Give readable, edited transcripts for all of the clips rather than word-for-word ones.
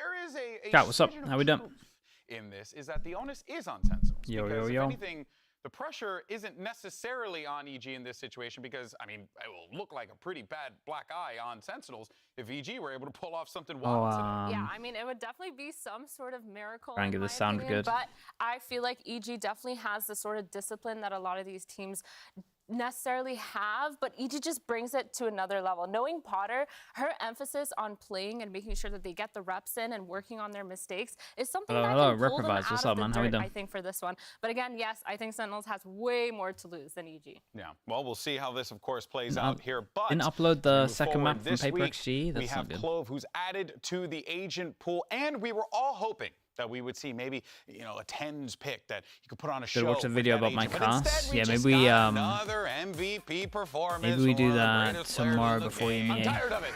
there is a Chat, what's up? How we doing? In this is that the onus is on Sentinels. Yo, because yo, yo. if anything, the pressure isn't necessarily on EG in this situation because, I mean, it will look like a pretty bad black eye on Sentinels if EG were able to pull off something wild today. Yeah, I mean, it would definitely be some sort of miracle. Try and get this sound good. But I feel like EG definitely has the sort of discipline that a lot of these teams necessarily have, but EG just brings it to another level. Knowing Potter, her emphasis on playing and making sure that they get the reps in and working on their mistakes is something that can pull them out What's of up, the man? How we dirt, doing? I think, for this one. But again, yes, I think Sentinels has way more to lose than EG. Yeah, well, we'll see how this, of course, plays out here. But didn't upload the second forward map from this Paper week, XG. That's we have not good. Clove, who's added to the agent pool, and we were all hoping that we would see maybe, you know, a tens pick that you could put on a show. Did watch a video about my cast? Yeah, maybe we another MVP performance. maybe we do that tomorrow before you I'm tired of it.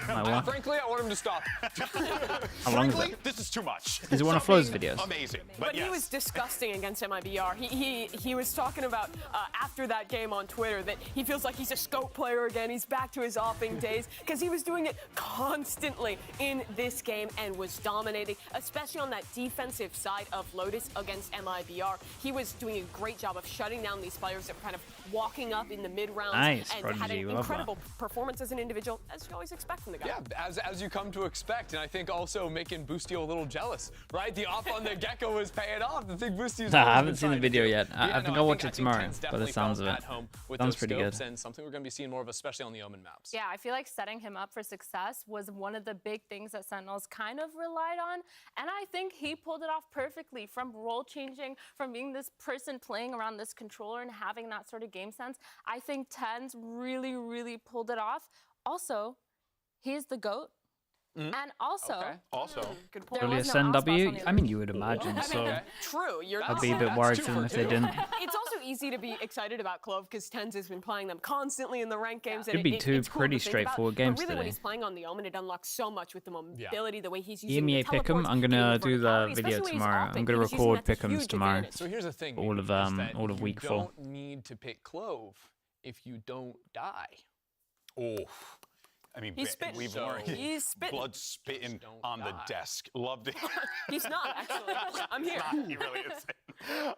Frankly, I want him to stop. How long is Frankly, it? this is too much. Is it one of Flo's videos? Amazing. But yes. he was disgusting against MIBR. He was talking about after that game on Twitter that he feels like he's a scope player again. He's back to his offing days because he was doing it constantly in this game and was dominating, especially on that defensive side of Lotus against MIBR. He was doing a great job of shutting down these players that were kind of walking up in the mid-rounds Nice, and Prodigy, had an we love incredible performance as an individual, as you always expect from the guy. Yeah, as you come to expect, and I think also making Boostio a little jealous, right? The off on the Gecko was paying off. The thing Boostio's I haven't seen the video yet. I think I'll watch it tomorrow, Ten's by the definitely sounds of felt it. at home with Sounds those pretty scopes, good. and something we're going to be seeing more of, especially on the Omen maps. Yeah, I feel like setting him up for success was one of the big things that Sentinels kind of relied on. And I think he pulled it off perfectly, from role changing, from being this person playing around this controller and having that sort of game sense. I think Tens really, really pulled it off. Also, he's the GOAT. And also, Good point. there Really a was no send Alspas on W? the I other mean, team. you would imagine. So True. I'd be a bit worried for them if they didn't. It's also easy to be excited about Clove because Tens has been playing them constantly in the ranked games. Could and be two it's cool pretty to think about. straightforward But games really, when today. he's playing on the Omen, it unlocks so much with the mobility, the way he's using EMEA the Pick'em. teleports, I'm gonna getting do the verticality, video especially when he's tomorrow. offing. I'm gonna He's using record that to Pick'ems huge tomorrow. advantage. So here's the thing, All maybe, of is that all of week you 4. don't need to pick Clove if you don't die. Oh. I mean, He's spitting. we've learned He's spitting. blood spitting Don't on the die. desk. Loved it. He's not, actually. I'm here. He really is.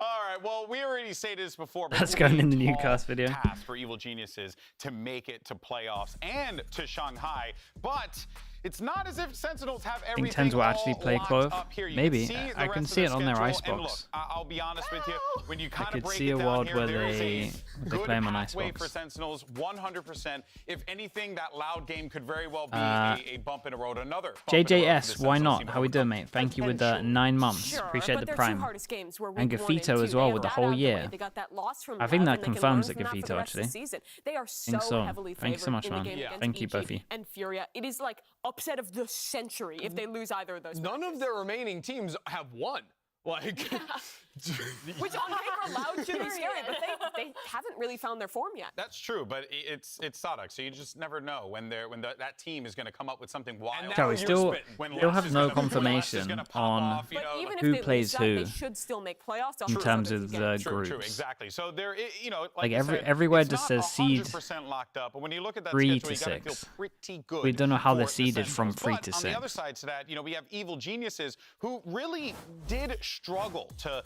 All right, well, we already stated this before. But That's going in the really new cast tall video. Path for Evil Geniuses to make it to playoffs and to Shanghai, but it's not as if Sentinels have everything think Tens will actually all play locked Clove. up here. You Maybe. can see I the can rest see of it on their schedule, icebox. and look, I'll be honest with you, when you kind could of break see it a down world here, where there is they a good play 'em on pathway icebox. for Sentinels, 100%. If anything, that loud game could very well be a bump in the road. Another bump in the road for JJS, the why Sentinels not? team How we doing, mate? Thank you with the 9 months. Sure, Appreciate but the their two prime. hardest games were And week 1 Gafito and as 2. well They with the got whole out of the way. year. They got that loss from I think Rev, that and they can confirms learn it, from that for Gafito, the rest of the actually. season. They are so Think so. heavily Thank you so favored much, in the man. game Yeah. against Thank you, EG Buffy. and Furia. It is like upset of the century if they lose either of those. None of their remaining teams have won. Like, Which on paper loud should be scary, but they haven't really found their form yet. That's true, but it's Sadok, so you just never know when that team is going to come up with something wild. So we still have is no gonna- confirmation is gonna pop on off, you But know, even like- if who they plays lose that, who they should still make playoffs. in terms of the True, groups. exactly. So there, you know, like Like you said, everywhere it's just not says seed 100% locked up, but when you look at that 3 schedule, to you gotta feel 6. pretty good. We don't know how they're for the seeded from Sentinels. 3 But to on the 6. other side to that, you know, we have Evil Geniuses who really did struggle to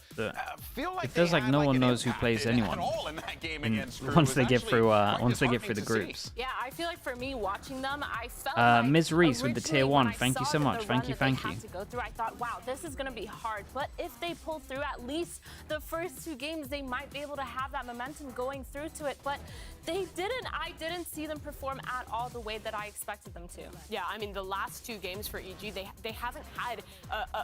feel like It feels they like had, no like, one an knows who impact plays at anyone all in that game in- against Crew. once It they was get actually through quite once they get disheartening through the to see. groups. Yeah, I feel like for me watching them, I felt like Ms. Reese with the tier originally 1. when I Thank you saw so the much. run Thank you, that they thank had you. to go through, I thought, wow, this is going to be hard. But if they pull through at least the first 2 games, they might be able to have that momentum going through to it. But they didn't. I didn't see them perform at all the way that I expected them to. Yeah, I mean, the last 2 games for EG, they haven't had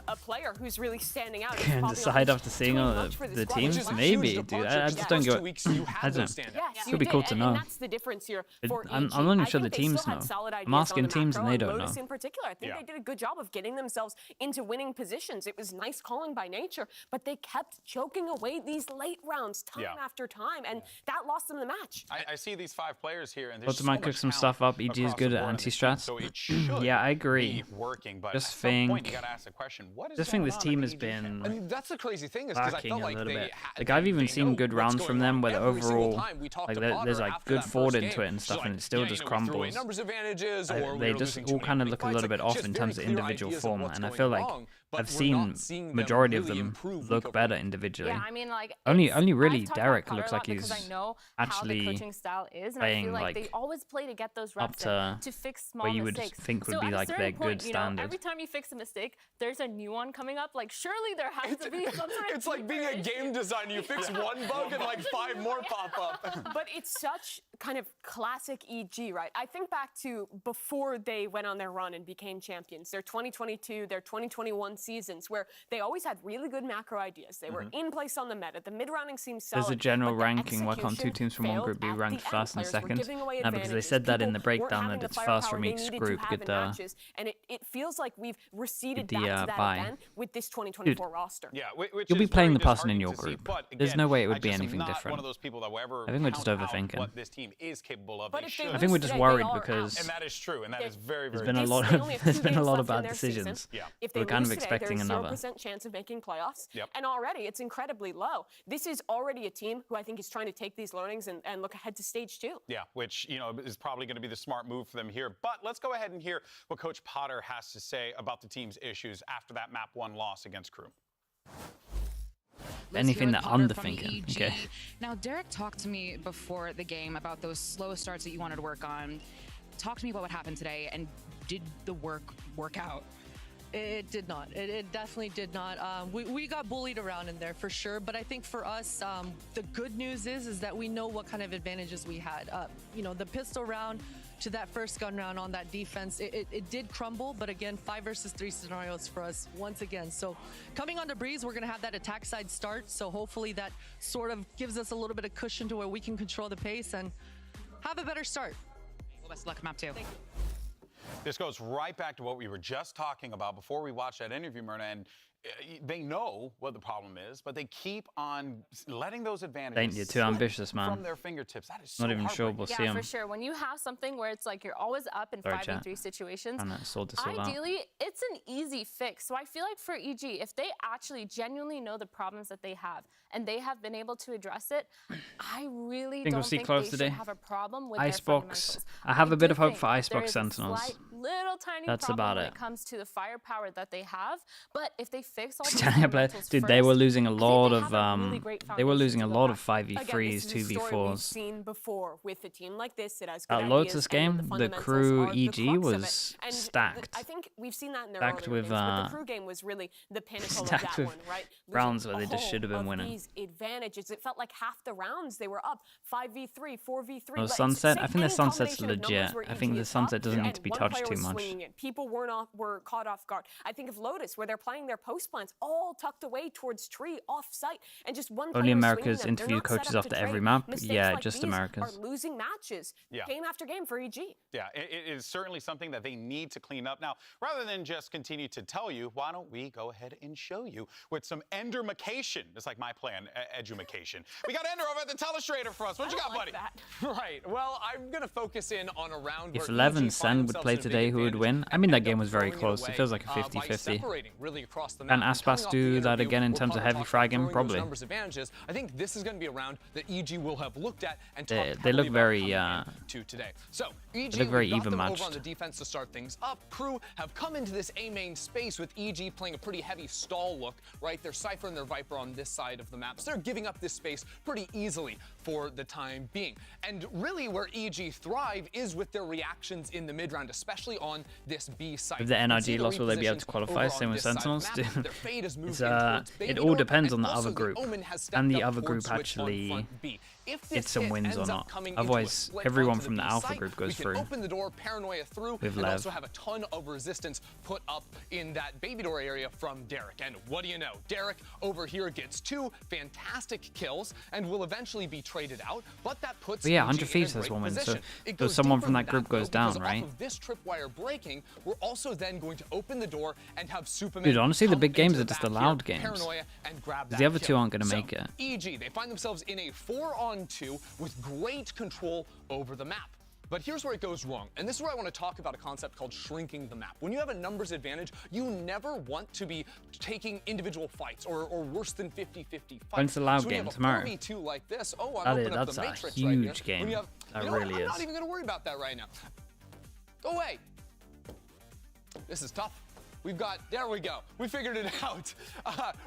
a player who's really standing out. Can decide after seeing all the teams? Maybe, dude. I just don't go. I don't know. Yes, Could be cool to know. And that's the difference here for I'm EG. not even I sure think the they teams still had know. solid I'm ideas on asking the teams and macro, they don't Lotus know. in particular. I think they did a good job of getting themselves into winning positions. It was nice calling by nature, but they kept choking away these late rounds time after time, and that lost them the match. I I see these 5 players here, and But there's to so might cook much some talent stuff up. EG is across good the at board in this anti-strats. team, so it should Yeah, I agree. be working, but Just at some point, think- you gotta ask the question, what is Just going think this on team in has EG? been I mean, that's the crazy thing is because I lacking felt a like little they bit. had, Like I've even they seen know good what's rounds from going them on. where Every single overall, time we talked like to there's Potter like after good that forward first into game, it and she's stuff, like, and it still yeah, just you know, we threw away crumbles. numbers advantages, Like, or we they were just losing too all many kind of big look a fights. little Like, bit off just in very terms of clear individual ideas of form, what's and I going feel like wrong, but I've we're not seen seeing them majority of really them improve week look over better week. individually. Yeah, I mean, like Only I've really talked about Derek Potter looks a lot like he's because I know how actually the coaching style is, and I playing feel like they like always play to get those up reps to to fix small where you would mistakes. think would so be at a like certain their point, good you know, standard. every time you fix a mistake, there's a new one coming up. Like surely there has to be some sort of It's like being a deeper game issue. designer. You fix one bug and like 5 more pop up. But it's such kind of classic EG, right? I think back to before they went on their run and became champions, their 2022, their 2021 seasons, where they always had really good macro ideas. They were in place on the meta. The mid-rounding seemed solid. There's a general but the ranking. Why can't 2 execution teams from one failed group be at the ranked end. first and Players were second? giving away No, because they advantages. said that in People the weren't breakdown having that the it's first firepower from they each needed to group. have Get in the matches, and it feels like we've receded the, back to that bye. again with this 2024 roster. Yeah, which You'll be is playing very the person in disheartening your to see, group. but There's again, no way it would I be just am anything not different. One of those people that will ever I think we're just count out overthinking. what this team is capable of. But They if they should. I think we're lose just today, worried they are because And that is true, and that is very, there's very been a true. lot They of only have there's 2 been a games lot of left in bad their season. decisions. Yeah. If they We're kind lose of today, expecting there's another. 0% chance of making playoffs. Yep. And already it's incredibly low. This is already a team who I think is trying to take these learnings and look ahead to stage 2. Yeah, which, you know, is probably going to be the smart move for them here. But let's go ahead and hear what Coach Potter has to say about the team's issues after that map 1 loss against Crew. Anything that I'm from thinking. EG. Okay. Now, Derek talked to me before the game about those slow starts that you wanted to work on. Talk to me about what happened today, and did the work out? It did not. It definitely did not. We got bullied around in there for sure. But I think for us, the good news is that we know what kind of advantages we had. You know, the pistol round to that first gun round on that defense, it did crumble. But again, 5 versus 3 scenarios for us once again. So coming on to Breeze, we're going to have that attack side start. So hopefully that sort of gives us a little bit of cushion to where we can control the pace and have a better start. Well, best of luck, map 2. This goes right back to what we were just talking about before we watched that interview, Myrna, and they know what the problem is, but they keep on letting those advantages Ain't you too slip ambitious, man. from their fingertips. That is so Not even sure we'll see Yeah, him. for sure. When you have something where it's like you're always up in Sorry, 5v3 chat. situations, Trying to sort this all out. ideally, it's an easy fix. So I feel like for EG, if they actually genuinely know the problems that they have and they have been able to address it, I really Think don't we'll see think close they today? should have a problem with Icebox. their fundamentals. I have a bit do of hope think for Icebox there is a Sentinels. slight, little tiny That's problem about when it. it comes to the firepower that they have, but if they fix all these Dude, fundamentals they were first, losing a I think lot they of have a really great they were foundation losing to a go lot back. of 5v3s, Again, this is a story we've 2v4s. seen before with a team like this. It has At good Lotus ideas, and game, the the fundamentals Crew are the EG crux of was it. And stacked. I think we've seen that in their Stacked earlier with, games, but the Crew game was really the pinnacle of stacked that with one, right? rounds Losing where they just all should have been of winning. These advantages. It felt like half the rounds they were up 5v3, 4v3. Oh, Like, Sunset? I same- think the any Sunset's combination of numbers legit. where I EG think the is up, Sunset doesn't need and to be one touched player too was much. swinging it. People were caught off guard. I think of Lotus, where they're playing their post plans all tucked away towards tree, off site, and just one player Only is Americas swinging them. They're interview not set coaches up after to every trade. map? Mistakes Yeah, like just these Americas. are losing matches Yeah. game after game for EG. Yeah, it is certainly something that they need to clean up. Now, rather than just continue to tell you, why don't we go ahead and show you with some endermication? It's like my plan, edumacation. We got Ender over at the Telestrator for us. What you got, buddy? Right. Well, I'm going to focus in on a round If where 11 EG Sen find would themselves play in a big today, who would advantage win? I and mean, that end game up was very throwing close. It away, feels like a by 50-50. separating really across the Can map. Aspas Coming off do the that interview again in where terms of Potter heavy talked about fragging? throwing those Probably. numbers advantages, I think this is going to be a round that EG will have looked at and They- talked they look heavily about very, coming into today. So EG look very we got even them over matched. on the defense to start things up. Crew have come into this A main space with EG playing a pretty heavy stall look, right? They're Cypher and their Viper on this side of the map, so they're giving up this space pretty easily for the time being. And really where EG thrive is with their reactions in the mid round, especially on this B site. If the You can NRG see the lost, will they be able to repositions qualify? over Same on with this side of the Sentinels? map. Their fade has moved It's, in towards it Baby all Door, depends and on the also other group. Omen has And stepped the up other towards group Switch on actually front B. If this gets some hit wins or ends up not. coming into a Otherwise, split everyone onto from the B Alpha site, group goes we can through. open the door, Paranoia through, With and Lev. also have a ton of resistance put up in that Baby Door area from Derek. And what do you know? Derek over here gets 2 fantastic kills and will eventually be traded out, but that puts But yeah, EG 100 in a feet says great woman, so position. It if goes someone deeper from than that group though, goes because down, off right? of this tripwire breaking, we're also then going to open the door and have Superman Dude, honestly, the come big games into or just back the here, loud games? paranoia, and grab that The other two kill. aren't going to So, make it. EG, they find themselves in a 4-on-2 with great control over the map. But here's where it goes wrong. And this is where I want to talk about a concept called shrinking the map. When you have a numbers advantage, you never want to be taking individual fights or worse than 50-50 fights. When's the loud so when game? You have Tomorrow? a 4v2 like this, I'm opening up That's the a matrix huge right here. game. When you have, That you know really what? I'm is. not even going to worry about that right now. Go away. This is tough. There we go. We figured it out.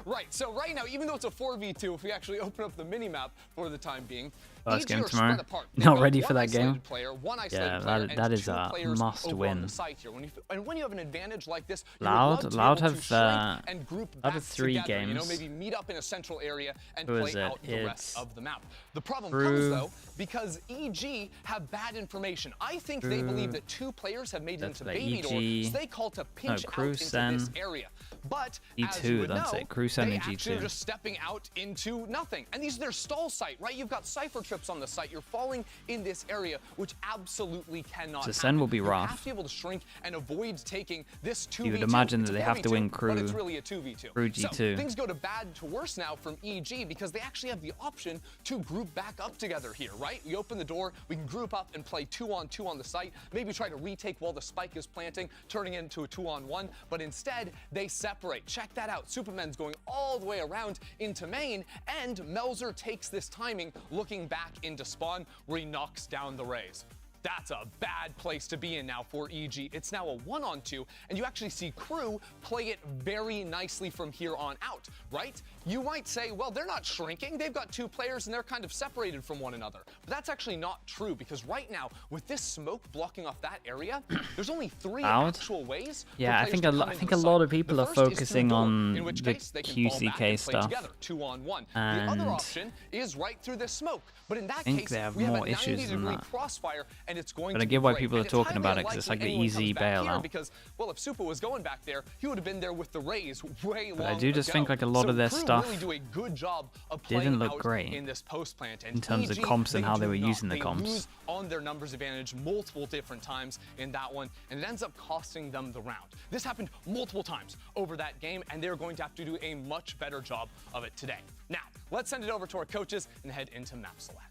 Right, so right now, even though it's a 4v2, if we actually open up the mini-map for the time being, First EG game are tomorrow. spread apart. Not They've ready got for one that game. isolated player, one isolated Yeah, player, that and is two a players must over on win. the site here. When you have an advantage like this, you Loud- would love to Loud be able have, to shrink and group out back of 3 together, you know, games. maybe meet up in a central area and Who is play it? out the rest It's of the map. The problem Crew. comes, though, because EG have bad information. I think they believe that 2 players have made it That's into like Baby Door, EG. so they call to pinch out Crew into Sen. this area. But as E2, you would that's know, it. Crew Sen they and actually G2. are just stepping out into nothing. And these are their stall site, right? You've got cipher trips on the site. You're falling in this area, which absolutely cannot So happen. Sen will be You rough. have to be able to shrink and avoid taking this 2v2. You would imagine It's that a they have to 4v2, win but it's Crew- really a 2v2. Crew So G2. things go to bad to worse now from EG because they actually have the option to group back up together here, right? We open the door, we can group up and play 2-on-2 on the site, maybe try to retake while the spike is planting, turning it into a 2-on-1, but instead they separate. Check that out. Superman's going all the way around into main, and Melzer takes this timing, looking back into spawn, where he knocks down the Rays. That's a bad place to be in now for EG. It's now a 1-on-2, and you actually see Crew play it very nicely from here on out, right? You might say, well, they're not shrinking. They've got 2 players, and they're kind of separated from one another. But that's actually not true, because right now, with this smoke blocking off that area, there's only 3 Loud? actual ways. Yeah, I for think players a to lot. come I into think the a lot site. of people The are first is through focusing door, on in which the case they can fall back QCK and play stuff. together, 2-on-1. The other And option is right through this smoke. But in that think case, they have we have more a issues than 90-degree that. crossfire, and it's going But to I be get why great. people are And it's talking highly about it, 'cause it's like the unlikely anyone easy comes back here bailout. because, well, if Supa was going back there, he would have been there with the Rays way But I long do just ago. think like a lot So of their Crew stuff really do a good job of didn't playing look out great in this post plant. And in terms of EG, comps and how they do were not. using the They comps. lose on their numbers advantage multiple different times in that one, and it ends up costing them the round. This happened multiple times over that game, and they're going to have to do a much better job of it today. Now, let's send it over to our coaches and head into map select.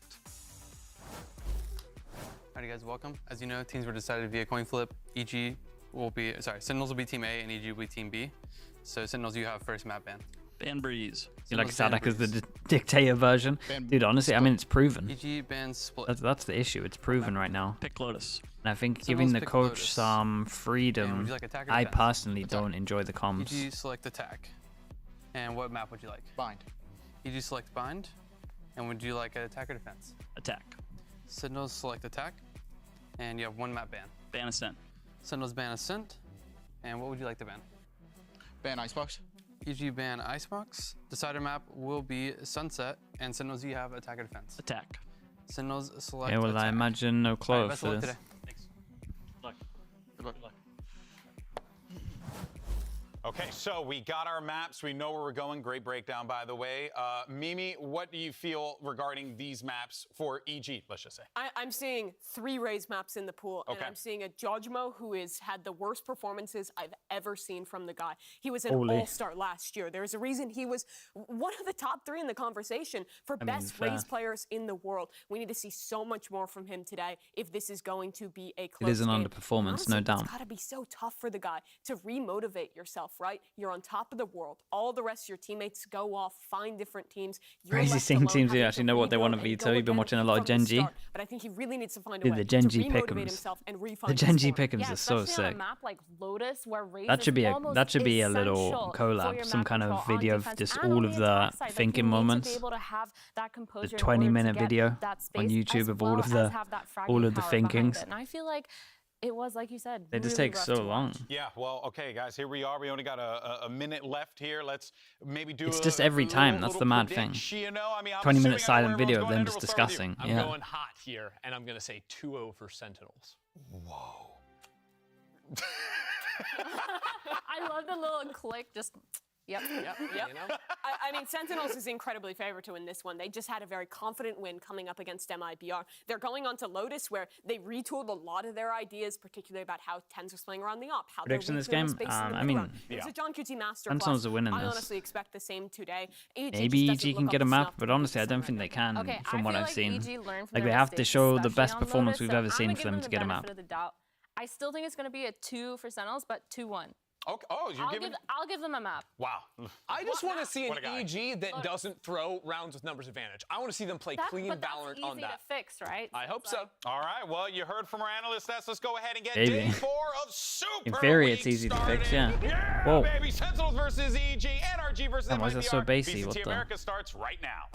Alright guys, welcome. As you know, teams were decided via coin flip. Sentinels will be team A and EG will be team B. So Sentinels, you have first map ban. Ban Breeze. You like Sentinels ban Sadak as the Breeze. dictator version, dude. Honestly, I mean it's proven. EG ban Split. That's the issue. It's proven right now. Pick Lotus. And I think Sentinels giving the pick coach Lotus. some And freedom. would you like attack or I defense? personally Attack. don't enjoy the comms. EG select attack. And what map would you like? Bind. EG select bind. And would you like attack or defense? Attack. Sentinels select attack. And you have 1 map ban. Ban Ascent. Sentinels ban Ascent. And what would you like to ban? Ban Icebox. EG ban Icebox. Decider map will be Sunset. And Sentinels, you have attack or defense? Attack. Sentinels select Yeah, well, I attack. imagine no Alright, close best for of luck this. today. Thanks. Luck. Good luck. Okay, so we got our maps. We know where we're going. Great breakdown, by the way. Mimi, what do you feel regarding these maps for EG, let's just say? I'm seeing 3 Rays maps in the pool, and Okay. I'm seeing a Jojmo who has had the worst performances I've ever seen from the guy. He was an Holy. all-star last year. There's a reason he was one of the top 3 in the conversation for best fair. Rays players in the world. We need to see so much more from him today if this is going to be a close is an game. underperformance, Honestly, no doubt. It's got to be so tough for the guy to remotivate yourself, right? You're on top of the world. All the rest of your teammates go off, find different teams. You're Crazy left seeing alone, teams who having actually to know what they rebuild want to and veto. go You've been again watching a lot of from the Genji. start. But I think he really needs to find a Dude, way the Genji to remotivate pick'ems. himself and The refine Genji his form. pick'ems Yeah, are so especially on sick. a map like Lotus, where Raze That should be is a almost that should be a little essential for collab, your some map kind of control on video of defense just and all on of the the attack side. Like, thinking you need moments. to be able to have that composure The in order 20-minute to get video that on space, YouTube as of all well of as the have that all fragment of the power behind thinkings. it. And I feel like it was, like you said, They just really take rough so to long. watch. Yeah, well, okay, guys, here we are. We only got a minute left here. Let's maybe do It's a just every little- time. That's little the mad thing. prediction, You know? I mean, I'm 20-minute assuming I know silent where video of everyone's them going. just Andrew, we'll start with you. discussing. I'm Yeah. going hot here, and I'm going to say 2-0 for Sentinels. Whoa. I love the little click, just Yep. Yep. You know? I mean, Sentinels is incredibly favored to win this one. They just had a very confident win coming up against MIBR. They're going on to Lotus, where they retooled a lot of their ideas, particularly about how TenZ was playing around the op, how Prediction this game? I mean, it's a John QT masterclass. Sentinels are winning I this. honestly expect the same today. Maybe EG can get a map, but honestly, I don't think they can from what I've seen. Like, they have to show the best performance we've ever seen for them to get a map. I still think it's going to be a 2 for Sentinels, but 2-1. Okay. Oh, I'll give them a map. Wow. I just want to see an EG that doesn't throw rounds with numbers advantage. I want to see them play clean Valorant on that. That's easy to fix, right? I hope so. All right. Well, you heard from our analyst. Let's go ahead and get Maybe. day 4 of Super In theory, it's Week easy to started. fix, yeah. Yeah, Whoa. baby. Sentinels versus EG, NRG versus Why is that so MIBR. bassy? VCT What the? America starts right now.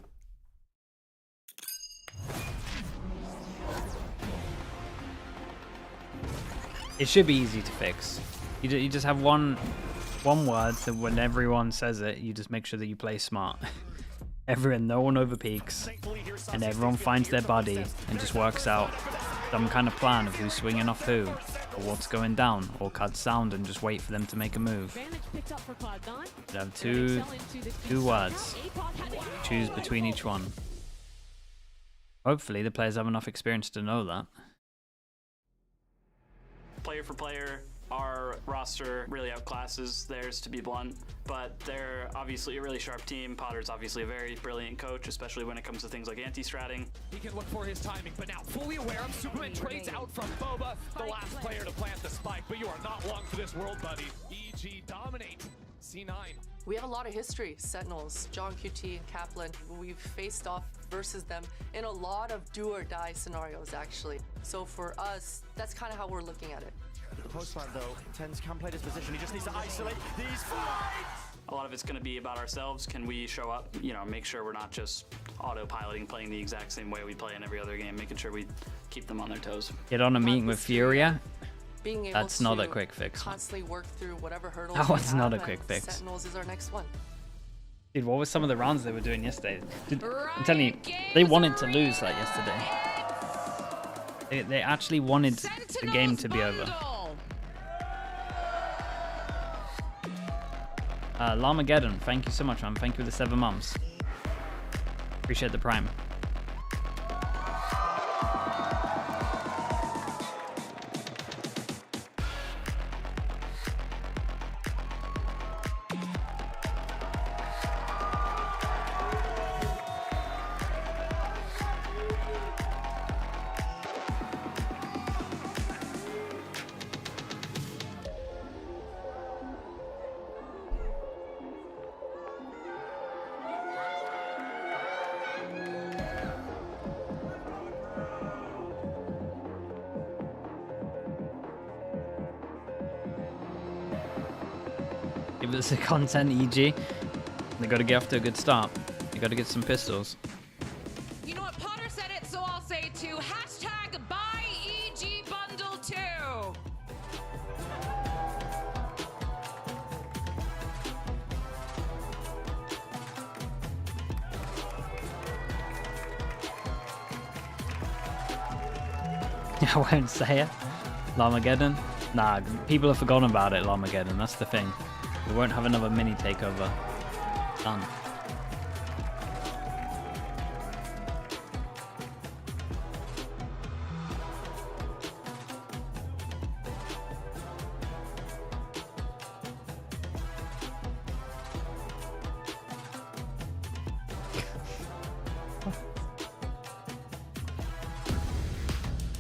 It should be easy to fix. You just have one word that when everyone says it, you just make sure that you play smart. No one overpeaks, and everyone finds their buddy and just works out some kind of plan of who's swinging off who, or what's going down, or cut sound and just wait for them to make a move. You have two words. Choose between each one. Hopefully the players have enough experience to know that. Player for player, our roster really outclasses theirs, to be blunt, but they're obviously a really sharp team. Potter's obviously a very brilliant coach, especially when it comes to things like anti-stratting. He can look for his timing, but now fully aware of Superman trades out from Boba, the last player to plant the spike, but you are not long for this world, buddy. EG dominate. C9. We have a lot of history, Sentinels, John QT and Kaplan. We've faced off versus them in a lot of do or die scenarios, actually. So for us, that's kind of how we're looking at it. Post-plant though, TenZ can play this position, he just needs to isolate these fights! A lot of it's going to be about ourselves. Can we show up, make sure we're not just autopiloting, playing the exact same way we play in every other game, making sure we keep them on their toes. Get on a meeting with Furia. Being able That's not a quick fix. Constantly work through whatever hurdles. That one's not a quick fix. Sentinels is our next one. Dude, what were some of the rounds they were doing yesterday? I'm telling you, they wanted to lose that yesterday. They actually wanted the game to be over. Lamageddon, thank you so much, man. Thank you for the 7 months. Appreciate the prime. Give us the content, EG. They got to get off to a good start. They got to get some pistols. You know what? Potter said it, so I'll say too. Hashtag buy EG bundle 2. I won't say it. Lamageddon? Nah, people have forgotten about it, Lamageddon. That's the thing. We won't have another mini takeover. Done.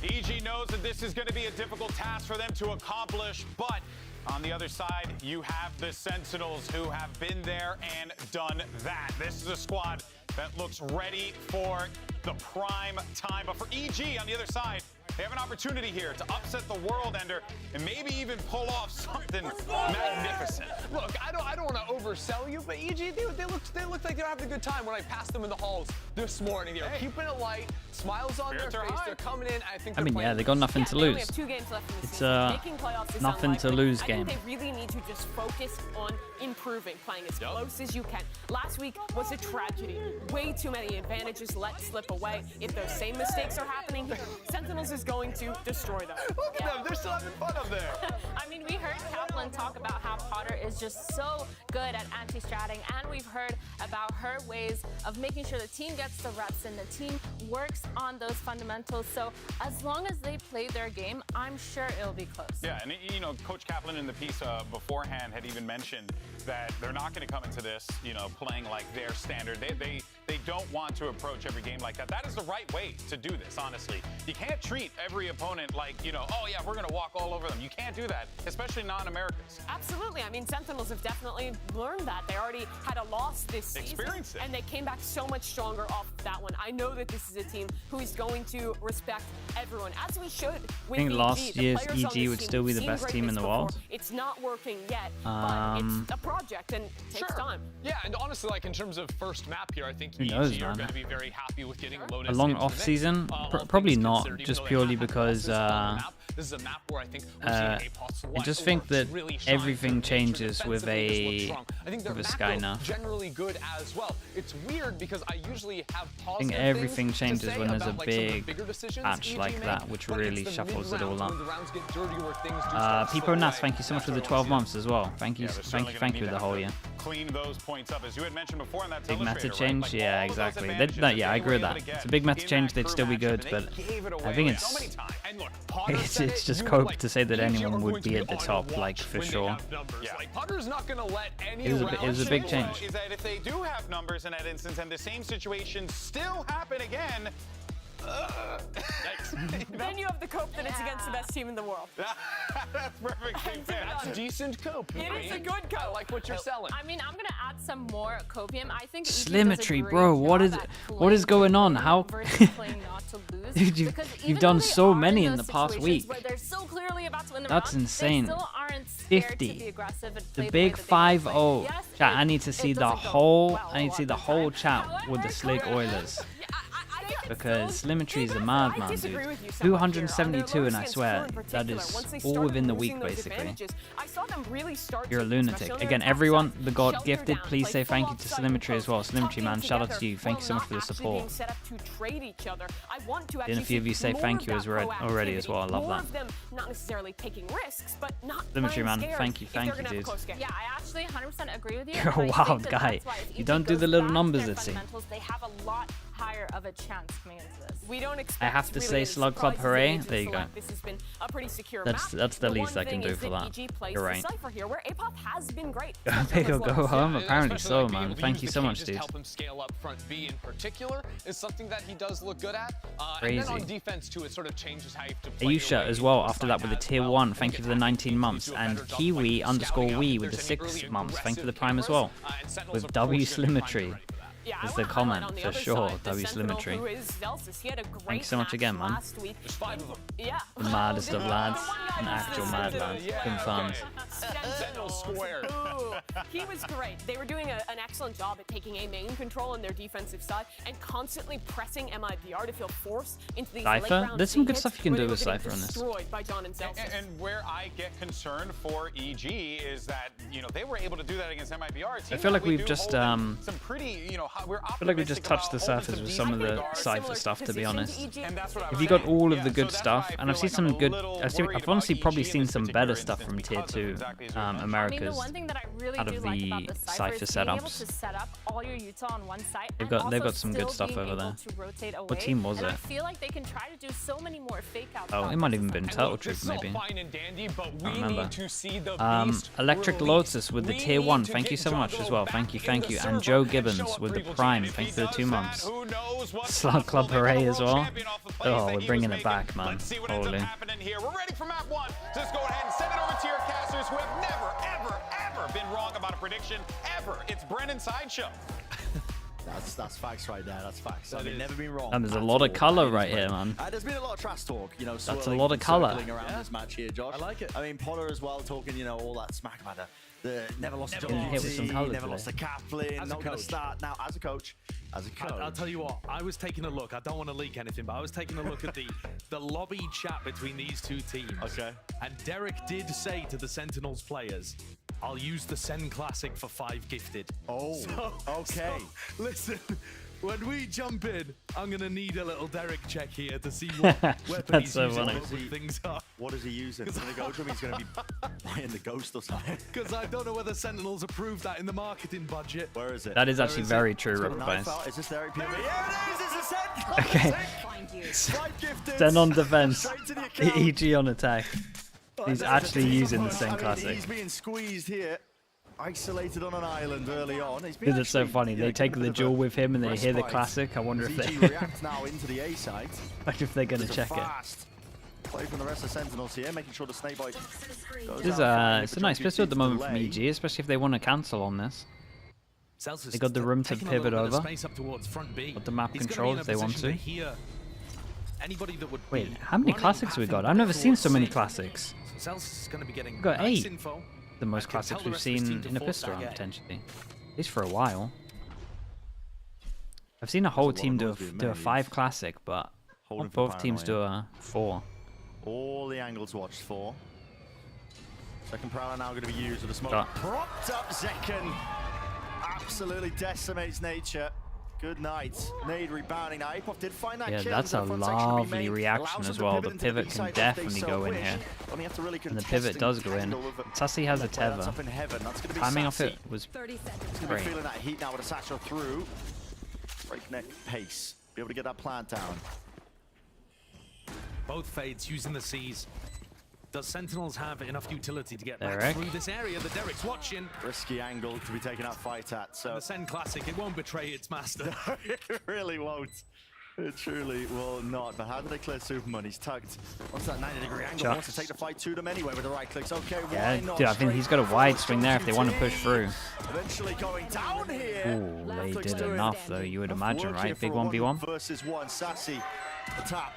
EG knows that this is going to be a difficult task for them to accomplish, but on the other side, you have the Sentinels who have been there and done that. This is a squad that looks ready for the prime time. But for EG on the other side, they have an opportunity here to upset the world ender and maybe even pull off something magnificent. Look, I don't want to oversell you, but EG, they looked like they're having a good time when I passed them in the halls this morning. They're keeping it light, smiles on their face. They're coming in. I mean, yeah, they got nothing to lose. We have 2 games left in the It's season. Making playoffs is nothing to unlikely. lose I game. think they really need to just focus on improving, playing as close as you can. Last week was a tragedy. Way too many advantages let slip away. If those same mistakes are happening here, Sentinels is going to destroy them. Look at them. They're still having fun up there. I mean, we heard Kaplan talk about how Potter is just so good at anti-stratting, and we've heard about her ways of making sure the team gets the reps and the team works on those fundamentals. So as long as they play their game, I'm sure it'll be close. Yeah, and you know, Coach Kaplan in the piece beforehand had even mentioned that they're not going to come into this, you know, playing like their standard. They don't want to approach every game like that. That is the right way to do this, honestly. You can't treat every opponent like, you know, oh yeah, we're going to walk all over them. You can't do that, especially non-Americans. Absolutely. I mean, Sentinels have definitely learned that. They already had a loss this season, and they came back so much stronger off that one. I know that this is a team who is going to respect everyone, as we should. I think last year's EG would still be the best team in the world. It's not working yet, but it's a project and it takes time. Yeah, and honestly, like in terms of first map here, I think Who knows, EG are man? going to be very happy with getting Lotus A long into the off mix. season? All Probably things not, considered, just even though they purely have because losses on the map, this is a map where I think we're seeing APOS I just think that really shine everything through. changes with Defensively, just a look strong. I think their with a map Sky build nerf. generally good as well. It's weird because I usually have I positive think everything things to changes say when there's a about, like, some of the big bigger decisions patch EG like make, that, which but really it's the shuffles it mid-rounds all up. when the rounds get dirty where things do start to People slip Nas, away. thank you so much for the That's what I 12 wanna months as well. Thank you, Yeah, they're thank certainly you, gonna thank need you to the have whole to year. Clean those points up, as you had mentioned before in that Big meta Telestrator, change, right? Like, yeah, all of those exactly. advantages Yeah, I they agree were with able that. to get It's a big meta in change, that they'd crew still be matchup, good, they but gave it I away think so many it's times. And look, Potter it's said it, just you were cope like, to say that EG anyone are would going to be at the on top, watch like for when they sure. have numbers. Yeah. Like, Potter's not going to let any It was a round big change. change. Is that if they do have numbers in that instance and the same situation still happen again, Then you have the cope that it's against the best team in the world. that's perfectly fair. That's decent cope. It is a good cope. I like what you're selling. I mean, I'm gonna add some more copium. I think EG does a Symmetry, great bro. What job is at what is playing going on? to How? win versus playing not to lose. Dude, Because even you've done though they so are many in those the past situations week. where they're so clearly about to win the That's round, insane. They still aren't scared 50. to be aggressive and play The the big way that they wanna play. 5-0. Yes, Chat, I it- need to see it the doesn't go whole. well I need to a see lot the of whole time. chat with the Slick Oilers. Because Symmetry is a madman, dude. 272, and I swear that is all within the week, basically. You're a lunatic. Again, everyone, the God gifted, please say thank you to Symmetry as well. Symmetry, man, shout out to you. Thank you so much for the support. Didn't a few of you say thank you already as well? I love that. Not necessarily taking risks, but not Symmetry, man, scared thank you, if they're dude. gonna have a close game. Yeah, I actually 100% agree with you. You're a and I think wild that guy. that's why if You EG don't do goes the little back to numbers, their it seems. fundamentals, they have a lot higher of a chance coming into this. We don't expect I have to really say any Slug Club surprises Hooray. in Agent There you go. Select. This has been a pretty secure That's map. the least one I can thing do is for that. EG plays You're the right. Cypher here, where APOP has been great. Big ol' go home. Apparently Especially, so, like, being man. able to Thank use you the so much, cages to dude. help him scale up front B in particular is something that he does look good at. And then on Crazy. defense too, it sort of changes how you have to play your Ayusha way as well into the after that side with the as tier well. 1. You Thank you get for the to 19 months. do a And better job, Kiwi like, scouting out _we if with the there's any 6 really months. Thank you for the aggressive Prime as cameras, well. and Sentinels, With of course, W are gonna be fine Symmetry. right for that. Yeah, Is I the wanna highlight comment on the for other sure, side, the W Sentinel Symmetry. who is Zelsis. He had a great Thank you so much match again, man. last week. There's 5 of them. Yeah. The maddest of The lads. one guy An who's actual the mad Sentinel. lad. Yeah, Confirmed. Sentinel squared. Ooh, he was great. They were doing an excellent job at taking A main control on their defensive side and constantly pressing MIBR to feel forced into these Cypher? late round There's some good hits stuff you can where do they with were getting Cypher on this. destroyed by John and Zelsis. And where I get concerned for EG is that, you know, they were able to do that against MIBR. I feel like we've just some pretty, you know, we're I feel like we just touched the surface with some of the Cypher stuff, to be honest. If you got all of the good stuff, and I've seen some good, I've honestly probably seen some better stuff from tier 2 I mean, the Americas. one thing that I really out do of like the about the Cypher Cypher is being able setups. to set up all your Utah on one site. They've and got also some good still stuff being over able there. to rotate away. What team was and it? I feel like they can try to do so many more fake outs. Oh, it might have even been Turtle Look, Troop, this is all maybe. fine and dandy, but we remember. need to see the beast Electric released. Lotus with the We tier need 1. to Thank you get so much Juggle as well. back Thank you, in thank the you. server And Joe and show Gibbons up with for the Evil Prime. Genius. Thank you for the Because 2 months. Who knows what's Slug Club possible? They got a Hooray as world well. champion off the plays Oh, that we're he bringing was it back, making. man. Let's see what ends up Holy. happening here. We're ready for map 1. So let's go ahead and send it over to your casters who have never, ever been wrong about a prediction, ever. It's Brennan Sideshow. That's facts right there. That's facts. I mean, never been wrong. And there's a at lot of all. colour That is right great. here, man. There's been a lot of trash talk, you know. That's a swirling lot of and colour. circling around this match here, Josh. I like it. I mean, Potter as well, talking, you know, all that smack about the never lost a Getting hit with some WT, colour never today. lost a Kaplan, As a not going to coach. start now as a coach. As a coach. I'll tell you what, I was taking a look. I don't want to leak anything, but I was taking a look at the lobby chat between these two teams. Okay. And Derek did say to the Sentinels players, I'll use the Sen Classic for 5 gifted. Oh, okay. So, listen, When we jump in, I'm going to need a little Derek check here to see what weapon That's he's so using funny. to open things up. What is he using? He's going to go to him. He's going to be buying the ghost or something. Because I don't know whether Sentinels approved that in the marketing budget. Where is it? That is actually very true, He's got a Rubber knife Bice. out. Is this Derek POV? Yeah, it is. It's a set. Okay. Swipe gifted. Then on defense, Straight to the account. EG on attack. He's actually using the same I mean, classic. he's being squeezed here. Isolated on an island early on. Dude, it's so funny. They take the duel with him and they hear the classic. I wonder if they react now into the A side. like if they're gonna check it. Play from the rest of Sentinels here, making sure the Snakebite goes It's out. it's a nice pistol at the moment from EG, especially if they want to cancel on this. Celsius They got the room to taking a pivot little bit of over. space up towards front B. Got the map He's gonna control be in a if they want position to. hear anybody that would Wait, be how many running classics we path got? in I've never seen so many towards C. classics. So Celsius is going to be getting We've got nice 8. info. The most can classics tell the we've rest of his seen team to in a force pistol that round, gap. potentially. At least for a while. I've seen a whole team do a 5 classic, but not both teams do a 4. All the angles watched for. Second Prowler now going to be used with a smoke. Got. Propped up Zekken. Absolutely decimates Nature. Good night. Nade rebounding. Now Apov did find that Yeah, kill. that's a The front section lovely remained. reaction Allows as them to well. The into the pivot B can side if they definitely so go in wish. here. Only have to really And the contest pivot and does go in. handle with Sassy has a That's tether. up in heaven. That's going to be Timing off Sassy. it was 30 seconds. He's great. going to be feeling that heat now with a satchel through. Breakneck pace. Be able to get that plant down. Both fades using the C's. Does Sentinels have enough utility to get back Derek. through this area that Derek's watching? Risky angle to be taking that fight at. So And the Sen Classic, it won't betray its master. it really won't. It truly will not. But how do they clear Superman? He's tugged onto that 90-degree angle. Shot. Wants to take the fight to them anyway with the right clicks. Okay, Yeah, why not? dude, I think he's got a wide swing there if they want to push through. Eventually going down here. Ooh, they Clicks did do it. enough though, you would imagine, Work here right? for Big a 1v1. versus 1. Sassy, the tap,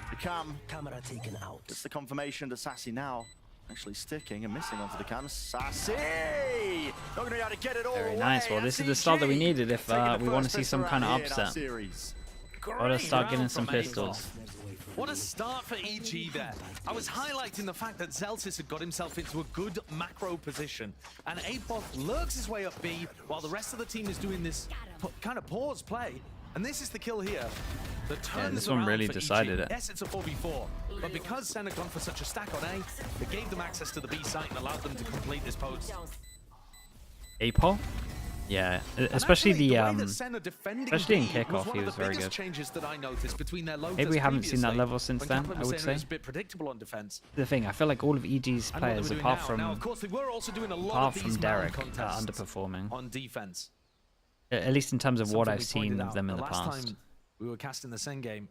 the cam. Camera taken out. It's the confirmation that Sassy now actually sticking and missing onto the cam. Sassy! Not going to be able to get it all Very away. nice. Well, this is the start that we needed if we want to see some kind of upset. Gotta start getting some pistols. What a start for EG there. I was highlighting the fact that Zelsis had got himself into a good macro position, and Apov lurks his way up B while the rest of the team is doing this kind of pause play. And this is the kill here. The turns this one around really for decided EG. it. Yes, it's a 4v4, but because Sen had gone for such a stack on A, it gave them access to the B site and allowed them to complete this pose. Apol? Yeah, especially the especially in kickoff, he was very good. Maybe we haven't seen that level since then, I would say. The thing, I feel like all of EG's players, apart from Derek, are underperforming. On defense. At least in terms of what I've seen of them in the last past. time we were casting the Sen game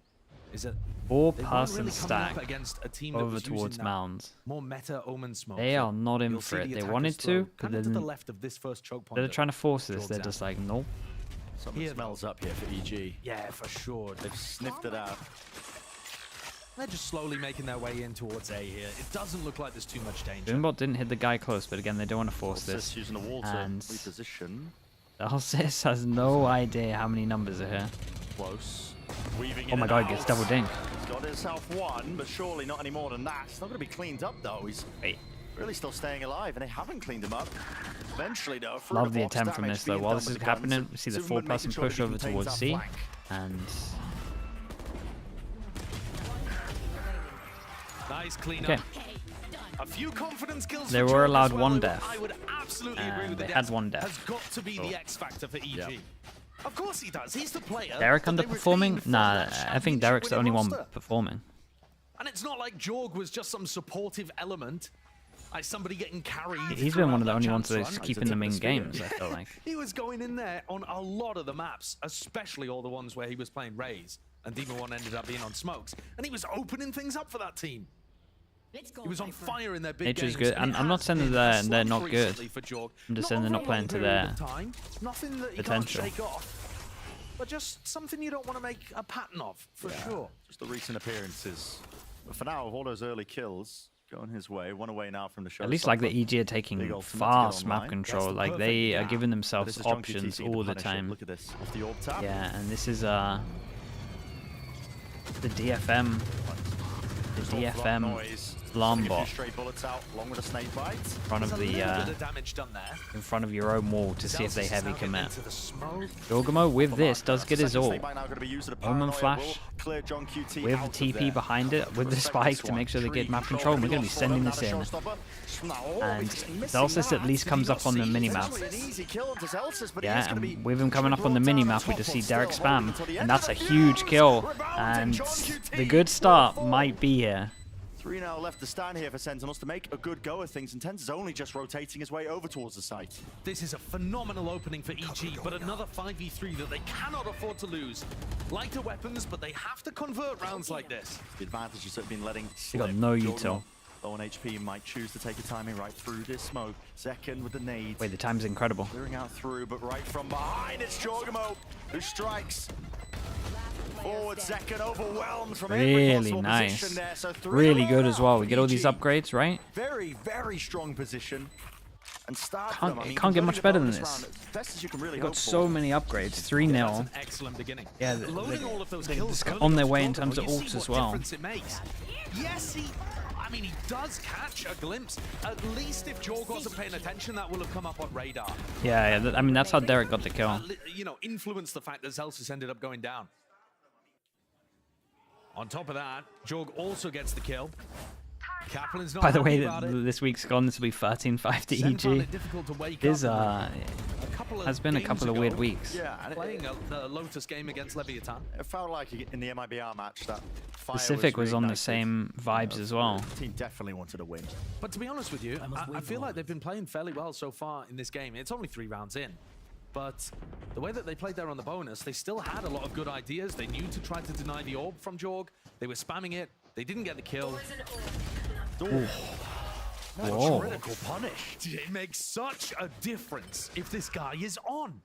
is that 4-person stack against a team that over was towards Mounds. more meta Omen smoke. They are not in You'll for see it. the They wanted attackers throw to, but kind of to the then left of this first choke point they're that trying to force this. Jorg's They're out. just like, nope. Something smells up here for EG. Yeah, for sure. They've sniffed it out. They're just slowly making their way in towards A here. It doesn't look like there's too much danger. Boombot didn't hit the guy close, but again, they don't want to force Just this. using the wall to And reposition. Alcis has no idea how many numbers are here. Close. Weaving Oh in my and god, out. gets double dink. He's got himself one, but surely not any more than that. It's not going to be cleaned up though. He's really still staying alive, and they haven't cleaned him up. Eventually, though, through Love the box attempt from damage this though. being While done this with is the guns, happening, we see the Superman 4-person making sure that push he over contains towards that C, flank. and Nice cleanup. okay. A few confidence kills. They for were Jorg as allowed well, one but death. I would absolutely agree And with they the had death. one death. Has got to be the X factor for EG. Yeah. Of course he does. He's the player. Derek that they underperforming? retained from Nah, that I think championship Derek's the only winning one roster. performing. And it's not like Jorg was just some supportive element, like somebody getting carried. He's been one of the throughout only that ones chance that's run. keeping them in games, I feel like. He was going in there on a lot of the maps, especially all the ones where he was playing Rays, and Demon 1 ended up being on Smokes, and he was opening things up for that team. He was on fire in their big Nature's games. good. and I'm not saying that they're not good. recently for Jorg. I'm just Not saying they're over not a playing long to period their of time. Nothing that you potential. can't shake off, but just something you don't want to make a pattern of, for sure. Just the recent appearances. But for now, with all those early kills going his way, one away now from the show. At least like the EG are taking Big ultimate to get fast map online. control. That's the Like perfect they are gap. giving But themselves this is Junkie options TC to all the punish it. time. Look at this, off the orb tap. Yeah, and this is the DFM. The DFM alarm A few bot stray bullets out, along with a snake bite. in front of There's a the little bit of damage done there. in front of your own wall to see if they Zelsis heavy now getting commit. into the smoke. Jorgamo with this does get his ult. Omen flash Clear John QT with out the of TP there. behind it with the spike to make sure they get map control. And we're going to be sending this in. And Zelsis at least comes up on the minimap. Yeah, and with him coming up on the minimap, we just see Derek spam. And that's a huge kill. And the good start might be here. 3 now left to stand here for Sentinels to make a good go of things, and Tens is only just rotating his way over towards the site. This is a phenomenal opening for EG, but another 5v3 that they cannot afford to lose. Lighter weapons, but they have to convert rounds like this. The advantage is been letting They slip. got no util. Low on HP, might choose to take a timing right through this smoke. Second with the nade. Wait, the time's incredible. Clearing out through, but right from behind, it's Jorgamo who strikes. Forward second, overwhelmed from every Really possible nice. position there. So Really good as well. We for get all these EG. upgrades, right? Very, very strong position. And start Can't- them. I it mean, can't get converting much the better than bonus this. round, best as you can really We've hope got for. so many upgrades. 3-0. That's an excellent beginning. Yeah, Loading all of those they're kills just early on their against way in Jorgamo, terms of you see ults as what well. difference it makes. Yes, he does catch a glimpse. At least if Jorg wasn't paying attention, that will have come up on radar. Yeah, I mean, that's how Derek got the kill. You know, influence the fact that Zelsis ended up going down. On top of that, Jorg also gets the kill. Kaplan's not By the way, happy about it. this week's gone. This will be 13-5 to Sen found EG. it difficult to wake This up. has been a couple of weird weeks. Yeah, and Playing the Lotus game against Leviathan. it felt like in the MIBR match that fire Pacific was on the reignited. same vibes as well. The team definitely wanted to win. But to be honest with you, I feel like they've been playing fairly well so far in this game. It's only 3 rounds in. But the way that they played there on the bonus, they still had a lot of good ideas. They knew to try to deny the orb from Jorg. They were spamming it. They didn't get the kill. Whoa. Critical punish. It makes such a difference if this guy is on.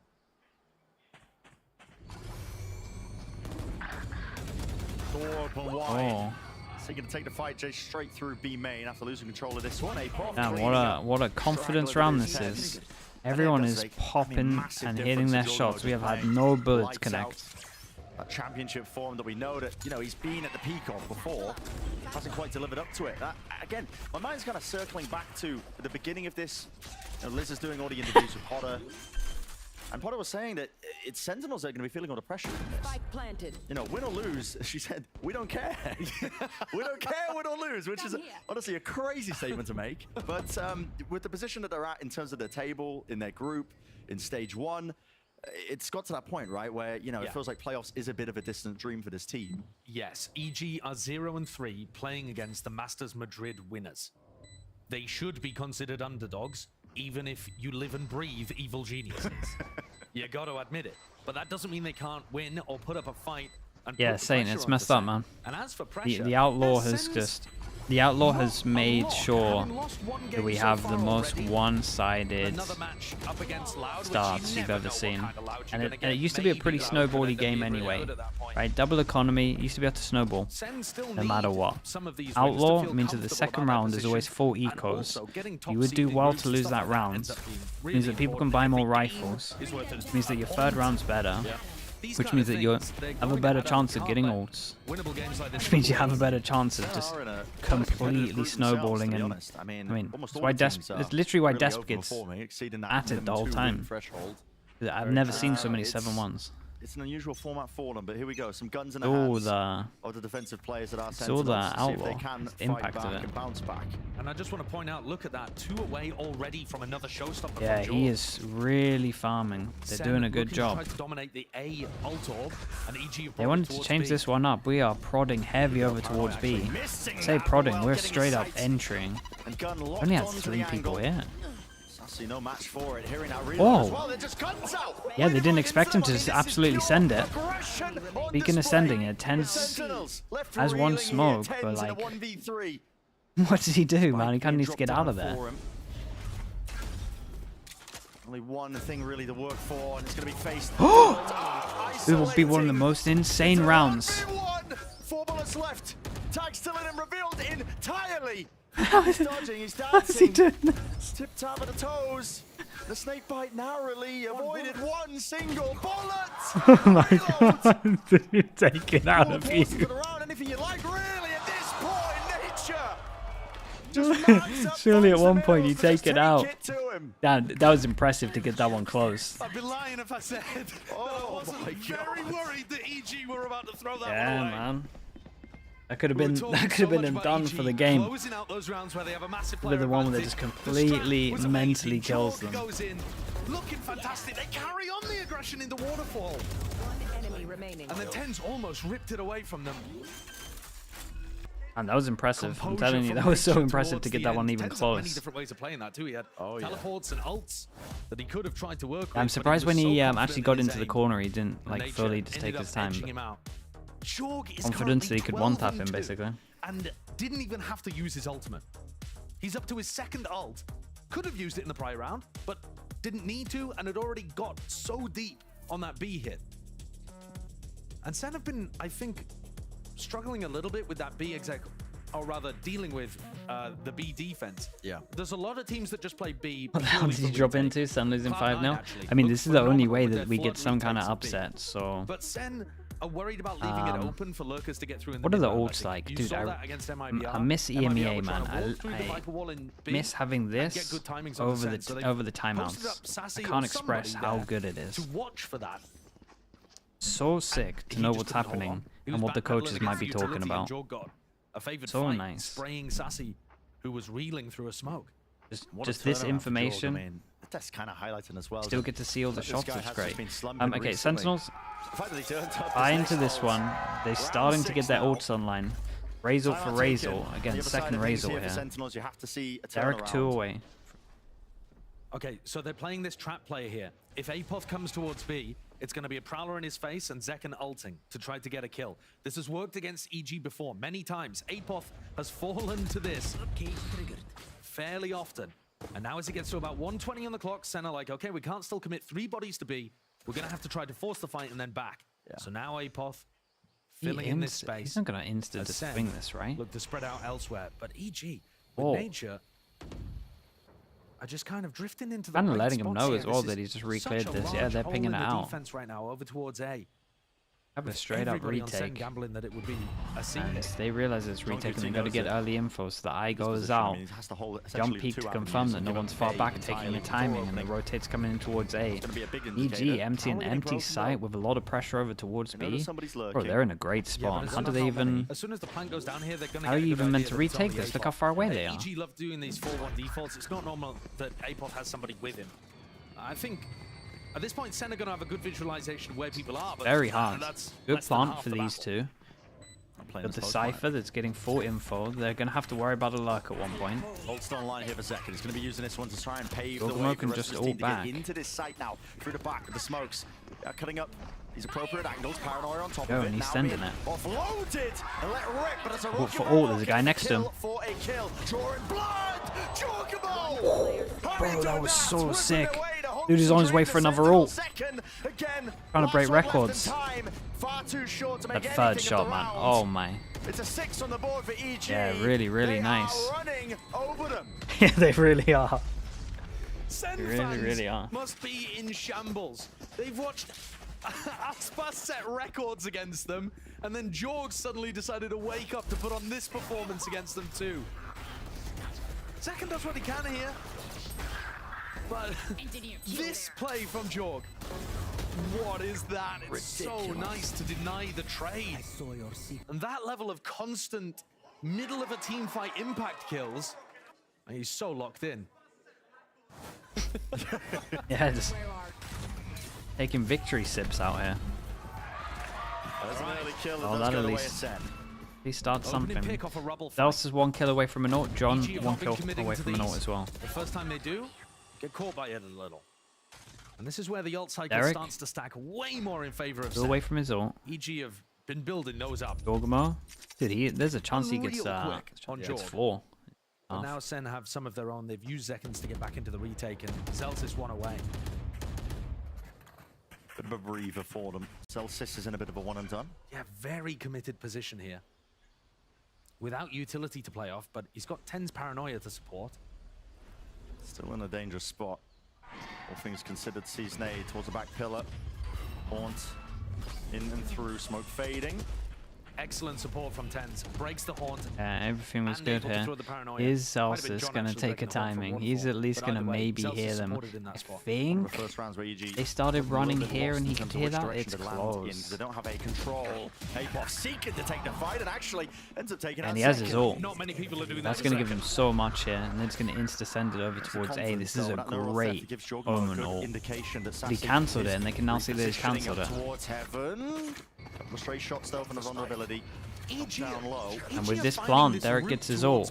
Door open wide. Oh, So you're going to take the fight Jay straight through B main after losing control of this one. damn, what a confidence round this is. Everyone is popping and hitting their shots. We have had no bullets connect. That championship form that we know that, you know, he's been at the peak of before, hasn't quite delivered up to it. Again, my mind's kind of circling back to the beginning of this. You know, Liz is doing all the interviews with Potter. And Potter was saying that it's Sentinels that are going to be feeling all the pressure from this. Spike planted. You know, win or lose, she said, we don't care. We don't care, win or lose, which is honestly a crazy statement to make. But with the position that they're at in terms of their table, in their group, in stage 1, it's got to that point, right, where, you know, it feels like playoffs is a bit of a distant dream for this team. Yes, EG are 0-3 playing against the Masters Madrid winners. They should be considered underdogs, even if you live and breathe evil geniuses. You got to admit it. But that doesn't mean they can't win or put up a fight. And Yeah, put the Saint, pressure it's on messed the up, Saint. man. And as for pressure, The Outlaw their has Sens just... The Outlaw has made unlock, sure having lost one that game we so have far the most already. one-sided Another match up against Loud, which starts you you've never ever know what seen. kind of Loud you're And gonna it get. used to be a pretty Maybe Loud could snowbally end up game being really anyway. good at that point. Right, double economy used to be able to snowball Sens still no matter need what. some of these wins Outlaw to feel means that the comfortable second about their round is always position, full and ecos. also getting top You would do seeding well groups to and lose stuff that like round. ends up being really Means that people can important. buy more Every game rifles. is worth its Means that your time third on round's better. Yeah. These Which kind means of that you things, they're have a going better to add up. chance You of can't getting let ults. winnable games like this Which means you have a go better chance of They just are in a completely group themselves, snowballing to be and... honest. I I mean, mean, it's almost why all the Desp... teams are It's literally why really Desp gets overperforming, exceeding that at it the whole 2-win time. threshold. I've never seen so many It's- 7-1s. It's an unusual format for them, but here we go. Some guns in the Oh, hands the... of the defensive players that are Saw Sentinels the to see if they Outlaw. can It's fight impact of back it. and bounce back. And I just want to point out, look at that, 2 away already from another showstopper. Yeah, from he Jorg. is really farming. They're Sen doing a good looking to job. try to dominate the A ult orb, and EG have They brought wanted it to towards change B. this one up. We are prodding heavy over towards B. Say prodding, we're straight up entering. And Gun locked Only had onto 3 the people angle. here. Sassy, no match for it. Hearing that reload as Oh! well. They're just guns out. Yeah, they didn't expect him to This is absolutely pure send it. aggression on Speaking of display. sending it, Tens Sentinels left has one reeling here, smoke, but Tens in a like... 1v3. What does he do, man? He Spike kind of being needs to get dropped out of down there. for him. Only one thing really to work for, and it's going to be faced. It will be one of the most insane rounds. 4 bullets left. Tag still in and revealed entirely. How He's dodging, he's How is he dancing. doing this? Tip tap at the toes. The snake bite narrowly avoided one single bullet. Oh my god, dude, take it out of you. Around anything you like, really, at this point, nature Surely at one point you take it out. That was impressive to get that one close. I'd be lying if I said that I wasn't very worried that EG were about to throw that one Yeah, away. man. That could have been done for the game. Closing out those rounds where they have a massive With the one where they advantage. just The completely strat was amazing. mentally kills Jorg them. goes in, looking fantastic. They carry on the aggression in the waterfall. And the Tens almost ripped it away from them. And that was impressive. I'm Composure telling you, from that was so Nature impressive towards to get the that end. one even Tens had many close. different ways of playing that too. He had teleports and ults that he could have tried to work with. I'm but surprised when was he so actually confident got in his into the aim. corner, he didn't And like Nature fully just take ended his up time. edging But him out. Jorg is confidence that he could one tap him 12-2 basically. and didn't even have to use his ultimate. He's up to his second ult. Could have used it in the prior round, but didn't need to, and had already got so deep on that B hit. And Sen have been, I think, struggling a little bit with that B exec, or rather dealing with the B defense. Yeah. There's a lot of teams that just play B. What the hell did he drop into? Sen losing 5-0? I mean, this is the only way that we get some kind of upset, so... But Sen are worried about leaving it open for lurkers to get through in the What are the mid-round, I ults think. like? You Dude, saw that against I MIBR. miss MIBR EMEA, were trying man. to walk through the Viper wall in B Miss having and this get good timings on over Sen. So they over the posted up timeouts. I Sassy or can't express somebody how there good it is. to watch for that. So sick to He know just what's couldn't hold happening on. He and was what the backpedaling coaches might against be the talking utility, about. and Jorg got a favored So fight, nice. spraying Sassy, who was reeling through a smoke. Just this information. That's kind of highlighting as well. Still get to see all the This shots. guy It's has great. just been slumping Okay, recently. Sentinels The fact that he turned up buy his into next this ult. one. They're Round starting to get 6 their now. ults online. Razor for Timeout Razor. taken. The Again, other side second of things Razor here for here. Sentinels, you have to see a Derek 2 turnaround. away. Okay, so they're playing this trap player here. If Apoth comes towards B, it's going to be a Prowler in his face and Zekken ulting to try to get a kill. This has worked against EG before, many times. Apoth has fallen to this fairly often. And now as it gets to about 120 on the clock, Sen are like, okay, we can't still commit 3 bodies to B. We're going to have to try to force the fight and then back. Yeah. So now Apoth filling in this space. He's not going to insta as to Sen swing this, right? look to spread out elsewhere. But EG, with Oh. Nature, are just kind of drifting into the Kind of right letting him spots know here. as well This that is he's just such re-cleared a this. Yeah, large they're hole pinging in it the out. defense right now over towards A. Have a straight up Everybody on Sen retake. gambling that it would be a scene. And they realize it's John retake and Goody they got to knows get it. early info so the eye This goes position, I out. mean, he has to hold Jump essentially peek two to avenues confirm that and no give one's him far A back, taking entirely the with door timing, and the opening. rotates coming in towards A. It's gonna be a big EG indicator. empty an Probably empty close site though. with a lot of pressure over towards You know B. that somebody's Bro, lurking. they're in a great Yeah, spot. but How do as they soon- even... As soon as the plant goes down here, they're going to How are get you a good even meant idea to that it's on retake the this? Look Apoth. how far away they are. EG love doing these 4-1 defaults. It's not normal that Apoth has somebody with him. I think at this point, Sen are going to have a good visualization of where people are. But Very hard. That's Good less than plant half for the these battle. two. I'm playing Got the this Cypher that's getting full info. They're going to have to worry about a lurk at one point. Ult's online here for Zekken. He's going to be using this one to try and pave the Dogmo way for can the rest just of his ult team to back. get into this site now. Through the back with the smokes. Cutting up these appropriate angles. Paranoia on top Yo, of it. and he's Now sending being it. offloaded and let rip, but it's a rocket for ult, there's a guy barrel. next to him. Kill for a kill. Drawing blood. Jorgamo! Bro, that was so sick. Dude is on his way for another ult. Trying to break records. That third shot, man. Oh my. It's a 6 on the board for EG. Yeah, really, really They nice. are running over them. Yeah, they really are. Sen They really, fans really are. must be in shambles. They've watched Aspas set records against them, and then Jorg suddenly decided to wake up to put on this performance against them too. Zekken does what he can here, but this play from Jorg, what is that? It's so nice to deny the trade. And that level of constant middle of a team fight impact kills, and he's so locked in. Yeah, just taking victory sips out here. There's an early kill that Oh, does that go at the way least- of Sen. He starts Opening something. pick off a rubble fight. Dels is 1 kill away from an ult. John, EG have 1 not been kill committing away to from an ult these. as well. The first time they do, get caught by it a little. And this is where the ult cycle Derek? starts to stack way more in favor of Still Sen. away from his ult. EG have been building those up. Dogmo. Dude, there's a chance he gets, Unreal quick on gets Jorg. 4. But Half. now Sen have some of their own. They've used Zekkens to get back into the retake, and Zelsis one away. Bit of a breather for them. Celsius is in a bit of a one and done. Yeah, very committed position here. Without utility to play off, but he's got Ten's paranoia to support. Still in a dangerous spot. All things considered, sees nade towards the back pillar. Haunt in and through, smoke fading. Excellent support from Tens. Breaks the haunt. Everything was and good able to here. throw the paranoia. Is Might have been Zelsis John going to actually take a breaking the haunt from timing? 1-4. He's at least But going to either way, maybe Zelsis hear them. supported in that I spot. think The first rounds where EG they started a running little bit here lost and in he could terms of hear which that. direction It's to land in, 'cause close. they don't have a control. Apoth seeking to take the fight and actually ends up taking out And he has his second. ult. Not many people are doing That's that. going to give him so much here, and then it's going to insta-send it over towards A. This is a great Omen ult. But he cancelled it, and they can now see that he's cancelled it. Towards heaven. Couple of straight shots though from the vulnerability. Down low. And with this plant, Derek gets his ult.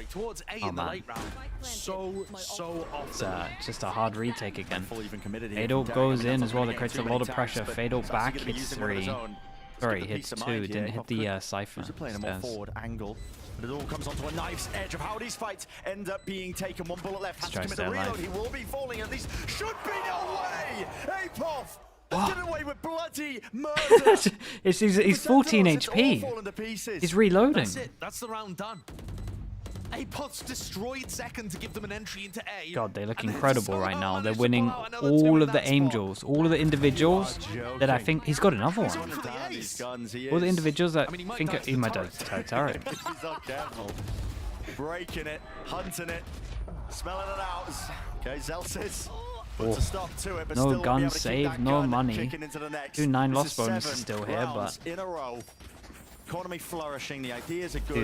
Towards A Oh, in the man. late round. So It's often. just a hard retake again. Full even committed here Fade from ult Derek. goes I mean, in that's as well. not That creates a getting lot of too many pressure. attacks, Fade ult but back Sassy gonna be hits using one of his 3. own. Sorry, Let's get the hits peace of 2. mind Didn't here. hit the Cypher. They're playing a more Stairs. forward angle. But it all comes onto a knife's edge of how these fights end up being taken. One bullet left. Has to Try commit to the stay reload. alive. He will be falling at least. Should be no way. Apoth get away with bloody murder. He's 14 HP. He's reloading. That's it. That's the round done. Apoth's destroyed second to give them an entry into A. God, they look And then incredible somehow right now. They're managed to winning pull out another two all in of the that spot. Angels, all of the individuals that I think he's got another one. For the ace. All the individuals that I mean, he might think die to he the might die turret. to the turret. He's not careful. Breaking it, hunting it, smelling it out. Okay, Zelsis. Puts a stop to it, but No still won't be gun able to keep save, that no gun money. kicking into the next. 2-9 This loss is bonus 7 is still here, but rounds in a row. Economy flourishing, the ideas are good.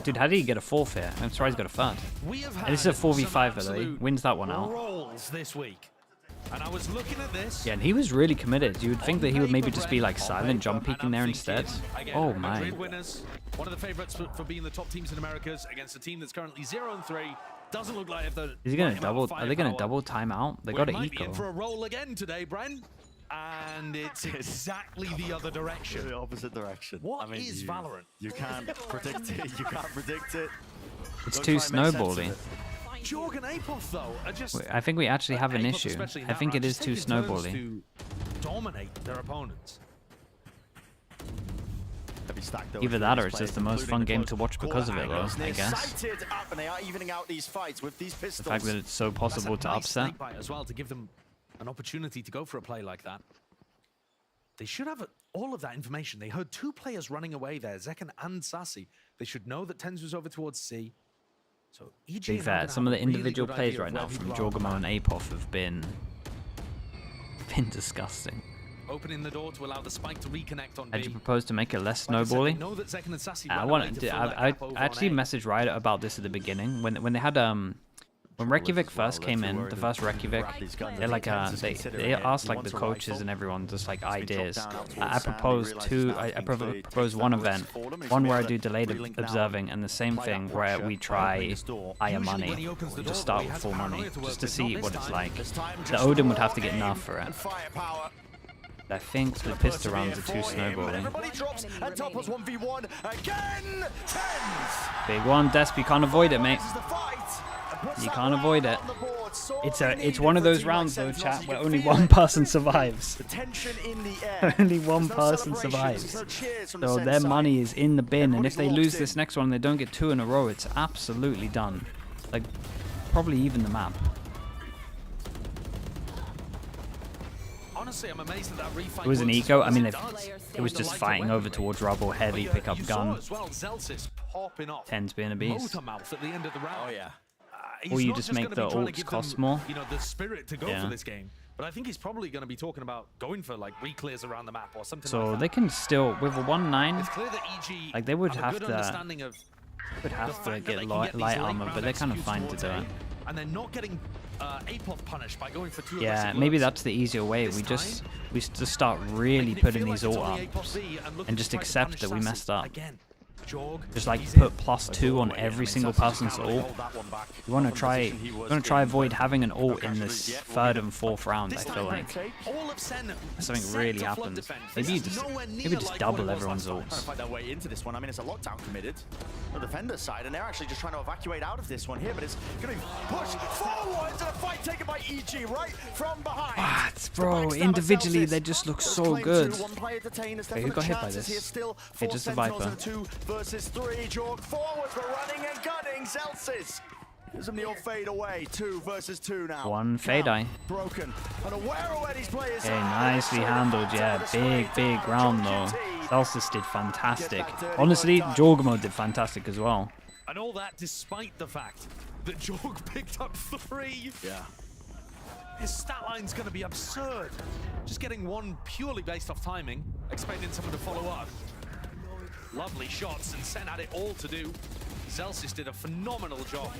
dude, how did he get a fourth here? I'm sorry, he's got a third. We have And this is a had 4v5 some by the way. absolute Wins that one out. rolls this week. And I was looking at this. Yeah, and he was really committed. You would think that he would maybe just be like silent jump and peeking I'm there thinking, instead. again, Oh Madrid my. winners, one of the favorites for being the top teams in Americas against a team that's currently 0-3. Doesn't look like they're Is he gonna double? Are they gonna double timeout? They got to might be in for a eco. roll again today, Bren. And it's exactly the other direction. The opposite direction. What I mean, is you, Valorant? You can't predict it. You can't predict it. It's Don't too try and make sense of snowbally. it. Jorg and Apoth, though, are just... I think we actually have an Apoth issue. especially in I that think round, it is just too taking turns snowbally. to dominate their opponents. Heavy stack, though, Either if that you're or it's this just the player, most including fun the game close to watch because of it, quarter though, angles. I They're guess. sighted up and they are evening out these fights with these pistols. The fact that it's so possible That's to a nice upset. snake bite as well to give them an opportunity to go for a play like that. They should have all of that information. They heard two players running away there, Zekken and Sassy. They should know that Tens was over towards C. So EG To be are fair, gonna some of have the a really individual good plays idea right of now where from people are on the Jorgamo and map. Apoth have been disgusting. Opening the door to allow the spike to reconnect on I just B. propose to make it less Like I said, they snowbally. know that Zekken and Sassy I ran want away to to. fill that I gap over actually on A. messaged Riot about this at the beginning when they had when Reykjavik first came in, the first Reykjavik, they like they asked like the coaches and everyone just like ideas. I proposed I proposed one event, one where I do delayed observing, and the same thing where we try higher money, just start with full money, just to see what it's like. The Odin would have to get enough for it. I think the pistol rounds are too snowballing. Everybody drops and Toppers 1v1 again. Tens. Big one, Desp, you can't avoid it, mate. This is the fight. You can't avoid it. It's one of those rounds though, chat, where only one person survives. The tension in the air. Only one There's no person celebration, survives. there's no cheers from the So Sen their side. money is in the bin, and if they Everybody's lose locked this in. next one, they don't get 2 in a row. It's absolutely done. Like, probably even the map. Honestly, I'm amazed that refight It was an works eco. as I mean, it if does. it was They just like to fighting over weaponry. towards rubble, heavy, pick up You saw gun. as well, Zelsis popping off. 10's being a beast. Motor mouth at the end of the round. Oh yeah. He's Or you not just gonna make be the trying to ults give cost them, more. You know, the spirit to go Yeah. for this game. But I think he's probably going to be talking about going for like re-clears around the map or something So like that. they can still, with a 1-9, It's clear that EG like they would have have a good to understanding of would the have to fact that get they can light these armor, late but they're kind of round fine to executes do it. towards A, and they're not getting Apoth punished by going for 2 Yeah, aggressive maybe lurks. that's the easier way. This We just time, start really making it putting feel these like it's ult only ups Apoth B and looking and to just try to accept punish that we Sassy. messed up. Again, Jorg, Just like he's put in. +2 on every single person's ult. You want to try avoid having an ult in this 3rd and 4th round. I feel like All of Sen something set really to flood happens. defense. Maybe This you is just nowhere near maybe just like double what it was everyone's last time. Trying to ults. find their way into this one. I mean, it's a lockdown committed. The defender side, and they're actually just trying to evacuate out of this one here, but it's going to be pushed forward to the fight taken by EG right from behind. What, bro? Individually, they just look so good. Okay, who got hit by this? Okay, just a Viper. 2 versus 3. Jorg forwards, but running and gunning. Zelsis gives them the old fade away. 2 versus 2 now. One fade eye. Broken. And aware of where these players Okay, are. nicely handled. Yeah, big round though. Celsius did fantastic. Honestly, Jorgamo did fantastic as well. And all that despite the fact that Jorg picked up 3. Yeah. His stat line's going to be absurd. Just getting one purely based off timing, expecting someone to follow up. Lovely shots, and Sen had it all to do. Celsius did a phenomenal job.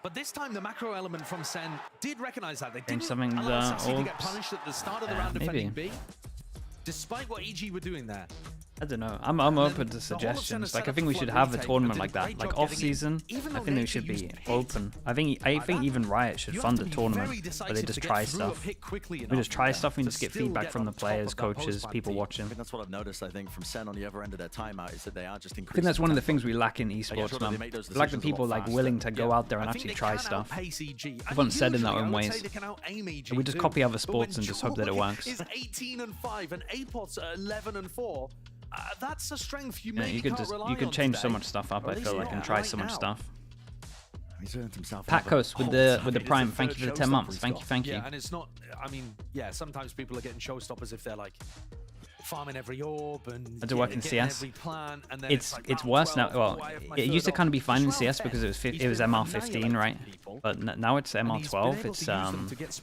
But this time, the macro element from Sen did recognize that. They didn't something allow Sassy to get punished at the start of the round defending maybe. B, despite what EG were doing there. I don't know. I'm open to suggestions. Like, I think we should have a tournament like that. Like off season, I think they should be open. I think even Riot should fund a tournament where they just try stuff. We just try stuff and just get feedback from the players, coaches, people watching. I think that's what I've noticed. I think from Sen on the other end of their timeout is that they are just increasing. I think that's one of the things we lack in esports, man. We lack the people like willing to go out there and actually try stuff. Everyone's said in their own ways. We just copy other sports and just hope that it works. Is 18-5 and APOT's 11-4. That's a strength you could change so much stuff up. I feel like and try so much stuff. He's earned himself Pat Coast with the Prime. Thank you for the 10 months. Thank you. Yeah, and it's not. I mean, yeah. Sometimes people are getting showstoppers if they're like farming every orb and to work in CS. Every plan, and then it's like, worse 12, now. Well, it used to kind of be fine in CS because it was MR15, right? But now it's MR12.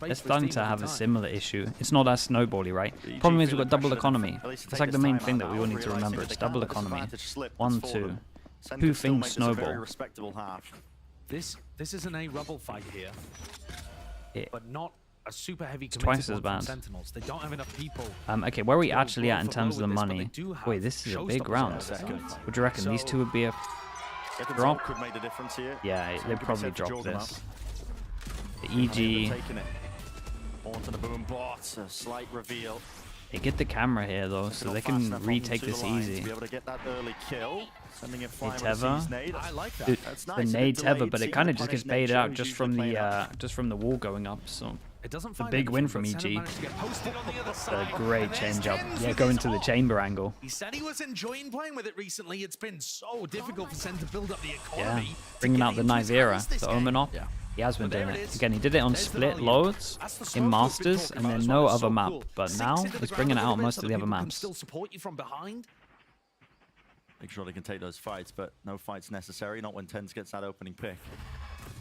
It's starting to have a similar issue. It's not as snowbally, right? Problem is we've got double economy. It's like the main thing that we all need to remember. It's double economy. 1, 2. 2 things snowball. This isn't a rubble fight here, but not a super heavy twice as bad. Sentinels. They don't have enough people. Okay, where are we actually at in terms of the money? Wait, this is a big round. What do you reckon? These two would be a drop? Could make the difference here. Yeah, they'd probably drop this. The EG. Onto the boom bots, a slight reveal. They get the camera here though, so they can retake this easy. Be able to get that early kill. Sending it flying I like that. Dude, the nade Teva, but it kind of just gets baited out just from the wall going up. So it's a big win from EG. A great change up. Yeah, going to the chamber angle. He said he was enjoying playing with it recently. It's been so difficult for Sen to build up the economy. Yeah, bringing out the MIBR, the Omen op. Yeah. He has been doing it. Again, he did it on Split loads, in Masters, and then no other map. But now, he's bringing it out on most of the other maps. Still support you from behind. Make sure they can take those fights, but no fights necessary, not when Tens gets that opening pick.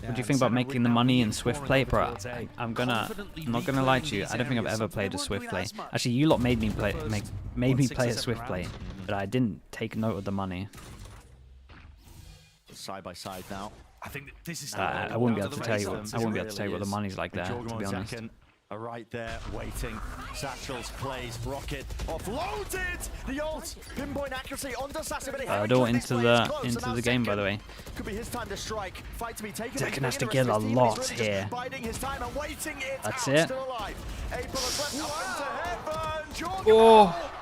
What do you think about making the money in Swift Play, bro? I'm not gonna lie to you. I don't think I've ever played a Swift Play. Actually, you lot made me play a Swift Play, but I didn't take note of the money. Side by side now. I think this is. I wouldn't be able to tell you. I wouldn't be able to tell you what the money's like there, to be honest. Are right there, waiting. Satchels plays rocket offloaded. The ult, pinpoint accuracy onto Sassy. Into the game, by the way. Could be his time to strike. Fight to be taken. Decken has to kill a lot here. That's it. Oh.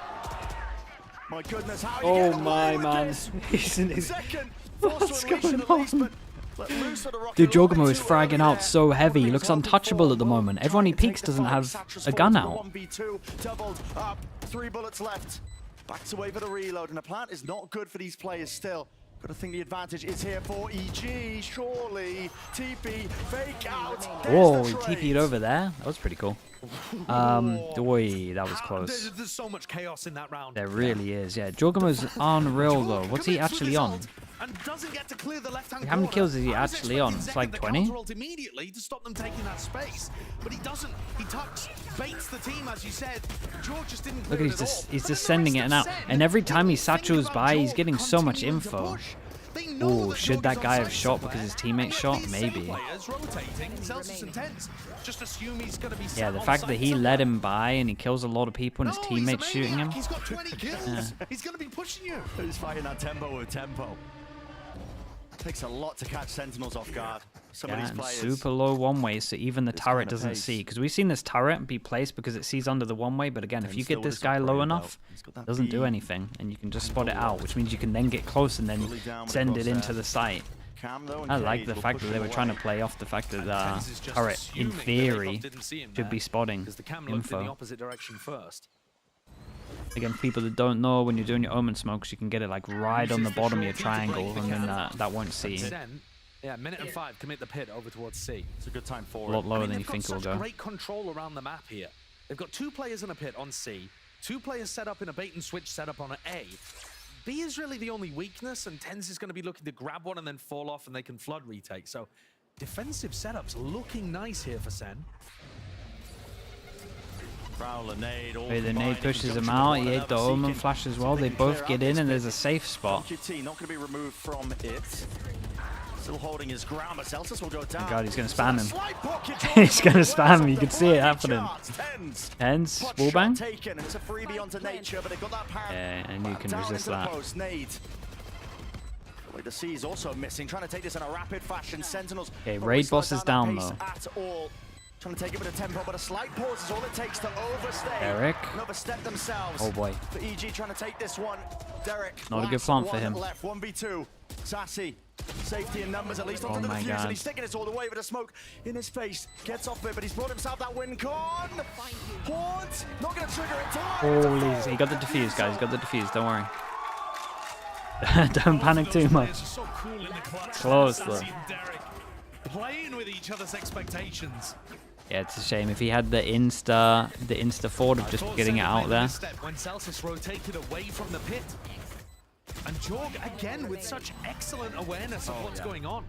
My goodness, how oh my man. He's in his. What's going on? Dude, Jorgamo is fragging out so heavy. He looks untouchable at the moment. Everyone he peeks doesn't have a gun out. 1v2 doubled up. 3 bullets left. Backs away for the reload, and the plant is not good for these players still. But I think the advantage is here for EG, surely. TP, fake out. Whoa, he TP'd over there. That was pretty cool. Boy, that was close. There's so much chaos in that round. There really is, yeah. Jorgamo's unreal though. What's he actually on? And doesn't get to clear the left-hand how many kills is he actually on? It's like 20? Immediately to stop them taking that space, but he doesn't. He tucks, baits the team, as you said. George just didn't. Look, he's just sending it out, and every time he satchels by, he's getting so much info. Oh, should that guy have shot because his teammate shot? Maybe. Yeah, the fact that he led him by and he kills a lot of people and his teammates shooting him. He's got 20 kills. Yeah. He's going to be pushing you. He's fighting that tempo with tempo. Takes a lot to catch Sentinels off guard. Some of these players. Super low one-way, so even the turret doesn't see. Because we've seen this turret be placed because it sees under the one-way, but again, if you get this guy low enough, it doesn't do anything, and you can just spot it out, which means you can then get close and then send it into the site. I like the fact that they were trying to play off the fact that the turret, in theory, should be spotting info. Again, for people that don't know, when you're doing your Omen smokes, you can get it like right on the bottom of your triangle, and then that won't see. Yeah, minute and 5, commit the pit over towards C. It's a good time for a lot lower than you think it will go. Great control around the map here. They've got 2 players in a pit on C. 2 players set up in a bait and switch setup on an A. B is really the only weakness, and TenZ is going to be looking to grab one and then fall off, and they can flood retake. So defensive setups looking nice here for Sen. Wait, the nade pushes him out. He ate the Omen flash as well. They both get in, and there's a safe spot. QT not going to be removed from it. Still holding his ground, but Celsius will go down. Oh God, he's going to spam him. He's going to spam him. You can see it happening. TenZ, wallbang. Taken. It's a freebie onto Nature, but they've got that power. Yeah, and you can resist that. The C is also missing, trying to take this in a rapid fashion. Sentinels. Okay, raid boss is down though. At all. Trying to take it with a tempo, but a slight pause is all it takes to overstay. Derek. And overstep themselves. Oh boy. For EG trying to take this one. Derek. Not a good plant for him. Left, 1v2. Sassy. Safety in numbers, at least onto the my defuse, God. and he's sticking it all the way with a smoke in his face. Gets off it, but he's brought himself that win con. Haunt. Not going to trigger it. Holy, he got the defuse, guys. He got the defuse. Don't worry. Don't panic too much. So cool in the clutch. Close though. Sassy and Derek playing with each other's expectations. Yeah, it's a shame. If he had the insta forward of just getting it out there. When Celsius rotated away from the pit. And Jorg again with such excellent awareness of what's going on.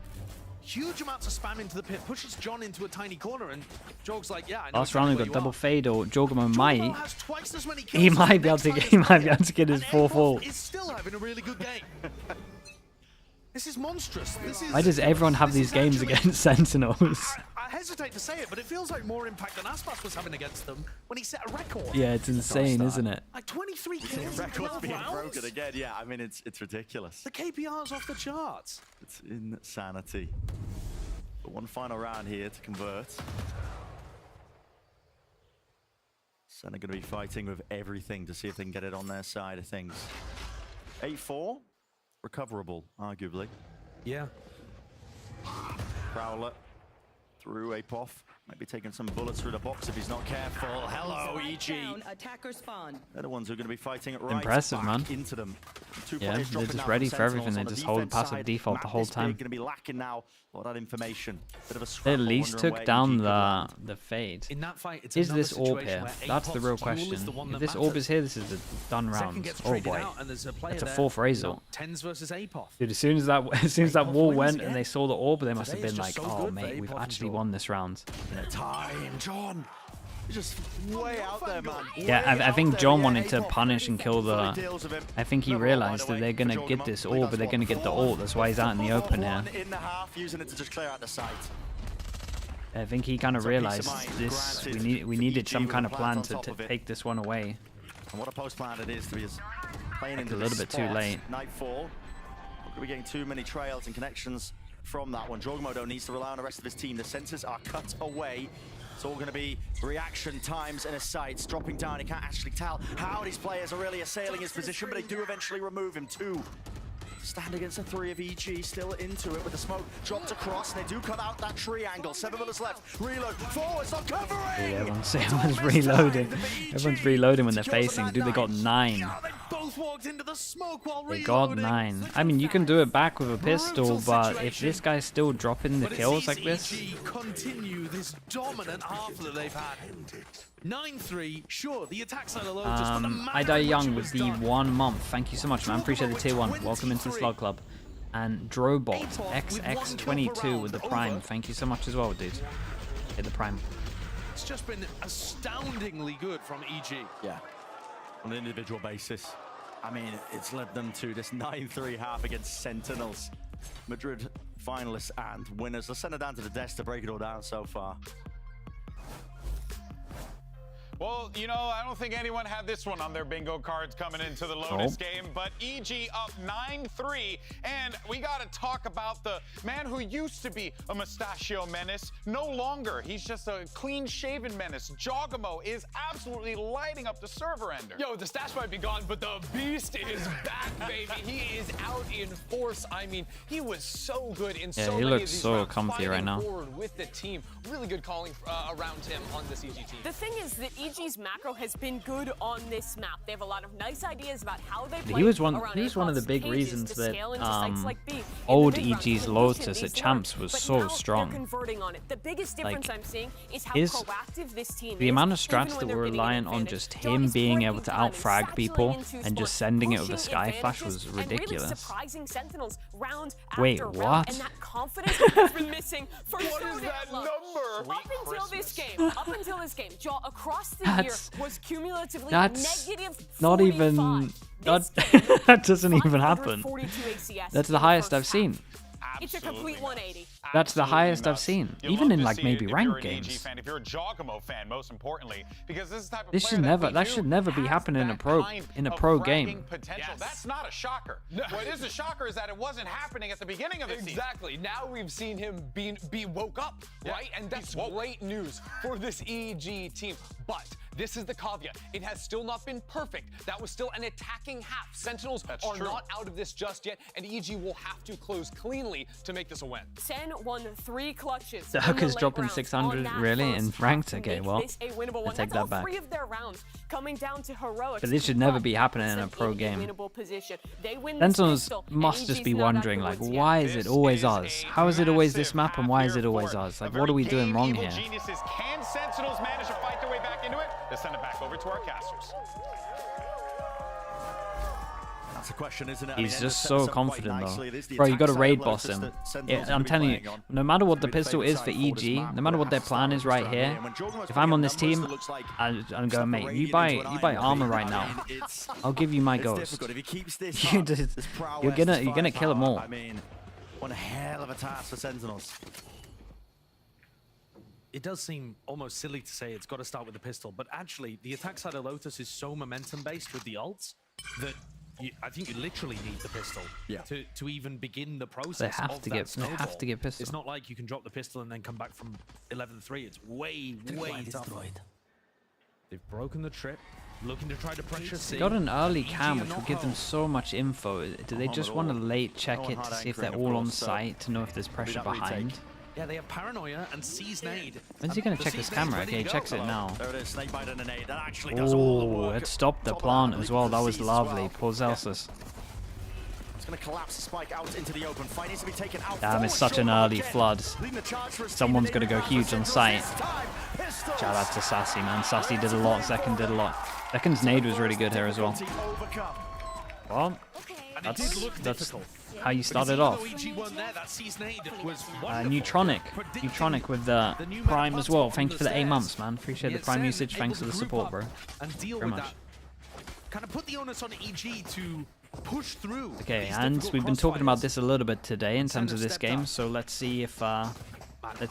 Huge amounts of spam into the pit, pushes John into a tiny corner, and Jorg's like, yeah, I know Last round we got double fade, or Jorgamo might. has twice as many He kills might be able as to the get. next He might be player. able to get his And 4th Airbolt ult. is still having a really good game. This is monstrous. This is, Why does everyone have these games actually, against Sentinels? I hesitate to say it, but it feels like more impact than Aspas was having against them when he set a record. Yeah, it's insane, isn't it? Like 23 kills in Records 12 being rounds. broken again. Yeah, I mean, it's ridiculous. The KPR's off the charts. It's insanity. But one final round here to convert. Sen are going to be fighting with everything to see if they can get it on their side of things. 8-4. Recoverable, arguably. Yeah. Prowler through Apoth. Might be taking some bullets through the box if he's not careful. Hello, EG. Attacker spawn. They're the ones who are going to be fighting it right Impressive, back man. into them. Yeah, they're just ready for everything. They just hold passive default the whole time. Going to be lacking now. All that information. Bit of a They at scramble, least wondering took where down EG could land. the fade. In that fight, it's Is another this orb situation here? where That's the real Apoph's duel is question. the one If that this orb matters. is here, this is a done Second round. gets Oh traded boy. out, and there's a player That's a there. 4th result. TenZ versus Apoth. Dude, as soon as that wall wins went again. and they saw the orb, they must have Today is been like, just so "Oh good for mate, we've Apoth and actually Jorg. won this round." Time, John. You're just way out there, man. Yeah, I think John wanted to punish and kill the. I think he realized that they're gonna get this orb, but they're gonna get the ult. That's why he's out in the open here. In the half, using it to just clear out the site. I think he kind of realized this. We needed some kind of plan to take this one away. And what a post plan it is to be playing Like into a little this bit too spot. late. Nightfall. Not going to be getting too many trails and connections from that one. Jorgmodo needs to rely on the rest of his team. The sensors are cut away. It's all going to be reaction times and his sights dropping down. He can't actually tell how these players are really assailing his position, but they do eventually remove him. 2 stand against the 3 of EG, still into it with the smoke dropped across. They do cut out that triangle. 7 minutes left. Reload. Forwards not covering. Yeah, everyone's reloading. Everyone's reloading when they're facing. Dude, they got 9. They both walked into the smoke while They got reloading. 9. I mean, you can do it back with a pistol, but if this guy's still dropping the But kills it's like this, EG continue this dominant half that they've had. 9-3. Sure, the attack side alone just for the manner I Die in which Young it with was the done. 1 month. Thank you so much, man. Appreciate the tier 1. Welcome into the Slug Club. And Drobot XX22 with the Prime. Thank you so much as well, dude. Hit the Prime. It's just been astoundingly good from EG. Yeah, on an individual basis. I mean, it's led them to this 9-3 half against Sentinels. Madrid finalists and winners. Let's send it down to the desk to break it all down so far. Well, you know, I don't think anyone had this one on their bingo cards coming into the Lotus game, but EG up 9-3, and we got to talk about the man who used to be a mustachio menace, no longer. He's just a clean-shaven menace. Jogamo is absolutely lighting up the server ender. Yo, the stash might be gone, but the beast is back, baby. He is out in force. I mean, he was so good in so he many looks of these so rounds, comfy right fighting now. forward with the team. Really good calling around him on this EG team. The thing is that EG's macro has been good on this map. They have a lot of nice ideas about how they play. He was one around of the big cages reasons to that scale into sites like B. In the old mid round, EG's to Lotus position at these Champs lines. was But so now strong. they're converting on it. The biggest difference Like, I'm seeing is how his- proactive this team The is, amount of even strats when that they're were getting an reliant on advantage. just John him is being taking able to time and outfrag people saturating into and just sport, sending it with a pushing Sky Flash advantages, was and really ridiculous. surprising Sentinels round Wait, after round, what? and that confidence has been missing for What so is that damn long. number? Up until this game, Jaw, across the That's- year was cumulatively that's negative not 45. even This that, game, that doesn't even happen. 542 ACS That's in the highest first I've seen. half. It's a complete 180. That's the Absolutely highest I've nuts. seen, You'll even love in to like see maybe it if ranked you're an AG games. fan, if you're a Jogamo fan, most importantly, because this is the type of This player should never- we that knew should never be has happening in a that pro- kind in a of pro fragging game. Potential. That's not a shocker. What is a shocker is that it wasn't happening at the beginning of the season. Exactly. Now we've seen him be woke up, right? And that's great news for this EG team. But this is the caveat. It has still not been perfect. That was still an attacking half. Sentinels are true. not out of this just yet, and EG will have to close cleanly to make this a win. Sen won 3 clutches. So in the Hucker's late dropping rounds 600 on that really in first ranked? half to Okay, make well, this a winnable I one. take That's all that back. 3 of their rounds coming down to heroics. But this should never but be happening in a Sen pro in a game. winnable position. They win this Sentinels pistol, and must just EG's be not out wondering, the like, woods yet. why is it always This us? is a How is it always this massive map, and why is half it here always for us? Like, a what are we very doing wrong evil here? Geniuses. Can Sentinels manage to fight their way back into it? Let's send it back over to our casters. That's a question, isn't it? He's just so confident though. Bro, you got to raid boss him. I'm telling you, no matter what the pistol is for EG, no matter what their plan is right here, if I'm on this team, I'm going, mate, you buy armor right now. I'll give you my ghost. You're gonna kill them all. I mean, one hell of a task for Sentinels. It does seem almost silly to say it's got to start with the pistol, but actually, the attack side of Lotus is so momentum-based with the ults that I think you literally need the pistol to even begin the process. They have of to that get snowball. pistol. It's not like you can drop the pistol and then come back from 11-3. It's way tougher. They've broken the trip, looking to try to pressure C. They got an early EG cam, are which will not give them home. so much info. Do they just want to late check No it to hard see if they're anchoring, of all on course, so site to know if there's pressure that retake. behind? Yeah, they have paranoia and sees nade. When's he gonna check his camera? Okay, he checks it now. There it is, snake bite and a nade. That actually does all the Oh, work. it stopped the Top of plant that, as well. That was sees as lovely. well. Poor Zelsus. It's going to collapse the spike out into the open. Fight needs to be taken out. Damn, it's forward. such an Short early again. flood. Leading the charge for a Someone's Steven gonna go David huge on This site. time, Pistols. Shout out to Sassy, man. Sassy did a lot. Second did a lot. Second's nade was really good here as well. Overcome. Well, And it did look that's difficult. how you Because started even off. though EG won there, that season nade was wonderful. Neutronic with the new Prime meta as well. hotspot Thank you for the on 8 the months, stairs. man. Appreciate the Yet Prime Sen usage. able Thanks to for the group support, up bro. And deal Very with much. that. Kind of put the onus on EG to push through. Okay, these and difficult we've been talking about crossfires. this a little bit today in terms of Sentinels this stepped game. up. So let's see if I the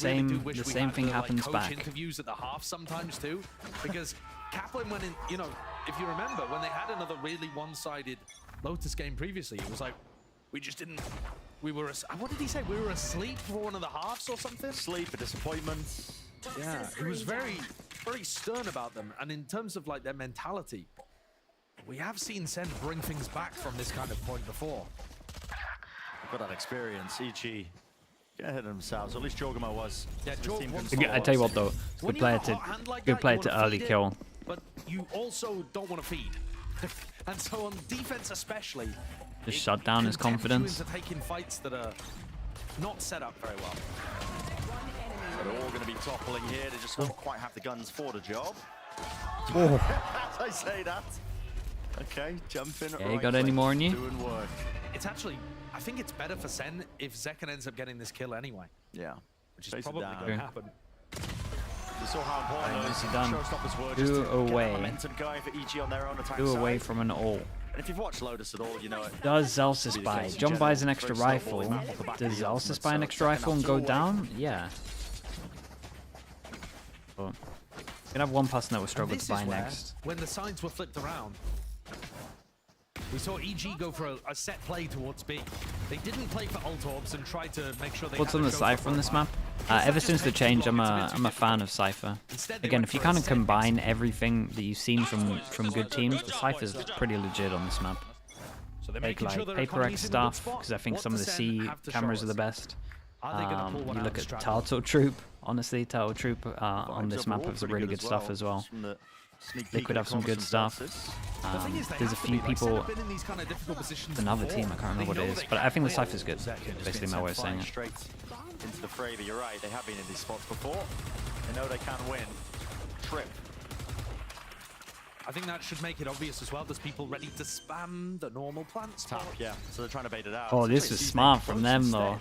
really do wish the we same had thing the, happens coach back. interviews at the half sometimes too, because Kaplan went in. You know, if you remember when they had another really one-sided Lotus game previously, it was like we just didn't. We were. What did he say? We were asleep for one of the halves or something. Sleep, a disappointment. Yeah, he was very stern about them. And in terms of like their mentality, we have seen Sen bring things back from this kind of point before. Got that experience. EG get ahead of themselves. At least Jogamo was. Yeah, His team Jog- can I tell you what though, it's When good you player have a hot hand like good that, player you to wanna early feed it, kill. But you also don't want to feed. And so on defense especially, Just it shut down can his tempt you confidence. into taking fights that are not set up very well. So they're all going to be toppling here. They just don't quite have the guns for the job. Oh. As I say that. Okay, jumping. Yeah, you got any more in you? Doing work. It's actually, I think it's better for Sen if Zekken ends up getting this kill anyway, Yeah. which is Chase it probably down. going to happen. We saw how important nicely those done. showstoppers were Two just to get away. that momentum going for EG on their own attack 2 away side. from an all. And if you've watched Lotus at all, you know it. Does Zelsus Be the buy? case in John buys an general. extra Very rifle. snowballing off the back of Does the ultimate, Zelsus buy an so extra rifle and second go half, two down? Yeah. But gonna have one person that will struggle This to buy is where, next. when the sides were flipped around, we saw EG go for a set play towards B. They didn't play for ult orbs and tried to make sure they What's had on a the showstopper Cypher on this profile. map? Because Ever that just since the takes too change, long. I'm It's a bit a too fan difficult. of Cypher. Instead, they Again, went if you for a kind of set combine everything that you've seen from good teams, the Cypher's pretty legit on this map. So they're Take making sure like their Paper economy's X in a good stuff spot. because I think What some of the does C Sen have to show cameras are the us? best. Are they gonna pull one You out look and at strap Turtle Troop. Honestly, Turtle Troop on this map has some really good stuff as well. Liquid have some good stuff. There's a few people, another team, I can't remember what it is, but I think the Cypher's good. Basically my way of saying it. Straight into the fray, but you're right, they have been in these spots before. They know they can win. Trip. I think that should make it obvious as well. There's people ready to spam the normal plant Tap, yeah. So they're trying to bait it out. Oh, this was smart from them though.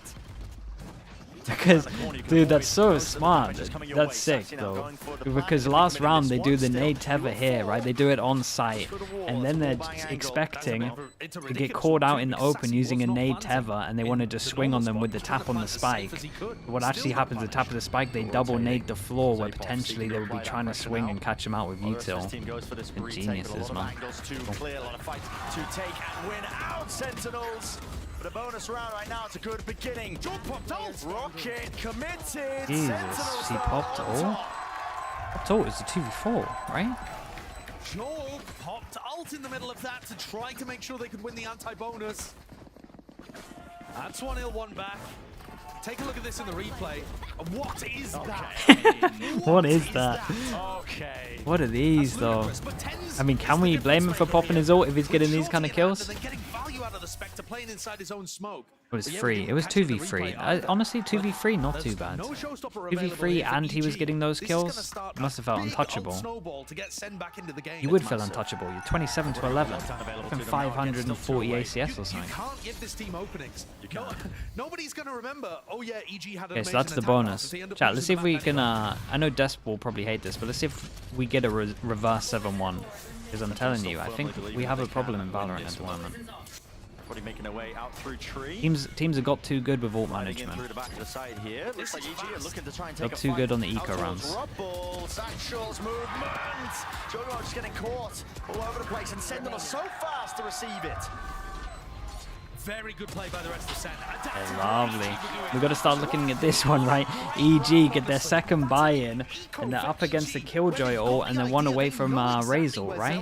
Because, dude, that's so smart. That's sick, though. Because last round they do the nade tether here, right? They do it on site, and then they're just expecting to get caught out in the open using a nade tether, and they want to just swing on them with the tap on the spike. What actually happens at the tap of the spike, they double nade the floor, where potentially they would be trying to swing and catch them out with util. Geniuses, man. Clear, a lot of fights to take and win out, Sentinels. But a bonus round right now, it's a good beginning. Rocket committed. Jesus, he popped all? Popped all is a 2v4, right? Jorg popped ult in the middle of that to try to make sure they could win the anti-bonus. That's 1-0, 1 back. Take a look at this in the replay. What is that? What is that? Okay. What are these, though? I mean, can we blame him for popping his ult if he's getting these kind of kills? It was free. It was 2v3. Honestly, 2v3, not too bad. 2v3 and he was getting those kills. He must have felt untouchable. You would feel untouchable. You're 27 to 11. And 540 ACS or something. You can't give this team openings. Nobody's going to remember, oh yeah, EG had an Okay, so that's the bonus. Chat, let's see if we can, I know Desp will probably hate this, but let's see if we get a reverse 7-1. Because I'm telling you, I think we have a problem in Valorant at the moment. Making their way out through tree. Teams have got too good with ult management. Through the back of the side here. Looks like EG are looking to try and take Got too good on the eco rounds. Satchel's movement. Jogo just getting caught all over the place, and Sentinels so fast to receive it. Very good play by the rest of the set. Lovely. We've got to start looking at this one, right? EG get their second buy-in, and they're up against the Killjoy ult, and they're one away from Razor, right? I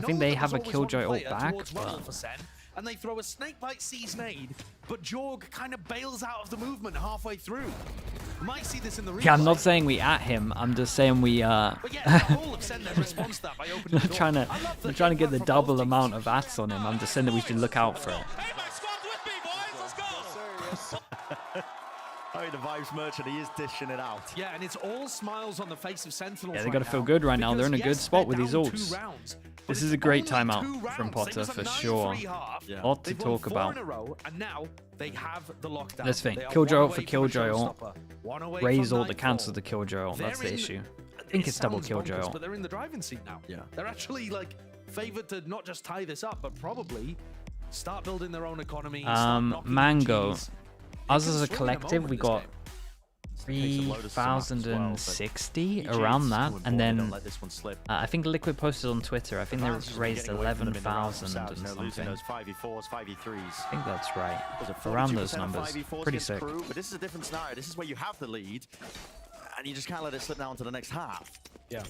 think they have a Killjoy ult back, but... And they throw a snakebite seize nade, but Jorg kind of bails out of the movement halfway through. Might see this in the replay. Yeah, I'm not saying we at him. I'm just saying we I'm trying to get the double amount of ats on him. I'm just saying that we should look out for it. Oh, the Vibes Merchant, he is dishing it out. Yeah, and it's all smiles on the face of Sentinels. Yeah, they got to feel good right now. They're in a good spot with these ults. This is a great timeout from Potter for sure. A lot to talk about. Let's think. Killjoy ult for Killjoy ult. Raise ult to cancel the Killjoy ult. That's the issue. I think it's double Killjoy ult. But they're in the driving seat now. Yeah. They're actually like favored to not just tie this up, but probably start building their own economy. Mango. Us as a collective, we got 3,060 around that, and then I think Liquid posted on Twitter. I think they raised 11,000 and something. I think that's right. Around those numbers. Pretty sick. But this is a different scenario. This is where you have the lead, and you just can't let it slip down to the next half. Yeah.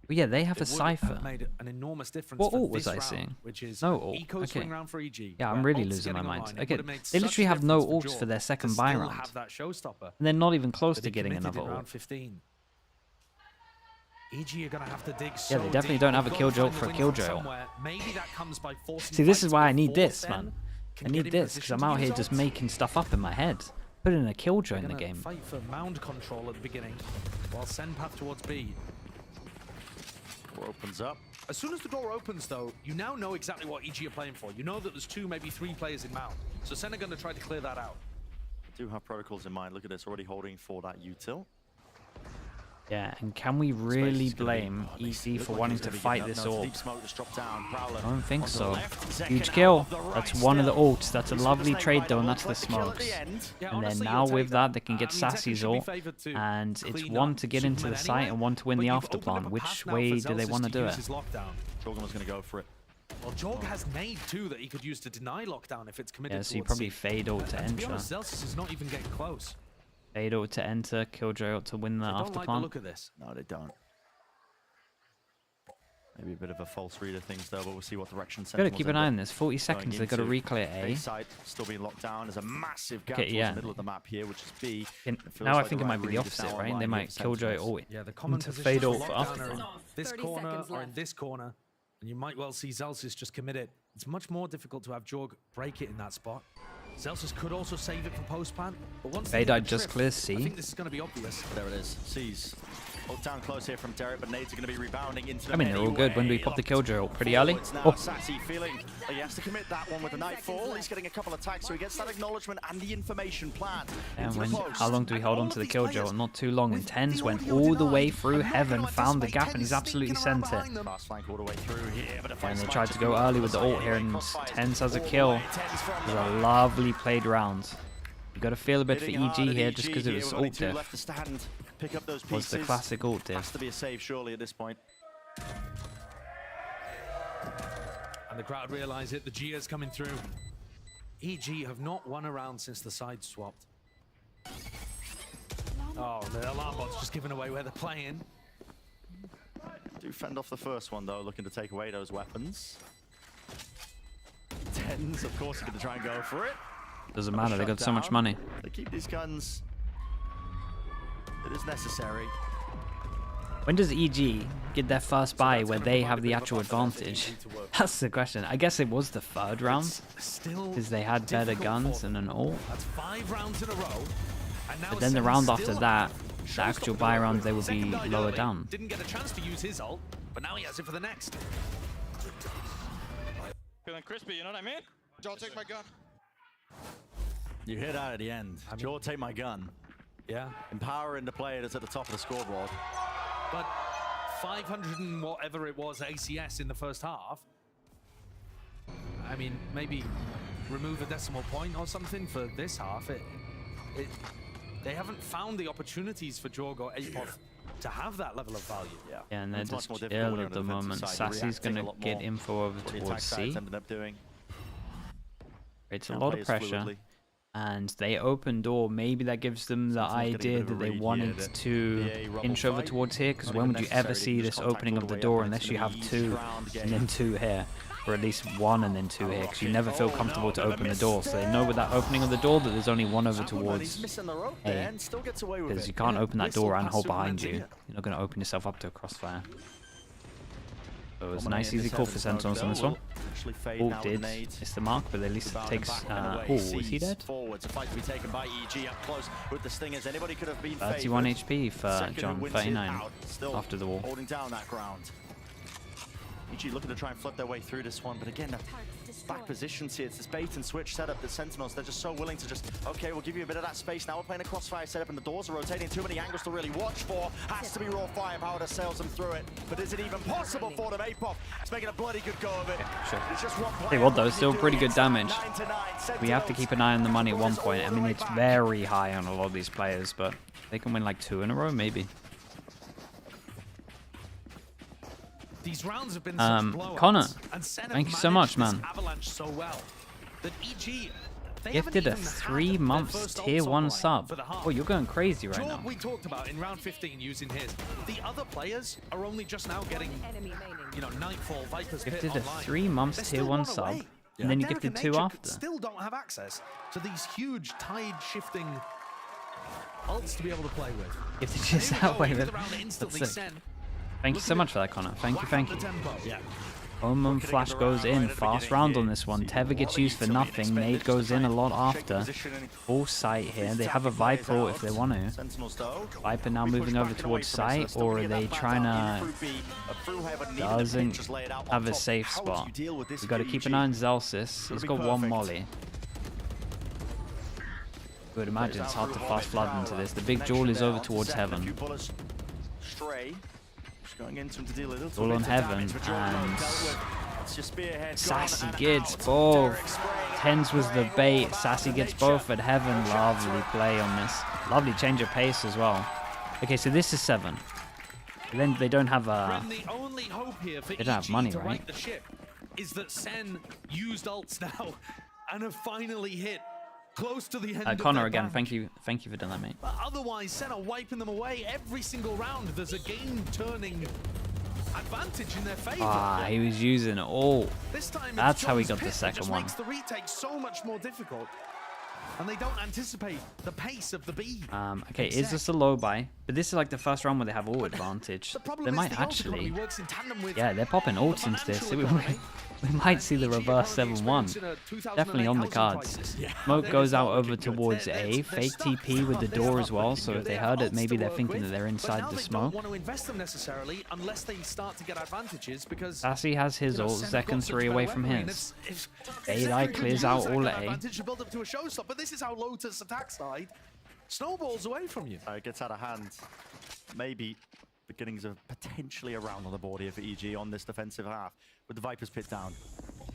But yeah, they have a Cypher. Made an enormous difference. What ult was I seeing? No ult. Okay. Yeah, I'm really losing my mind. Okay, they literally have no ults for their second buy round. And they're not even close to getting another ult. EG are gonna have to dig yeah, they definitely don't have a Killjoy ult for a Killjoy ult. See, this is why I need this, man. I need this, because I'm out here just making stuff up in my head. Put in a Killjoy in the game. Fight for mound control at the beginning, while send path towards B. Opens up. As soon as the door opens, though, you now know exactly what EG are playing for. You know that there's 2, maybe 3 players in mount. So Sen are going to try to clear that out. Do have protocols in mind. Look at this, already holding for that util. Yeah, and can we really blame EC for wanting to fight this orb? I don't think so. Huge kill. That's one of the ults. That's a lovely trade though, and that's the smokes. And then now with that, they can get Sassy's ult, and it's one to get into the site and one to win the afterplant. Which way do they want to do it? Jorgen was going to go for it. Well, Jorg has nade too that he could use to deny lockdown if it's committed. Yeah, so you probably fade ult to enter. Zelsis is not even getting close. Fade ult to enter, Killjoy ult to win the afterplant. Like the look at this. No, they don't. Maybe a bit of a false read of things though, but we'll see what direction. Gotta keep an eye on this. 40 seconds. They've got to reclear A. Side still being locked down. There's a massive gap Okay, towards the middle of the map here, which is B. Now I think it might be the opposite, right? They might Killjoy ult into fade ult for after. This corner or in this corner, and you might well see Zelsis just commit it. It's much more difficult to have Jorg break it in that spot. Zelsis could also save it for post plant, but once Fade out just clears C. I think this is going to be obvious. There it is. C's ult down close here from Derek, but nades are going to be rebounding into the I mean, they're all good. When do we pop the Killjoy ult? Pretty early? Oh. Sassy feeling like he has to commit that one with the Nightfall. He's getting a couple of tags, so he gets that acknowledgement and the information plan. And how long do we hold on to the Killjoy ult? Not too long. And Tens went all the way through Heaven, found the gap, and he's absolutely sent it. Fast flank all the way through here, but And they tried to go early with the ult here, and Tens has a kill. It was a lovely played round. You got to feel a bit for EG here, just because it was ult diff. Pick up those pieces. Was the classic ult diff. Has to be a save surely at this point. And the crowd realize it. The Gia's coming through. EG have not won a round since the side swapped. Oh, the alarm bot's just giving away where they're playing. Do fend off the first one though, looking to take away those weapons. Tens, of course, are going to try and go for it. Doesn't matter, they got so much money. They keep these guns. It is necessary. When does EG get their first buy where they have the actual advantage? That's the question. I guess it was the third round because they had better guns and an ult. That's 5 rounds in a row. But then the round after that, the actual buy round, they would be lower down. Didn't get a chance to use his ult, but now he has it for the next. Feeling crispy, you know what I mean? Joe, take my gun. You hit out at the end. Joe, take my gun. Yeah. Empowering the player that's at the top of the scoreboard. But 500 and whatever it was ACS in the first half. I mean, maybe remove a decimal point or something for this half. They haven't found the opportunities for Jorg or Apov to have that level of value. Yeah, and they're just chill at the moment. Sassy's going to get info over towards C. It's a lot of pressure. And they open door. Maybe that gives them the idea that they wanted to inch over towards here, because when would you ever see this opening of the door unless you have 2 and then 2 here, or at least 1 and then 2 here, because you never feel comfortable to open the door. So they know with that opening of the door that there's only 1 over towards A, because you can't open that door and hold behind you. You're not going to open yourself up to a crossfire. So it was a nice easy call for Sentinels on this one. Ult did miss the mark, but at least it takes... oh, is he dead? 31 HP for John, 39 after the wall. Holding down that ground. EG looking to try and flip their way through this one, but again, the back positions here, it's this bait and switch setup that Sentinels, they're just so willing to just, okay, we'll give you a bit of that space. Now we're playing a crossfire setup and the doors are rotating, too many angles to really watch for. Has to be raw firepower that sails them through it, but is it even possible for them? Apov is making a bloody good go of it. Sure. It's just one Hey, what though, still pretty good damage. We have to keep an eye on the money at one point. I mean, it's very high on a lot of these players, but they can win like 2 in a row, maybe. These rounds have been such blowouts, Connor, and Sen thank you so much, man. Avalanche so well that EG, Gifted a 3-month tier 1 sub. Oh, you're going crazy right now. We talked about in round 15 using his. The other players are only just now getting, you know, Nightfall, Viper's Pit Gifted a online. 3-month tier 1 sub, and then you gifted 2 after. Still don't have access to these huge tide-shifting ults to be able to play with. Gifted just that way, that's sick. Thank you so much for that, Connor. Thank you, thank you. Omen Flash goes in. Fast round on this one. Tether gets used for nothing. Nade goes in a lot after. Full sight here. They have a Viper ult if they want to. Viper now moving over towards sight, or are they trying to... Doesn't have a safe spot. We've got to keep an eye on Zelsis. He's got 1 molly. I would imagine it's hard to fast flood into this. The big jewel is over towards Heaven. All on Heaven, and Sassy gets both. Tens was the bait. Sassy gets both at Heaven. Lovely play on this. Lovely change of pace as well. Okay, so this is 7. Then they don't have a... They don't have money, right? The ship is that Sen used ults now and have finally hit close to the end Connor of again, bank. thank you for doing that, mate. But otherwise, Sen are wiping them away every single round. There's a game-turning advantage in their favor. Ah, he was using all. This time That's it's how he John's got the pick that second just one. makes the retake so much more difficult. And they don't anticipate the pace of the B. Okay, is this a low buy? But this is like the first round where they have all advantage. The problem They is might the ult economy actually. works in tandem with Yeah, they're popping ults into this. financial economy. We might see the reverse 7-1. Definitely on the cards. Smoke goes out over towards A. Fake TP with the door as well. So if they heard it, maybe they're thinking that they're inside the smoke. They don't want to invest them necessarily unless they start to get advantages because Sassy has his ult. Zekken 3 away from his. Adi clears out all at A. advantage to build up to a showstop, but this is how Lotus attack side snowballs away from you. It gets out of hand. Maybe beginnings of potentially a round on the board here for EG on this defensive half with the Viper's pit down.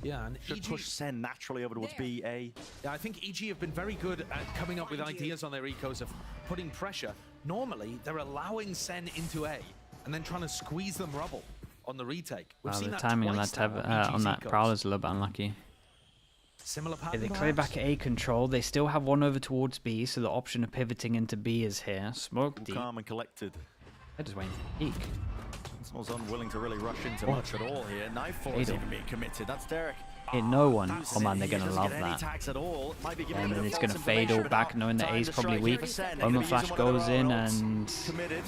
Yeah, and Should push Sen naturally over towards B, A. Yeah, I think EG have been very good at coming up with ideas on their ecos of putting pressure. Normally, they're allowing Sen into A and then trying to squeeze them rubble on the retake. We've seen The that timing on twice that now on that EG's ecos. Prowler's a little bit unlucky. Similar Okay, pattern, they clear perhaps? back A control. They still have one over towards B, so the option of pivoting into B is here. Smoke deep. Calm and collected. They're just waiting to peek. Sentinels unwilling to really rush into much at all here. Knife force Fatal. even being committed. That's Derek. Hit no one. That's Oh man, it. they're He gonna doesn't love get any that. tags at all. Might be giving And a then bit it's of gonna false fade all information, back, but knowing that time A's to probably strike weak. for Sen. They're Omen gonna be flash using one of goes their in own ults. and Committed.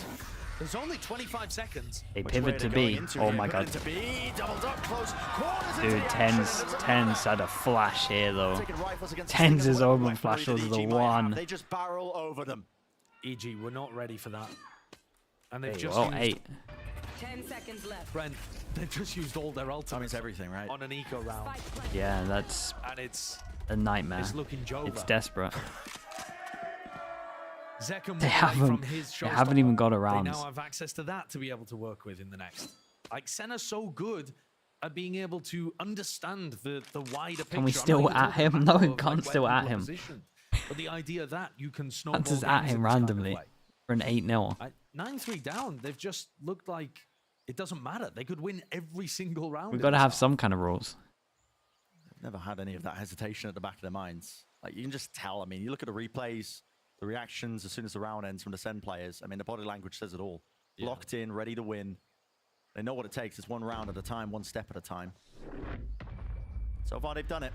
There's only 25 seconds. they Which pivot way to they're going B. into Oh here. my Pivot god. into B, doubled up close. Corners into Dude, the action, and there's Tens had a flash here though. Taking rifles against the Tens' single Omen weapon flash that was the EG might have. one. They just barrel over them. EG were not ready for that. And they've Hey, just well, used 8. 10 seconds left. Brent, they've just used all their ultimates everything, right? on an eco round. Yeah, that's And it's a nightmare. It's looking Jova. It's desperate. Zekken They away haven't- from his they haven't showstopper. even got a They round. now have access to that to be able to work with in the next. Like, Senna's so good at being able to understand the wider picture. Can we I'm not still even at talking him? macro No, of, we like, can't where still at people are him. positioned. But the idea that you can snowball Hunters games at in him this kind of randomly way. for an 8-0. 9-3 down, they've just looked like it doesn't matter. They could win every single round. We've in got to this have half. some kind of rules. Never had any of that hesitation at the back of their minds. Like, you can just tell. I mean, you look at the replays, the reactions as soon as the round ends from the Sen players. I mean, the body language says it all. Yeah. Locked in, ready to win. They know what it takes. It's one round at a time, one step at a time. So far, they've done it.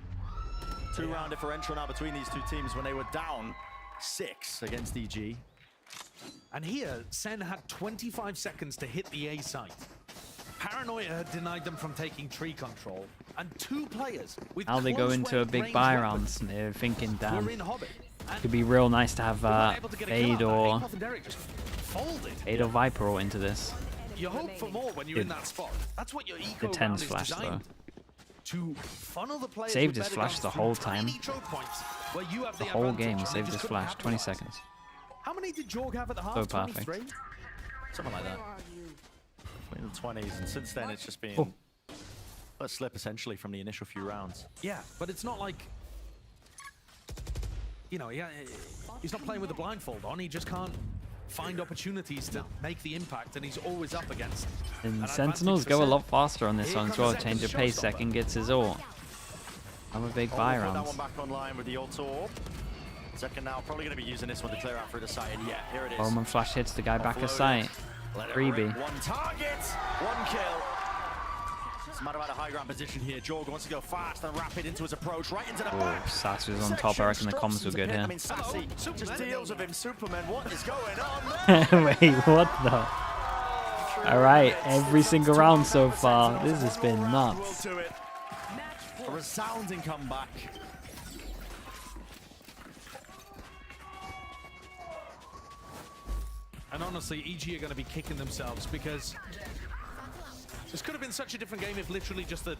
Two-round differential now between these two teams when they were down 6 against EG. And here, Sen had 25 seconds to hit the A site. Paranoia had denied them from taking tree control, and 2 players with Now they go close into a range big buy weapons round. And they're thinking, were damn, in Hobbit. And could be real nice to have they weren't able to get a kill Fade out or of that. Apoth and Derek just folded. Fade or Viper all into this. You hope for more when you're in that spot. That's what your eco The round 10's is flash, designed to funnel the players Saved with his better flash guns the through whole time. tiny choke points where you have The the whole advantage game, and he they saved just his couldn't flash. 20 capitalize. seconds. How many did Jorg have at the half? So perfect. 23? Something like that. In the 20s, and since then it's just been Oh. a slip essentially from the initial few rounds. Yeah, but it's not like, you know, he's not playing with a blindfold on. He just can't find opportunities to make the impact, and he's always up against. And an Sentinels advantage for go a Sen. lot faster on this Here one as comes well. Zen Change with of the pace. showstopper. Second gets his ult. I'm a big buy Put that rounds. one back online with the auto orb. Second now, probably going to be using this one to clear out through the side. And yeah, here it is. Omen flash hits the guy back Offloaded. aside. Let it Freebie. rip. One target, one kill. It's a matter of a high ground position here. Jorg wants to go fast and rapid into his approach, right into the Oh, back. Sassy was on top. I reckon the comms were good I here. mean, Sassy just deals with him. Superman, what is going on? Wait, what the? Alright, every single round so far. This has been nuts. Will do it. A resounding comeback. And honestly, EG are going to be kicking themselves because this could have been such a different game if literally just the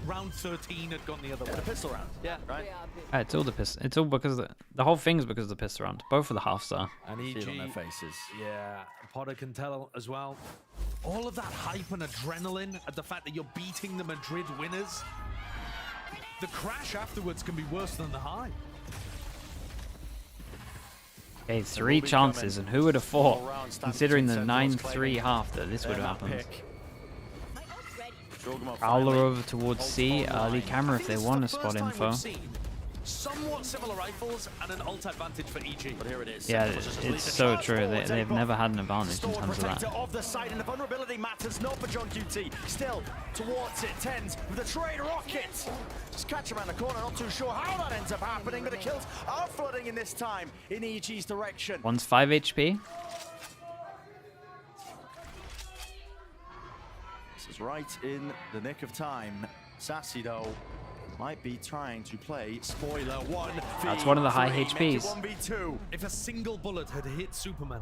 round 13 had gone the other way. The pistol round. Yeah. Right? It's all the piss. It's all because the whole thing's because of the pistol round. Both of the halves are. And See it on their EG, faces. yeah, Potter can tell as well. All of that hype and adrenaline at the fact that you're beating the Madrid winners. The crash afterwards can be worse than the high. Okay, 3 chances, and who would have thought, considering the between 9-3 half, that this would have Map happened. pick. Jorg Prowler finally over towards C. holds on Early line. camera if I they think want to this is the spot first time info. we've seen somewhat similar rifles and an ult advantage for EG. But here it is. Yeah, it's so true. They've never had an advantage in terms of that. Of the side, and the vulnerability matters not for John QT. Still towards it, Tens with a trade rocket. Just catch him around the corner, not too sure how that ends up happening, but the kills are flooding in this time in EG's direction. One's 5 HP. This is right in the nick of time. Sassy, though, might be trying to play spoiler 1. That's one of the high HPs. 1v2. If a single bullet had hit Superman,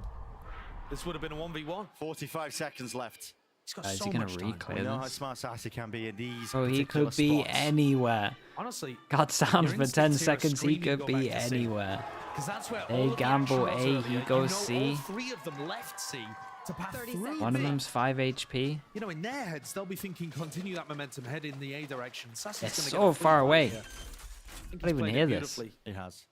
this would have been a 1v1. 45 seconds left. He's got Is so he gonna much time. reclear We know how this? smart Sassy can be in these. Oh, he particular could be spots. anywhere. Honestly, God sound your for 10 instincts here are seconds, he screaming could go be back to C. anywhere. 'Cause that's where They all of the gamble action was A, earlier. he You goes know C. All 3 of them left C to pass through One of B. them's 5 HP. You know, in their heads, they'll be thinking, continue that momentum, head in the A direction. Sassy's It's gonna so get a free far fight away. here. I don't even hear this. He has.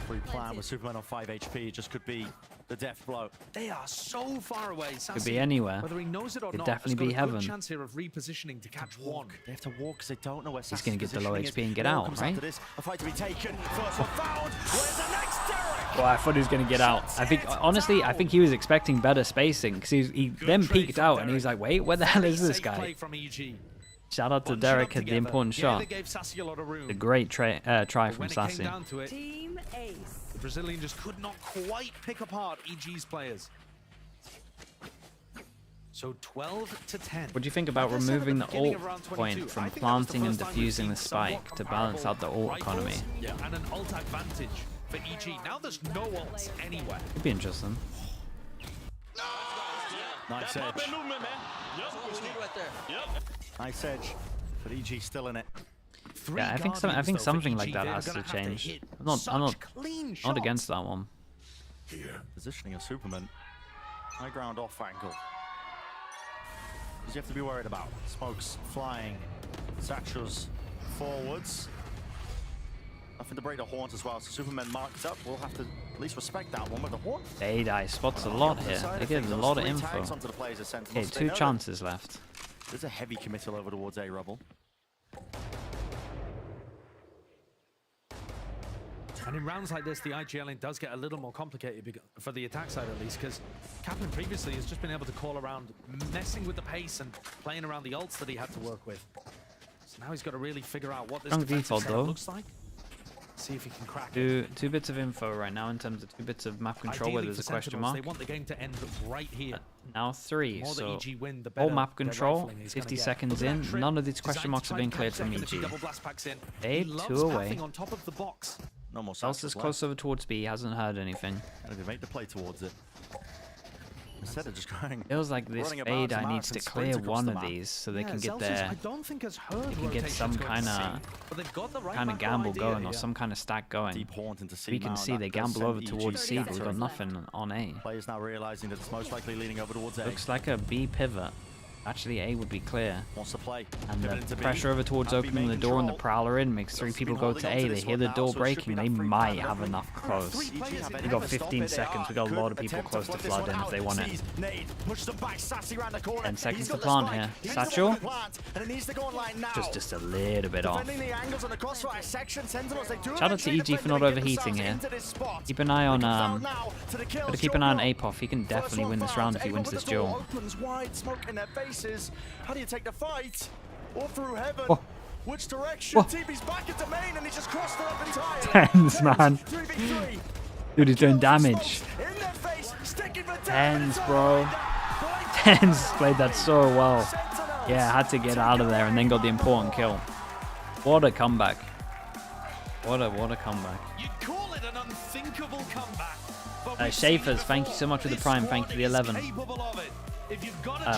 Free plan with Superman on 5 HP. Just could be the death blow. They are so far away. Could Sassy, be anywhere. whether he knows it or Could not, definitely has be got a good heaven. chance here of repositioning to catch one. They have to walk because they don't know where He's gonna get the low positioning HP is. and get It all out, comes right? after this. A fight to be taken. First one found. Where's the next Derek? Well, I thought he was going to get out. I think, honestly, I think he was expecting better spacing because he then peeked out and he was like, wait, where the hell is this guy? Play from EG. Shout out to Bunching Derek up at the together. important Yeah, shot. they gave Sassy a lot of room. A great try But from when it Sassy. came down to it, Team Ace. the Brazilian just could not quite pick apart EG's players. So 12 to 10. What do you think about Like I said at removing the beginning ult of round 22, point from I think that was the planting and first time we've defusing seen the spike somewhat to balance out the comparable ult economy? rifles and an ult advantage for EG. Now there's no ults anywhere. Could be interesting. Nice edge. Nice edge. But EG still in it. Yeah, I think something like that has to change. I'm not against that one. Positioning of Superman. High ground off angle. Because you have to be worried about. Smokes flying. Satchels forwards. Nothing to break the horns as well. So Superman marked up. We'll have to at least respect that one with the horn. They spots a lot here. They give a lot of info. Onto the players of Okay, Sentinels. They 2 know that chances left. There's a heavy committal over towards A Rubble. And in rounds like this, the IGL lane does get a little more complicated for the attack side at least, because Kaplan previously has just been able to call around, messing with the pace and playing around the ults that he had to work with. So now he's got to really figure out what this Strong defensive default, setup though. looks like. See if he can crack it. Two bits of info right now in terms of 2 bits of map control where Ideally there's a for question Sentinels, mark. They want the game to end right here. Now 3, The more so that EG win, the all better map their control, rifling is gonna 50 get. seconds Look at in, that trip. none of these question Designed marks to have try been and cleared catch from second if he EG. double blast packs in. They He loves 2 away. pathing on top of the box. No more Else is Satchels close over towards B, hasn't heard anything. And they make the play towards it. Instead of just going. Feels like this running about fade to needs to Mark and clear sprint across one the of map. these so they Yeah, can get Zelsis, their I don't think has heard they can get rotations some going kind to of C, but they've got the right macro gamble idea going or here. some kind of stack going. Deep haunt into C. We can now, see that they does gamble send over EG towards C, but we've got scattering. nothing on A. Players now realizing that it's most likely leaning over towards A. Looks like a B pivot. Actually, A would be clear. Wants to play. And Pivot into the B. pressure over towards And B opening the making door and the control. Prowler in makes 3 people go to A. They hear the door breaking. They might have enough close. They got 15 seconds. We got a lot of people close to flood in if they want it. 10 seconds to plant here. Satchel? Just a little bit off. Shout out to EG for not overheating here. Keep an eye on gotta keep an eye on Apoff. He can definitely win this round if he wins this duel. Smoke in their faces. How do you take the fight? Or through heaven? Whoa. Which direction? Whoa. TP's back into main and he just crossed it up entirely. Tens, man. 3v3. Dude, he's doing damage. In their face, sticking for Tens, bro. Tens played that so well. Yeah, had to get out of there and then got the important kill. What a comeback. What a comeback. You'd call it an unthinkable comeback. Schaefer's, thank you so much for the prime. Thank you for the 11.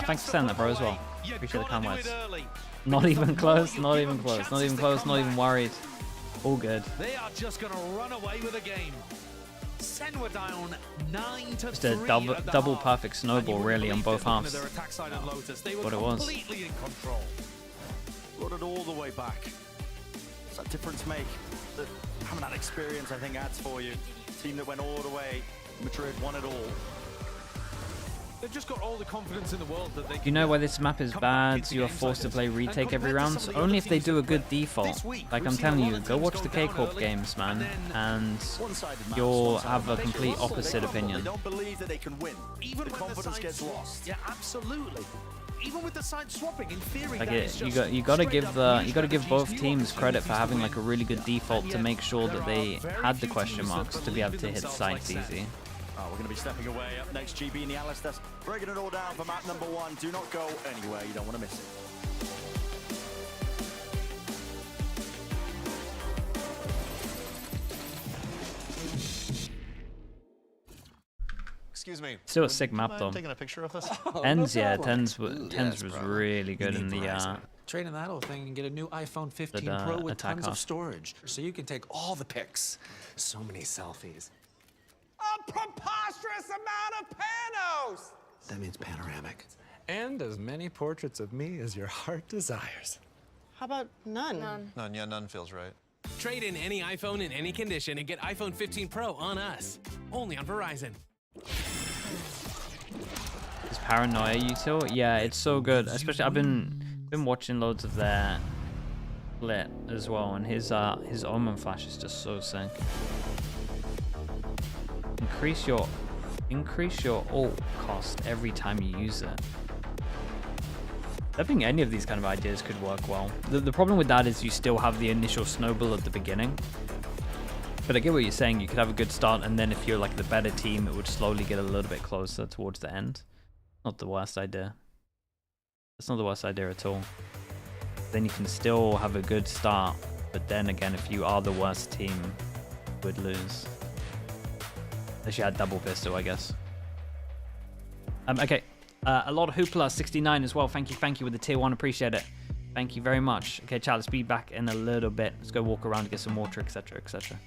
Thanks for sending that, bro, as well. Appreciate the kind words. Not even close, not even close, not even close, not even worried. All good. They are just going to run away with a game. Sen were down 9-3. Just a double perfect snowball, really, on both halves. What it was. Completely in control. Brought it all the way back. What's that difference make? That having that experience, I think, adds for you. Team that went all the way. Madrid won it all. They've just got all the confidence in the world that they can. You know why this map is bad? You are forced to play retake every round. Only if they do a good default. Like I'm telling you, go watch the K-Corp games, man, and you'll have a complete opposite opinion. They don't believe that they can win. Even the confidence gets lost. Yeah, absolutely. Even with the side swapping, in theory, Like that is you just gotta give straight up you gotta give both music. teams credit for having like a really good default to make sure that they had the question marks to be able to hit sites easy. Oh, we're going to be stepping away. Up next, GB and the Alice. That's breaking it all down for map number 1. Do not go anywhere. You don't want to miss it. Excuse me. Still a sick map though. Taking a picture of this? Tens, yeah, Tens was really good in the Trade in that old thing and get a new iPhone 15 Pro with tons of storage, so you can take all the pics. So many selfies. A preposterous amount of panos! That means panoramic. And as many portraits of me as your heart desires. How about none? None, yeah, none feels right. Trade in any iPhone in any condition and get iPhone 15 Pro on us. Only on Verizon. Is Paranoia util? Yeah, it's so good. Especially I've been watching loads of their Split as well, and his Omen flash is just so sick. Increase your ult cost every time you use it. I think any of these kind of ideas could work well. The problem with that is you still have the initial snowball at the beginning. But I get what you're saying. You could have a good start, and then if you're like the better team, it would slowly get a little bit closer towards the end. Not the worst idea. That's not the worst idea at all. Then you can still have a good start, but then again, if you are the worst team, you would lose. Unless you had double pistol, I guess. Okay. A lot of hoopla, 69 as well. Thank you with the tier 1. Appreciate it. Thank you very much. Okay, chat, let's be back in a little bit. Let's go walk around, get some water, etc., etc.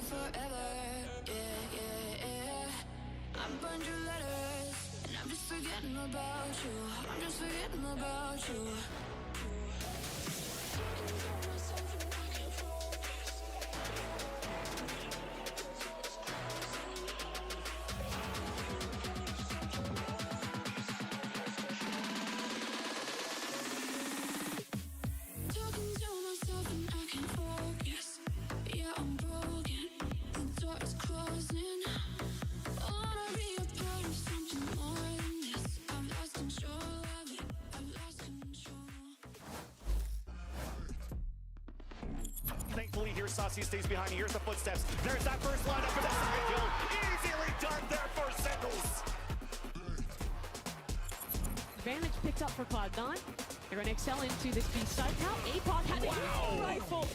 Forever, I burned your letters, and I'm just forgetting about you. I'm just forgetting about you. Talking to myself and I can't focus. Yeah, I'm broken. The door is closing. I wanna be a part of something more than this. I've lost control of it. I've lost control. Thankfully, here Saucy stays behind. Here's the footsteps. There's that first lineup, and that's the kill. Easily done there for Sentinels. advantage picked up for Cloud9. They're going to excel into this B site now. APOC had a rifle.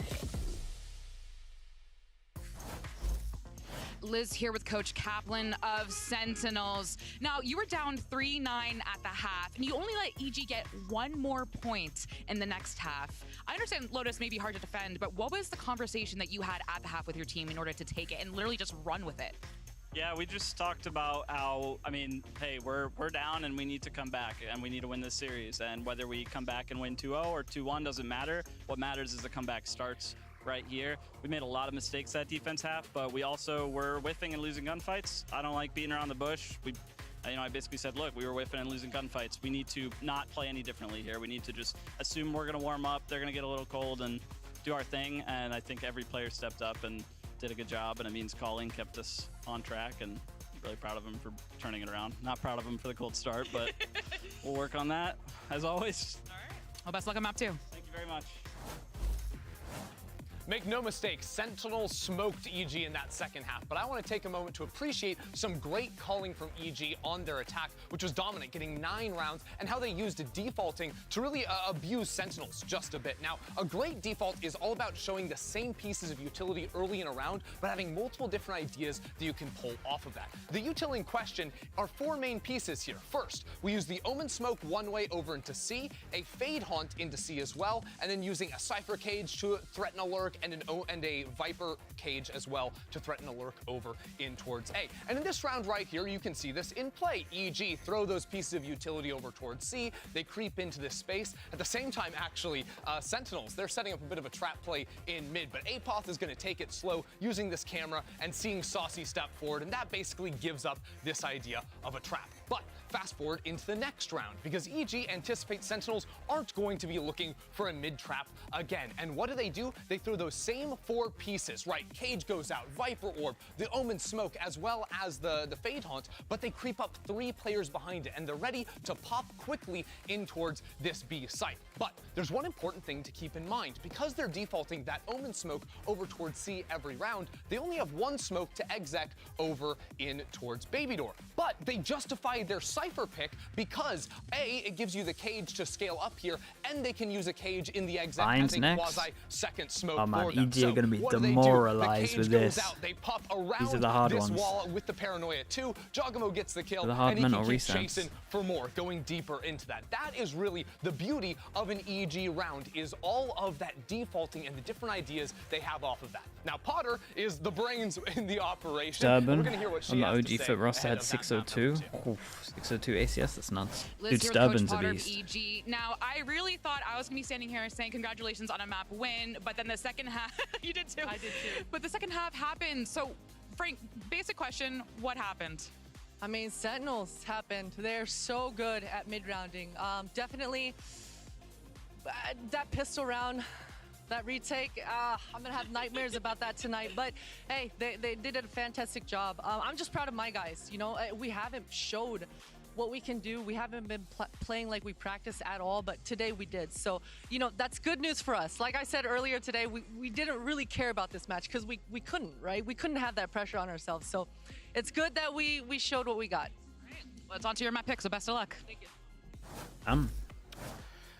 Liz here with Coach Kaplan of Sentinels. Now, you were down 3-9 at the half, and you only let EG get one more point in the next half. I understand Lotus may be hard to defend, but what was the conversation that you had at the half with your team in order to take it and literally just run with it? Yeah, we just talked about how, I mean, hey, we're down and we need to come back and we need to win this series. And whether we come back and win 2-0 or 2-1 doesn't matter. What matters is the comeback starts right here. We made a lot of mistakes that defense half, but we also were whiffing and losing gunfights. I don't like beating around the bush. I basically said, look, we were whiffing and losing gunfights. We need to not play any differently here. We need to just assume we're going to warm up, they're going to get a little cold, and do our thing. And I think every player stepped up and did a good job, and Amin's calling kept us on track, and really proud of him for turning it around. Not proud of him for the cold start, but we'll work on that, as always. All right. Well, best luck on map 2. Thank you very much. Make no mistake, Sentinels smoked EG in that second half, but I want to take a moment to appreciate some great calling from EG on their attack, which was dominant, getting 9 rounds, and how they used defaulting to really abuse Sentinels just a bit. Now, a great default is all about showing the same pieces of utility early in a round, but having multiple different ideas that you can pull off of that. The utility in question are 4 main pieces here. First, we use the Omen Smoke one way over into C, a Fade Haunt into C as well, and then using a Cypher Cage to threaten a lurk, and a Viper Cage as well to threaten a lurk over in towards A. And in this round right here, you can see this in play. EG throw those pieces of utility over towards C. They creep into this space. At the same time, actually, Sentinels, they're setting up a bit of a trap play in mid, but Apoth is going to take it slow using this camera and seeing Saucy step forward, and that basically gives up this idea of a trap. But fast forward into the next round, because EG anticipates Sentinels aren't going to be looking for a mid trap again. And what do? They throw those same 4 pieces, right? Cage goes out, Viper Orb, the Omen Smoke, as well as the Fade Haunt, but they creep up 3 players behind it, and they're ready to pop quickly in towards this B site. But there's one important thing to keep in mind. Because they're defaulting that Omen Smoke over towards C every round, they only have 1 smoke to exec over in towards Baby Door. But they justify their Cypher pick because A, it gives you the cage to scale up here, and they can use a cage in the exec as a quasi-second smoke. Oh man, for them. EG are going to be demoralized with this. They pop around These are the hard ones. Wall with the Paranoia too. Jogamo gets the kill, the hard and he can keep resets. chasing for more, going deeper into that. That is really the beauty of an EG round, is all of that defaulting and the different ideas they have off of that. Now, Potter is the brains in the operation. Durban We're going to hear what she on the has OG to say Foot roster ahead had of that 602. Oof, 602 ACS, that's nuts. Liz Dude, here with Coach Durban's a Potter of beast. EG. Now, I really thought I was going to be standing here saying congratulations on a map win, but then the second half, you did too. I did too. But the second half happened. So, Frank, basic question, what happened? I mean, Sentinels happened. They're so good at mid-rounding. Definitely that pistol round, that retake, I'm going to have nightmares about that tonight. But, hey, they did a fantastic job. I'm just proud of my guys. You know, we haven't showed what we can do. We haven't been playing like we practiced at all, but today we did. So, you know, that's good news for us. Like I said earlier today, we didn't really care about this match because we couldn't, right? We couldn't have that pressure on ourselves. So it's good that we showed what we got. Right. Let's on to your map pick, so best of luck. Thank you.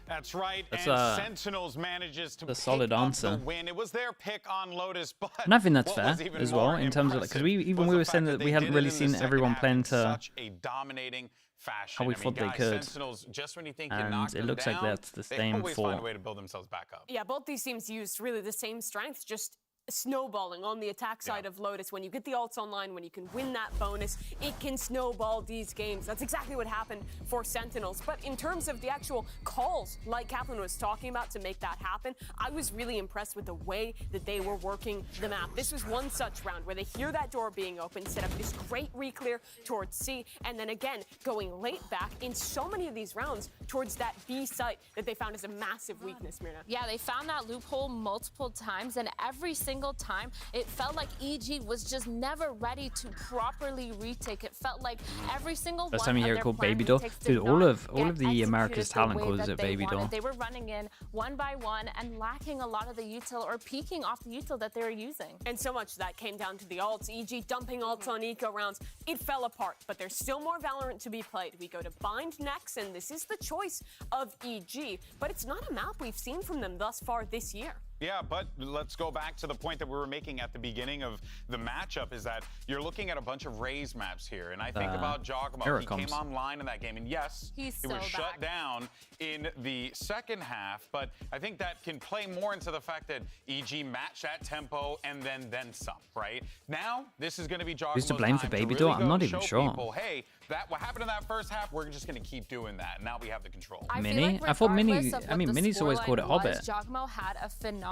That's right, That's and Sentinels manages to a solid pick up answer. the win. It was their pick on Lotus, but And I think that's what fair was even as well more in terms of, because we impressive was were the saying fact that they we hadn't did really it in seen the everyone second playing half in to such a dominating fashion. how we thought they could. Sentinels, just when you think you And knocked it them looks down, like that's the they same always for find a way to build themselves back up. Yeah, both these teams used really the same strengths, just snowballing on the attack side of Lotus. When you get the ults online, when you can win that bonus, it can snowball these games. That's exactly what happened for Sentinels. But in terms of the actual calls, like Kaplan was talking about, to make that happen, I was really impressed with the way that they were working the map. This was one such round where they hear that door being open, set up this great re-clear towards C, and then again, going late back in so many of these rounds towards that B site that they found as a massive weakness, Myrna. Yeah, they found that loophole multiple times, and every single single time, it felt like EG was just never ready to properly retake. It felt like every single First one time you of hear their it called planned Baby Door. retakes did Dude, all not of get the America's executed the talent way calls that it they Baby wanted. Door. They were running in one by one and lacking a lot of the util or peeking off the util that they were using. And so much of that came down to the ults. EG dumping ults on eco rounds. It fell apart, but there's still more Valorant to be played. We go to Bind next, and this is the choice of EG, but it's not a map we've seen from them thus far this year. Yeah, but let's go back to the point that we were making at the beginning of the matchup, is that you're looking at a bunch of Raze maps here. And I think about Jogamo. He came online in that game, and yes, he was shut down in the second half, but I think that can play more into the fact that EG matched that tempo and then some, right? Now, this is going to be Jogamo's Who's to blame for time Baby really Door? I'm go not and even show sure. people, hey, what happened in that first half, we're just going to keep doing that. Now we have the control. Mini? I thought Mini, I mean, Mini's always called it Hobbit. Jogamo had a phenomenal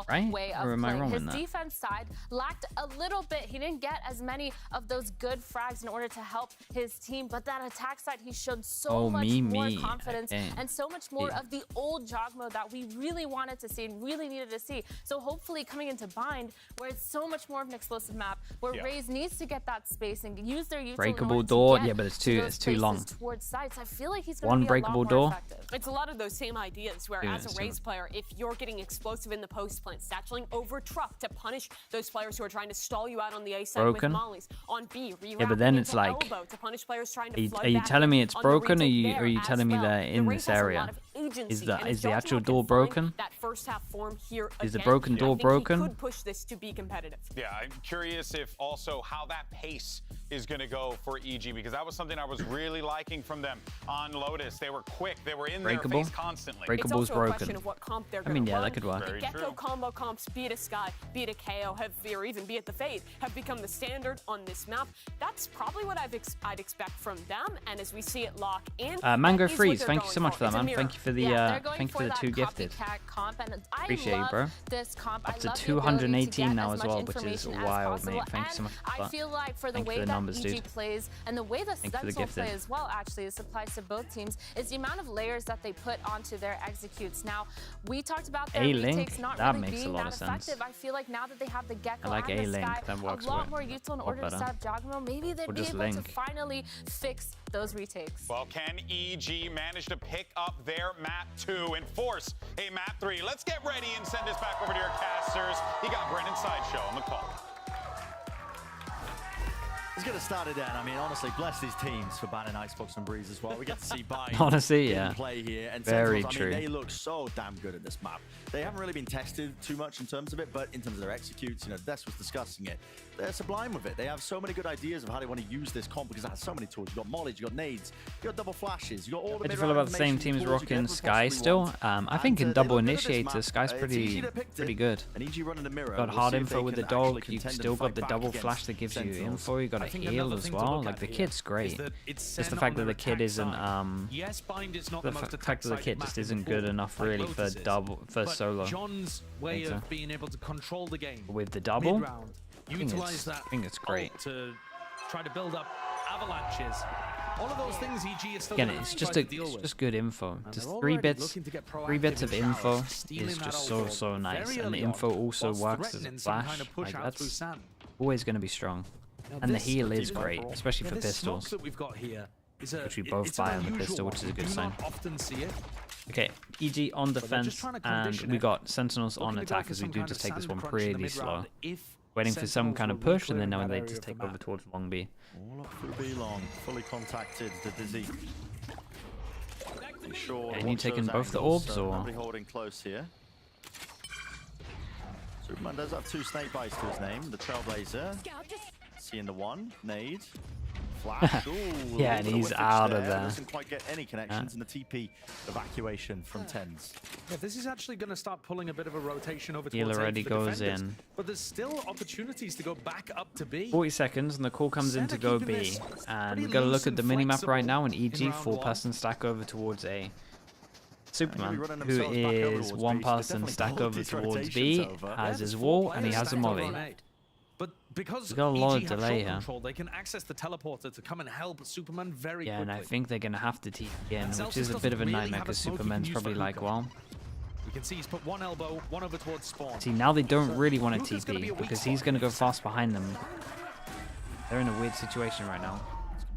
Right? way of Or am I playing. wrong His in that? defense side lacked a little bit. He didn't get as many of those good frags in order to help his team, but that attack side, he showed so much more confidence and so much more of the old Jogamo that we really wanted to see and really needed to see. So hopefully coming into Bind, where it's so much more of an explosive map, where Raze needs to get that space and use their util Breakable door, yeah, but it's too long. Towards sites. I feel like he's One be breakable a lot door. more effective. It's a lot of those same ideas where, Yeah, as a Raze player, if you're getting explosive in the post plant, satcheling over truck to punish those players who are trying to stall you out on the A side Broken. with mollies. On B, Yeah, but then it's into like, elbow to punish players trying to flood are you back telling in. me it's On the broken, or retake are you there telling me as well. they're in The this Raze has a area? lot of agency, Is and the if actual Jogamo door can find broken? That first half form here Is the again, broken I door think broken? He could push this to be competitive. Yeah, I'm curious if also how that pace is going to go for EG, because that was something I was really liking from them on Lotus. They were quick. They were in Breakable? their face constantly. Breakable's It's also broken. a question of what comp they're I mean, gonna yeah, run. that could work. The Gecko combo comps, be it a Sky, be it a KO, or even be it the Fade, have become the standard on this map. That's probably what I'd expect from them, and as we see it lock in, Mango that is what Freeze, they're thank you going so much for that, It's a man. mirror. Thank you for the they're going thank you for the that 2 gifted. copycat comp, and I Appreciate you, love bro. this comp. Up I to love the ability to 218 get now as as much well, which is information as wild, mate. possible. Thank you so much for I that. feel like for the Thank you way for the that numbers, EG dude. plays and the way the Thank you for the Sentinels play gifted. as well, actually, this applies to both teams, is the amount of layers that they put onto their executes. Now, we talked about their A-Link, retakes not that really makes a being lot that of sense. effective. I feel like now that they have the Gecko I like and the A-Link, Sky, that works a lot with- more util in a lot order to better. set up Jogamo, maybe they'd Or be just able Link. to finally fix those retakes. Well, can EG manage to pick up their map 2 and force a map 3? Let's get ready and send this back over to your casters. You got Brendan Sideshow on the call. Let's get it started then. I mean, honestly, bless these teams for banning Icebox and Breeze as well. We get to see Bind Honestly, in yeah. play here. And Very Sentinels, true. I mean, they look so damn good at this map. They haven't really been tested too much in terms of it, but in terms of their executes, you know, Des was discussing it. They're sublime with it. They have so many good ideas of how they want to use this comp because it has so many tools. You got mollies, you got nades, you got double flashes, you got all the How do you feel about the same teams rocking Sky still? I think in double initiator, Sky's pretty good. And EG running the mirror. Got We'll hard see if info they with the can actually dog. You contend and still got fight the back double against flash that gives you Sentinels. info. You got a I think heal another as thing to well. look Like at the here kid's great. is that it's Just the set fact on that their the kid attack isn't side. Yes, Bind is not the the most fact that the kid just isn't good enough like really for Lotus is. double for But solo. John's way Think so. of being able to control the game With the double, mid-round, I think utilize it's- that I think it's great. ult to try to build up avalanches. All of those things EG is still Again, gonna it's try just to a, deal it's with. just good info. And Just they're three already bits, looking to get 3 bits proactive of in info showers, stealing is that just ult so ball nice, very and the early on, info also whilst works as a threatening some flash. kind of push Like out through that's sand. always going to be strong, Now and the this heal is particular great, overall- especially yeah, for this smoke pistols. that we've got here is a, Which we both it's an buy on the unusual pistol, which one. is a good We do sign. not often see it. Okay, EG on they're defense, just trying to and condition we it. got Sentinels on Looking to go attack for as we some do kind just of take this sand one crunch in the pretty slow. mid-round if Waiting for some Sentinels kind will of push, and reclaim then knowing that they area just of the take over map. towards long B. All up through B long, fully contacted, the Dizzy. Sure, And you watch taking those both the angles, orbs, so or? nobody holding close here. Superman does have 2 snake bites to his name. The Trailblazer, seeing the 1, nade, flash. Ooh, a Yeah, little and bit he's whiffage out of there. there. Doesn't quite get any connections, and the TP evacuation from Tens. Yeah, this is actually going to start pulling a bit of a rotation over Heal towards A already for the goes defenders. in. But there's still opportunities to go back up to B. 40 seconds, and the call comes in to go keeping B. this And pretty we got to loose look at the and minimap right flexible now, and in EG round 4-person stack over towards A. Superman, running who themselves back over is towards B, so 1-person definitely stack pulled over these towards rotations B, over. has Yeah, his there's wall, 4 and he players has a stacked over molly. on A. But because He's got a lot EG of have delay shot here. control, they can access the teleporter to come and help Superman very Yeah, quickly. and I think they're going to have to TP in, which Zelsis is a bit of a doesn't really nightmare have a because smoke he can Superman's use probably for like, hookah. well, We can see he's put one elbow, one over towards spawn. See, now they don't really want to TP because he's going to go fast behind them. They're in a weird situation right now.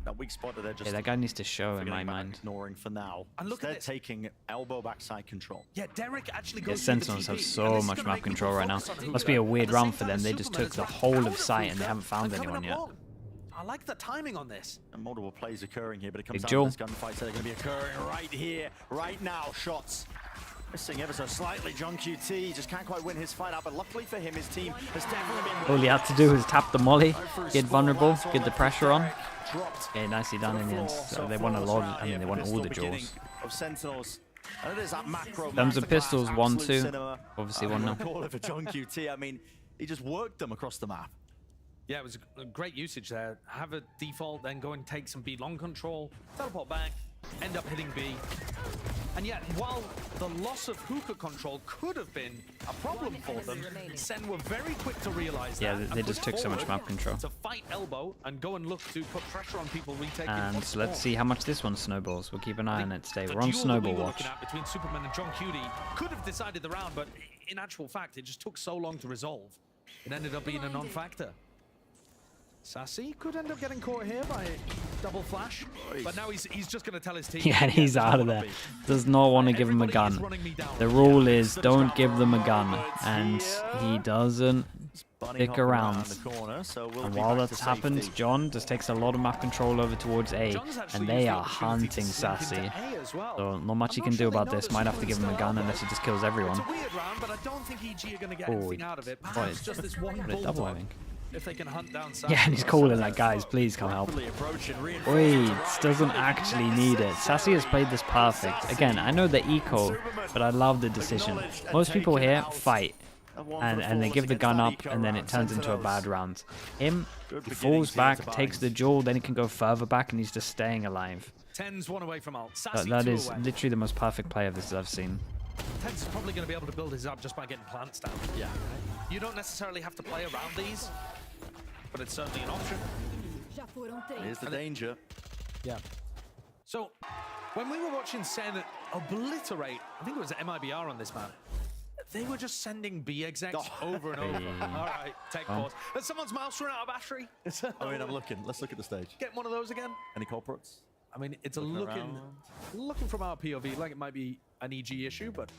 That weak spot that they're just... Yeah, that guy needs to show in my mind. Ignoring for now. And look they're at this. taking elbow backside control. Yeah, Derek actually Yeah, goes Sentinels have so much map control right now. Must be a weird round for them. They just took the whole of site and they haven't found anyone yet. I like the timing on this. And multiple plays occurring here, but it comes Big down Joel. to this gunfight, so they're going to be occurring right here, right now. Shots missing ever so slightly. John QT just can't quite win his fight out, but luckily for him, his team has definitely been... All he had to do was tap the molly, get vulnerable, get the pressure on. Yeah, nicely done in the end. So they won a lot. I mean, they won all the jaws. Of Sentinels. And it is that macro Thumbs of masterclass, pistols, 1-2. absolute cinema. Obviously, I'm 1-0. gonna call it for John QT. I mean, he just worked them across the map. Yeah, it was a great usage there. Have a default, then go and take some B long control, teleport back, end up hitting B. And yet, while the loss of hookah control could have been a problem for them, Sen were very quick to realize Yeah, that. they and just push took so much forward map control. to fight elbow and go and look to put pressure on people retaking. And so let's see how much this one snowballs. We'll keep an eye on it today. The We're on duel that snowball we were watch. looking at between Superman and John Cutie could have decided the round, but in actual fact, it just took so long to resolve. It ended up being a non-factor. Sassy could end up getting caught here by double flash, but now he's just going to tell his team. Yeah, and he's out of there. Does not want to give him a gun. The rule is don't give them a gun, and he doesn't stick around. And while that's happened, John just takes a lot of map control over towards A, and they are hunting Sassy. So not much he can do about this. Might have to give him a gun unless he just kills everyone. It's a weird round, but I don't think EG are going to get Oh, anything out of it. Perhaps just this one What a double, I bulldog. think. If they can hunt down Sassy. Yeah, and he's calling like, guys, please come help. Wait, doesn't actually need it. Sassy has played this perfect. Again, I know the eco, but I love the decision. Most people here fight, and they give the gun up, and then it turns into a bad round. Him, he falls back, takes the jewel, then he can go further back, and he's just staying alive. Ten's one away from ult. Sassy That two is away. literally the most perfect play of this I've seen. Ten's probably going to be able to build his up just by getting plants down. Yeah. You don't necessarily have to play around these, but it's certainly an option. Here's the danger. Yeah. So, when we were watching Sen obliterate, I think it was MIBR on this map, they were just sending B execs over and over. All right, tech pause. Has someone's mouse run out of battery? I mean, I'm looking. Let's look at the stage. Get one of those again. Any culprits? I mean, it's Looking looking from our POV like it might be an EG issue, but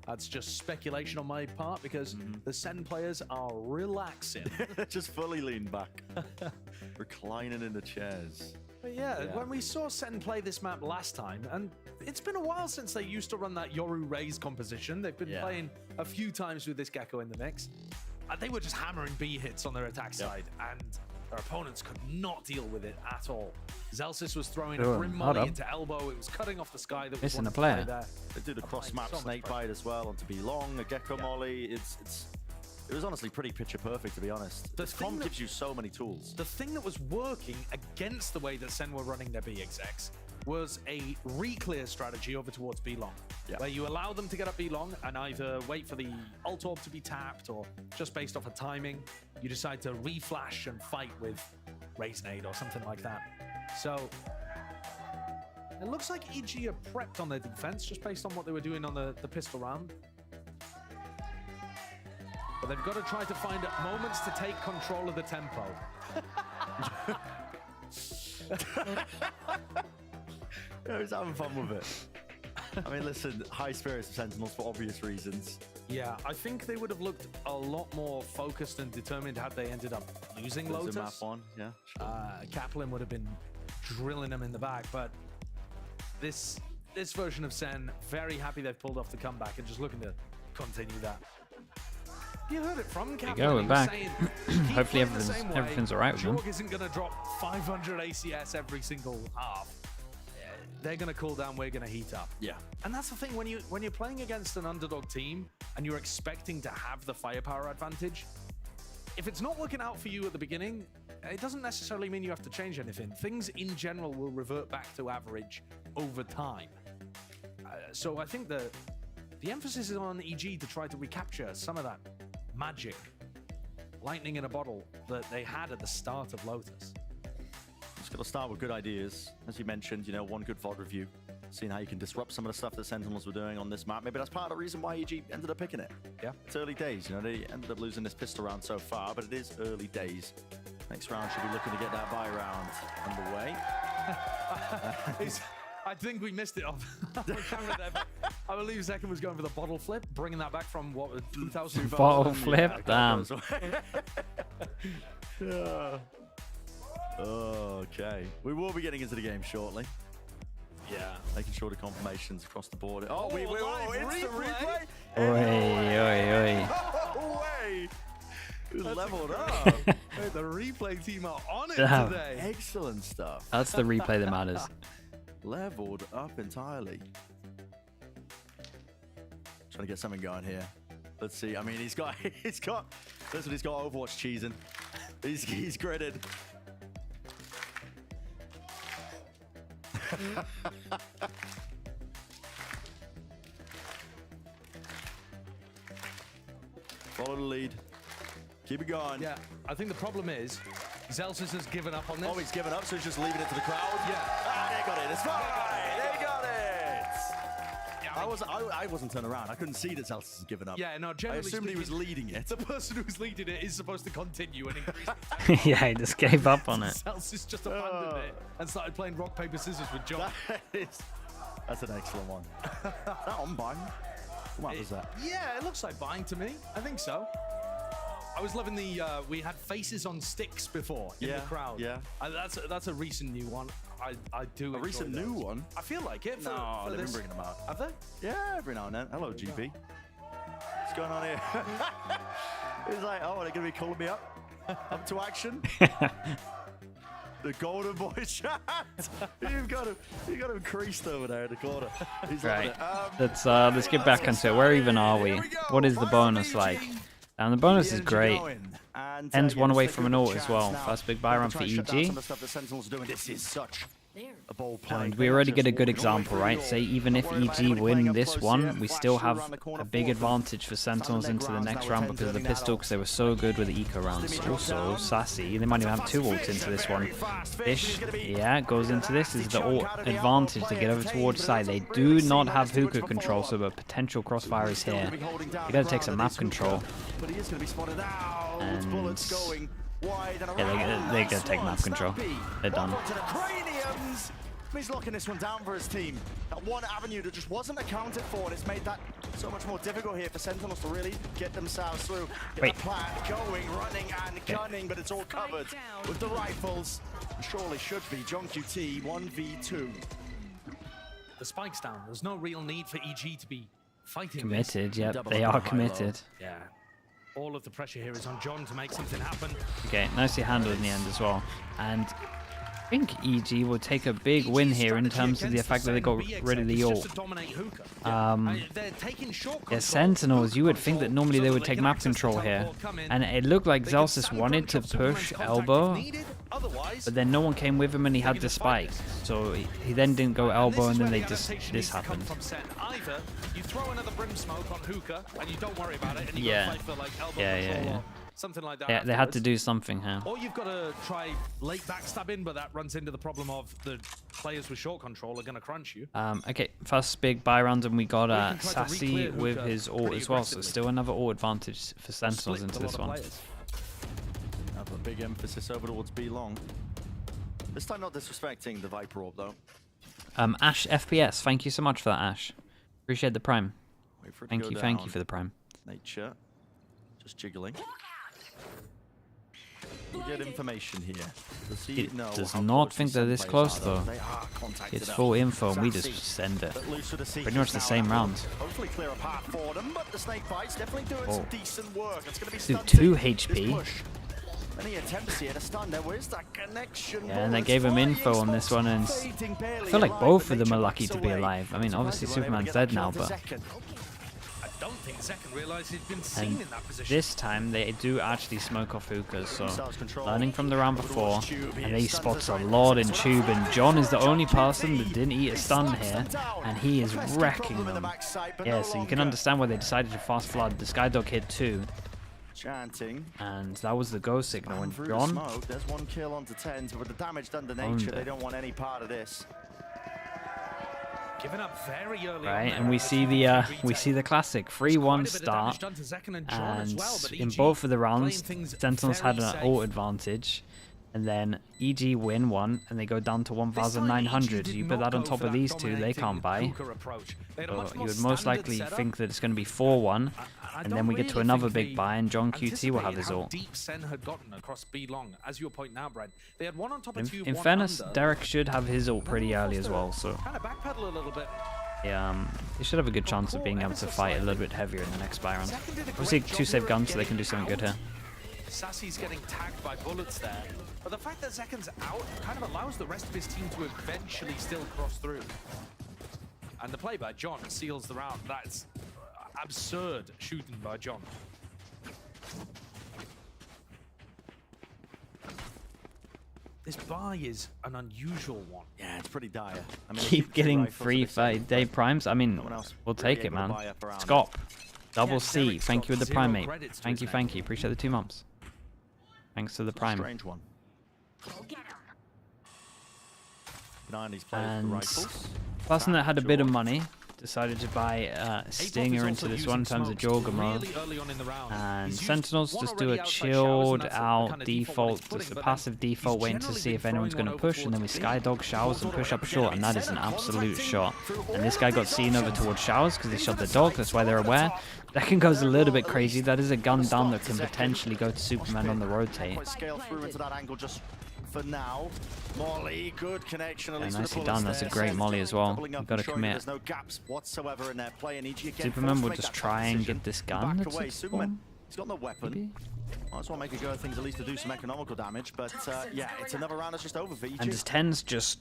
that's just speculation on my part because the Sen players are relaxing. Just fully leaned back, reclining in the chairs. But yeah, when we saw Sen play this map last time, and it's been a while since they used to run that Yoru Raze composition. They've been playing a few times with this Gecko in the mix. They were just hammering B hits on their attack side, and their opponents could not deal with it at all. Zelsis was throwing a Brim Molly into elbow. It was cutting off the sky. That was Missing a one player. there. They do the cross map snake bite as well onto B long, a Gecko Molly. It was honestly pretty picture perfect, to be honest. This comp gives you so many tools. The thing that was working against the way that Sen were running their B execs was a re-clear strategy over towards B long, where you allow them to get up B long and either wait for the ult orb to be tapped or just based off of timing, you decide to re-flash and fight with Raze Nade or something like that. So it looks like EG are prepped on their defense just based on what they were doing on the pistol round. But they've got to try to find moments to take control of the tempo. Yeah, he's having fun with it. I mean, listen, high spirits of Sentinels for obvious reasons. Yeah, I think they would have looked a lot more focused and determined had they ended up losing Lotus. Map one, yeah. Kaplan would have been drilling them in the back, but this version of Sen, very happy they've pulled off the comeback and just looking to continue that. You heard it from Kaplan. There you go, we're back. Saying, Hopefully everything's all right with them. Jorg isn't going to drop 500 ACS every single half. They're going to cool down, we're going to heat up. Yeah. And that's the thing, when you're playing against an underdog team and you're expecting to have the firepower advantage, if it's not working out for you at the beginning, it doesn't necessarily mean you have to change anything. Things in general will revert back to average over time. So I think the emphasis is on EG to try to recapture some of that magic, lightning in a bottle that they had at the start of Lotus. Just got to start with good ideas. As you mentioned, one good VOD review. seeing how you can disrupt some of the stuff that Sentinels were doing on this map. Maybe that's part of the reason why EG ended up picking it. Yeah. It's early days. You know, they ended up losing this pistol round so far, but it is early days. Next round should be looking to get that buy round underway. I think we missed it off the camera there. But I believe Zekken was going for the bottle flip, bringing that back from what, 2000? Bottle flip? Damn. Yeah. Okay. We will be getting into the game shortly. Yeah. Making sure the confirmations across the board. Oh, it's the replay. Oi. No way. Leveled up. The replay team are on it Damn. today. Excellent stuff. That's the replay that matters. Leveled up entirely. Trying to get something going here. Let's see. I mean, he's got listen, he's got Overwatch cheesing. He's gritted. Follow the lead. Keep it going. Yeah, I think the problem is Zelsis has given up on this. Oh, he's given up, so he's just leaving it to the crowd. Yeah. Ah, they got it. It's fine. They got it. Yeah, I wasn't turning around. I couldn't see that Zelsis had given up. Yeah, no, I generally assumed he was leading it. The person who's leading it is supposed to continue and increase. Yeah, he just gave up on it. Zelsis just abandoned it and started playing rock, paper, scissors with John. That's an excellent one. That on buying? What was that? Yeah, it looks like buying to me. I think so. I was loving the we had faces on sticks before in the crowd. Yeah. That's a recent new one. I do. A recent those. new one? I feel like it. No, for they've been this. bringing them out. Have they? Yeah, every now and then. Hello, GP. What's going on here? He's like, oh, are they going to be calling me up to action? The golden boy chat. You've got him creased over there in the corner. He's Right. it. Let's get back into it. Where even are we? What is the bonus like? And the bonus is great. Ends one away from an ult as well. First big buy round for EG. This is such a bold play. And we already get a good example, right? Say even if EG win this one, we still have a big advantage for Sentinels into the next round because of the pistol, because they were so good with the eco rounds. Also, Sassy, they might even have 2 ults into this one. Fish, yeah, goes into this. This is the ult advantage to get over towards side. They do not have hookah control, so a potential crossfire is here. You gotta take some map control. But he is going to be spotted out. And Bullets going wide and yeah, they're gonna take map control. They're done. To the craniums. He's locking this one down for his team. That one avenue that just wasn't accounted for, and it's made that so much more difficult here for Sentinels to really get themselves through. Get Wait. the plan going, running and gunning, but it's all covered with the rifles. Surely should be John QT 1v2. The spike's down. There's no real need for EG to be fighting. Committed, this. yep, they are committed. Yeah. All of the pressure here is on John to make something happen. Okay, nicely handled in the end as well. And I think EG will take a big win here in terms of the fact that they got rid of the ult. Yeah, Sentinels, you would think that normally they would take map control here. And it looked like Zelsis wanted to push elbow, but then no one came with him and he had the spike. So he then didn't go elbow and then this happened. Either you throw another brim smoke on hookah and you don't worry about it and you Yeah. go fight for like elbow Yeah. control or something like that. Yeah, they had to afterwards. do something here. Or you've got to try late backstabbing, but that runs into the problem of the players with short control are going to crunch you. Okay, first big buy round, and we got Or you can try to Sassy re-clear with hookah his ult pretty as well, so aggressively. still another ult advantage for Sentinels into this one. Have a big emphasis over towards B long. This time not disrespecting the Viper Orb though. Ash FPS, thank you so much for that, Ash. Appreciate the prime. Wait for it to Thank go you down. for the prime. Nature. Just jiggling. We get information here. Does he It know does how not close think these they're Sen this players close are, though. They are contacted It's up. full info and we Sassy, just send it. but loose with the Pretty much the seekers same now. round. Hopefully clear a path for them, but the snake bites definitely doing some decent work. It's going to be Do stunting 2 this HP. push. Any attempts here to stun there? Where's that connection? Yeah, and they gave him info on this one, and I feel like both of them are lucky to be alive. I mean, obviously Superman's dead now, but I don't think Zekken realised he'd been seen and in that position. this time they do actually smoke off hookahs, so learning from the round before, and he spots a lot in tube, and John is the only person that didn't eat a stun here, and he is wrecking them. Yeah, so you can understand why they decided to fast flood. The Skydog hit 2. Chanting. And that was the go signal. And Through the John, smoke, there's 1 kill onto 10, so with the damage done to Owned nature, it. they don't want any part of this. Giving up very early right, on and we see the classic 3-1 start, and in both of the rounds, Sentinels had an ult advantage, and then EG win one, and they go down to 1,900. You put that on top of these two, they can't buy. So you would most likely think that it's going to be 4-1, and then we get to another big buy, and John QT will have his ult. Deep Sen had gotten across B long, as you were pointing out, Brad. They had one on top of two. In fairness, Derek should have his ult pretty early as well, so kind of backpedal a little bit. they should have a good chance of being able to fight a little bit heavier in the next buy round. Obviously, 2 save guns, so they can do something good here. Sassy's getting tagged by bullets there, but the fact that Zekan's out kind of allows the rest of his team to eventually still cross through. And the play by John seals the round. That's absurd shooting by John. This buy is an unusual one. Yeah, it's pretty dire. I mean, Keep getting free day primes. I mean, we'll take it, man. Scop. Double C. Thank you with the prime, mate. Thank you, thank you. Appreciate the 2 months. Thanks to the prime. Strange one. And person that had a bit of money decided to buy Stinger into this one in terms of Jorgamo. And Sentinels just do a chilled out default, just a passive default, waiting to see if anyone's going to push, and then we Skydog Showers and push up short, and that is an absolute shot. And this guy got seen over towards Showers because he shot the dog, that's why they're aware. Second goes a little bit crazy. That is a gun down that can potentially go to Superman on the rotate. Scale through into that angle just for now. Molly, good connection. At least nicely done. That's a great molly as well. You've got to commit. There's no gaps whatsoever in their play, and EG again Superman will just try and get this gun. Away. Superman, he's got no weapon. I just want to make a go at things at least to do some economical damage, but yeah, it's another round that's just over for EG. And does Tens just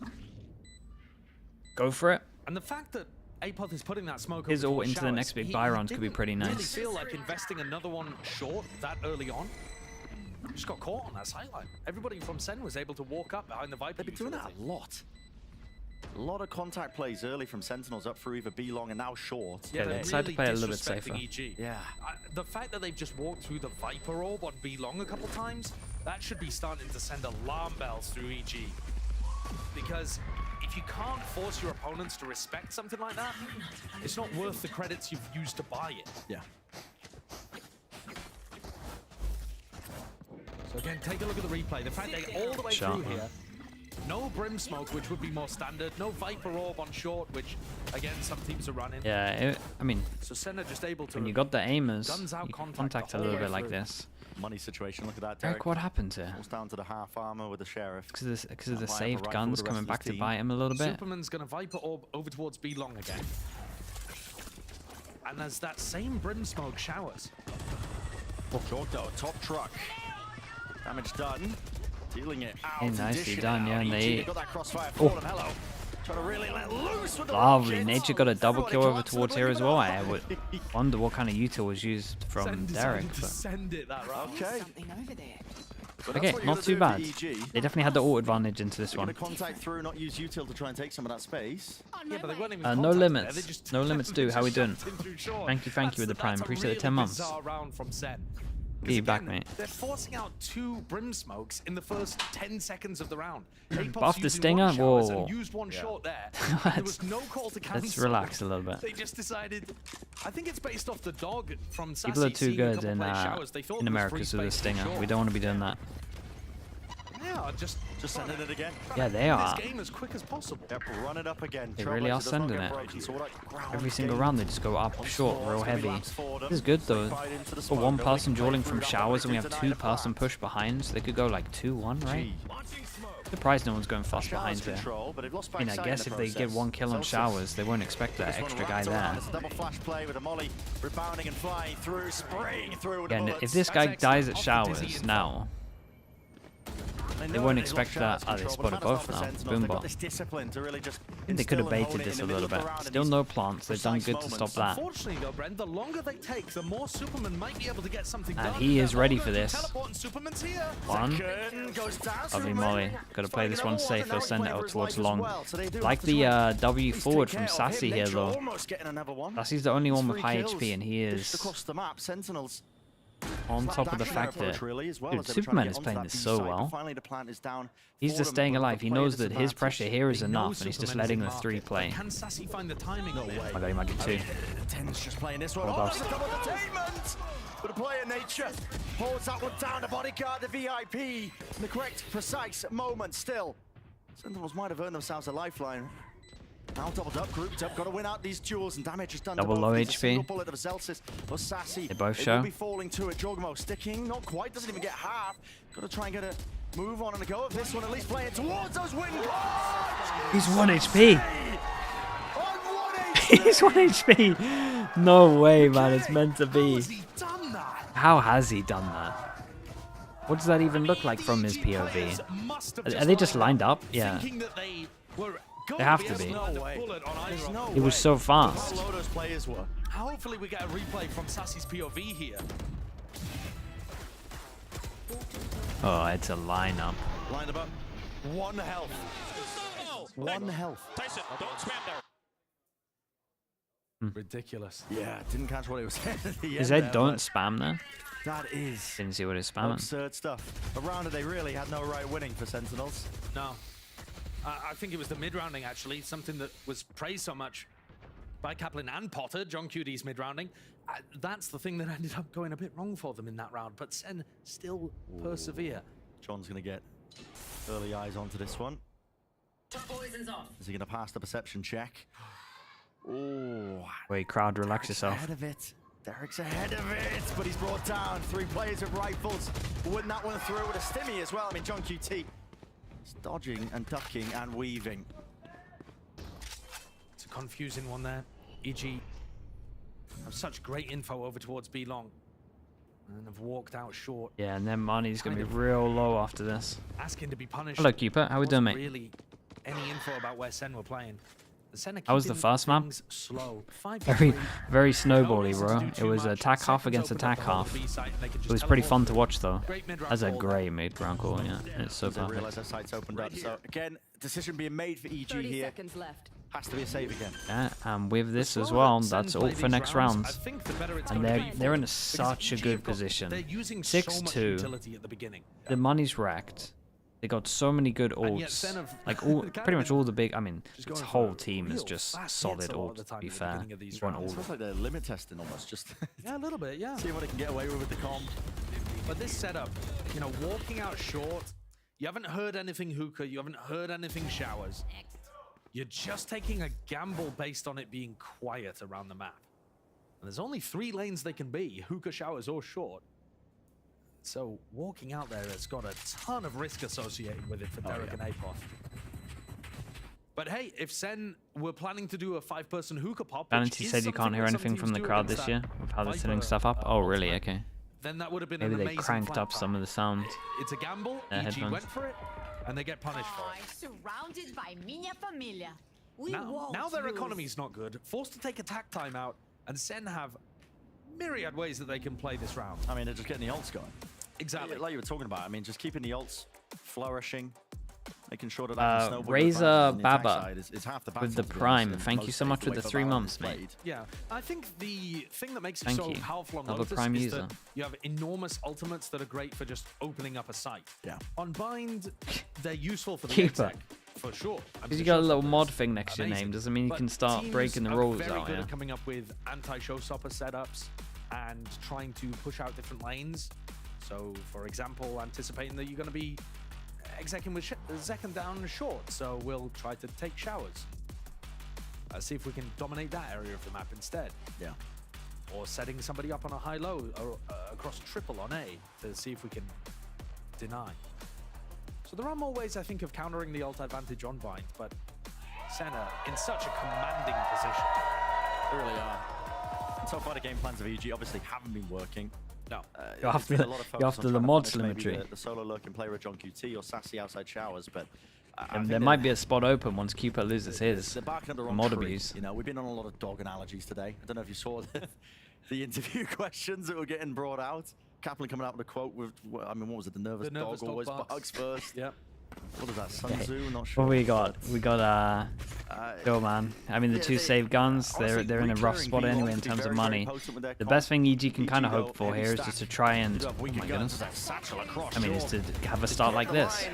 go for it? And the fact that Apoth is putting that smoke his ult into the next big buy rounds could be pretty nice. Really feel like investing another one short that early on. Just got caught on that sideline. Everybody from Sen was able to walk up behind the Viper. They've been doing that a lot. A lot of contact plays early from Sentinels up through either B long and now short. Yeah, they decided to play a little bit safer. EG. Yeah. The fact that they've just walked through the Viper orb on B long a couple times, that should be starting to send alarm bells through EG. Because if you can't force your opponents to respect something like that, it's not worth the credits you've used to buy it. Yeah. So again, take a look at the replay. The fact they're all the way through here. No Brim Smoke, which would be more standard. No Viper Orb on short, which, again, some teams are running. Yeah, I mean, so Senna just able to when you got the aimers, you contact a little bit like this. Money situation, look at that, Derek. Eric, what happened here? Almost down to the half armor with the Sheriff. Because of the saved guns coming back to bite him a little bit. Superman's going to Viper Orb over towards B long again. And there's that same Brim Smoke showers. Jordo, top truck. Damage done. Dealing it out. Hey, nicely done, yeah, and they... Got that crossfire for them. Hello. Trying to really let loose with the lovely. Nature got a double kill over towards here as well. I would wonder what kind of util was used from Derek. Send it that route. Okay. Okay, not too bad. They definitely had the ult advantage into this one. Contact through, not use util to try and take some of that space. Yeah, but they weren't even no limits. No limits, do. How we doing? Thank you with the prime. Appreciate the 10 months. Be back, mate. They're forcing out 2 Brim Smokes in the first 10 seconds of the round. Buff the Stinger? Whoa. Used one short there. There was no call to cancel. Let's relax a little bit. They just decided. I think it's based off the dog from Sassy. People are too good in Americas with the Stinger. We don't want to be doing that. Yeah, just sending it again. Yeah, they are. This game as quick as possible. Yep, run it up again. They really are sending it. Every single round they just go up short, real heavy. This is good though. For one person dueling from showers and we have 2-person push behind, so they could go like 2-1, right? Surprised no one's going fast behind here. I mean, I guess if they get 1 kill on showers, they won't expect that extra guy there. Double flash play with a molly, rebounding and flying through, spraying through. Yeah, and if this guy dies at showers now, they won't expect that. Oh, they spotted both now. Boombot. I think they could have baited this a little bit. Still no plants. They've done good to stop that. Unfortunately, though, Brent, the longer they take, the more Superman might be able to get something done. And he is ready for this. One. Lovely Lovely molly. Got to play this one safe. He'll send it out towards long. Like the W forward from Sassy here, though. Sassy's the only one with high HP, and he is... Across the map, Sentinels On top of the fact that dude, Superman is playing this so well. He's just staying alive. He knows that his pressure here is enough, and he's just letting the 3 play. Can Sassy find the timing? Oh my god, he might get 2. Ten's just playing this one. Oh, the double detainment! But the player nature holds that one down to bodyguard the VIP in the correct, precise moment still. Sentinels might have earned themselves a lifeline. Now doubled up, grouped up, got to win out these duels, and damage is done. Double to low both. HP. Single bullet of Zelsis or Sassy. They both They show. will be falling to it. Jogmo sticking, not quite, doesn't even get half. Got to try and get a move on and a go of this one, at least playing towards those win cards. He's 1 HP. He's 1 HP. No way, man. It's meant to be. How has he done that? What does that even look like from his POV? Are they just lined up? Yeah. They have to be. It was so fast. Hopefully we get a replay from Sassy's POV here. Oh, it's a lineup. Lined up. 1 health. 1 health. Tyson, don't spam there. Ridiculous. Yeah, didn't catch what it was saying at the He end said there, don't but spam there. That is Didn't see what he's spamming. absurd stuff. A round that they really had no right winning for Sentinels. No. I think it was the mid-rounding, actually. Something that was praised so much by Kaplan and Potter, John QD's mid-rounding. That's the thing that ended up going a bit wrong for them in that round. But Sen still persevere. John's going to get early eyes onto this one. Is he going to pass the perception check? Oh. Wait, crowd, relax yourself. Ahead of it. Derek's ahead of it, but he's brought down. 3 players with rifles. Win that one through with a stimmy as well. I mean, John QT is dodging and ducking and weaving. It's a confusing one there. EG have such great info over towards B long. And have walked out short. Yeah, and their money's going to be real low after this. Asking to be punished. Hello, Keeper. How we doing, mate? Really any info about where Sen were playing. How was the first map? Slow. Very snowbally, bro. It was attack half against attack half. It was pretty fun to watch, though. That's a great mid-round call, yeah. It's so They realize perfect. their sights opened up. So again, decision being made for EG here. Has to be a save again. Yeah, and with this as well, that's all for next round. And they're in such a good position. 6-2. The money's racked. They got so many good ults. Like pretty much all the big. I mean, this whole team is just solid ult. To be fair, you want all. It feels like they're limit testing almost. Just yeah, a little bit. Yeah. See what they can get away with the comp. But this setup, you know, walking out short. You haven't heard anything hookah. You haven't heard anything showers. You're just taking a gamble based on it being quiet around the map. And there's only 3 lanes they can be: hookah, showers, or short. So walking out there has got a ton of risk associated with it for Derek and Apoth. But hey, if Sen were planning to do a 5-person hookah pop, Vanity said you can't hear anything from the crowd this year with how they're setting stuff up. Oh, really? Okay. Then that would have been Maybe an they amazing cranked up some of the sound. It's a gamble. EG headphones. went for it, and they get punished for it. Surrounded by minha família. Now their economy's not good. Forced to take attack timeout, and Sen have myriad ways that they can play this round. I mean, they're just getting the ults going. Exactly. Like you were talking about. I mean, just keeping the ults flourishing, making sure that that can snowball Razor on the attack Baba side is half the with the battle, to be honest, Prime. and Thank you most so much takes for away the for 3 Valorant months, played. mate. Yeah, I think the thing that makes it Thank so you. powerful on Another Lotus Prime is user. that you have enormous ultimates that are great for just opening up a site. Yeah. On Bind, they're useful for the Keeper. exec, for sure. Because you got a little mod thing next to your name doesn't mean you can start Teams breaking the are rules very out, good yeah? at coming up with anti-showstopper setups and trying to push out different lanes. So, for example, anticipating that you're going to be execing with Zekan down short, so we'll try to take showers. See if we can dominate that area of the map instead. Yeah. Or setting somebody up on a high-low or across triple on A to see if we can deny. So there are more ways, I think, of countering the ult advantage on Bind, but Senna in such a commanding position. They really are. And so far, the game plans of EG obviously haven't been working. No. You're after the mod symmetry. The solo lurking player with John QT or Sassy outside showers, but And there might be a spot open once Cooper loses his. They're barking up the wrong Mod tree. abuse. You know, we've been on a lot of dog analogies today. I don't know if you saw the interview questions that were getting brought out. Kaplan coming out with a quote with, I mean, what was it? The nervous dog dog always barks. barks first. Yep. What is that, Sun Tzu? Not sure. What we got? We got Go man. I mean the two save guns, they're in a rough spot anyway in terms of money. The best thing EG can kind of hope for here is just to try and, oh my goodness, I mean is to have a start like this.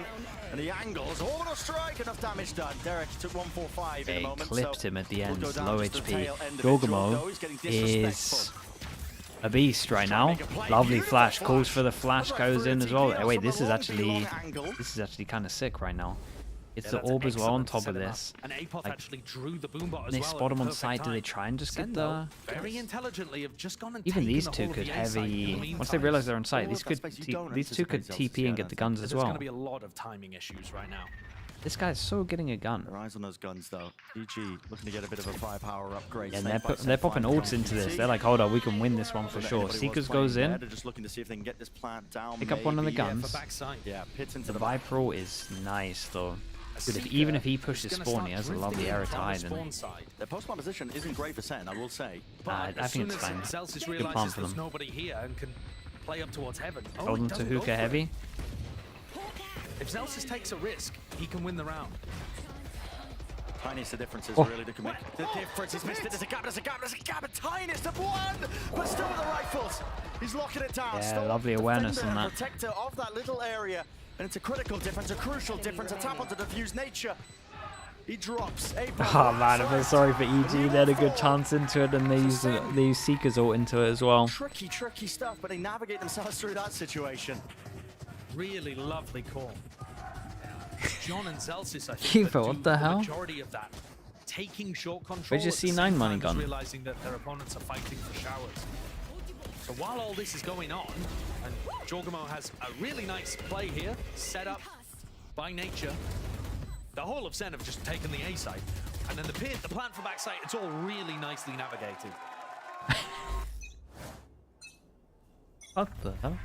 And the angles, orbital strike, enough damage done. Derek took 145 in a moment. Clipped him at the end, low HP. Jorgamo is a beast right now. Lovely flash, calls for the flash, goes in as well. Wait, this is actually kind of sick right now. It's the orb as well on top of this. Like, they spot him on site. Do they try and just get the? Very intelligently have just gone and even these two could heavy. Once they realize they're on site, these two could TP and get the guns as well. There's going to be a lot of timing issues right now. This guy's so getting a gun. Their eyes on those guns though. EG looking to get a bit of a firepower upgrade. Yeah, and they're popping ults into this. They're like, hold on, we can win this one for sure. Seekers goes in. They're just looking to see if they can get this plant down. Pick up one of the guns. Yeah, pits into the Viper ult is nice though. Dude, even if he pushes spawn, he has a lovely arrow to hide in. Their post-spawn position isn't great for Sen, I will say. I think it's fine. Good plant for them. Nobody here and can play up towards heaven. Hold them to hookah heavy. If Zelsis takes a risk, he can win the round. Tiniest the difference is really to make the difference. He's missed it. There's a gap, there's a gap, there's a gap. Tiniest of one, but still with the rifles. He's locking it down. Yeah, lovely awareness on that. Protector of that little area. And it's a critical difference, a crucial difference, a tap onto diffuse nature. He drops. Oh man, I feel sorry for EG. They had a good chance into it, and they use Seeker's ult into it as well. Tricky stuff, but they navigate themselves through that situation. Really lovely call. John and Zelsis, I think, Keeper, what the hell? Majority of that, taking short control. Where'd you see 9 money gun? Realizing that their opponents are fighting for showers. So while all this is going on, and Jorgamo has a really nice play here, set up by nature, the whole of Sen have just taken the A side, and then the pit, the plan for backside, it's all really nicely navigated. What the hell?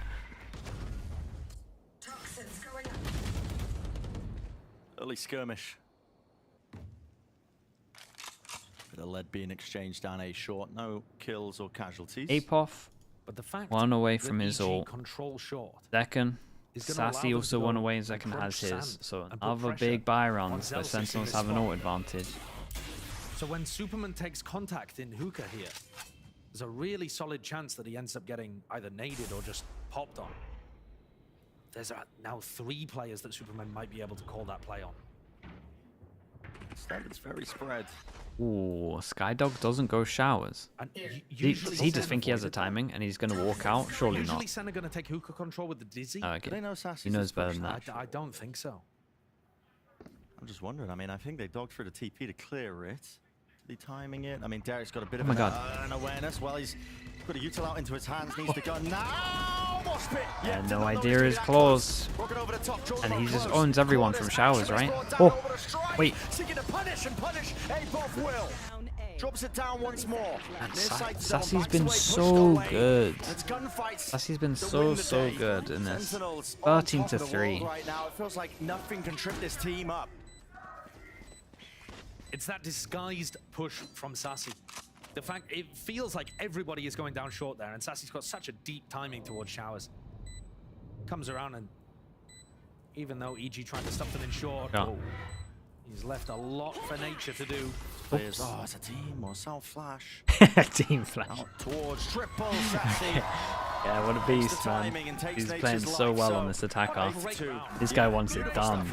Early skirmish. Bit of lead being exchanged down A short, no kills or casualties. Apoff. But the fact one away from his ult. Short Second, Sassy also one away and Second has his. So another big buy rounds where Sentinels have an ult advantage. So when Superman takes contact in hookah here, there's a really solid chance that he ends up getting either naded or just popped on. There's now 3 players that Superman might be able to call that play on. It's very spread. Ooh, Skydog doesn't go showers. He just think he has a timing and he's going to walk out? Surely not. Usually Sen are going to take hookah control with the Dizzy. Oh, okay. Do they know Sassy? He knows better than that. I don't think so. I'm just wondering. I mean, I think they dogged through the TP to clear it. Are they timing it? I mean, Derek's got a bit of an awareness. Well, he's got a util out into his hands. Needs the gun now. Yeah, no idea his claws. And he just owns everyone from showers, right? Oh, wait. Drops it down once more. Sassy's been so good. Sassy's been so good in this. 13-3. Right now, it feels like nothing can trip this team up. It's that disguised push from Sassy. The fact it feels like everybody is going down short there, and Sassy's got such a deep timing towards showers. Comes around, and even though EG trying to stuff them in short, he's left a lot for nature to do. Oops. Oh, it's a team or South Flash. Team Flash. Out towards triple Sassy. Yeah, what a beast, man. He's playing so well on this attacker. This guy wants it done.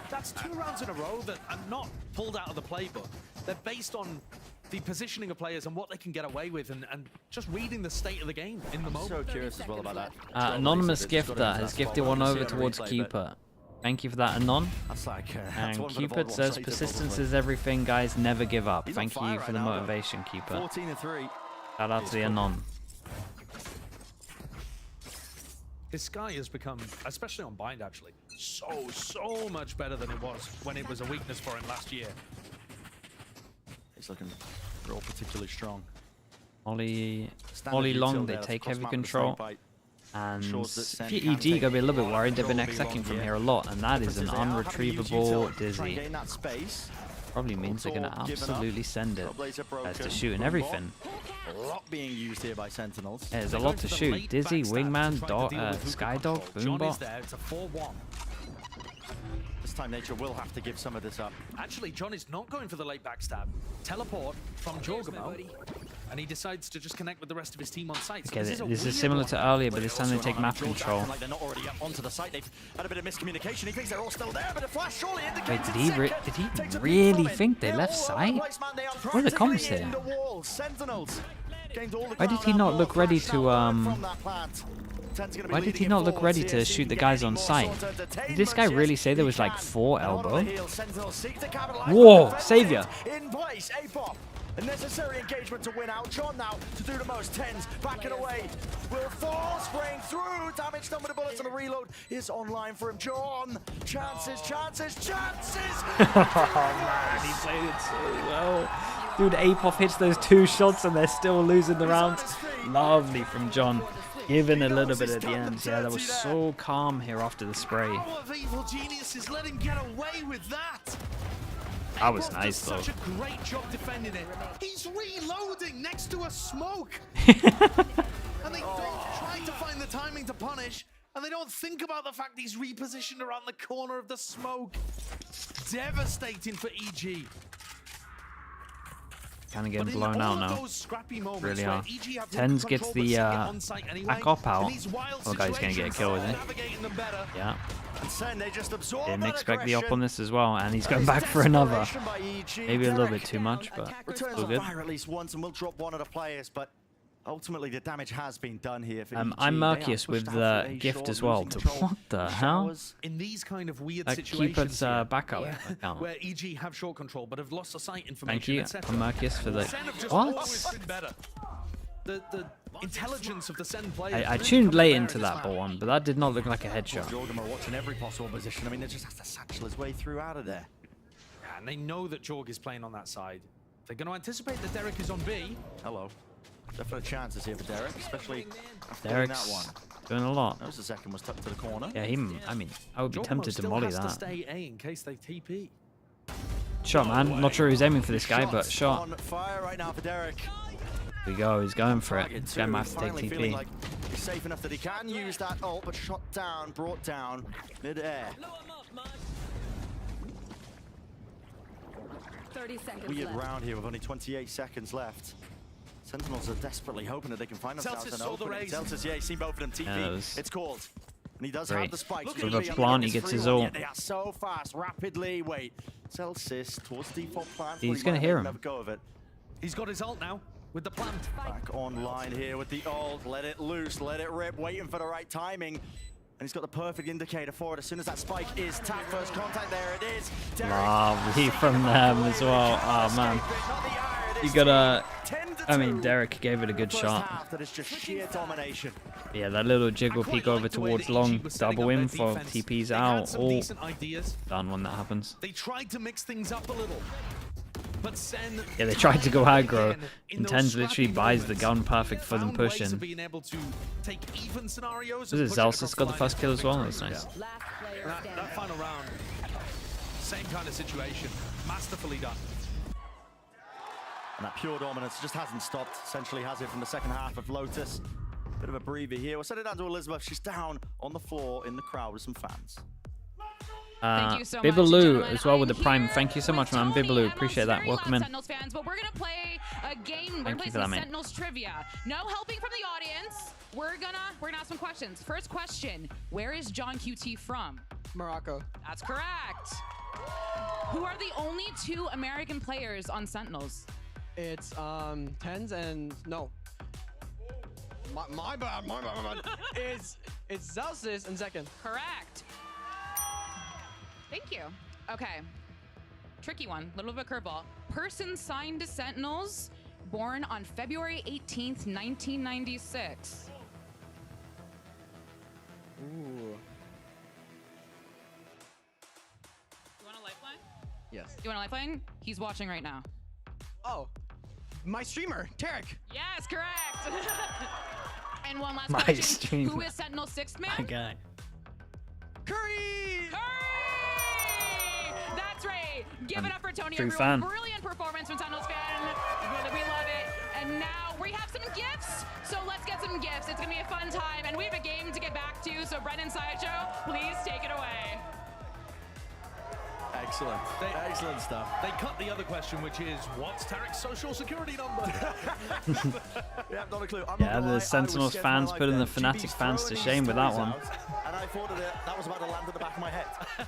That's 2 rounds in a row that are not pulled out of the playbook. They're based on the positioning of players and what they can get away with, and just reading the state of the game in the moment. I'm so curious as well about that. Anonymous Gifter has gifted one over towards Cupid. Thank you for that, Anon. That's like, and Cupid says persistence is everything, guys. Never give up. Thank you for the motivation, Cupid. 14-3. Shout out to the Anon. This guy has become, especially on Bind actually, so much better than it was when it was a weakness for him last year. He's looking real particularly strong. Ollie long, they take heavy control. And if you EG, gotta be a little bit worried. They've been execing from here a lot, and that is an unretrievable Dizzy. Probably means they're gonna absolutely send it as to shoot and everything. A lot being used here by Sentinels. Yeah, there's a lot to shoot. Dizzy, Wingman, Skydog, Boombot. It's a 4-1. This time Nature will have to give some of this up. Actually, John is not going for the late backstab. Teleport from Jorgamo, and he decides to just connect with the rest of his team on site. Okay, this is similar to earlier, but this time they take map control. Like they're not already up onto the site. They've had a bit of miscommunication. He thinks they're all still there, but a flash surely indicates. Wait, did he really think they left site? What are the comms here? Sentinels gained all the Why did he not look ready to Why did he not look ready to shoot the guys on site? Did this guy really say there was like 4 elbow? Whoa, savior! In place, A-Pop. A necessary engagement to win out. John now to do the most. Tens backing away. Will fall, spraying through. Damage done with the bullets, and the reload is online for him. John, chances, chances, chances. Oh man, he played it so well. Dude, Apov hits those 2 shots and they're still losing the rounds. Lovely from John. Giving a little bit at the end. Yeah, that was so calm here after the spray. Power of evil geniuses let him get away with that. That was nice though. Such a great job defending it. He's reloading next to a smoke. And they don't try to find the timing to punish. And they don't think about the fact he's repositioned around the corner of the smoke. Devastating for EG. Kind of getting blown out now. Really are. Tens gets the back up out. Oh, guy's gonna get a kill, isn't he? Yeah. Didn't expect the up on this as well, and he's going back for another. Maybe a little bit too much, but still good. At least once, and we'll drop one of the players, but ultimately the damage has been done here for EG. I'm Mercius with the gift as well. What the hell? In these kind of weird Keep situations, us backup. where EG have short control but have lost the site information. Thank you, etc. Mercius, for the. Sen have just What? always been better. The intelligence of the Sen players. I tuned late into that ball one, but that did not look like a headshot. Jorgamo watching every possible position. I mean, they just have to satchel his way through out of there. And they know that Jorg is playing on that side. They're going to anticipate that Derek is on B. Hello. Definite chances here for Derek, especially after Derek's that one. doing a lot. That was the second was tucked to the corner. Yeah, I mean, I would be tempted to still molly has to that. stay A in case they TP. Shot, man. Not sure who's aiming for this guy, but shot. On fire right now for Derek. Here we go. He's going for it. This guy might have to take Finally feeling TP. like he's safe enough that he can use that ult, but shot down, brought down mid-air. 30 seconds Weird left. round here with only 28 seconds left. Sentinels are desperately hoping that they can find themselves an opening. Celsius, yeah, he's seen both of them TP. Yeah, It's called. And he does great. have the spikes. With a plant, he gets his ult. Yeah, they are so fast, rapidly. Wait, Celsius towards default plan. He's going to hear him. Have a go of it. He's got his ult now with the plant. Back online here with the ult. Let it loose, let it rip, waiting for the right timing. And he's got the perfect indicator for it. As soon as that spike is tapped, first contact, there it is. Lovely from them as well. Oh, man. You gotta. I mean, Derek gave it a good shot. That is just sheer domination. Yeah, that little jiggle peek over towards long, double in for TP's out. All done when that happens. They tried to mix things up a little. But Sen, Yeah, they tried to go aggro. And Tens literally buys the gun perfect for them pushing. This is Zelsis got the first kill as well. That's nice. That final round, same kind of situation, masterfully done. And that pure dominance just hasn't stopped. Essentially has it from the second half of Lotus. Bit of a breather here. We'll send it down to Elizabeth. She's down on the floor in the crowd with some fans. Thank you so much, Bibaloo gentlemen. as well with the Prime. Thank you so much, man. Bibaloo, appreciate that. Welcome in. Sentinels fans, but we're gonna play a game. We're gonna play some Sentinels trivia. No helping from the audience. We're gonna ask some questions. First question: where is John QT from? Morocco. That's correct. Who are the only 2 American players on Sentinels? It's Tens and no. My bad. It's Zelsis and Zekin. Correct. Thank you. Okay. Tricky one. Little bit of a curveball. Person signed to Sentinels, born on February 18th, 1996. Ooh. You want a lifeline? Yes. You want a lifeline? He's watching right now. Oh, my streamer, Tarek. Yes, correct. And one last My question. streamer. Who is Sentinel's 6th man? My guy. Curry! That's right. Give it up for Tony. True Everyone. fan. Brilliant performance from Sentinels fan. We love it. And now we have some gifts. So let's get some gifts. It's going to be a fun time. And we have a game to get back to. So Brendan Sideshow, please take it away. Excellent. Excellent stuff. They cut the other question, which is, what's Tarek's social security number? Yeah, not a clue. Yeah, the Sentinels fans putting the Fnatic fans to shame with that one. And I thought that was about to land at the back of my head.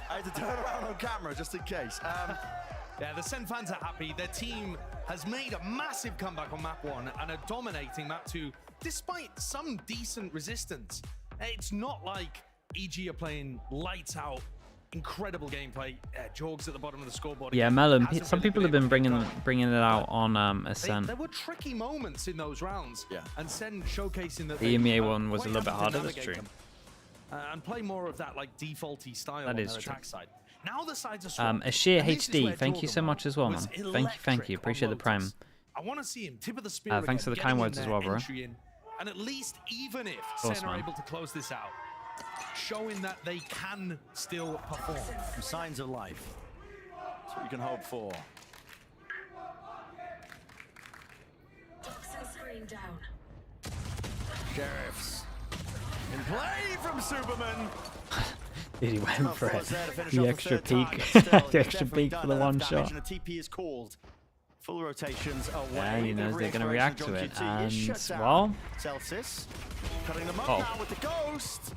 I had to turn around on camera just in case. Yeah, the Sen fans are happy. Their team has made a massive comeback on map 1 and are dominating map 2 despite some decent resistance. It's not like EG are playing lights out, incredible gameplay. Jorg's at the bottom of the scoreboard. Yeah, Melon. Some people have been bringing it out on Ascent. There were tricky moments in those rounds. Yeah. And Sen showcasing that The EMEA one was a little bit harder. That's true. And play more of that like defaulty style That on is their true. attack side. Now the sides are swapped. Ashir And this is where HD, thank you so much as well, man. was Thank you. electric Appreciate on the prime. Lotus. I want to see him tip of the spear. Thanks for the again, kind getting words in as there, well, bro. entry in. And at least, even if course, Sen are man. able to close this out, showing that they can still perform. Some signs of life. That's what you can hope for. Sheriffs. In play from Superman. He went for it. The extra peek. The The extra peek for the one shot. A TP is called. Full rotations away. Yeah, he knows they're going to react to it. And, well, well, Celsius cutting them up now with the ghost.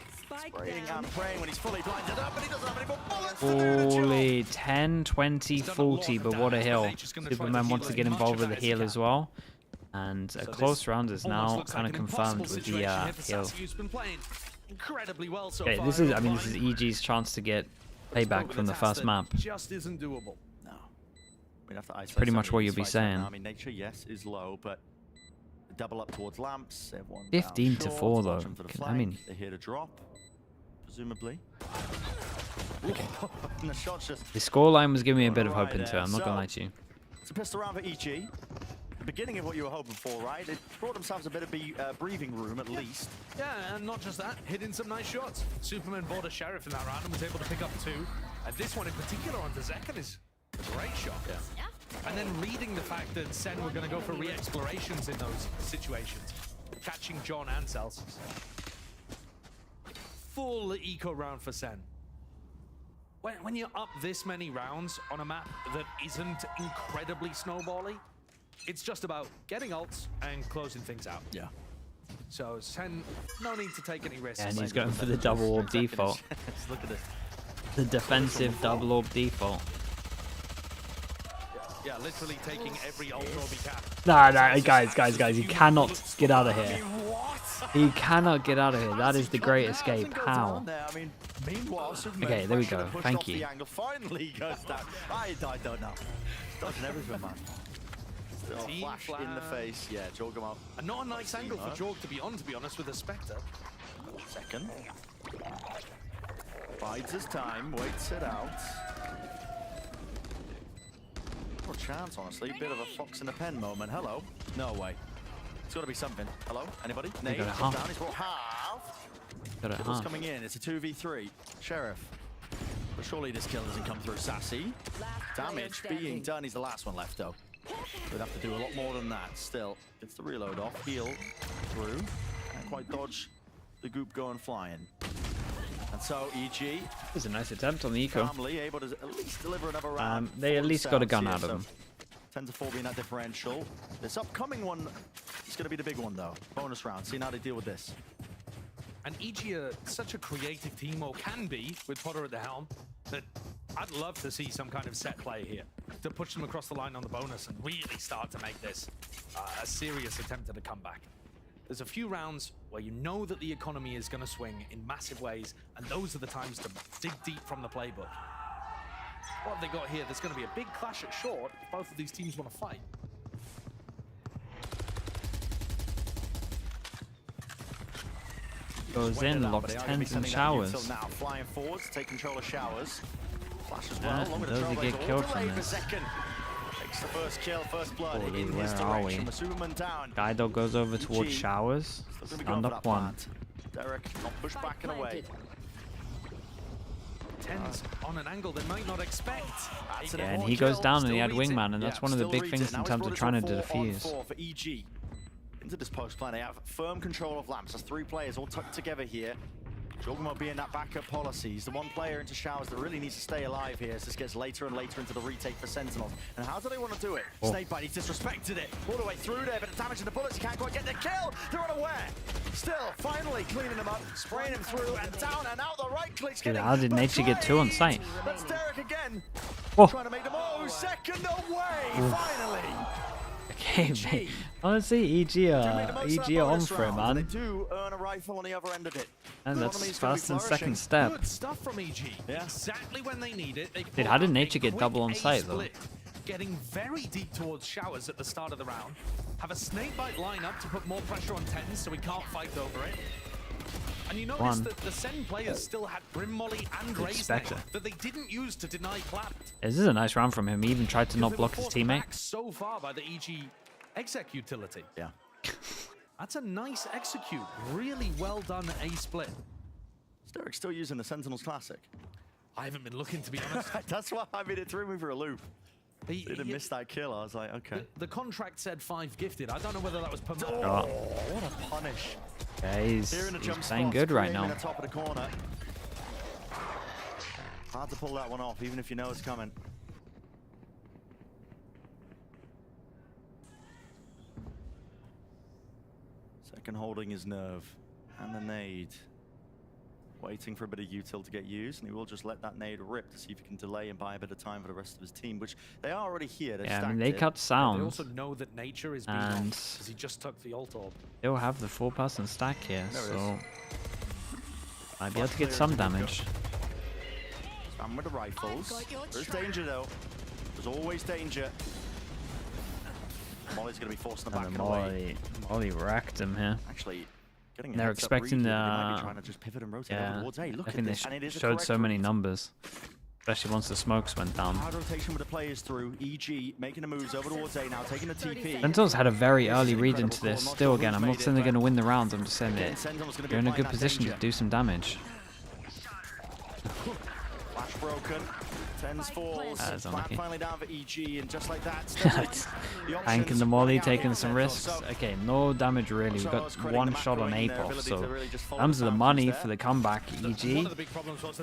Spraying and praying when he's fully blinded up, and he doesn't have any more bullets to do the job. fully 10, 20, 40, but what a hill. Superman wants to get involved with the heal as well. And a close round is now kind of confirmed with the heal. Incredibly well so Okay, far. this is EG's chance to get payback from the first map. Just isn't doable. No. We'd have to isolate Pretty much some of what these you'll be fights right saying. now. I mean, nature, yes, is low, but double up towards lamps. Everyone 15 down to short, 4 though. watch them to the I flank. mean, They're here to drop, presumably. And the shot's just the scoreline was giving me a bit of hope into it. I'm not gonna lie to you. it's a pistol round for EG. The beginning of what you were hoping for, right? They brought themselves a bit of breathing room at least. Yeah, and not just that, hitting some nice shots. Superman bought a sheriff in that round and was able to pick up 2. And this one in particular onto Zekan is a great shot. Yeah. And then reading the fact that Sen were going to go for re-explorations in those situations. Catching John and Celsius. Full eco round for Sen. When you're up this many rounds on a map that isn't incredibly snowbally, it's just about getting ults and closing things out. Yeah. So Sen, no need to take any risks. And he's going for the double orb default. Look at this. The defensive double orb default. Yeah, literally taking every ult orb he can. No, guys, he cannot get out of here. He cannot get out of here. That is the great escape. How? I mean, meanwhile, Superman Okay, there we should go. have pushed Thank off you. the angle. Finally he goes down. I don't know. Dodging everything, man. Still Team flash in the face. Yeah, Jorg him up. And not a nice angle for Jorg to be honest, with a Spectre. Second. Bides his time, waits it out. No chance, honestly. Bit of a fox in the pen moment. Hello. No way. It's got to be something. Hello? Anybody? Nate, got it down. half. He's brought half. Got it Kills half. coming in. It's a 2v3. Sheriff. But surely this kill doesn't come through. Sassy. Damage being done. He's the last one left, though. We'd have to do a lot more than that. Still, gets the reload off. Heal through. Can't quite dodge the goop going flying. And so EG. It was a nice attempt on the eco. Calmly able to at least deliver another round. They at least got a gun out of him. 10 to 4 being that differential. This upcoming one is going to be the big one, though. Bonus round. See how they deal with this. And EG are such a creative team, or can be, with Potter at the helm, that I'd love to see some kind of set play here to push them across the line on the bonus and really start to make this a serious attempt at a comeback. There's a few rounds where you know that the economy is going to swing in massive ways, and those are the times to dig deep from the playbook. What have they got here? There's going to be a big clash at short if both of these teams want to fight. Goes in, locks tens and showers. Now flying forwards, take control of showers. Flash as well. Yeah, Longer those to who get killed from this. Takes the first kill, first blood Holy, in his where are we? direction. Superman down. Guido goes over towards showers. Still gonna be going Stand for up that one. plant. Derek not pushed back and away. Tens on an angle they might not expect. Yeah, and he goes down and he had wingman, and that's one of the big things in terms of trying to defuse. For EG. Into this post plan, they have firm control of lamps. There's 3 players all tucked together here. Juggernaut being that backup policy. He's the one player into showers that really needs to stay alive here as this gets later and later into the retake for Sentinels. And how do they want to do it? Snakebite, he's disrespected it all the way through there, but the damage to the bullets, he can't quite get the kill. They're unaware. Still, finally cleaning him up, spraying him through, and down and out. The right click's Dude, getting how did Nature get 2 on site? That's Derek again. Oh. Trying to make them all second away, finally. Okay, mate. Honestly, EG are on for it, man. They do earn a rifle on the other end of it. And that's first and second step. Good stuff from EG. Yeah. Exactly when they need it. They Dude, how did Nature get double on site, though? Getting very deep towards showers at the start of the round. Have a snakebite line up to put more pressure on Tens so he can't fight over it. And you notice that the Sen players still had Brim Molly and Raze that they didn't use to deny Clapped. This is a nice round from him. He even tried to not block his teammate. So far by the EG exec utility. Yeah. That's a nice execute. Really well done, A split. Is Derek still using the Sentinels Classic? I haven't been looking, to be honest. That's why I mean it threw me for a loop. He didn't miss that kill. I was like, okay. The contract said 5 gifted. I don't know whether that was per match. Oh, what a punish. Yeah, he's playing good right now. Top of the corner. Hard to pull that one off, even if you know it's coming. Second holding his nerve. And the nade. Waiting for a bit of util to get used, and he will just let that nade rip to see if he can delay and buy a bit of time for the rest of his team, which they are already here. Yeah, I mean, they cut sound. They also know that Nature is being on because he just took the ult orb. They'll have the 4-person stack here, so might be able to get some damage. Spam with the rifles. There's danger though. There's always danger. Molly's going to be forced in the back away. Molly racked him here. Actually, they're expecting the. Trying to just pivot and rotate over towards A. Look I at think this. they showed so many numbers, especially once the smokes went down. Hard rotation with the players through. EG making the moves over towards A now, taking the TP. Sentinels had a very early read into this. Still, again, I'm not saying they're going to win the rounds. I'm just saying that they're in a good position to do some damage. Flash broken. Tens falls. Finally down for EG, and just like that, Hank and the Molly taking some risks. Okay, no damage really. We've got one shot on Apoff, so in terms of the money for the comeback, EG,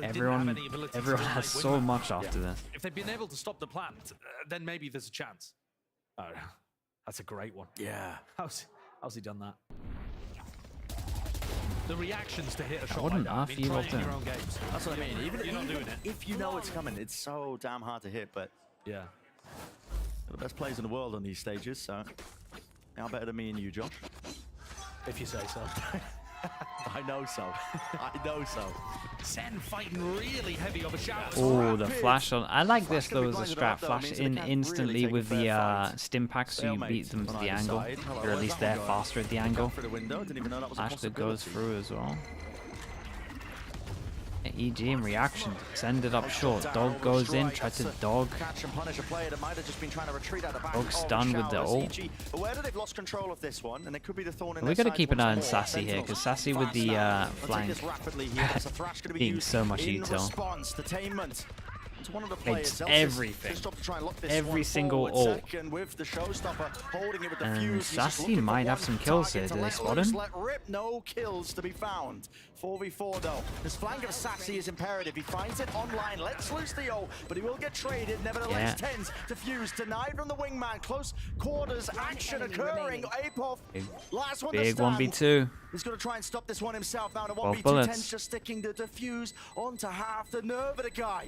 everyone has so much after this. If they've been able to stop the plant, then maybe there's a chance. Oh, that's a great one. Yeah. How's he done that? The reactions to hit a shot What an like that. your own games. That's what I mean. Even you're not doing it. If you know it's coming, it's so damn hard to hit. But yeah, they're the best players in the world on these stages, so they are better than me and you, Josh. If you say so. I know so. I know so. Sen fighting really heavy over showers. Oh, the flash on. I like this though as a strat. Flash in instantly with the stim pack, so you beat them to the angle. Or at least they're faster at the angle. Flash that goes through as well. EG in reaction, send it up short. Dog goes in, tried to dog. Dog stunned with the ult. We gotta keep an eye on Sassy here, because Sassy with the flank being so much util. It's everything. Every single ult. And Sassy might have some kills here. Do they spot him? No kills to be found. 4v4 though. This flank of Sassy is imperative. He finds it online, lets loose the ult, but he will get traded. Nevertheless, Tens defused, denied from the wingman. Close quarters action occurring. Apoff, last one Big to stand. 1v2. He's going to try and stop this one himself now. The 12 1v2 bullets. Tens just sticking the defuse onto half the nerve of the guy.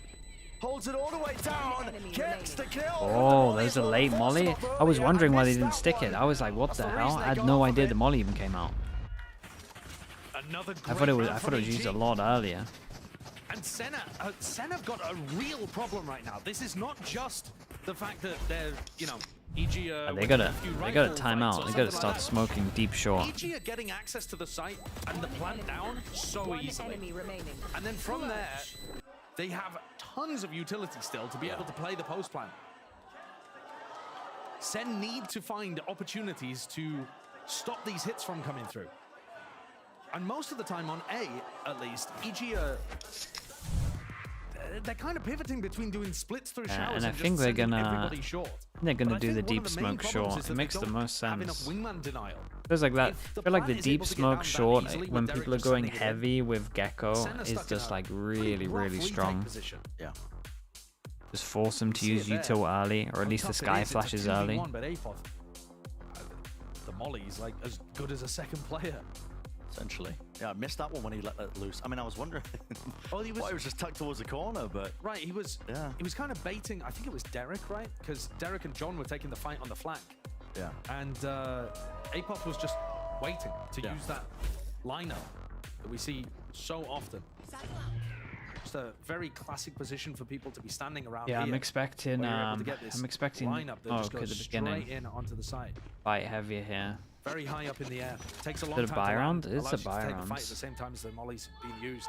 Holds it all the way down, gets the kill. Oh, there's a late molly. I was wondering why they didn't stick it. I was like, what the hell? I had no idea the molly even came out. I thought it was used a lot earlier. And Sen have got a real problem right now. This is not just the fact that they're, EG They gotta time out. They gotta start smoking deep short. EG are getting access to the site and the plant down so easily. And then from there, they have tons of utility still to be able to play the post plant. Sen need to find opportunities to stop these hits from coming through. And most of the time on A, at least, EG are... They're kind of pivoting between doing splits through showers and I think they're gonna short. do the deep smoke short. It makes the most sense. Wingman denial. Feels like that. I feel like the deep smoke short when people are going heavy with Gecko is just like really strong. Yeah. Just force them to use util early, or at least the sky flashes early. But Apoth, the Molly's like as good as a second player. Essentially. Yeah, I missed that one when he let that loose. I mean, I was wondering why he was just tucked towards the corner, but... Right, he was kind of baiting, I think it was Derek, right? Because Derek and John were taking the fight on the flank. Yeah. And Apoth was just waiting to use that lineup that we see so often. Just a very classic position for people to be standing around. Yeah, here, I'm expecting lineup that just at goes the beginning. straight in onto the side. Fight heavier here. Very high up in the air. Takes a long Is it time a buy to round? land. It's a Allows you buy to take the round. fight at the same time as the molly's being used.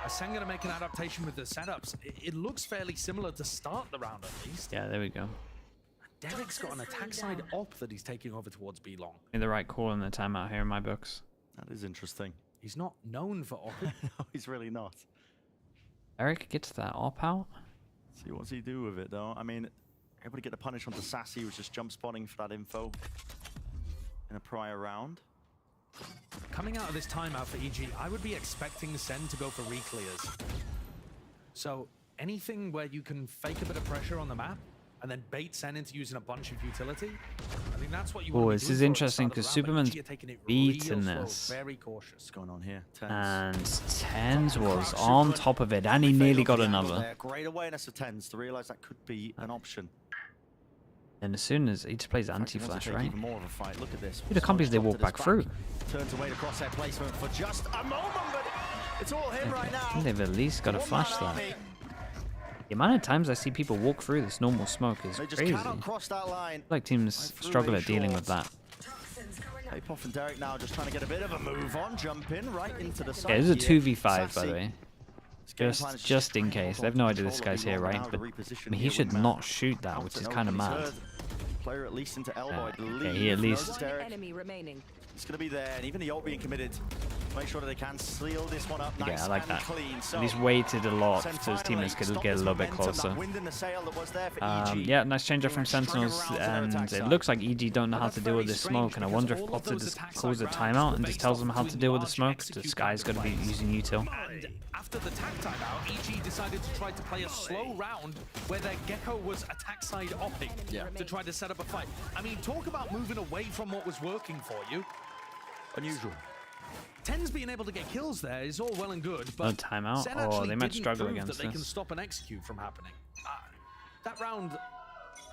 Sen gonna make an adaptation with the setups. It looks fairly similar to start the round at least. Yeah, there we go. Derek's got an attack side op that he's taking over towards B long. Made the right call in the timeout here in my books. That is interesting. He's not known for op. No, he's really not. Eric gets that op out. See, what's he do with it, though? I mean, able to get the punish onto Sassy, who was just jump spotting for that info in a prior round. Coming out of this timeout for EG, I would be expecting Sen to go for re-clears. So anything where you can fake a bit of pressure on the map and then bait Sen into using a bunch of utility, I think that's what you want to be This doing is for at the interesting start of because the round, but Superman's EG are taking it beaten real slow, this. very cautious. What's going on here? And Tens was on top of it, and he nearly got another. Great awareness of Tens to realize that could be an option. And as soon as he just plays anti-flash, right? Even more of a fight. Look at this. Dude, I can't believe they walk back through. Turns away to crosshair placement for just a moment, but it's all him right now. I think they've at least got a flash there. The amount of times I see people walk through this normal smoke is They just crazy. cannot cross that line. Like teams struggle at dealing with that. Apoth and Derek now just trying to get a bit of a move on, jump in right into the side. Yeah, this is a here. 2v5 by Sassy. the way. Just in case. They have no idea this guy's here, right? But I mean, he should not shoot that, which is kind of mad. Player at least into elbow, I believe. Okay, he at least. Enemy remaining. It's going to be there, and even the ult being committed. Make sure that they can seal this one up. Yeah, Nice I like and that. clean. So, At least waited a lot Sen so his teammates finally could stopped get a this little bit momentum, that closer. wind in the sail that was there for EG. Yeah, nice change up from Strung Sentinels, around to their and attack it side. looks like EG don't know how to deal with this smoke, and I wonder if Potter just calls a timeout and just tells them how to deal with the smoke. The Sky's got to be using util. And after the tag timeout, EG decided to try to play a slow round where their Gecko was attack side opping to try to set up a fight. I mean, talk about moving away from what was working for you. Unusual. Tens being able to get kills there is all well and good, but No timeout? Sen Oh, actually they might didn't struggle prove against that they can this. stop and execute from happening. That round,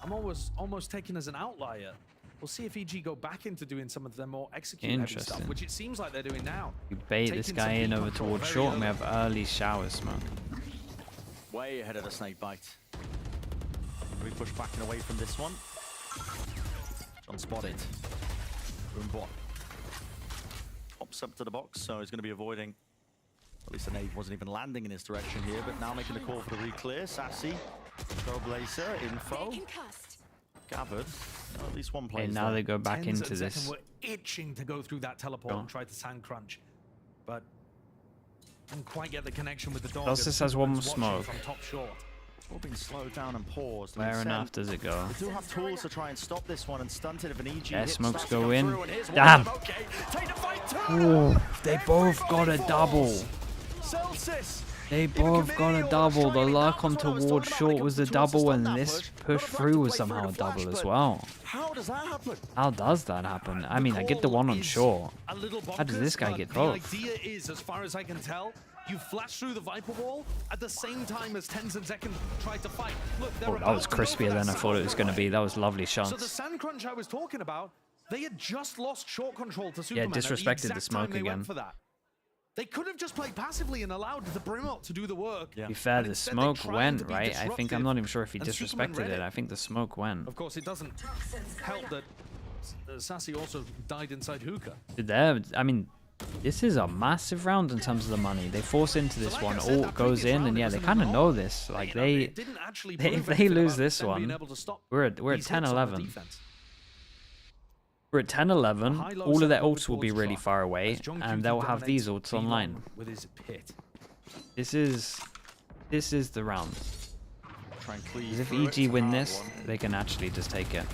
I'm almost taken as an outlier. We'll see if EG go back into doing some of their more execute heavy stuff, Interesting. which it seems like they're doing now. You bait this Taking guy some in deep over control towards very short, and we early. have early shower smoke. Way ahead of the snake bite. We push back and away from this one. John spotted. Boombot. Pops up to the box, so he's going to be avoiding. At least the nade wasn't even landing in his direction here, but now making the call for the re-clear. Sassy, Trailblazer, info. Gathered. At least one plays Okay, now there. they go back Tens into and this. Zekken were itching to go through that teleport Sure. and try to sand crunch, but didn't quite get the connection with the dog. Celsius as has one more Superman's watching smoke. From top short. It's all been slowed down and paused. I mean, Where Sen, enough does it go? They do have tools to try and stop this one and stunt it if an EG Yeah, hit smokes starts to go come in. through, and here's one Damn. of them. Okay, take the fight to Ooh, them. they both got a double. Celsius. They both got a double. The luck on towards short was a double, and this push through was somehow a double as well. How does that happen? How does that happen? I mean, I get the one on short. A little How does this guy bonkers, get but both? The idea is, as far as I can tell, you flash through the Viper wall at the same time as Tens and Zekken tried to fight. Look, they're Oh, that was about to go for crispier that than I thought it was going to be. That was lovely So the shots. sand crunch I was talking about, they had just lost short control to Superman. disrespected the at the exact smoke time they again. went for that. They could have just played passively and allowed the Brimot to do the work. To be fair, And the instead they smoke tried went, to be right? I think I'm disruptive, not even sure if he and Superman disrespected read it. I think the smoke went. Of course, it doesn't help that Sassy also died inside hookah. There, I mean, this is a massive round in terms of the money. They force into this one, ult goes in, and yeah, they kind of know this. Like if they lose this one, we're at 10-11. We're at 10-11. All of their ults will be really far away, and they'll have these ults online. With his pit. This is the round. try and cleave. Because if through it. EG It's a win hard this, one. they can actually just take it.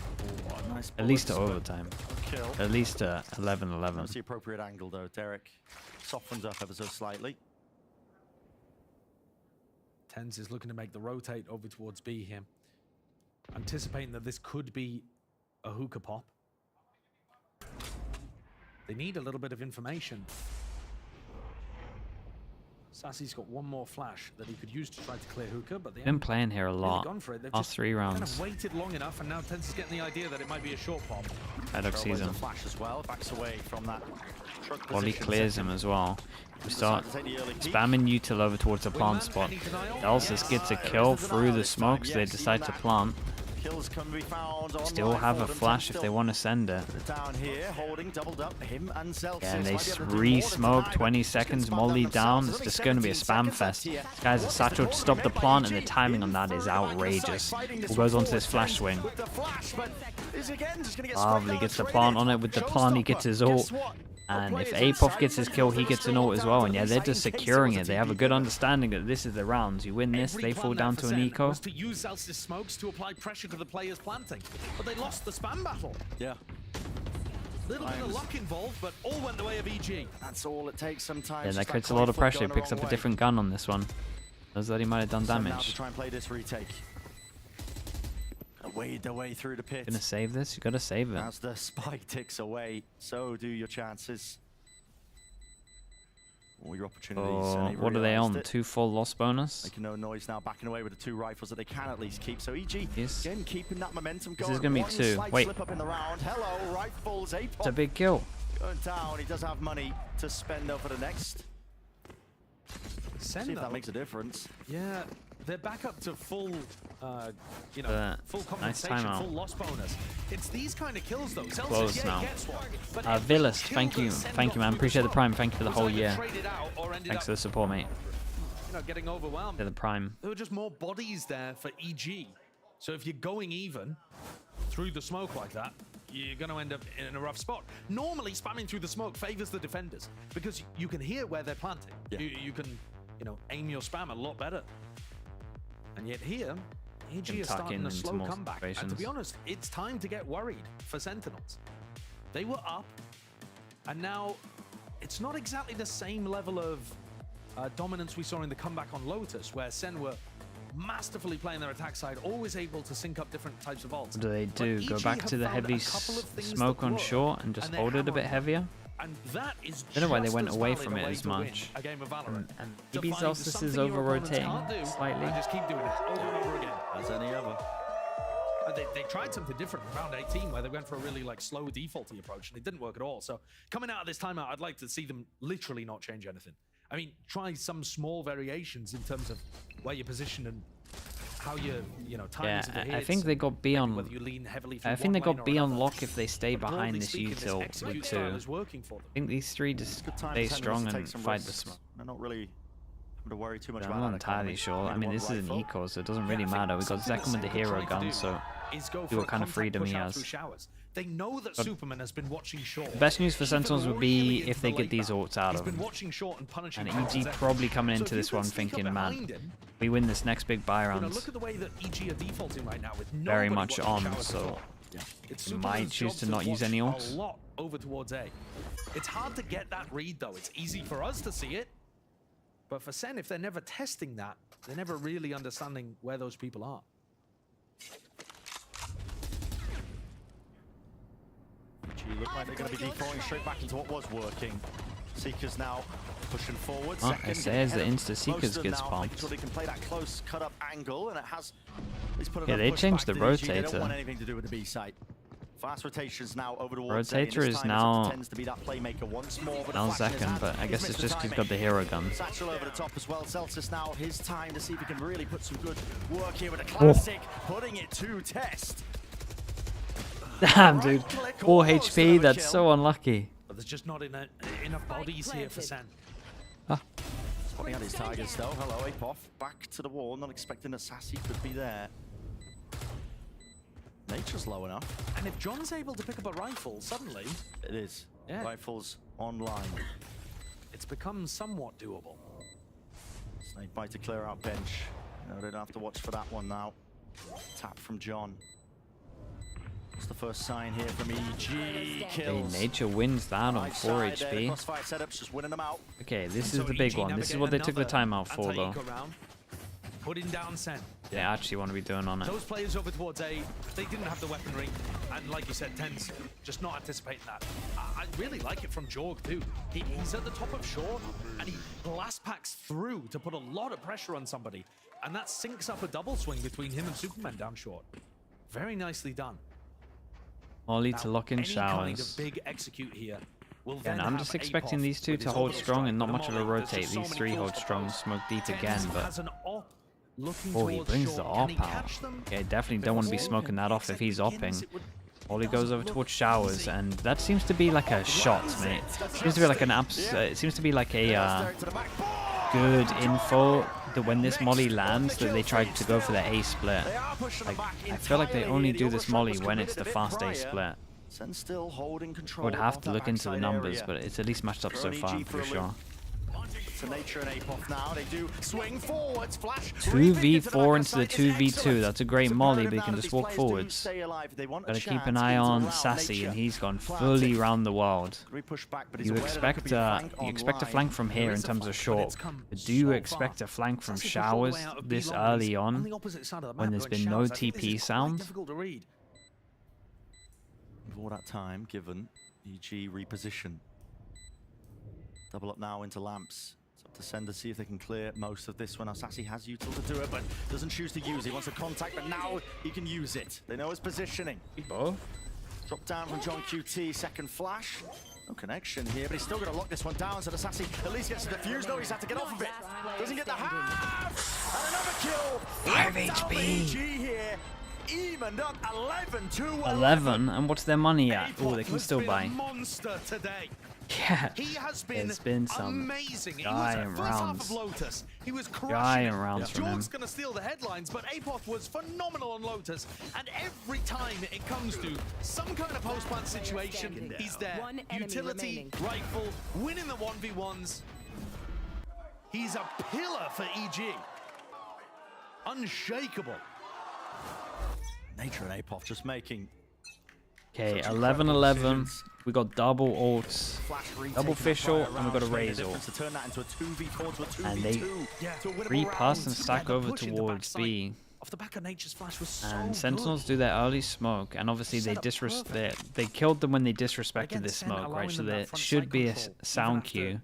Oh, nice At least to bullets, overtime. but a kill. At least to 11-11. That's the appropriate angle, though. Derek softens up ever so slightly. Tens is looking to make the rotate over towards B here. Anticipating that this could be a hookah pop. They need a little bit of information. Sassy's got one more flash that he could use to try to clear hookah, but they Been playing here a really lot. gone for it. They've Last just 3 rounds. kind of waited long enough, and now Tens is getting the idea that it might be a short pop. Head-up season. Flash as well. Backs away from that truck Wally position. clears him as well. We start spamming util over towards the plant spot. Elsis gets a kill through the smoke, so they decide to plant. Kills can be found on Still have a flash if they want to send it. Down here, holding, doubled up, him and Zelsis. Yeah, and they re-smoke, 20 seconds, molly down. It's just going to be a spam fest. This guy's a satchel to stop the plant, and the timing on that is outrageous. Who goes onto this flash swing? Lovely, gets the plant on it. With the plant, he gets his ult. And if Apoff gets his kill, he gets an ult as well. And yeah, they're just securing it. They have a good understanding that this is the rounds. You win this, they fall down to an eco. Was to use Zelsis smokes to apply pressure to the players planting, but they lost the spam battle. Yeah. Little bit of luck involved, but all went the way of EG. That's all it takes sometimes. Yeah, that creates a lot of pressure. He picks up a different gun on this one. Knows that he might have done Now to damage. try and play this retake. Wade their way through the pit. Gonna save this? You gotta save it. As the spike ticks away, so do your chances. All your opportunities. Oh, and what are they on? realised it. 2 full loss bonus? Making no noise now, backing away with the 2 rifles that they can at least keep. So EG, Yes. again, keeping that momentum This going. is gonna be One 2. slight Wait. slip up in the round. Hello, rifles, Apoff. It's a big kill. Going down. He does have money to spend over the next. See if that makes a difference. Yeah, they're back up to full, full nice compensation, timeout. full loss bonus. It's these kind of kills, though. Zelsis, Close yeah, now. gets one, but Villas, every thank kill you. that sends Thank you, up man. through Appreciate the smoke prime. Thank you for the was whole either year. traded out or ended Thanks up, for the support, mate. getting overwhelmed. To the prime. There were just more bodies there for EG. So if you're going even through the smoke like that, you're going to end up in a rough spot. Normally, spamming through the smoke favors the defenders because you can hear where they're planting. Yeah. You can, aim your spam a lot better. And yet here, EG is starting a into slow more comeback. And to situations. be honest, it's time to get worried for Sentinels. They were up, and now it's not exactly the same level of dominance we saw in the comeback on Lotus, where Sen were masterfully playing their attack side, always able to sync up different types of ults. What do they do? But Go EG back have to the found heavy a couple of things smoke that on work, short and just and they hold it a hammer bit on heavier? And that is Don't know why they just went as away valid from a it way as to win much. a game of Valorant. And To maybe find Zelsis is something your opponents over-rotating can't do, slightly. and just keep doing it over and over again. As any other. They tried something different in round 18 where they went for a really slow defaulty approach and it didn't work at all. So coming out of this timeout, I'd like to see them literally not change anything. I mean, try some small variations in terms of where you position and how you times the hits. I think they got B on. Whether you lean heavily through I think they one lane got or B on another. lock if they stay But behind broadly this speaking, util execute with style 2. is working for them. I think these 3 just Good time stay for strong Sentinels to and take some fight the risks. smoke. They're not really having to worry too much I'm about not that entirely economy. sure. I Maybe mean, one this is an rifle. eco, so it doesn't Yeah, really I think matter. We got something Zekrom with the that hero Sen are trying gun, to so is go do for what a kind of contact freedom push he out has. through showers. They know that But Superman has been watching short. The best news for Even Sentinels would be really if into they the get late these battle. ults out He's of been them. watching short and punishing And Zex. EG probably coming So into if this you one can sneak up thinking, man, behind him, we win this next big buy look round at the way that EG are defaulting right now with very nobody much watching on, showers so before. It's might Superman's choose job to not use watch any a ults. lot over towards A. It's hard to get that read though. It's easy for us to see it, but for Sen, if they're never testing that, they're never really understanding where those people are. You look like they're going to be defaulting straight back into what was working. Seekers now pushing forward. Oh, Second, it says the ahead of Insta Seekers most of gets them now, making pumped. sure they can play that close cut-up angle, and it has. He's put Yeah, enough they push changed back the to EG. They rotator. don't want anything to do with the B site. Fast rotations now over towards A, and Rotator this is time now- it tends to be that playmaker once more. But Now a flash in his second, hand. but I He's guess missed it's the just 'cause he's timing. got the hero gun. Satchel over the top as well. Celsius now his time to see if he can really put some good work here with a classic, putting it to test. Damn, dude. 4 HP, that's so unlucky. But there's just not enough bodies here for Sen. Spotting out his Tigers though. Hello, Apoff. Back to the wall, not expecting that Sassy could be there. Nature's low enough. And if John's able to pick up a rifle, suddenly... It is. Yeah. Rifles online. It's become somewhat doable. Snake bite to clear out bench. No, they don't have to watch for that one now. Tap from John. What's the first sign here from EG? Okay, Kills. Nature wins that on Right 4 side there, the HP. crossfire setups, just winning them out. Okay, this is the big one. This is what they took the timeout for, though. Putting down Sen. They actually want to be doing on it. Those players over towards A, they didn't have the weaponry, and like you said, Ten's just not anticipating that. I really like it from Jorg too. He's at the top of short, and he blast packs through to put a lot of pressure on somebody, and that syncs up a double swing between him and Superman down short. Very nicely done. Molly to lock in Any kind showers. of big execute here. And I'm just expecting these two to hold strong and not much of a rotate. These three hold strong, smoke deep again, but... Oh, he brings the op out. Okay, definitely don't want to be smoking that off if he's opping. Ollie goes over towards showers, and that seems to be like a shot, mate. Seems to be like an it seems to be like a good info that when this molly lands, that they try to go for the A split. Like, I feel like they only do this molly when it's the fast A split. Still holding control. I would have to look into the numbers, but it's at least matched up so far, I'm pretty sure. To Nature and Apoth now, they do swing forwards, flash. 2v4 into the 2v2, that's a great molly, but you can just walk forwards. Gotta keep an eye on Sassy, and he's gone fully round the world. You expect a flank from here in terms of short, but do you expect a flank from showers this early on, when there's been no TP sound? With all that time given, EG reposition. Double up now into lamps. It's up to Send to see if they can clear most of this one. Sassy has util to do it, but doesn't choose to use it. He wants a contact, but now he can use it. They know his positioning. Both. Drop down from John QT, second flash. No connection here, but he's still going to lock this one down, so the Sassy at least gets the defuse. No, he's had to get off of it. Doesn't get the half! And another kill! 5 HP! EG here. Evened up 11 to 11, and what's their money at? Oh, they can still buy. Monster today. Yeah, he has been there's been some amazing. giant rounds. He was Giant rounds from him. Jorg's gonna steal the headlines, but Apoth was phenomenal on Lotus, and every time it comes to some kind of post-plant situation, he's there. Utility, rifle, winning the 1v1s. He's a pillar for EG. Unshakable. Nature and Apoth just making. Okay, 11-11. We got double ults, double Fischl, and we got a Razor. And they repass and stack over towards B. And Sentinels do their early smoke, and obviously they killed them when they disrespected this smoke, right? So there should be a sound cue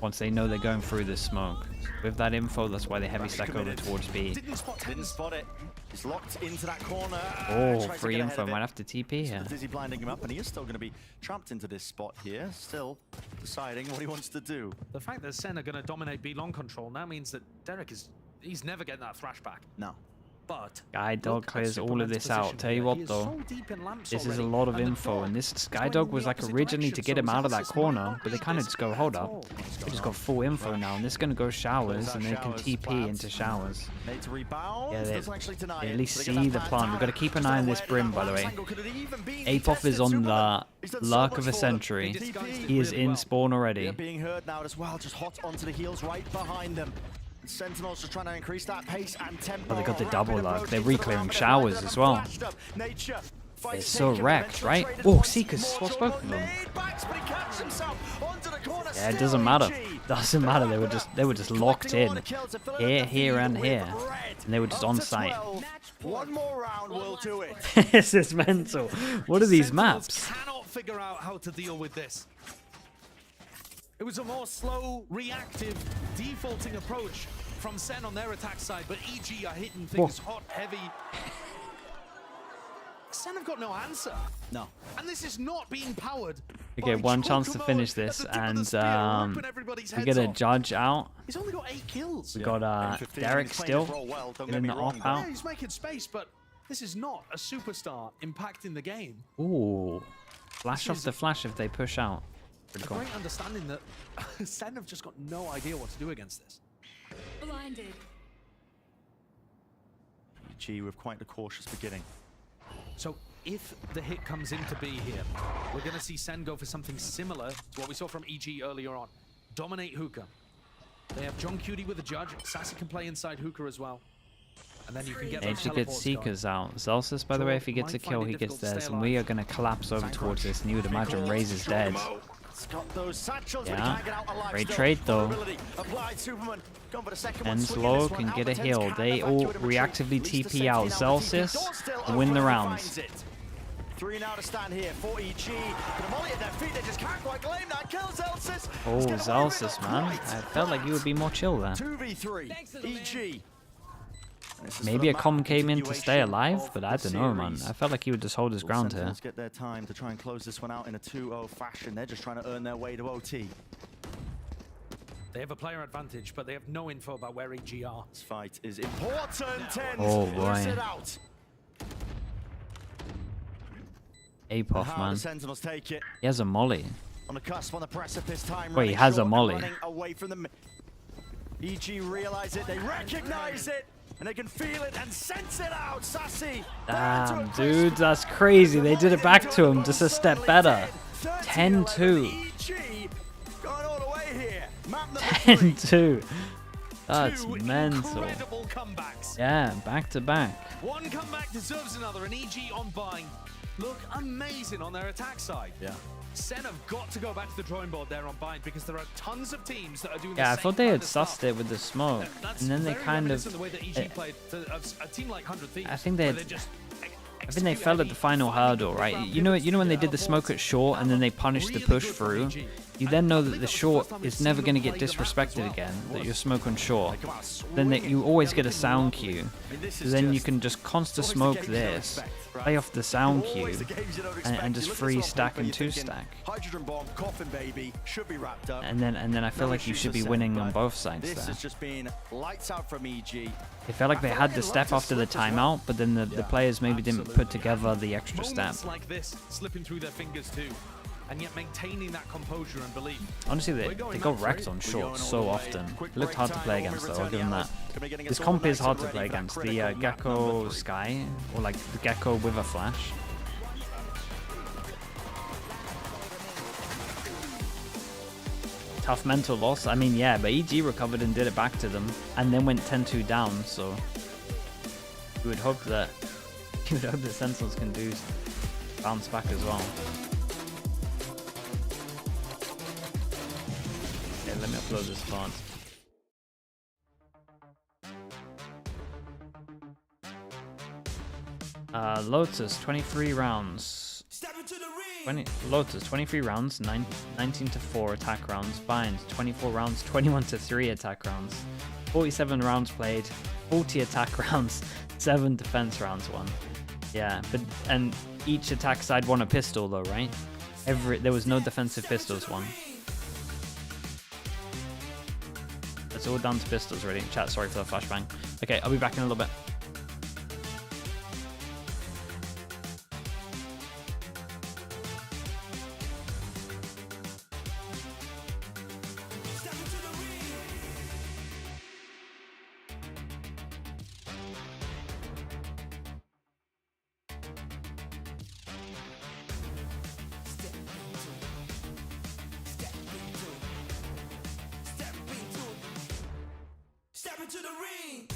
once they know they're going through this smoke. With that info, that's why they heavy stack over towards B. Didn't spot it. He's locked into that corner. Oh, free info. Might have to TP here. Dizzy blinding him up, and he is still going to be trapped into this spot here. Still deciding what he wants to do. The fact that Sen are going to dominate B long control now means that Derek he's never getting that thrash back. No. But Skydog clears all of this out. Tell you what though, this is a lot of info, and this Skydog was like originally to get him out of that corner, but they kind of just go, hold up, they just got full info now, and this is going to go showers, and they can TP into showers. Yeah, they at least see the plant. We've got to keep an eye on this Brim, by the way. Apoth is on the lurk of a century. He is in spawn already. Being heard now as well, just hot onto the heels right behind them. Sentinels just trying to increase that pace and tempo. Oh, they got the double lurk. They're re-clearing showers as well. They're so wrecked, right? Oh, Seekers swaps both of them. Yeah, it doesn't matter. Doesn't matter. They were just locked in. Here, and here. And they were just on site. One more round will do it. This is mental. What are these maps? Cannot figure out how to deal with this. It was a more slow, reactive, defaulting approach from Sen on their attack side, but EG are hitting things hot, heavy. Sen have got no answer. No. And this is not being powered. Okay, one chance to finish this, and we get a judge out. He's only got 8 kills. We got Derek still in the op out. Yeah, he's making space, but this is not a superstar impacting the game. Ooh, flash off the flash if they push out. A great understanding that Sen have just got no idea what to do against this. Blinded. EG with quite a cautious beginning. So if the hit comes into B here, we're going to see Sen go for something similar to what we saw from EG earlier on. Dominate Hookah. They have John Cutie with the judge. Sassy can play inside Hookah as well. And then you can get Age those gets teleports going. Seekers out. Zelsis, by the way, if he gets a kill, he gets theirs, and we are going to collapse over towards this. And you would imagine Raze is dead. Yeah, great trade though. Enslow can get a heal. They all reactively TP out Zelsis and win the rounds. 3 now to stand here for EG. Gonna molly at their feet, they just can't quite claim that kill. Zelsis. Oh, Zelsis, man. I felt like you would be more chill there. 2v3, EG. Maybe a com came in to stay alive, but I don't know, man. I felt like he would just hold his ground here. Sentinels get their time to try and close this one out in a 2-0 fashion. They're just trying to earn their way to OT. They have a player advantage, but they have no info about where EG are. This fight is important. Tens. Oh boy. Out. Apoff, man. Sentinels take it. He has a molly. On the cusp, on the precipice, time. Wait, he has a molly. Away from them. EG realize it, they recognize it, and they can feel it and sense it out. Sassy. Damn, dude, that's crazy. They did it back to him, just a step better. 10-2. 10-2. That's mental. Yeah, back to back. One comeback deserves another, and EG on bind look amazing on their attack side. Yeah. Sen have got to go back to the drawing board there on bind because there are tons of teams that are doing Yeah, I the same thought they had kind of stuff. sussed it with the smoke, and then they very kind of. reminiscent the way that EG played to a team like 100 Thieves, I think they where had. just I think they fell at the final hurdle, right? You know when they did the smoke at short and then they punished the push through. You then know that the short is never going to get disrespected again. That you're smoke on short. Then you always get a sound cue. So then you can just constant smoke this, play off the sound cue, and just free stack and 2-stack. Hydrogen bomb, coffin baby, should be wrapped up. And then I feel like you should be winning on both sides This there. has just been lights out from EG. It felt like they had the step after the timeout, but then the players maybe didn't put together the extra step. moments like this slipping through their fingers too, and yet maintaining that composure and belief. Honestly, they got wrecked on short so often. It looked hard to play against, though, I'll give them that. This comp is hard to play against. The Gecko Sky, or like the Gecko with a flash. Tough mental loss. I mean, yeah, but EG recovered and did it back to them, and then went 10-2 down, so you would hope that Sentinels can do bounce back as well. Okay, let me upload this part. Lotus, 23 rounds. Lotus, 23 rounds, 19-4 attack rounds. Bind, 24 rounds, 21-3 attack rounds. 47 rounds played, 40 attack rounds, 7 defense rounds won. Yeah, and each attack side won a pistol though, right? There was no defensive pistols won. It's all down to pistols already. Chat, sorry for the flashbang. Okay, I'll be back in a little bit. Step into the ring.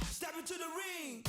Step into the ring.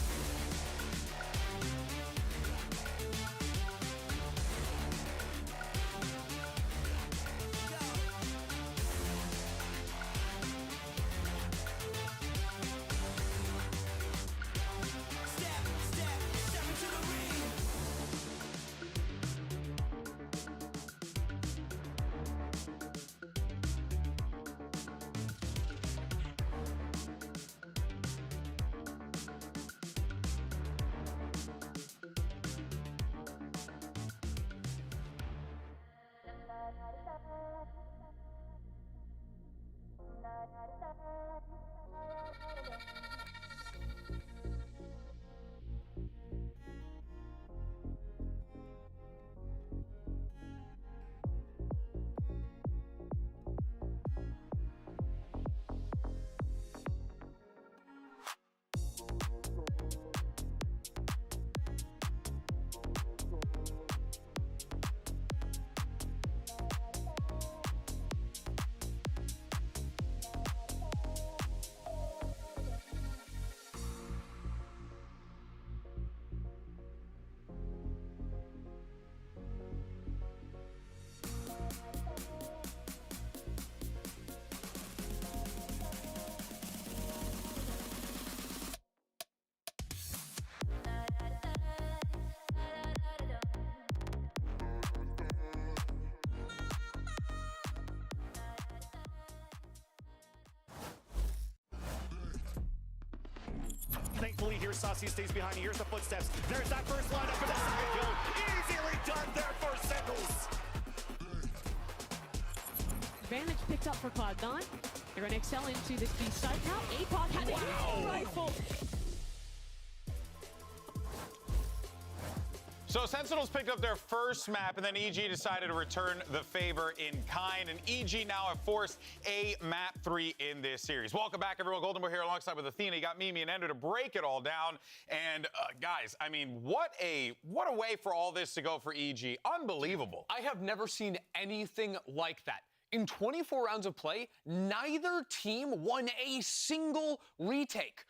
Thankfully, here Saucy stays behind. Here's the footsteps. There's that first lineup for the second kill. Easily done there for Sentinels. Advantage picked up for Cloud9. They're going to excel into this B site now. APOD had a rifle. So Sentinels picked up their first map, and then EG decided to return the favor in kind. And EG now have forced a map 3 in this series. Welcome back, everyone. Goldenboy here alongside with Athena. You got Mimi and Ender to break it all down. And guys, I mean, what a way for all this to go for EG. Unbelievable. I have never seen anything like that. In 24 rounds of play, neither team won a single retake.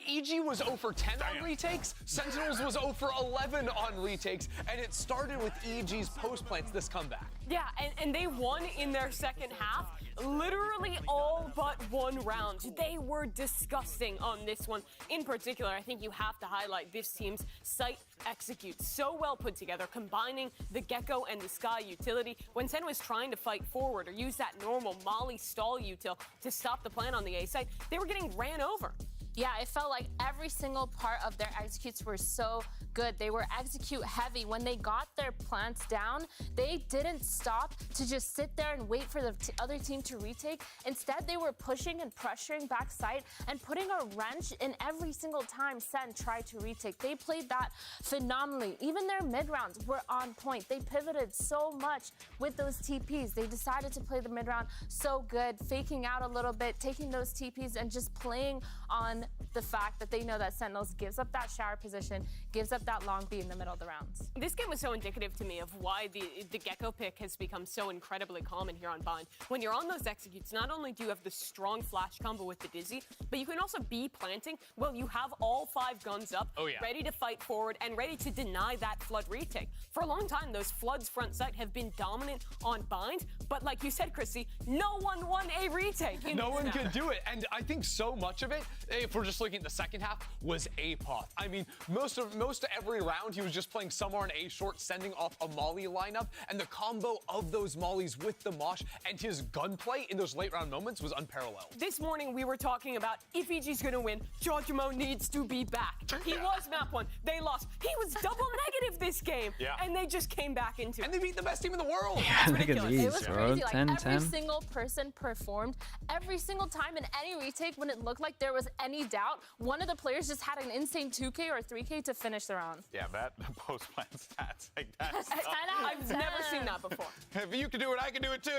EG was 0 for 10 on retakes, Sentinels was 0 for 11 on retakes, and it started with EG's post plants, this comeback. Yeah, and they won in their second half, literally all but one round. They were disgusting on this one. In particular, I think you have to highlight this team's site execute. So well put together, combining the Gecko and the Sky utility. When Sen was trying to fight forward or use that normal Molly stall util to stop the plan on the A site, they were getting ran over. Yeah, it felt like every single part of their executes were so good. They were execute heavy. When they got their plants down, they didn't stop to just sit there and wait for the other team to retake. Instead, they were pushing and pressuring backside and putting a wrench in every single time Sen tried to retake. They played that phenomenally. Even their mid rounds were on point. They pivoted so much with those TPs. They decided to play the mid round so good, faking out a little bit, taking those TPs and just playing on the fact that they know that Sentinels gives up that shower position, gives up that long B in the middle of the rounds. This game was so indicative to me of why the Gecko pick has become so incredibly common here on Bind. When you're on those executes, not only do you have the strong flash combo with the Dizzy, but you can also be planting. Well, you have all 5 guns up, ready to fight forward and ready to deny that Flood retake. For a long time, those Floods front side have been dominant on Bind, but like you said, Chrissy, no one won a retake. No one could do it, and I think so much of it, if we're just looking at the second half, was APOD. I mean, most of every round, he was just playing somewhere on A short, sending off a Molly lineup, and the combo of those Mollies with the Mosh and his gunplay in those late round moments was unparalleled. This morning, we were talking about if EG's gonna win, Giorgimo needs to be back. He was map 1, they lost. He was double negative this game, and they just came back into it. And they beat the best team in the world. Yeah, look at these, it was bro. crazy. Like 10, every 10. single person performed. Every single time in any retake, when it looked like there was any doubt, one of the players just had an insane 2K or 3K to finish the round. Yeah, that post-plant stats, like that's I've never seen that before. If you can do it, I can do it too.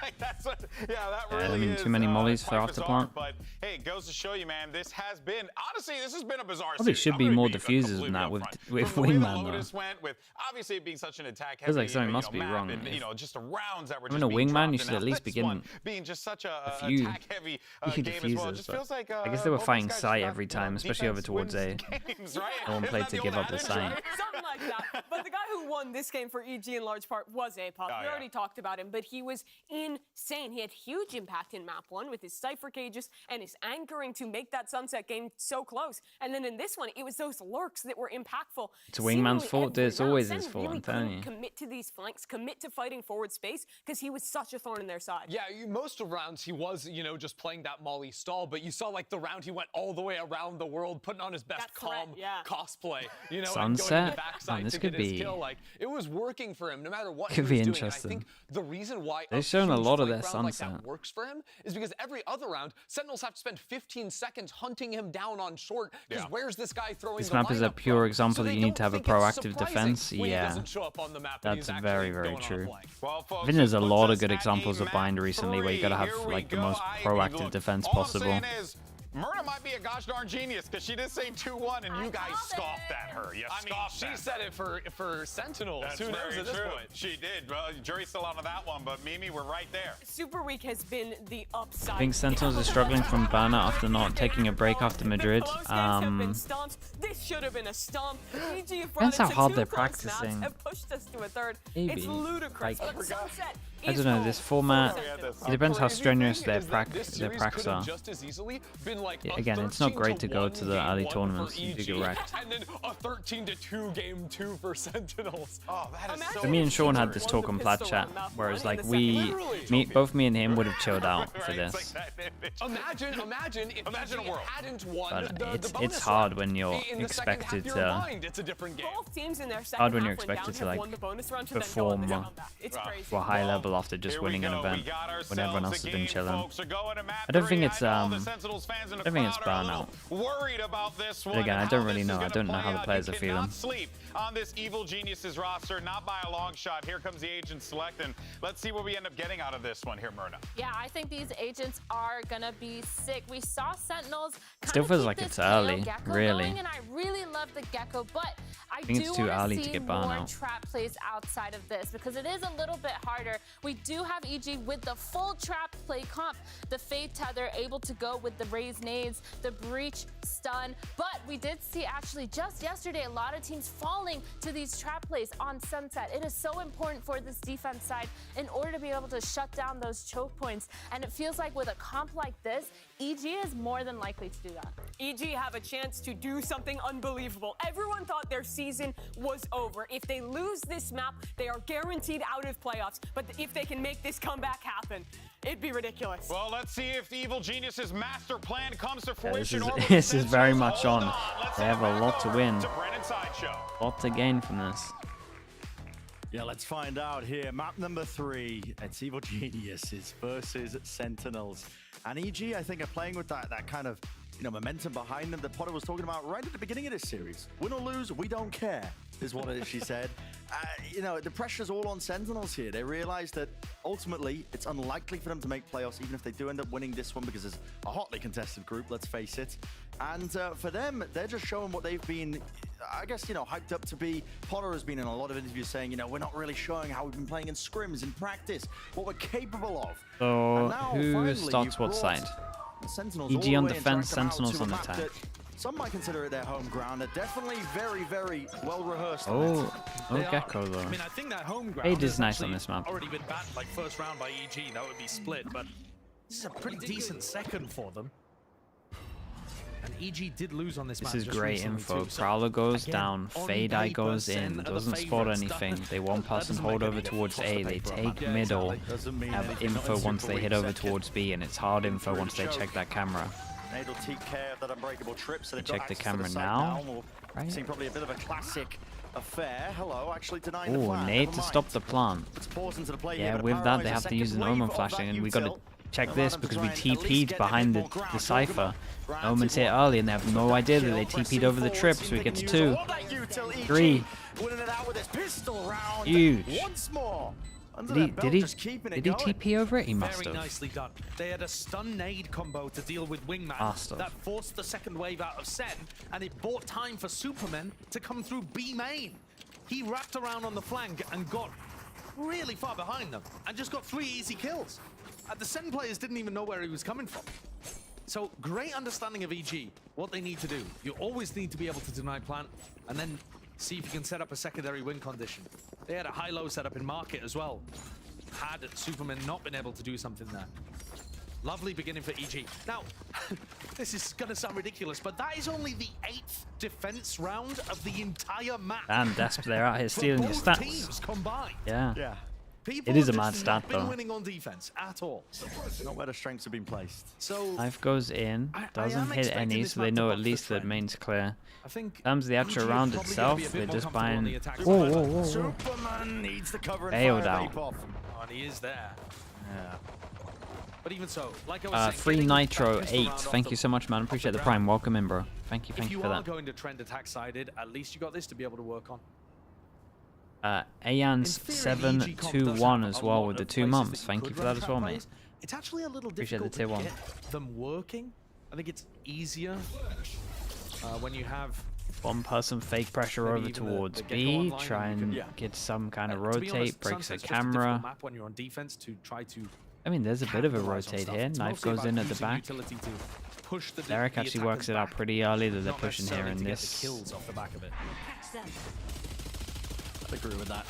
Like that's what, that Yeah, really I mean, is, too many mollies quite for after bizarre, plant. But hey, it goes to show you, man, this has been a bizarre Probably series. should be more diffusers than that with Wingman, though. Lotus went with obviously it being such an attack Feels heavy, like something must be wrong. and, just the rounds that were I mean, just a being Wingman, dropped, you should and at least this begin one being just such a few attack heavy game as well. It just feels like I guess they were both fighting these guys site got, every time, especially over towards A. Games, right? No one Isn't played that to the give old up the adage, site. right? Something like that. But the guy who won this game for EG in large part was APOD. We already talked about him, but he was insane. He had huge impact in map 1 with his Cypher cages and his anchoring to make that Sunset game so close. And then in this one, it was those lurks that were impactful. It's Wingman's fault. It's always his fault, really I'm telling you. commit to these flanks, commit to fighting forward space, because he was such a thorn in their side. Yeah, most of rounds he was, just playing that Molly stall, but you saw like the round he went all the way around the world, putting on his best calm cosplay, and going to Sunset? the backside this to could get his be- kill. Like it was working for him, no matter what Could he be was doing. interesting. And I think the reason why They've shown a huge lot of flank their round like Sunset. that works for him is because every other round, Sentinels have to spend 15 seconds hunting him down on short. Because where's this guy throwing This the map is a lineup pure from? example So that they you need don't to have a think it's proactive surprising defense. when he Yeah, doesn't show up on the map and that's he's actually very, very going on a true. flank. Well, folks, I think there's a this lot puts of good us at examples a of Bind map recently where you gotta have 3. like the Here we most go. proactive Look, defense all I'm possible. saying is, Myrna might be a gosh darn genius because she did say 2-1 and you guys scoffed at her. You scoffed she at said it for Sentinels. That's Who knows very at this true. point? She did. Well, jury's still on that one, but Mimi, we're right there. Super Week has been the upside. I think Sentinels is struggling from burnout after not taking a break after Madrid. This should have been a stomp. Depends how hard they're practicing. Have pushed us to a third. Maybe. It's ludicrous. Like, But Sunset I don't know, this format, it depends how strenuous their pracs are. Just as easily been like Yeah, again, it's not great to go to the early tournaments. You do get wrecked. And then a 13-2 game 2 for Sentinels. Oh, that is so So me and Sean had this talk on Plat Chat, whereas like both me and him would have chilled out for this. Imagine if Imagine a EG world. hadn't won But the bonus it's hard round. when you're In the second half, expected you're to aligned. It's a different game. Both teams in their second hard when half you're went down, expected to have like won the bonus round to then go on perform the comeback. It's crazy. to a high level after just Here winning we an go. event We got when everyone ourselves else a has been game, chilling. folks. We're going to map I don't think 3. it's I know all the Sentinels fans in the I think it's crowd are a burnout. little worried about this one. But again, I and don't how really this is know. I gonna don't know play how the out. players You are feeling. cannot sleep on this Evil Geniuses roster, not by a long shot. Here comes the agent select, and let's see what we end up getting out of this one here, Myrna. Yeah, I think these agents are gonna be sick. We saw Sentinels Still kinda feels keep like this it's early, Gecko really. going, and I really love the Gecko, but I think do it's too wanna early to see get more burnout. trap plays outside of this because it is a little bit harder. We do have EG with the full trap play comp, the Fade Tether able to go with the raised nades, the breach stun, but we did see actually just yesterday a lot of teams falling to these trap plays on Sunset. It is so important for this defense side in order to be able to shut down those choke points, and it feels like with a comp like this, EG is more than likely to do that. EG have a chance to do something unbelievable. Everyone thought their season was over. If they lose this map, they are guaranteed out of playoffs. But if they can make this comeback happen, it'd be ridiculous. Well, let's see if the Evil Geniuses master plan comes to Yeah, fruition. or will this the is very Sentinels much hold on. Let's They head have a back lot to over win. to Brennan Sideshow. Lot to gain from this. Yeah, let's find out here. Map number 3. It's Evil Geniuses versus Sentinels. And EG, I think, are playing with that kind of momentum behind them that Potter was talking about right at the beginning of this series. Win or lose, we don't care, is what she said. The pressure's all on Sentinels here. They realize that ultimately it's unlikely for them to make playoffs, even if they do end up winning this one, because it's a hotly contested group, let's face it. And for them, they're just showing what they've been, I guess, hyped up to be. Potter has been in a lot of interviews saying, we're not really showing how we've been playing in scrims, in practice, what we're capable of. So now, who finally, starts you've what brought side? Sentinels all EG the on way and defense, dragged them out Sentinels to a on map attack. that some might consider it their home ground. They're definitely very, very well rehearsed. Oh, They no are. Gecko though. I mean, I think that home ground Fade is has nice on actually this map. already been banned like first round by EG. That would be Split, but this is a pretty decent second for them. And EG did lose on this This map is just great recently info. too. So, Prowler goes again, down, on Fade Eye paper, goes Sen in, are the doesn't spot favourites. anything. They one That person doesn't hold make over any towards difference A, off they the paper, take yeah, middle, Doesn't mean have anything info unless once you they can hit reach over second. towards B, and it's hard info Through once they choke. check that camera. Nade will take care of that unbreakable trip, so they've Check got the access to camera site now, We'll right? see probably a bit of a classic affair. Hello, actually denying the Oh, plan. Nade Never to mind. stop the plant. Let's pause into the play Yeah, here, but with that Paralyze they a have to second use an wave Omen of flashing, that and we got to util. check Allow this them to because try we and at least TP'd get a behind bit the more ground. Cypher. Grant Omen hit early, and they have no idea that they TP'd over the trip, so we get to 2. 3. Winning it out with his pistol round. Huge. Once more. Under Did he, that belt, did he, just keeping it did he going. TP over it? He must Very have. nicely done. They had a stun nade combo to deal with Wingman Must have. that forced the second wave out of Sen, and it bought time for Superman to come through B main. He wrapped around on the flank and got really far behind them, and just got 3 easy kills. The Sen players didn't even know where he was coming from. So great understanding of EG, what they need to do. You always need to be able to deny plant, and then see if you can set up a secondary win condition. They had a high-low setup in market as well. Had Superman not been able to do something there. Lovely beginning for EG. Now, this is going to sound ridiculous, but that is only the 8th defense round of the entire map. Damn, Desp, they're out here For stealing your both stats. teams combined. Yeah. Yeah. People It is a have mad just stat, not been though. winning on defense at all. Not where the strengths have been placed. So Life goes in, I doesn't am hit expecting any, this so they map to know buck at the least that trend. main's clear. I think In terms of the actual EG round probably gonna itself, be a bit they're more just comfortable on buying. the attack Whoa, side. whoa, whoa, whoa. Superman needs the cover and Bailed fire out. vape off. Oh, and he is there. Yeah. But even so, like I was saying, Free getting that Nitro pistol 8. round off Thank the- you so much, man. off the Appreciate the ground. prime. Welcome in, bro. Thank you If you for are that. going to trend attack sided, at least you got this to be able to work on. Ayan's In theory, EG comp does 721 have as a well lot with the of 2 places months. you Thank could you for run that as trap well, mate. plays. It's actually a little Appreciate the difficult tier to 1. get them working. I think it's easier when you have One person fake pressure maybe over even the towards Gecko B, online, try you and could- get some kind of to be rotate, honest, breaks the Sunset's just a difficult camera. map when you're on defense to try to I mean, there's a bit of a capitalize on rotate stuff. here. It's Knife mostly goes about in at the using back. utility to push the Derek the actually attackers works it out back, pretty early that they're not pushing here necessarily in to get the this. kills off the back of it. I'd agree with that.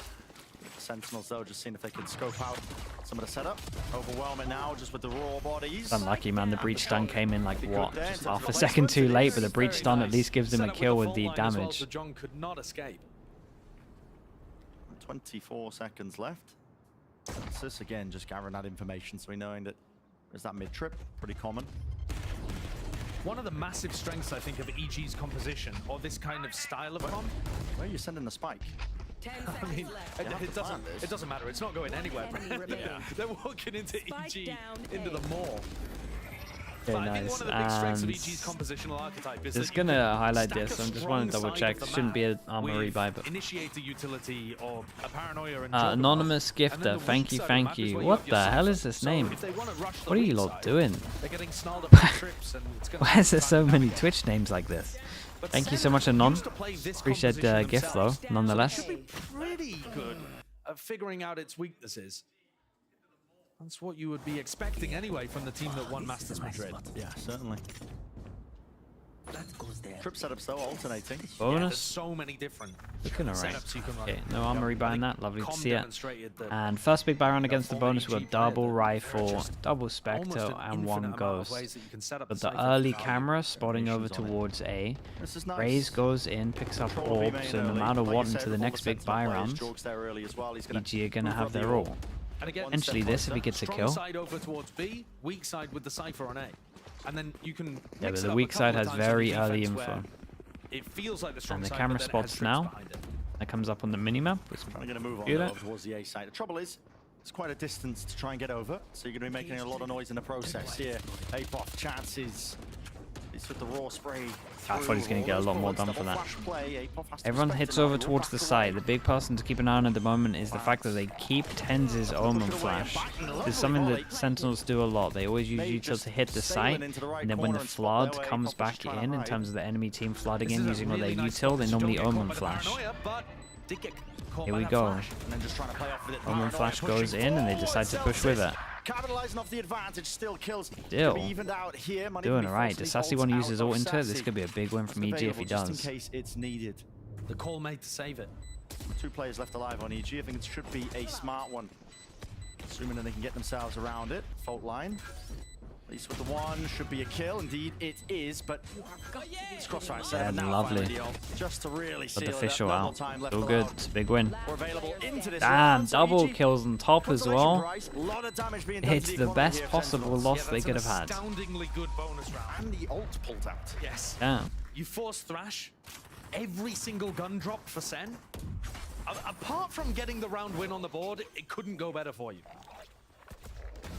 Sentinels, though, just seeing if they can scope out some of the setup. Overwhelm it now, just with the raw bodies. It's unlucky, man. The breach stun came in like Be good what? there in Just terms of half a placement. second too late, but the Very breach stun at nice. least gives them Set a up kill the with the fault line as well, damage. so John could not escape. 24 seconds left. This again, just gathering that information, so we knowing that There's that mid trip, pretty common. One of the massive strengths, I think, of EG's composition, or this kind of style of comp. Where are you sending the spike? I mean, it doesn't matter. It's not going anywhere. They're walking into EG, into the maw. Okay, I think nice. one of the big strengths of And EG's compositional archetype is just that you gonna can highlight stack this. a I'm just strong want to double side check. of the Shouldn't be an map armor with rebuy, but initiator utility or a paranoia and Juggernaut. anonymous And then gifter. the Thank weak you, side of the thank map is you. where What have the your hell is Cyphers. this So name? if they wanna rush the What are you weak lot side, doing? they're getting snarled up on trips and it's gonna Why is there be so fun many navigate. Twitch names like this? But Thank you so Sen much, Anon. used to play this Appreciate the composition gift though, themselves. nonetheless. So it should be pretty good at figuring out its weaknesses. That's what you would be expecting anyway from the team that won Masters Madrid. Yeah, certainly. Trip setups though, alternating. Yeah, there's Bonus. so many different Looking alright. setups you can run. Okay, no armor rebuying that. Lovely to Com see it. demonstrated that And first big buy round against the former bonus. We've EG got double player that rifle, just double almost spectre, an and one infinite amount of ghost. ways that you can set up But the the Cypher early value. camera spotting over Variations on it. towards A. This is nice. Raze goes in, picks up Control will be orb, made so no early. matter Like what you said, into the with all next big Sentinel buy players, round, Jorg's there early as well. He's gonna EG are gonna move have up the their orb. all. And again, Potentially this if he gets a strong kill. side over towards B, weak side with the Cypher on A. And then you can Yeah, mix but it the up weak a couple side of has times in the very early defense info. where it feels like the strong And the side, camera but then it has spots tricks now. behind it. That comes up on the minimap. Trying to move on Do though, that. towards the A side. The trouble is, it's quite a distance to try and get over, so you're going to be making a lot of noise in the process here. Apoth chances. He's with the raw spray. I thought he's going to get a lot more done for that. Play. Everyone hits over towards the side. The big person to keep an eye on at the moment is the fact that they keep Tenz's Omen Flash. This is something that Sentinels do a lot. They always use util to hit the site, and then when the flood comes back in terms of the enemy team flooding in using all their util, they normally Omen Flash. Here we go. Omen Flash goes in, and they decide to push with it. Capitalizing off the advantage, still kills. Still Evened out here. doing alright. Does Sassy want to use his ult into it? This could be a big win from EG if he Just does. in case it's needed. The call made to save it. 2 players left alive on EG. I think it should be a smart one. Assuming that they can get themselves around it. Fault line. At least with the one, should be a kill. Indeed, it is, but it's crossfire. Yeah, lovely. Just to really Got seal the it up. official Double out. time left Still good. allowed. It's a big win. We're available into this Damn, round, so double EG kills on top as consolation well. prize. Lot of damage being done to It's the economy best here, possible Sentinels. loss they could have had. Astoundingly good bonus round. And the ult pulled out. Yes. Damn. You force Thrash. Every single gun dropped for Sen. Apart from getting the round win on the board, it couldn't go better for you.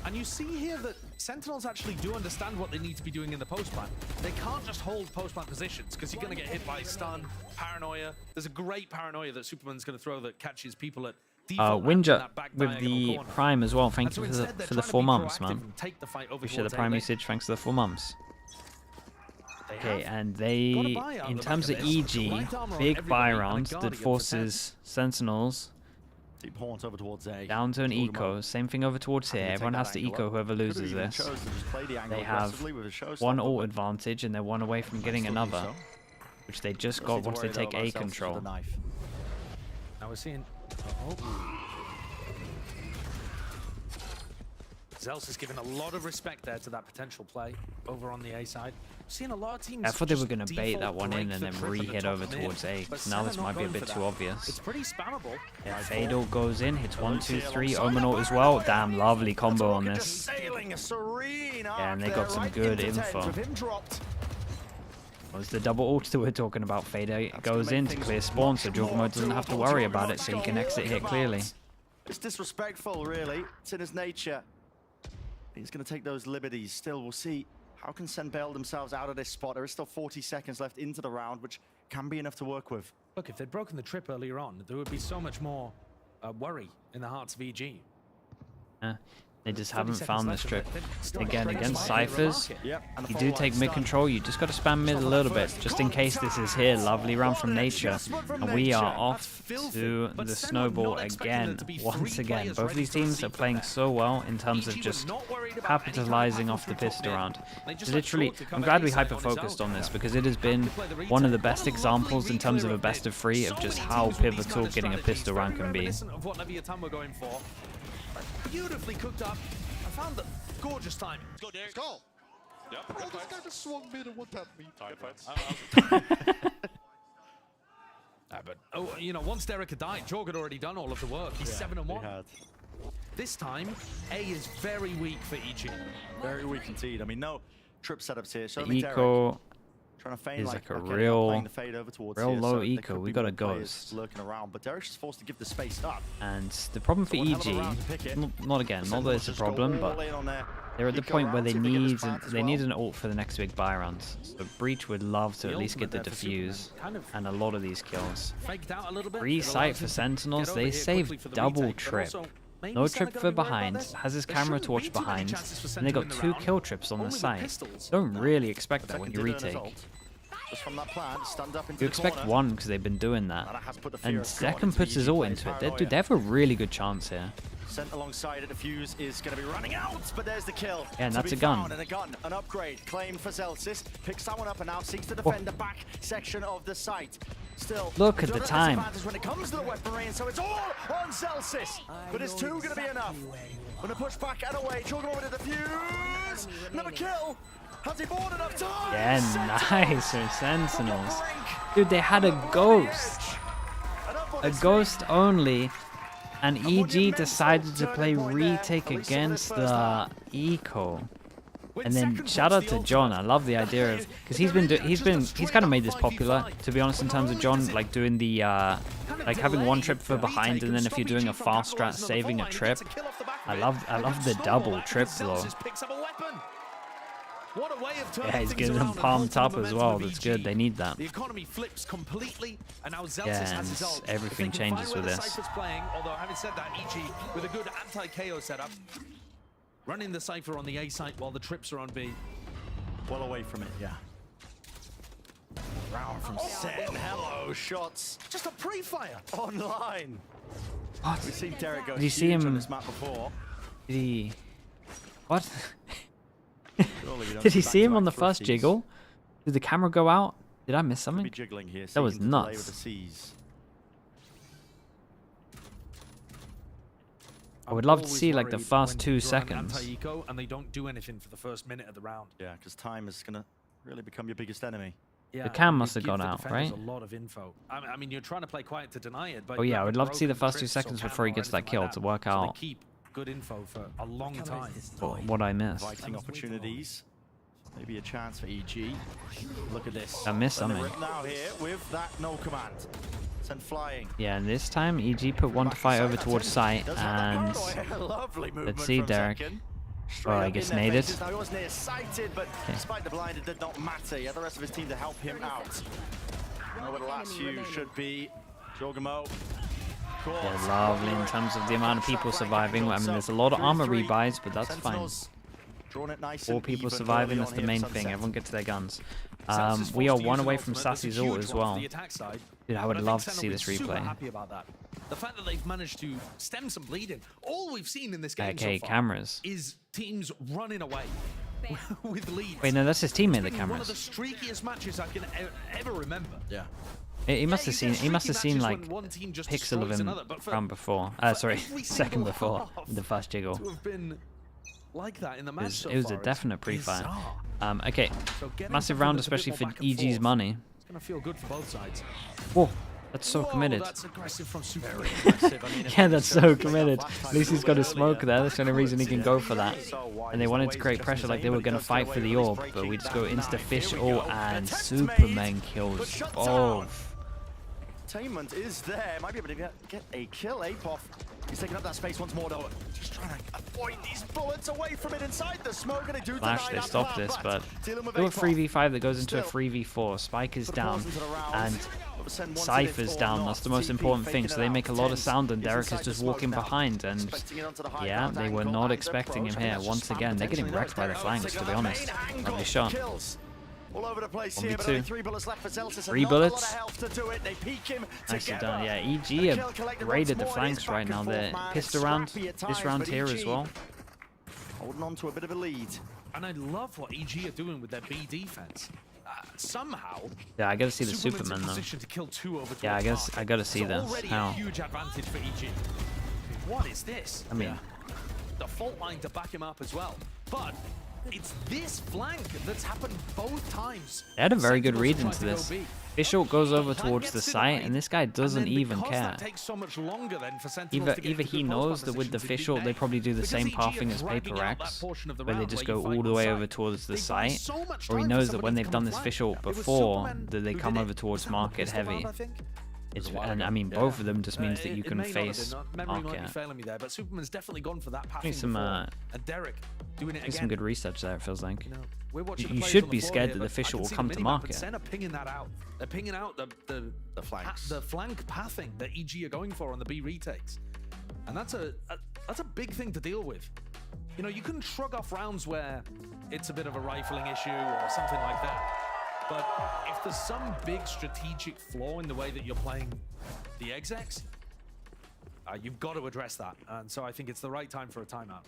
And you see here that Sentinels actually do understand what they need to be doing in the post-plant. They can't just hold post-plant positions because you're going to get hit by stun, paranoia. There's a great paranoia that Superman's going to throw that catches people at default. Winja with the Prime as well. Thank you for the 4 months, man. Appreciate the Prime usage. Thanks to the 4 months. Okay, and they, in terms of EG, big buy round that forces Sentinels Deep haunt over towards A. down to an eco. Same thing over towards here. Everyone has to eco whoever loses this. They have 1 ult advantage, and they're 1 away from getting another, which they just got once they take A control. Now we're seeing... Zels is giving a lot of respect there to that potential play over on the A side. Seeing a lot of teams. I thought they were going to bait that one in and then re-hit over towards A. Now this might be a bit too obvious. It's pretty spammable. Yeah, Fatal goes in, hits 1, 2, 3, Omenort as well. Damn, lovely combo on this. Yeah, and they got some good info. Was the double ult that we're talking about? Fader goes in to clear spawn, so Juggernaut doesn't have to worry about it, so he can exit here clearly. It's disrespectful, really. It's in his nature. He's going to take those liberties. Still, we'll see. How can Sen bail themselves out of this spot? There is still 40 seconds left into the round, which can be enough to work with. Look, if they'd broken the trip earlier on, there would be so much more worry in the hearts of EG. They just haven't found this trip. Again, against Cyphers, you do take mid control, you just got to spam mid a little bit, just in case this is here. Lovely run from Nature. And we are off to the snowball again, once again. Both of these teams are playing so well in terms of just capitalizing off the pistol round. Literally, I'm glad we hyper-focused on this, because it has been one of the best examples in terms of a best of 3 of just how pivotal getting a pistol round can be. Beautifully cooked up. I found the gorgeous timing. Go, Derek. Let's go. Yep. Oh, this guy just swung mid and one-tapped me. But you know, once Derek had died, Jorg had already done all of the work. He's 7-1. This time, A is very weak for EG. Very weak indeed. I mean, no trip setups here. So The eco trying to feign is like a okay, real, playing the fade over towards real here, low so there eco. could We be got a more players ghost. lurking around, but Derek's just forced to give the space up. And the problem for One hell of a EG, round to pick it. not again, not that it's a Just go problem, all but in on their they're at the eco point where round, they see if get this need plant as they need well. an ult for the next big buy rounds. So Breach would love to The at least get the ultimate there for Superman, defuse kind of and a lot of these kills. Faked out a little bit. Free It sight allows for him to Sentinels, get over they here quickly save for the double retake, but trip. also maybe No Senna trip gonna for be worried about behind, this. has his There camera shouldn't torch be too many behind, chances for and Senna they to got win the 2 round. kill trips on the Only with site. pistols. Don't really expect that when Second you to do it on his retake. ult. Just from that plant, stunned up into You the expect corner. one because they've been doing that. And that has put the fear And of God second into puts the his EG ult players' into it. paranoia. Dude, they have a really good chance here. Sent alongside it, the fuse is going to be running out, but there's the kill. Yeah, and to that's be a gun. found, and a gun, an upgrade claimed for Zelsis. Picks that one up and now seeks to defend the back section of the site. Still, Look at they the don't have time. disadvantage when it comes to the weaponry, and so it's all on Zelsis. But is 2 going to be enough? When the push back and away, Jorgen over to the fuse. Another kill. Has he bought enough time? Yeah, nice for Sentinels. Dude, they had a ghost. A ghost only. And EG decided to play retake against the eco. And then shout out to John. I love the idea of, because he's kind of made this popular, to be honest, in terms of John like doing the like having one trip for behind, and then if you're doing a fast strat, saving a trip. I love the double trip though. What a way of turning Yeah, he's things getting them around and palmed holding up the as momentum well. of That's EG. good. They need that. The economy flips completely, and now Zelsis Yeah, has his and ult. everything If they can changes find with where the this. Cypher's playing, although having said that, EG with a good anti-KO setup, running the Cypher on the A site while the trips are on B. Well away from it, yeah. Round from Sen. Hello, shots. Just a pre-fire. Online. What? We've seen Derek go Did you see huge him? on this map before. Did he? What? Surely you don't Did he see see him on the back-to-back first thrusties. jiggle? Did the camera go out? Did I miss Could something? be jiggling here. That was seeking to delay nuts. with the C's. I would love to Always see like the worried first when 2 you're on seconds. Anti-eco and they don't do anything for the first minute of the round. Yeah, because time is going to really become your biggest enemy. Yeah, The cam you must have give gone the out, defenders right? A lot of info. I mean, you're trying to play quiet to deny it, but Oh you yeah, I have would a love to see the broken first 2 trips or seconds cam before he or gets that anything kill like to that. work So out they keep good info for a long time. what I missed. Fighting opportunities. Maybe a chance for EG. Look at this. I missed And they something. rip now here with that no command. Sent flying. Yeah, and this time EG put one to fight over towards site, Does have and the paranoia. Lovely movement let's see from Derek. Second. Oh, Straight I up guess in their naded. faces. Now he was near sighted, but despite the blind, it did not matter. He had the rest of his team to help him out. Know where the last few should be. Jorgamo. yeah, lovely in terms of the amount of people surviving. I mean, there's a lot of armor rebuys, but that's fine. Drawn it nice 4 and people even surviving, early that's on the here main for thing. Sunset. Everyone get to their guns. Zelsis We are forced to 1 use away an from ultimate. That's a Sassy's ult huge as one for well. the attack side. Dude, I would But love think to Senna see will this be super replay. happy about that. The fact that they've managed to stem some bleeding. All we've seen in this game Okay, so far cameras. is teams running away with leads. Wait, no, that's his teammate, the It's been one of the cameras. streakiest matches I can ever remember. Yeah. He must have seen. He must have seen like when one team just pixel of destroys him another, but for- from before. Sorry, every second single before half the first jiggle. to have been like that in the match so It was a far is definite pre-fire. bizarre. Okay, So getting massive something round, that's a bit especially more for back and EG's forth, money. It's gonna feel good for both sides. Whoa, that's so Whoa, committed. That's aggressive from Super. Yeah, that's so committed. At least he's got a smoke there. That's the only reason he can go for that. And they wanted to create pressure like they were going to fight for the orb, but we just go insta-fish all, and Superman kills both. Entertainment is there. Might be able to get a kill. Apoff. He's taking up that space once more, though. Just trying to avoid these bullets away from it inside the smoke. And they do Flash, deny they that stop plan, this, but dealing with do a Apoff. 3v5 that goes into a Still. 3v4. Spike is Put a down, pause into the round. and Send one to Cypher's this or down. not. That's the most TP important thing. faking So it they out. make a lot of Tens sound, and is Derek is inside the just smoke walking now. behind. And Expecting it onto the high yeah, ground they were angle, not and expecting him approach, here. and that's Once just again, they're getting potentially wrecked by the there. flanks, to be honest. Main Lovely angle shot. kills. All over the place here, but 1v2. only 3 bullets left for Zelsis. 3 and bullets. Not a lot of health to do it. They peek him Nicely together. done. Yeah, EG The kill have collected raided the once more. It is flanks right back now. and They're forth, man. pissed It's around scrappy at this times, round but here EG as well. Holding on to a bit of a lead. And I love what EG are doing with their B defense. Somehow, Yeah, I gotta see the Superman's Superman in though. position to kill 2 over Yeah, I 12 guess half. I gotta see So this. already How? a huge advantage for EG. What is this? I mean, The fault line to back him up as well. But it's this flank that's happened both times. They had a very good Sentinels read tried into to go this. B. Official goes over Plan towards the gets site, denied, and this guy doesn't and then even because care. that takes so much longer then for Sentinels to get Either into he good knows post that with the positions, official, they probably do the because same EG are pathing as dragging Paper out that X, portion of the where they round just where go you fight all the on way site. over towards the They buy site, so much or he time for knows that somebody when to they've come done and this flank. official It was before, Superman that they who come did over it. towards Was that market Pistol heavy. Round, I think? It's, A while and ago. I mean, Yeah. both of them just means that you It can may not have face been. Memory might be market. failing me there, but Superman's definitely gone for that pathing Some, before. And Derek doing it There's again. some good research there, it feels like. You know, we're watching the You players should on be the floor scared here, that the but I official can will see come the to minimap, market. and Sen are pinging that out. They're pinging out the flanks. the flank pathing that EG are going for on the B retakes, and that's a big thing to deal with. You know, you can shrug off rounds where it's a bit of a rifling issue or something like that, but if there's some big strategic flaw in the way that you're playing the execs, you've got to address that, and so I think it's the right time for a timeout.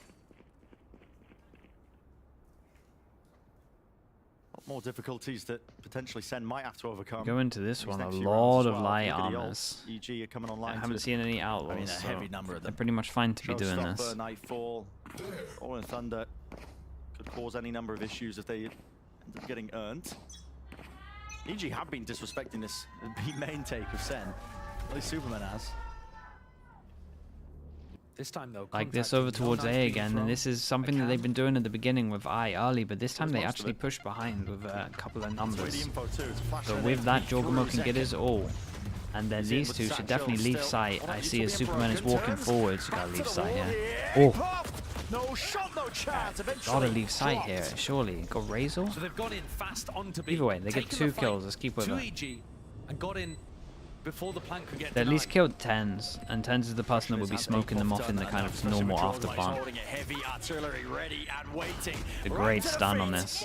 More difficulties that potentially Sen might have to overcome. Go into this one, a Next few lot rounds as of well. light Look at the armors. ults. EG are coming online. I haven't seen any outlaws, I mean, a so heavy number of them. they're pretty much fine to be doing Showstopper, this. Nightfall, All in Thunder could cause any number of issues if they end up getting earned. EG have been disrespecting this B main take of Sen. At least Superman has. This time though, Like this over towards A again, and this is something that they've been doing at the beginning with I early, but this time they actually push behind with a couple of numbers. So with that, Jorgamo can get his all. And then these two should definitely leave sight. I see as Superman is walking forwards, you gotta leave sight here. Oh! No shot, no chance. Gotta leave sight here, surely. Got Razor? So they've gone in fast onto B. Either way, they get taken 2 the fight kills, let's keep with to it. EG and got in before the plank could get They at least denied. killed Tens, and Tens is the person that would be smoking them off in the kind of normal after plant. A great stun on this.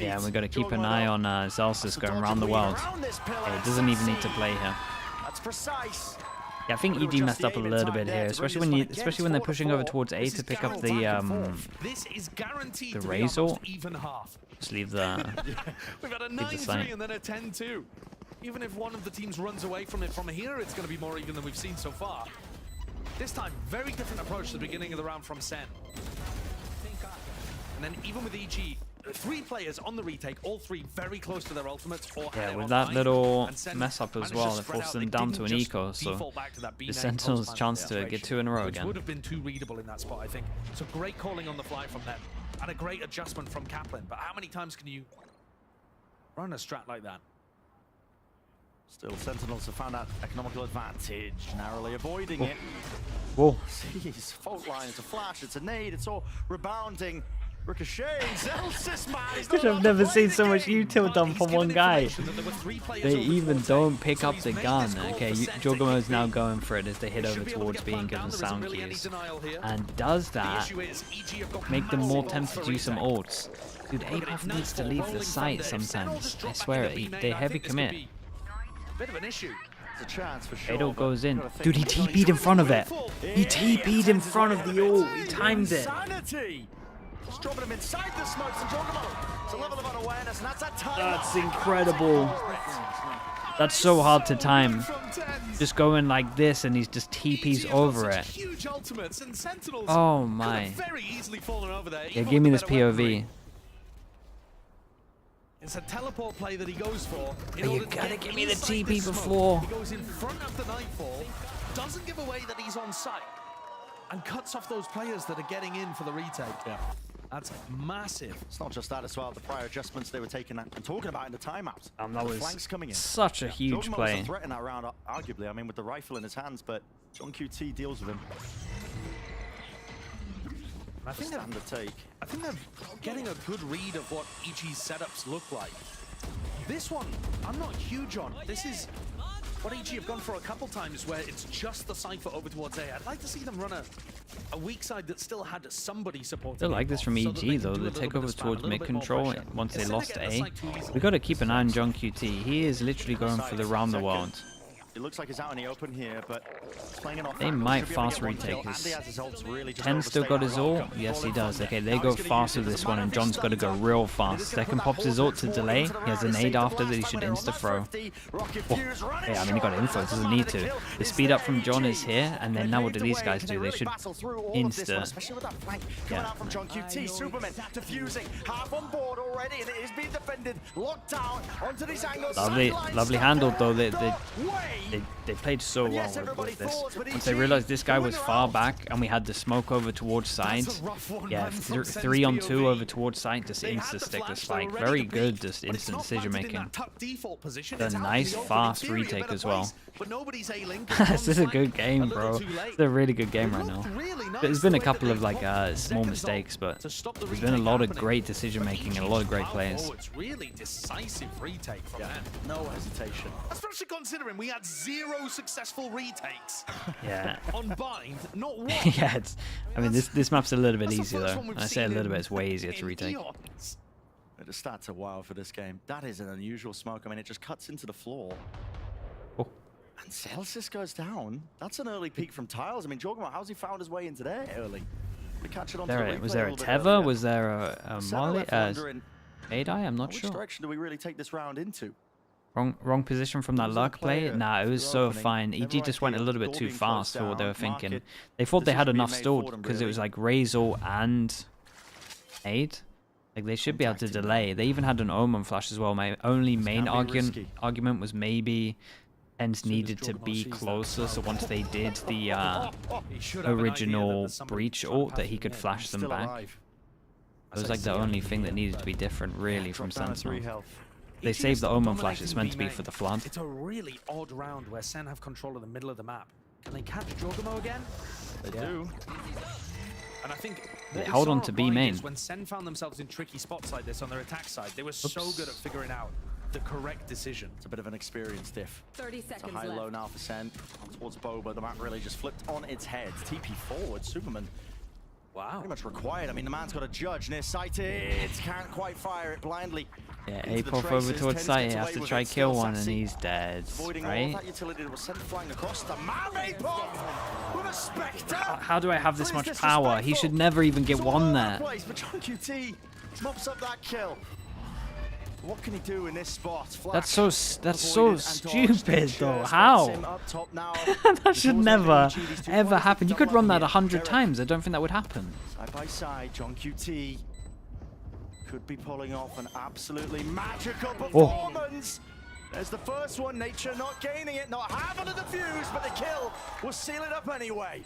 Yeah, and we got to keep an eye on Zelsis going around the world. Okay, it doesn't even need to play here. That's precise. Yeah, I think EG messed up a little bit here, especially when they're pushing over towards A to pick up the Razor. Just leave the We've had a leave the 9-3 sight. and then a 10-2. Even if one of the teams runs away from it from here, it's going to be more even than we've seen so far. This time, very different approach to the beginning of the round from Sen. And then even with EG, 3 players on the retake, all 3 very close to their ultimates. Or Yeah, had it with on that line, little and Sen mess up as managed to well, it spread forced out. them They down to didn't an just eco, so default back to that the B-9 Sentinels' post chance plan to get 2 in a row which again. would have been too readable in that spot, I think. So great calling on the fly from them. And a great adjustment from Kaplan. But how many times can you run a strat like that? Still, Sentinels have found that economical advantage, narrowly avoiding it. Whoa. Jeez, fault line, it's a flash, it's a nade, it's all rebounding. Ricocheting, Zelsis, man, he's not I've never seen so much util done from one guy. They even don't pick up the gun. Okay, Jorgamo's now going for it as they hit over towards being given sound keys. And does that make them more tempted to use some ults? Dude, APOF needs to leave the site sometimes. I swear it. They heavy commit. Bit of an issue. It's a chance for sure. Ado goes in. Dude, he TP'd in front of it. He TP'd in front of the ult. He timed it. Just dropping him inside the smokes and Jorgamo. It's a level of unawareness, and that's that time. That's incredible. That's so hard to time. Just going like this and he's just TPs over it. Huge ultimates and Sentinels Oh my. very easily fallen over there. Yeah, give me this POV. It's a teleport play that he goes for. Oh, you gotta give me the TP before. He goes in front of the Nightfall, doesn't give away that he's on site, and cuts off those players that are getting in for the retake. Yeah. That's massive. It's not just that as well, the prior adjustments they were taking and talking about in the timeout. That The was flanks coming in. such a huge Jorgamo play. was a threat in that round, arguably, I mean, with the rifle in his hands, but John QT deals with him. I think they're getting a good read of what EG's setups look like. This one, I'm not huge on. This is what EG have gone for a couple times where it's just the Cypher over towards A. I'd like to see them run a weak side that still had somebody supporting. Still like this from EG though. The takeover towards mid control once they lost A. We got to keep an eye on John QT. He is literally going for the round the world. It looks like he's out in the open here, but he's playing it off. They might fast retake his. Ten still got his ult? Yes, he does. Okay, they go fast with this one, and John's got to go real fast. Second pops his ult to delay. He has a nade after that he should insta-throw. Oh. Yeah, I mean, he got info, doesn't need to. The speed up from John is here, and then now what do these guys do? They should insta. Yeah. From John QT, Superman diffusing, half on board already, and it is being defended, locked down onto these angles. Lovely handled though. They played so well with this. Once they realized this guy was far back and we had the smoke over towards side, yeah, 3 on 2 over towards side, just insta-stick the spike. Very good, just instant decision making. A nice fast retake as well. This is a good game, bro. It's a really good game right now. There's been a couple of like small mistakes, but there's been a lot of great decision making and a lot of great players. Oh, it's really decisive retake from them. No hesitation. Especially considering we had 0 successful retakes. Yeah. On bind, not one. Yeah, it's. I mean, this map's a little bit easier though. And I say a little bit, it's way easier to retake. It just starts a wow for this game. That is an unusual smoke. I mean, it just cuts into the floor. Oh. And Celsius goes down. That's an early peek from Tiles. I mean, Jorgamo, how's he found his way into there early? To catch it on Was there a Teva? Was there a Molly? Adai? I'm not sure. Which direction do we really take this round into? Wrong position from that luck play? Nah, it was so fine. EG just went a little bit too fast for what they were thinking. They thought they had enough stalled because it was like Razor and Aid. Like they should be able to delay. They even had an Omen flash as well. My only main argument was maybe Hens needed to be closer, so once they did the original breach ult, that he could flash them back. It was like the only thing that needed to be different, really, from Sentinels. They saved the Omen flash. It's meant to be for the flood. It's a really odd round where Sen have control of the middle of the map. Can they catch Jorgamo again? They do. And I think they hold on to B main. When Sen found themselves in tricky spots like this on their attack side, they were so good at figuring out the correct decision. It's a bit of an experience diff. 30 seconds it's a high-low now for Sen. Towards Boba, the map really just flipped on its head. TP forward, Superman. Wow. Pretty much required. I mean, the man's got a judge near sighted. Can't quite fire it blindly. Yeah, Apoth over towards site. He has to try kill one and he's dead. Right? How do I have this much power? He should never even get one there. Mops up that kill. What can he do in this spot? That's so stupid though. How? That should never ever happen. You could run that 100 times. I don't think that would happen. Side by side, John QT could be pulling off an absolutely magical performance. There's the first one. Nature not gaining it, not having a defuse, but the kill will seal it up anyway.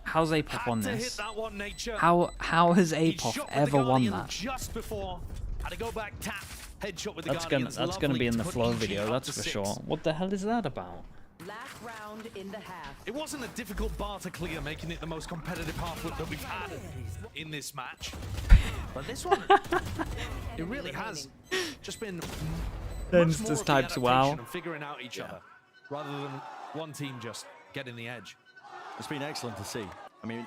How's Apoth won this? How has Apoth ever won that? Just before, had to go back, tap. Headshot with the that's gonna be in the flow video, that's for sure. What the hell is that about? Last round in the half. It wasn't a difficult bar to clear, making it the most competitive half that we've had in this match. But this one, it really has just been Then just types wow. And figuring out each other rather than one team just getting the edge. It's been excellent to see. I mean,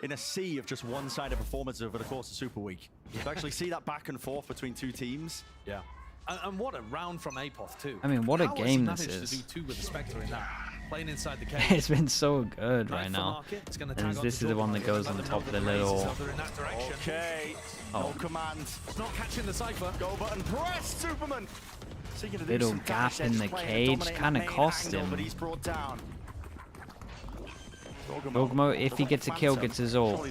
in a sea of just one-sided performances over the course of Super Week. To actually see that back and forth between two teams. Yeah. And what a round from Apoth too. I mean, what a game this is. To do two with the Spectre in that. Playing inside the cage. It's been so good right now. And this is the one that goes on the top of the little... Okay. No command. Not catching the Cypher. Go button press, Superman. Little gap in the cage kind of cost him. But he's brought down. Jorgamo, if he gets a kill, gets his ult.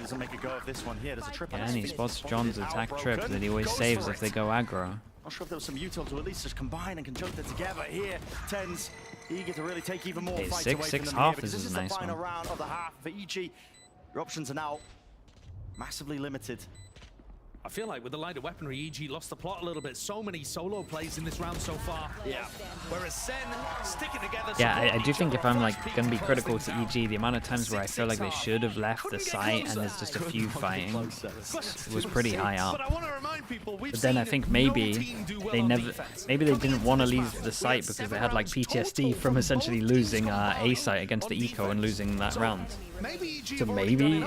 Yeah, and he spots John's attack trip that he always saves if they go aggro. Not sure if there was some util to at least just combine and conjunct it together here. Tens eager to really take even more fights away from them half here, is this is a nice the final one. round of the half for EG. Your options are now massively limited. I feel like with the lighter weaponry, EG lost the plot a little bit. So many solo plays in this round so far. Yeah. Whereas Sen sticking together. Yeah, I do think if I'm like gonna be critical to EG, the amount of times where I feel like they should have left the site and there's just a few fighting was pretty high up. But then I think maybe they didn't want to leave the site because they had like PTSD from essentially losing A site against the Eco and losing that round. So maybe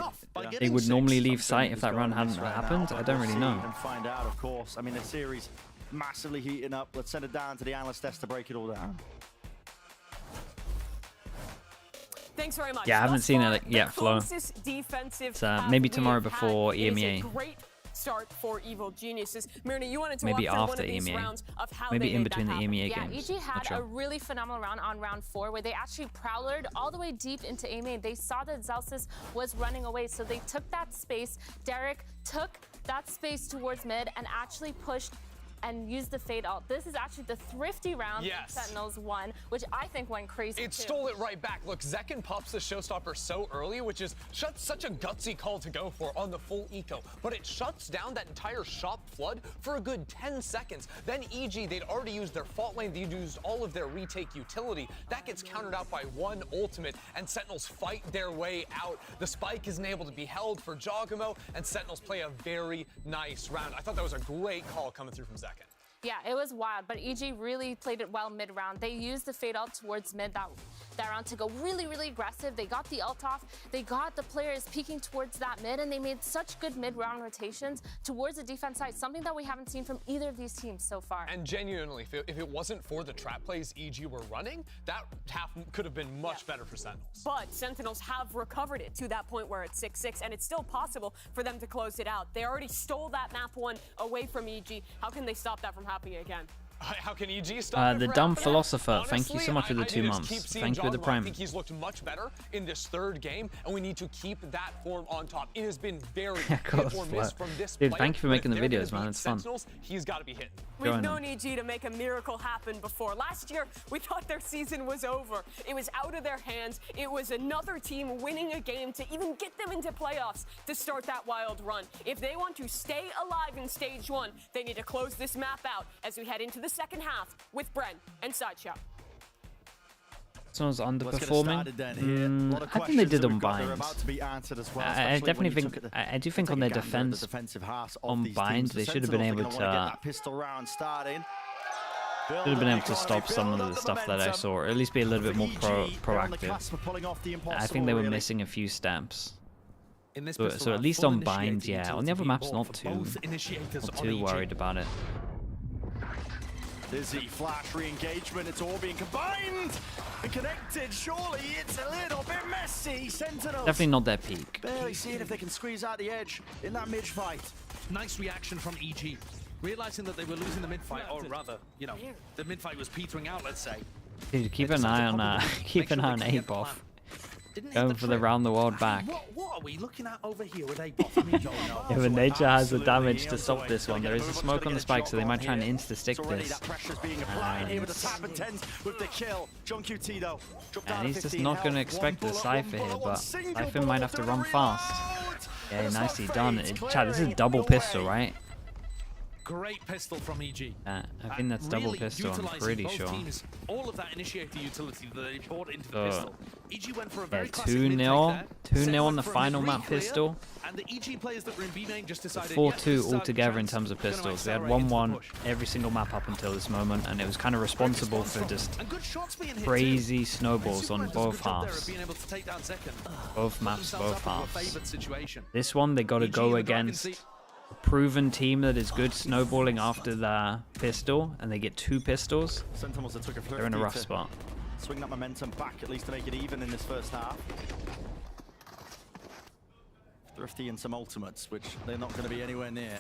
they would normally leave site if that round hadn't happened. I don't really know. And find out, of course. I mean, the series massively heating up. Let's send it down to the analyst desk to break it all down. Thanks very much. Yeah, I haven't seen it yet, Flo. Defensive maybe tomorrow before It is a EMEA. great start for Evil Geniuses. Marina, you wanted to Maybe walk through after one of these EMEA. rounds of how Maybe they in made between the that happen. EMEA Yeah, games. EG Not had sure. a really phenomenal round on round 4 where they actually prowlered all the way deep into A main. They saw that Zelsis was running away, so they took that space. Derek took that space towards mid and actually pushed and used the fade ult. This is actually the thrifty round that Sentinels won, which I think went crazy It too. stole it right back. Look, Zekken pops the showstopper so early, which is such a gutsy call to go for on the full eco. But it shuts down that entire shop flood for a good 10 seconds. Then EG, they'd already used their fault lane. They'd used all of their retake utility. That gets countered out by one ultimate, and Sentinels fight their way out. The spike isn't able to be held for Jogamo, and Sentinels play a very nice round. I thought that was a great call coming through from Zekken. Yeah, it was wild, but EG really played it well mid-round. They used the fade ult towards mid that round to go really, really aggressive. They got the ult off. They got the players peeking towards that mid, and they made such good mid-round rotations towards the defense side, something that we haven't seen from either of these teams so far. And genuinely, if it wasn't for the trap plays EG were running, that half could have been much better for Sentinels. But Sentinels have recovered it to that point where it's 6-6, and it's still possible for them to close it out. They already stole that map 1 away from EG. How can they stop that from happening again? How can EG stop it The from dumb happening? philosopher, thank you so much for the I 2 need to months. keep seeing Thank you for the Jogamo. I prime. think he's looked much better in this 3rd game, and we need to keep that form on top. It has been very hit or miss from this Dude, player, thank you for but making if the they're videos, gonna man. beat It's fun. Sentinels, he's got to be hitting. We've Join known EG to make a miracle happen before. Last year, we thought their season was over. It was out of their hands. It was another team winning a game to even get them into playoffs to start that wild run. If they want to stay alive in stage 1, they need to close this map out as we head into the 2nd half with Bren and Sideshow. Someone's Let's get it underperforming. started then here. A lot of I think they questions did that on we've got that are bind. about to be answered as well, I especially definitely when you think took I do think take on a their gander at the defense defensive halves of on these bind teams. they The should have been Sentinels are able gonna wanna get to that pistol round starting. should have been able to stop some of the stuff that I saw, or at least be a little bit more proactive. I think they were missing a few steps. In this So at least on bind, yeah. On the other maps, not too worried about it. Dizzy flash re-engagement, it's all being combined and connected. Surely it's a little bit messy. Sentinels Definitely not their peak. barely seeing if they can squeeze out the edge in that mid fight. Nice reaction from EG, realizing that they were losing the mid fight, or rather, you know, the mid fight was petering out. Let's say. Dude, keep an eye on keep an eye on A-Boff. Going for the round the world back. What are we looking at over here with A-Boff? I mean, Yeah, but nature has the damage to stop this one. There is a smoke on the spike, so they might try and insta-stick this. That pressure's being applied here with the tap and tens with the kill. John QT though. And he's just not going to expect the Cypher here, but Cypher might have to run fast. Yeah, nicely done. Chad, this is double pistol, right? Great pistol from EG. I think that's double pistol, I'm pretty sure. Teams, all of that initiator utility that they brought into the pistol. EG went for a very Yeah, classic 2-0. 2-0 on the final map pistol. And the EG players that were in B main just decided 4-2 altogether in terms of pistols. We had 1-1 every single map up until this moment, and it was kind of responsible for just crazy snowballs on both halves. Both maps, both halves. This one, they got to go against a proven team that is good snowballing after the pistol, and they get 2 pistols. Sentinels that took a They're in a rough spot. Swing that momentum back at least to make it even in this first half. Thrifty and some ultimates, which they're not going to be anywhere near.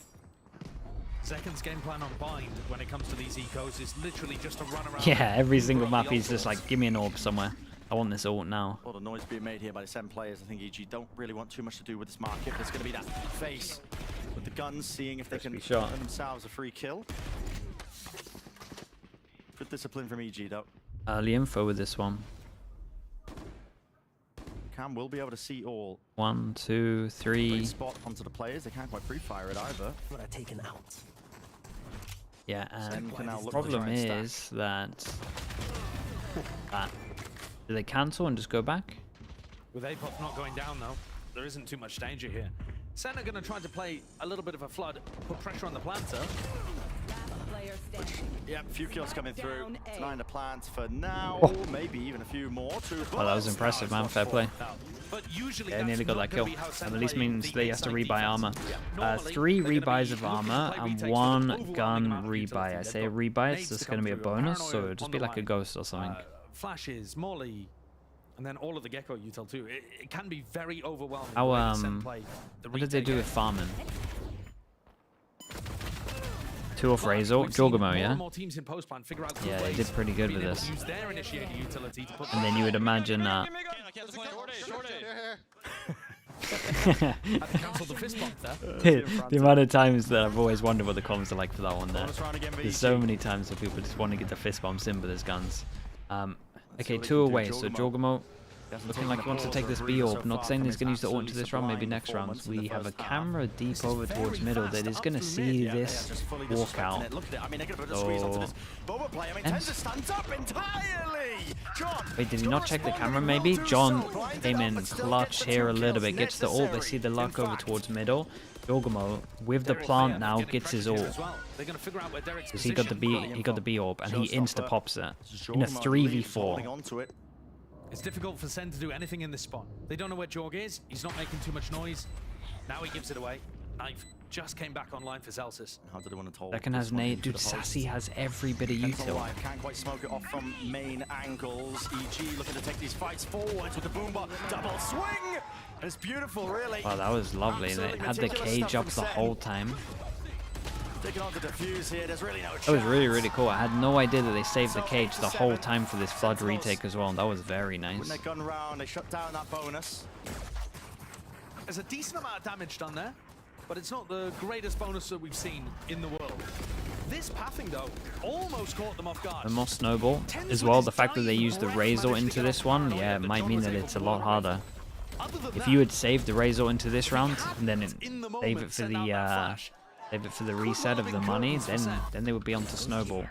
Zekken's game plan on bind when it comes to these ecos is literally just to run around. Yeah, every single map he's just like, give me an orb somewhere. I want this ult now. A lot of noise being made here by the 7 players. I think EG don't really want too much to do with this market. There's going to be that face with the guns, seeing if they can earn themselves a free kill. Good discipline from EG though. Early info with this one. Cam will be able to see all. 1, 2, 3. Great spot onto the players. They can't quite pre-fire it either. But I taken out. Yeah, and can now the look to problem try and stack. is that... Do they cancel and just go back? With APOP not going down though, there isn't too much danger here. Sen are going to try to play a little bit of a flood, put pressure on the planter. Yep, a few kills coming through. 9 to plant for now. Oh. Maybe even a few more. 2 Well, that was impressive, man. Fair play. But usually Yeah, nearly got that kill. And at least means they have to rebuy armor. 3 rebuys of armor and 1 gun rebuy. I say a rebuy, it's just going to be a bonus, so it'll just be like a ghost or something. Flashes, Molly, And then all of the Gecko util too. It can be very overwhelming. How, the way that Sen play the what did they retake do game. with farming? 2 off Razor, We've seen Jorgamo, more yeah? and more teams in post-plan figure out good Yeah, they ways did pretty good of with being able this. to use their initiator utility to put And then you would imagine that. cancel the fist bump there. The amount of times that I've always wondered what the comments are like for that one there. There's so many times that people just want to get the fist bumps in with his guns. Okay, 2 away, so Jorgamo looking like he wants to take this B orb. Not saying he's going to use the ult into this round, maybe next round. We have a camera deep over towards middle that is going to see this walk out. Wait, did he not check the camera maybe? John came in clutch here a little bit, gets the ult, they see the luck over towards middle. Jorgamo with the plant now gets his ult. Because he got the B orb and he insta pops it in a 3v4. It's difficult for Sen to do anything in this spot. They don't know where Jorg is. He's not making too much noise. Now he gives it away. Knife just came back online for Zelsis. How did I want to hold? Second has Nate. Dude, Sassy has every bit of util. Can't quite smoke it off from main angles. EG looking to take these fights forward with the boomba. Double swing! It's beautiful, really. Wow, that was lovely. They had the cage up the whole time. Taking on the defuse here, there's really no chance. That was really, really cool. I had no idea that they saved the cage the whole time for this flood retake as well, and that was very nice. When they gun round, they shut down that bonus. There's a decent amount of damage done there, but it's not the greatest bonus that we've seen in the world. This pathing, though, almost caught them off guard. The more snowball as well. The fact that they used the Razor into this one, yeah, it might mean that it's a lot harder. If you had saved the Razor into this round and then save it for the reset of the money, then they would be onto snowball.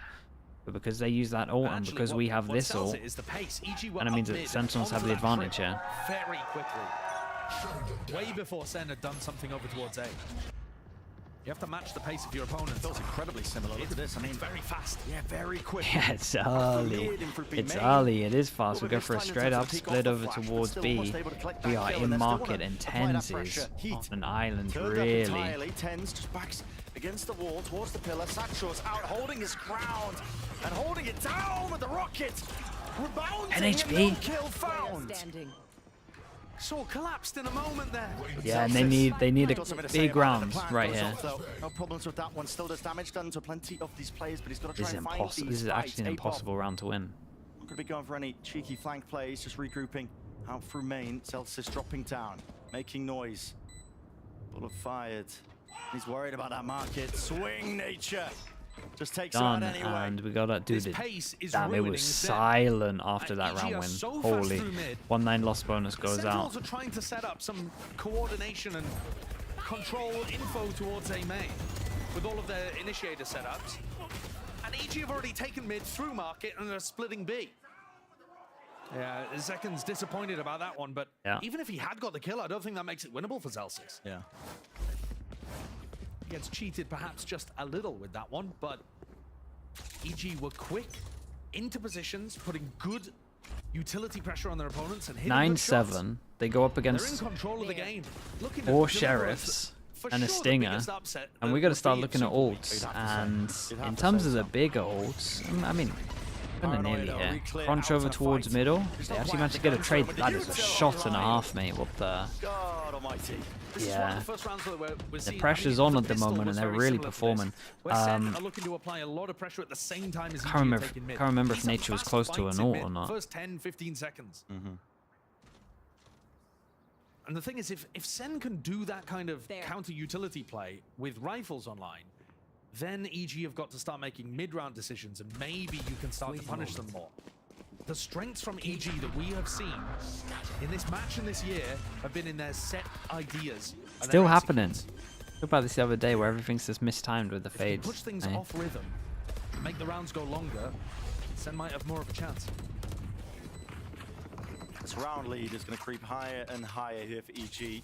But because they use that ult and because we have this ult, and it means that Sentinels have the advantage here. Very quickly. Way before Sen had done something over towards A. You have to match the pace of your opponent. It feels incredibly similar. Look at this. I mean, very fast. Yeah, very quick. Yeah, it's early. It's early. It is fast. We go for a straight up split over towards B. We are in market and Tens is on an island, really. Tens just backs against the wall towards the pillar. Satchor's out holding his ground and holding it down with the rocket. Rebounding NHP. No kill found. Saw collapsed in a moment there. Yeah, and they need a big round right here. No problems with that one. Still does damage done to plenty of these players, but he's got to try This is and find impossible. these This is actually an fights. impossible round to win. Not going to be going for any cheeky flank plays, just regrouping out through main. Celsius dropping down, making noise. Bullet fired. He's worried about that market. Swing nature. Just takes Done, out anyway. and we got that dude. Damn, it was Zen. silent after that EG round are win. so fast Holy, through mid. 1-9 loss bonus goes Sentinels out. are trying to set up some coordination and control info towards A main with all of their initiator setups. And EG have already taken mid through market and are splitting B. Yeah, Zeken's disappointed about that one, but Yeah. even if he had got the kill, I don't think that makes it winnable for Zelsis. Yeah. He gets cheated perhaps just a little with that one, but EG were quick into positions, putting good utility pressure on their opponents and hitting good shots. 9-7. They go up They're in against control of the game. Looking to 4 deliver sheriffs for and a sure the stinger, biggest upset and that we got to would start be looking at Super ults. And in terms of the bigger ults, I mean, kind of nearly here. Crunch over towards middle. They actually managed to get a trade. That is a shot and a half, mate. What the? God almighty. Yeah. The pressure's on at the moment, and they're really performing. Are looking to apply a lot of pressure at the same time as Can't remember if Nature was close to an ult or not. First 10-15 seconds. And the thing is, if Sen can do that kind of counter utility play with rifles online, then EG have got to start making mid-round decisions, and maybe you can start to punish them more. The strengths from EG that we have seen in this match and this year have been in their set ideas. and Still their happening. executions. Talk about this the other day where everything's just mistimed with the fades. Push things eh? off rhythm, make the rounds go longer, Sen might have more of a chance. This round lead is going to creep higher and higher here for EG.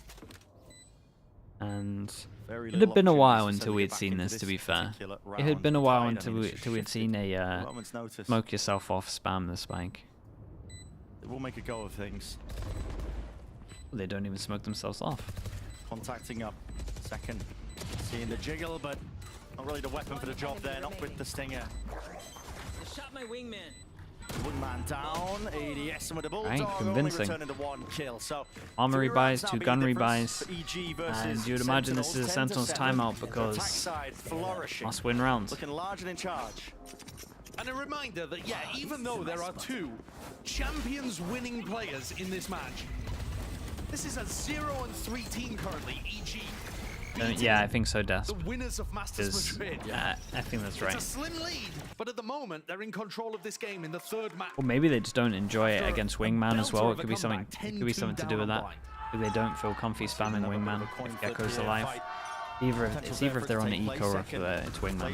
And Very it had been a little while opportunities to until we get had back seen into this, to this be fair. particular It had round been a while fight. I until mean, we it's till we'd seen a moment's notice. smoke yourself off, spam the spike. They will make a go of things. They don't even smoke themselves off. Contacting up. Second. Seeing the jiggle, but not really the weapon for the job there. Not with the stinger. I shot my wingman. Wingman down, ADS with the Bulldog, Right, only convincing. returning to 1 kill. So Armory 3 buys, rounds 2 now gun being the rebuys, difference for EG versus and you'd imagine this is a 10 to Sentinels 7. timeout Attack because side flourishing. must win rounds. Looking large and in charge. And a reminder that, yeah, even though there are 2 champions winning players in this match, this is a 0-3 team currently, EG. Yeah, I think so, Desp. The winners of Masters Madrid. Yeah, I think that's right. It's a slim lead, but at the moment they're in control of this game in the 3rd match. Or maybe they just don't enjoy it against Wingman as well. It could be something. It could be something to do with that. Maybe they don't feel comfy spamming Wingman if Gecko's alive. It's either if they're on the eco or if it's Wingman.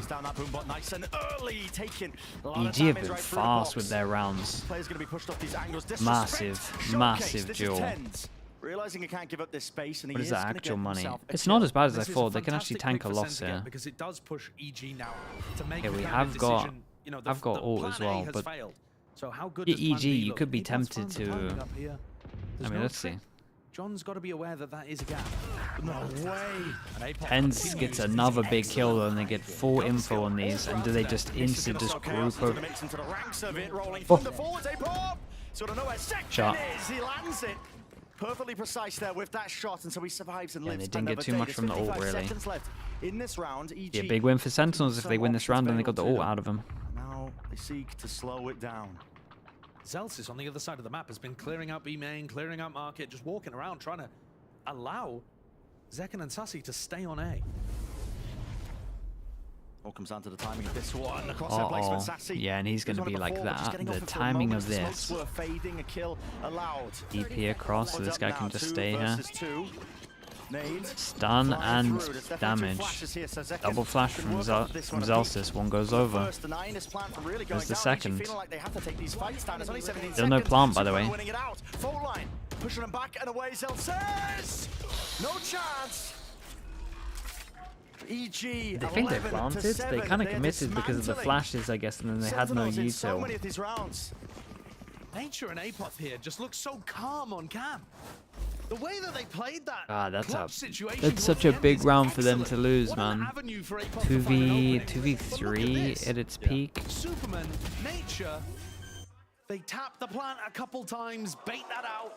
EG have been fast with their rounds. Massive duel. Realizing he can't give up this space, and What he is is that gonna actual get money? himself a It's kill. not as bad as I This is a thought. They can actually fantastic tank a pick for loss Sent again, here. because it does push EG now to make Yeah, we a have got decision. You know, the ult plan as A well, has but failed. So how good yeah, does plan EG, B you look? could be He does tempted find the to. timing up here. I There's mean, no let's see. trick. John's got to be aware that that is a gap. No way. Tens gets another big kill though, and they get full info on these. And do they just instant just group up? Shot. He lands it. Perfectly precise there with that shot, and so he survives and Yeah, lives. they didn't get too much from the ult, really. Seconds left in this round. EG Yeah, big win for Sentinels if they win this round, and they got the ult out of them. Now they seek to slow it down. Zelsis on the other side of the map has been clearing out B main, clearing out market, just walking around trying to allow Zekken and Sassy to stay on A. All comes down to the timing of this one. Crosshair placement, Sassy. Yeah, and he's going to be like that. The timing of this. Fading, a kill allowed. EP across, so this guy can just stay here. Nades. Stun and damage. Double flash from Zelsis. One goes over. There's the second. Still no plant, by the way. Pushing him back and away, Zelsis. No chance. EG. They think they planted. They kind of committed because of the flashes, I guess, and then they had no util. Nature and Apoth here just look so calm on cam. The way that they played that. That's such a big round for them to lose, man. 2v3 at its peak. Superman, Nature. They tapped the plant a couple times, bait that out.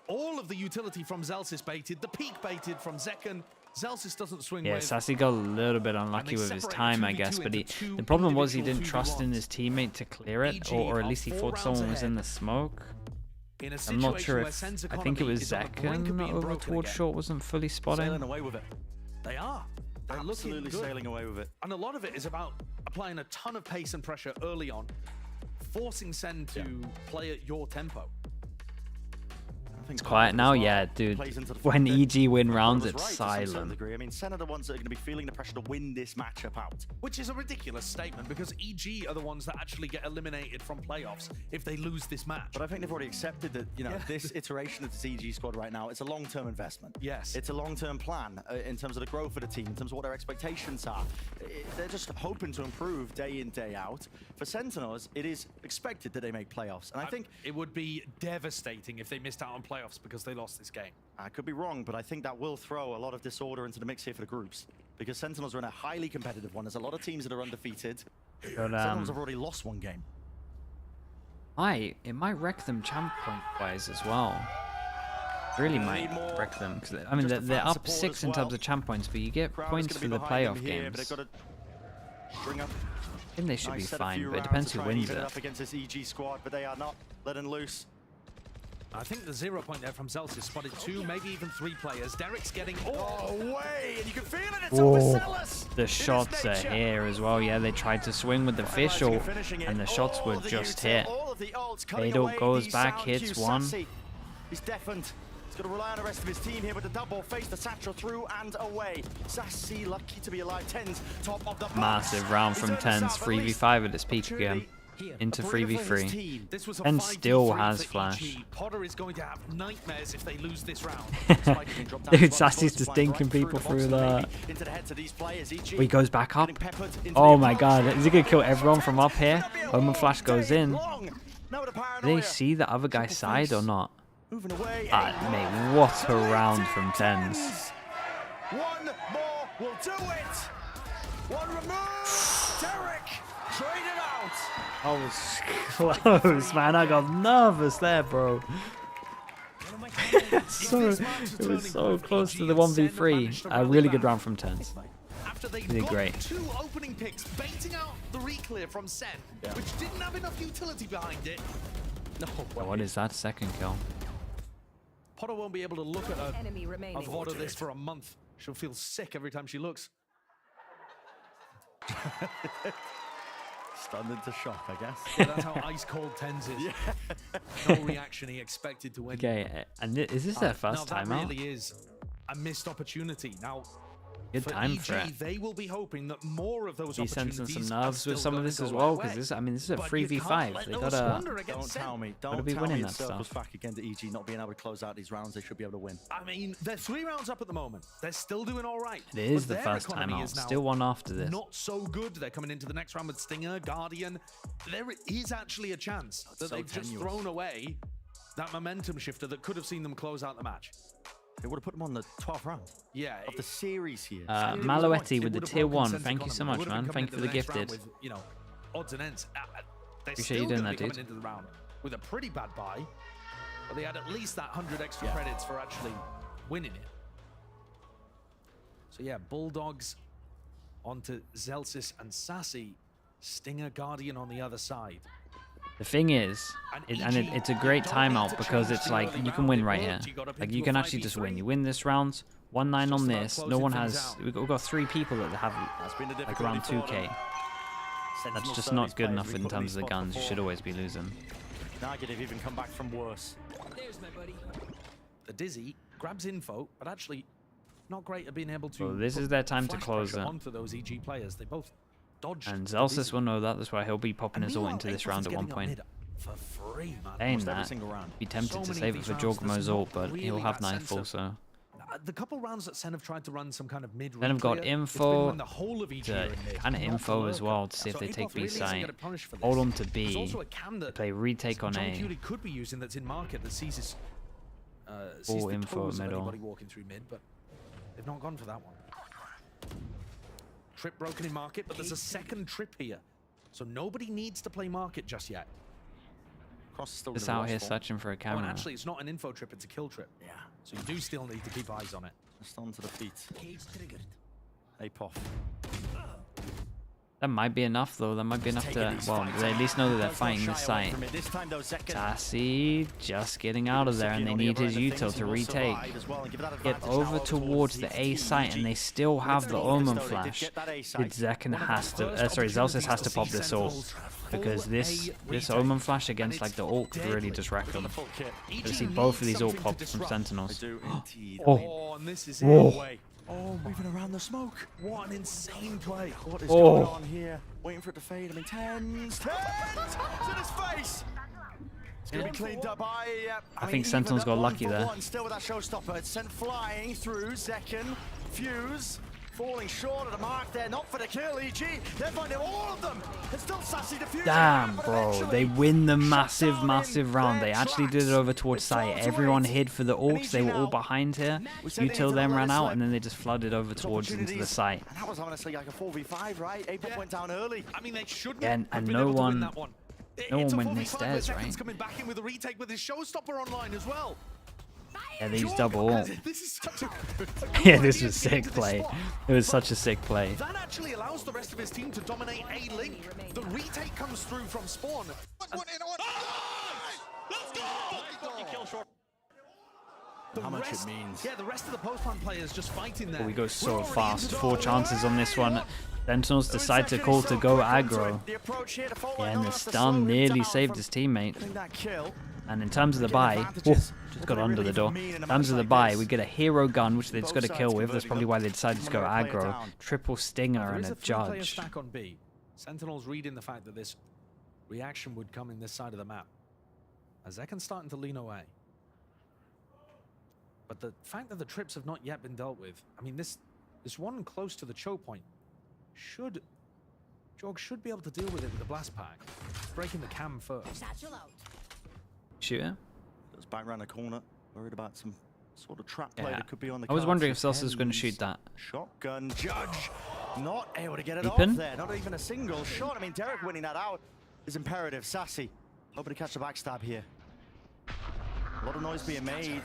All of the utility from Zelsis baited, the peak baited from Zekken. Zelsis doesn't swing Yeah, with. Sassy got a little bit unlucky with his time, I guess, but the problem was he didn't trust in his teammate to clear it, or at least he thought someone was in the smoke. I'm not sure if, I think it was Zekken over towards short wasn't fully spotting. Sailing away with it. They are. They're Absolutely sailing away with it. And a lot of it is about applying a ton of pace and pressure early on, forcing Sen to play at your tempo. It's quiet now, yeah, dude. When EG win rounds, it's silent. I mean, Sen are the ones that are going to be feeling the pressure to win this matchup out. Which is a ridiculous statement because EG are the ones that actually get eliminated from playoffs if they lose this match. But I think they've already accepted that, you know, this iteration of this EG squad right now, it's a long-term investment. Yes. It's a long-term plan in terms of the growth of the team, in terms of what their expectations are. They're just hoping to improve day in, day out. For Sentinels, it is expected that they make playoffs. And I think it would be devastating if they missed out on playoffs because they lost this game. I could be wrong, but I think that will throw a lot of disorder into the mix here for the groups. Because Sentinels are in a highly competitive one. There's a lot of teams that are undefeated. But, Sentinels have already lost one game. It might wreck them champ point-wise as well. Really might wreck them. Cause, I mean, they're up 6 in terms of champ points, but you get points for the playoff games. I think they should be fine, but it depends who wins it. Up against this EG squad, but they are not letting loose. I think the 0 point there from Zelsis spotted 2, maybe even 3 players. Derek's getting away, and you can feel it. It's Whoa, the shots are here as well. Yeah, they tried to swing with the fish ult, and the shots were just hit. Fade goes back, hits one. He's deafened. He's got to rely on the rest of his team here with the double face, the satchel through and away. Sassy lucky to be alive. Tens top of the box. Massive round from Tens, 3v5 at its peak again. Into 3v3. And still has flash. Potter is going to have nightmares if they lose this round. Dude, Sassy's just dinking people through that. He goes back up. Oh my god, is he gonna kill everyone from up here? Omen flash goes in. Do they see the other guy's side or not? Mate, what a round from Tens. One more will do it. One remove. Derek traded out. I was close, man. I got nervous there, bro. It was so close to the 1v3. A really good round from Turns. After He did great. 2 opening picks, baiting out the reclear from Sen, which didn't have enough utility behind it. No way. What is that second kill? Potter won't be able to look at a Enemy remaining. VOD of this for a month. She'll feel sick every time she looks. Stunned into shock, I guess. Yeah, that's how ice cold Tens is. No reaction he expected to win. Okay, and is this their first now, timeout? That really is a missed opportunity. Now, Good for time EG, for it. they will be hoping that more of those Be sensing opportunities some are nerves with still some of gonna this go as their well, way. because this is a But you can't 3v5. let They those gotta squander against Don't Sen. tell me. Gotta Don't be tell winning me that it circles stuff. back again to EG not being able to close out these rounds. They should be able to win. I mean, they're 3 rounds up at the moment. They're still doing all right. It is But the their first economy timeout. is now Still one after this. Not so good. They're coming into the next round with Stinger, Guardian. There is actually a chance that so they've just tenuous. thrown away that momentum shifter that could have seen them close out the match. They would have put them on the 12th round Yeah. of the series here. Maloetti with the It would have tier broken 1. Sentinel Thank you economy. so They much, would have man. been Thank you for coming the into next gifted. round with, odds and ends. They're Appreciate still you doing gonna that, be dude. coming into the round with a pretty bad buy, but they had at least that 100 extra credits for actually winning it. So yeah, Bulldogs onto Zelsis and Sassy, Stinger, Guardian on the other side. The thing is, it's a great timeout because it's like you can win right here. Like you can actually just win. You win this round, 1-9 on this. No one has. We've got 3 people that have like around 2k. That's just not good enough in terms of the guns. You should always be losing. Negative even come back from worse. There's my buddy. The Dizzy grabs info, but actually not great at being able to. So this put is their time to flash close pressure it. onto those EG players. They both dodged. And the Zelsis Dizzy. will know that. That's why he'll be popping his ult into this round at one point. For free, man. Saying Almost every that, single round. be tempted So to many save of it for these rounds, Jorgmo's there's ult, not but he'll really have that sense Nightfall, of- so. The couple rounds that Sen have tried to run some kind of mid. Then I've got reclear, it's been info, when the whole of EG are in mid, kind of not info the as lurker. well to see if So they take Apoth B really isn't site. gonna punish for Hold this. on to There's B. also a cam that Play retake on John A. Cutie could be using that's in market that sees his Full the info toes of middle. anybody walking through mid, but they've not gone for that one. Trip broken in market, but there's a second trip here, so nobody needs to play market just yet. Cross is still Just gonna out here watch for. searching for a Oh, and camera. actually, it's not an info trip; it's a kill trip. Yeah. So you do still need to keep eyes on it. Just onto the feet. Apoth. That might be enough, though. That might be enough to, well, they at least know that they're fighting this site. This time though, Zekken Sassy just getting out of there, and they need his util to retake. Get over towards the A site, and they still have the Omen flash. Zekken has to, sorry, Zelsis has to pop this ult. Because this Omen flash against like the ult could really just wreck them. I see both of these ult pops from Sentinels. Oh, and this is Whoa. it away. Oh, moving around the smoke. What an insane play. What is Oh. going on here? Waiting for it to fade. I mean, tens to his face. It's going to be cleaned up by. I think Sentinels got lucky there. Still with that showstopper. It's sent flying through. Zekken, Fuse, falling short of the mark there. Not for the kill, EG. They're finding all of them. It's still Sassy the Fuse. Damn, bro. They win the massive round. They actually did it over towards site. Everyone hid for the orcs. They were all behind here. Util then ran out, and then they just flooded over towards into the site. And that was honestly like a 4v5, right? Apex went down early. I mean, they shouldn't Yeah, have and been no able to win one- that one. no It's one a went near 4v5 stairs, with right? Zekken's coming back in with a retake with his showstopper online as well. Yeah, they used double ult. This is such a Yeah, this was sick play. It was such a sick play. That actually allows the rest of his team to dominate A link. The retake comes through from spawn. How much it means. Yeah, the rest of the post-plant players just fighting there. We go so fast. 4 chances on this one. Sentinels decide to call to go aggro. Yeah, and the stun nearly saved his teammate. And in terms of the buy, just got under the door. In terms of the buy, we get a hero gun, which they just got to kill with. That's probably why they decided to go aggro. Triple stinger and There a is a 3-player judge. stack on B. Sentinels reading the fact that this reaction would come in this side of the map. As Zekken's starting to lean away. But the fact that the trips have not yet been dealt with, I mean, this one close to the choke point Jorg should be able to deal with it with the blast pack. Breaking the cam first. Shooter? Goes back around the corner, worried about some sort of trap play Yeah. that could be on the I was cards wondering for if Celsius was going to Tens. shoot that. Shotgun, Judge, not able to get it Deepen? off there. Not even a single shot. I mean, Derek winning that out. is imperative. Sassy, hoping to catch a backstab here. A lot of noise being made.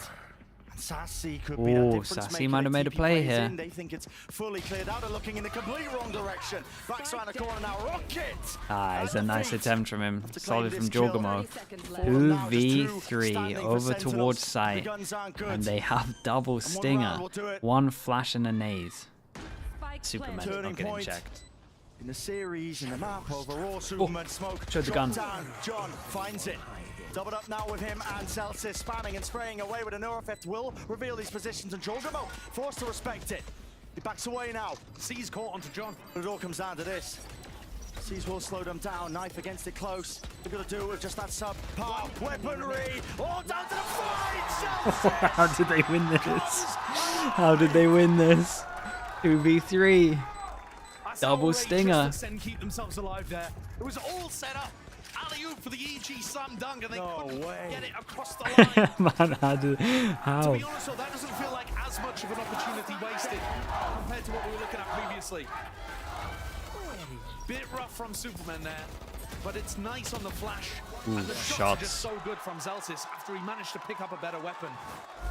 Sassy could be that difference Sassy maker. might have made a play here. They think it's fully cleared out and looking in the complete wrong direction. Backs around the corner now. Rocket! It's a nice attempt from him. Solid from Jorgamo. 2v3 over towards site. And they have double stinger. One flash and a nades. Superman's not getting checked. In the series, in the map, overall, Superman smoke. Showed the gun. Down. John finds it. Doubled up now with him and Celsius spamming and spraying away with a Neurofeft will reveal these positions, and Jorgamo forced to respect it. He backs away now. C's caught onto John. But it all comes down to this. C's will slow them down. Knife against it close. They're going to do it with just that sub-par weaponry. All down to the fight! How did they win this? How did they win this? 2v3. Double stinger. Keep themselves alive there. It was all set up. Alley-oop for the EG slam dunk, and they couldn't get it across the line. Man, how? To be honest, though, that doesn't feel like as much of an opportunity wasted compared to what we were looking at previously. Bit rough from Superman there, but it's nice on the flash. Ooh, and the shots are just so good from Zelsis after he managed to pick up a better weapon.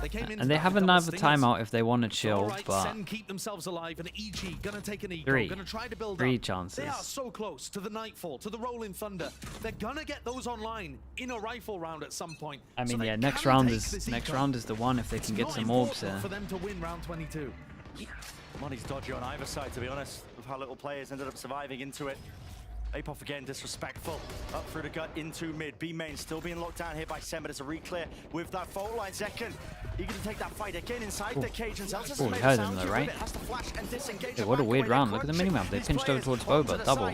They came in And they have another timeout if they want to chill, right, but Sen keep themselves alive, and EG gonna take an eco, gonna try to build three up. chances. They are so close to the Nightfall, to the Rolling Thunder. They're gonna get those online in a rifle round at some point. I mean, so yeah, next round is the one if they can get some orbs there. For them to win round 22. Money's dodgy on either side, to be honest, with how little players ended up surviving into it. Apoff again disrespectful. Up through the gut into mid. B main still being locked down here by Sen, but it's a reclear with that fault line. Second, eager to take that fight again inside the cage. And Zelsis has Oh, made he a heard sound him though, to right? it. Has to flash and disengage. Hey, what a weird round. Look at the minimap. They pinched over towards Boba. Double.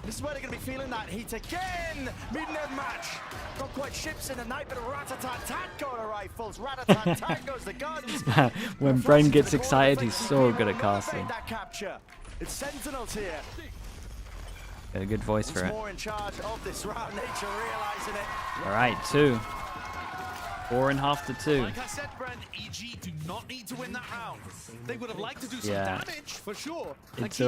This is where they're going to be feeling that heat again. Midnight match. Not quite ships in the night, but rat-a-tat-tat go to rifles. Rat-a-tat-tat goes the guns. When Bren gets excited, he's so good at casting. That capture. It's Sentinels here. Got a good voice for it. More in charge of this round, nature realizing it. All right, 2. 4.5 to 2. Like I said, Brent, EG do not need to win that round. They would have liked to do some damage for sure. This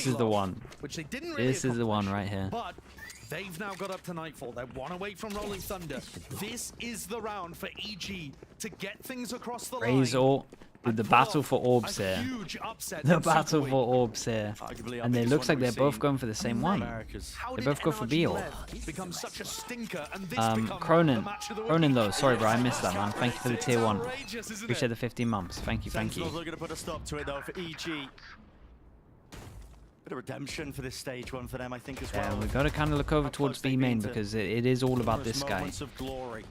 is the one. Which they didn't really This is the one right here. But they've now got up to Nightfall. They're one away from Rolling Thunder. This is the round for EG to get things across the line. Raise ult. With the battle for orbs here. The battle for orbs here. And it looks like they're both going for the same one. They both go for B orb. Cronin though, sorry bro, I missed that man. Thank you for the tier 1. Appreciate the 15 months. Thank you, thank you. Sentinels are going to put a stop to it though for EG. Bit of redemption for this stage one for them, I think, as well. Yeah, we've got to kind of look over towards B main because it is all about this guy.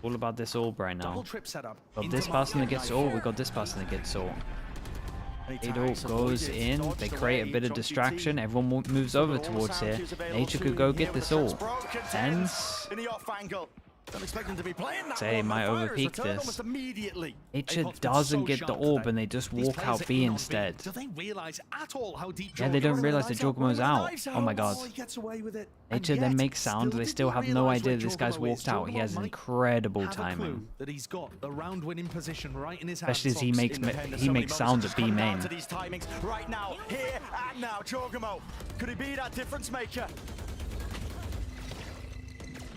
All about this orb right now. Got this person that gets ult, we got this person that gets ult. Ult goes in, they create a bit of distraction, everyone moves over towards here. Nature could go get this ult. Tense. Don't expect them to be playing that Say might overpeak this. Nature doesn't get the orb and they just walk out B instead. Yeah, they don't realize that Jorgamo's out. Oh my god. Nature then makes sound, they still have no idea this guy's walked out. He has incredible timing. Especially as he makes sound at B main. Right now, here and now, Jorgamo. Could he be that difference maker?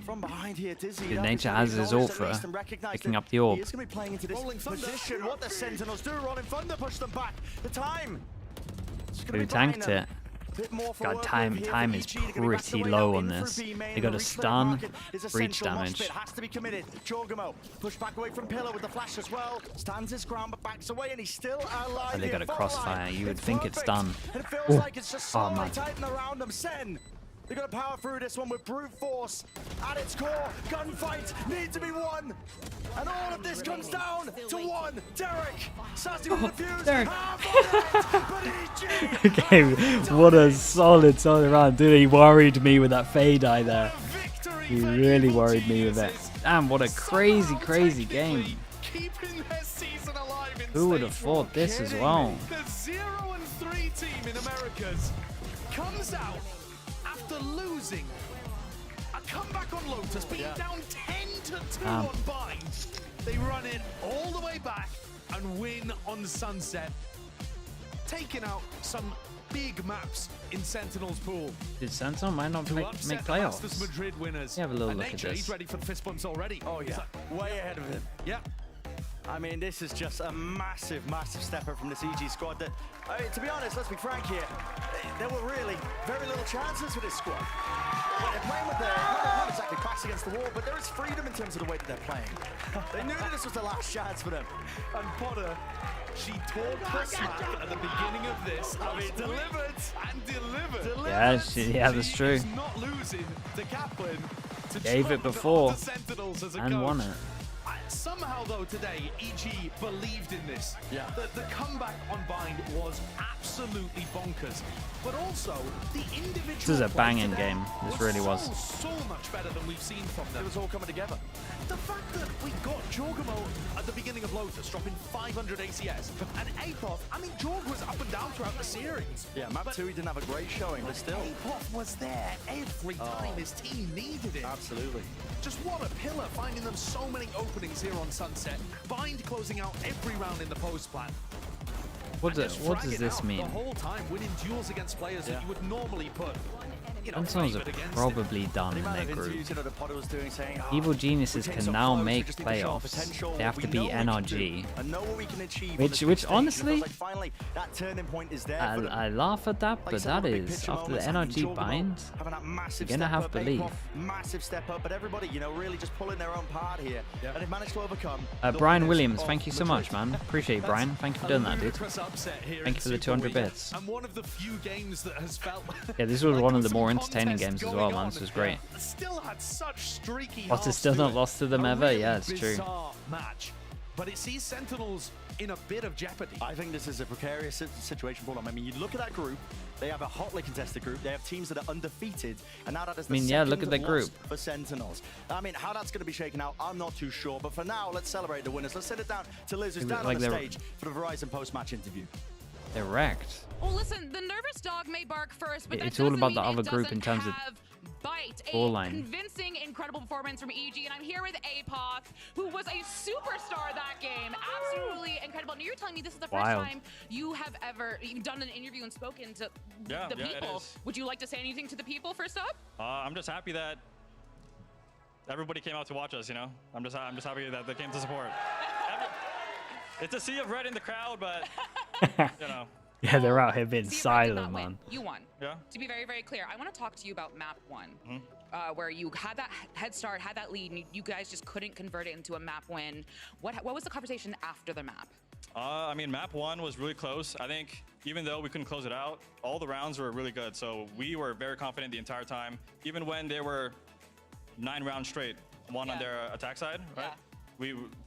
From behind here, Dizzy. Nature has his ult for picking up the orb. He's going to be playing into this position. What the Sentinels do, Rolling Thunder push them back. The time. Who tanked it? God, time is pretty low on this. They got a stun, breach damage. Has to be committed. Jorgamo push back away from Pillar with the flash as well. Stands his ground but backs away and he's still alive. And they got a crossfire. You would think it's done. And it feels like it's just slowly tighten around them. Sen. They're going to power through this one with brute force at its core. Gunfight need to be won. And all of this comes down to one. Derek. Sassy will refuse. Derek. Okay, what a solid round. Dude, he worried me with that fade eye there. He really worried me with it. Damn, what a crazy game. Who would have thought this as well? The 0-3 team in Americas comes out after losing a comeback on Lotus, being down 10-2 on Binds. They run it all the way back and win on Sunset, taking out some big maps in Sentinel's pool. Did Sentinel might not To make upset the playoffs? Masters Madrid winners. You have a little And look at Nature, this. He's ready for the fist bumps already. Oh, yeah. Way ahead of him. Yeah. I mean, this is just a massive, massive step up from this EG squad that, I mean, to be honest, let's be frank here, there were really very little chances for this squad. They're playing with not exactly backs against the wall, but there is freedom in terms of the way that they're playing. They knew that this was the last chance for them. And Potter, she talked her smack at the beginning of this. I mean, delivered and delivered. Yeah, that's true. She's not losing to Kaplan. To Gave it trump before the Sentinels as a and coach. won it. Somehow, though, today, EG believed in this. Yeah. The comeback on Bind was absolutely bonkers. But also, the individual This is a play banging today game. This really was. So much better than we've seen from them. It was all coming together. The fact that we got Jorgamo at the beginning of Lotus, dropping 500 ACS, and Apoth, I mean, Jorg was up and down throughout the series. Yeah, map 2, he didn't have a great showing, but still. Apoth was there every time his team needed it. Absolutely. Just what a pillar, finding them so many openings here on Sunset. Bind closing out every round in the post plan. What does this mean? The whole time winning duels against players that you would normally put. Sentinels are probably done in their group. Evil Geniuses can now make playoffs. They have to beat NRG. Which honestly, I laugh at that, but that is, after the NRG bind, you're gonna have belief. Massive step up, but everybody, really just pulling their own part here. And they've managed to overcome. Brian Williams, thank you so much, man. Appreciate it, Brian. Thank you for doing that, dude. Thank you for the 200 bits. And one of the few games that has felt Yeah, this was one of the more entertaining games as well, man. This was great. Still had such streaky Potter's still not lost to them ever? Yeah, it's true. Match. But it sees Sentinels in a bit of jeopardy. I think this is a precarious situation for them. I mean, you look at that group, they have a hotly contested group, they have teams that are undefeated, and now that is the yeah, look at the second group. loss for Sentinels. I mean, how that's going to be shaken out, I'm not too sure, but for now, let's celebrate the winners. Let's send it down to Liz, who's down on the stage for the Verizon post-match interview. They're wrecked. Well, listen, the nervous dog may bark first, but It's all about the other group in terms of bite. ball A line. convincing, incredible performance from EG, and I'm here with Apoth, who was a superstar that game. Absolutely incredible. Now you're telling me this is the first time you have ever done an interview and spoken to the people. Would you like to say anything to the people first up? I'm just happy that everybody came out to watch us. I'm just happy that they came to support. It's a sea of red in the crowd, but Yeah, they're out here being See, silent, man. You won. Yeah. To be very, very clear, I want to talk to you about map 1, where you had that head start, had that lead, and you guys just couldn't convert it into a map win. What was the conversation after the map? I mean, map 1 was really close. I think even though we couldn't close it out, all the rounds were really good. So we were very confident the entire time, even when there were 9 rounds straight, one on their attack side, right? Yeah.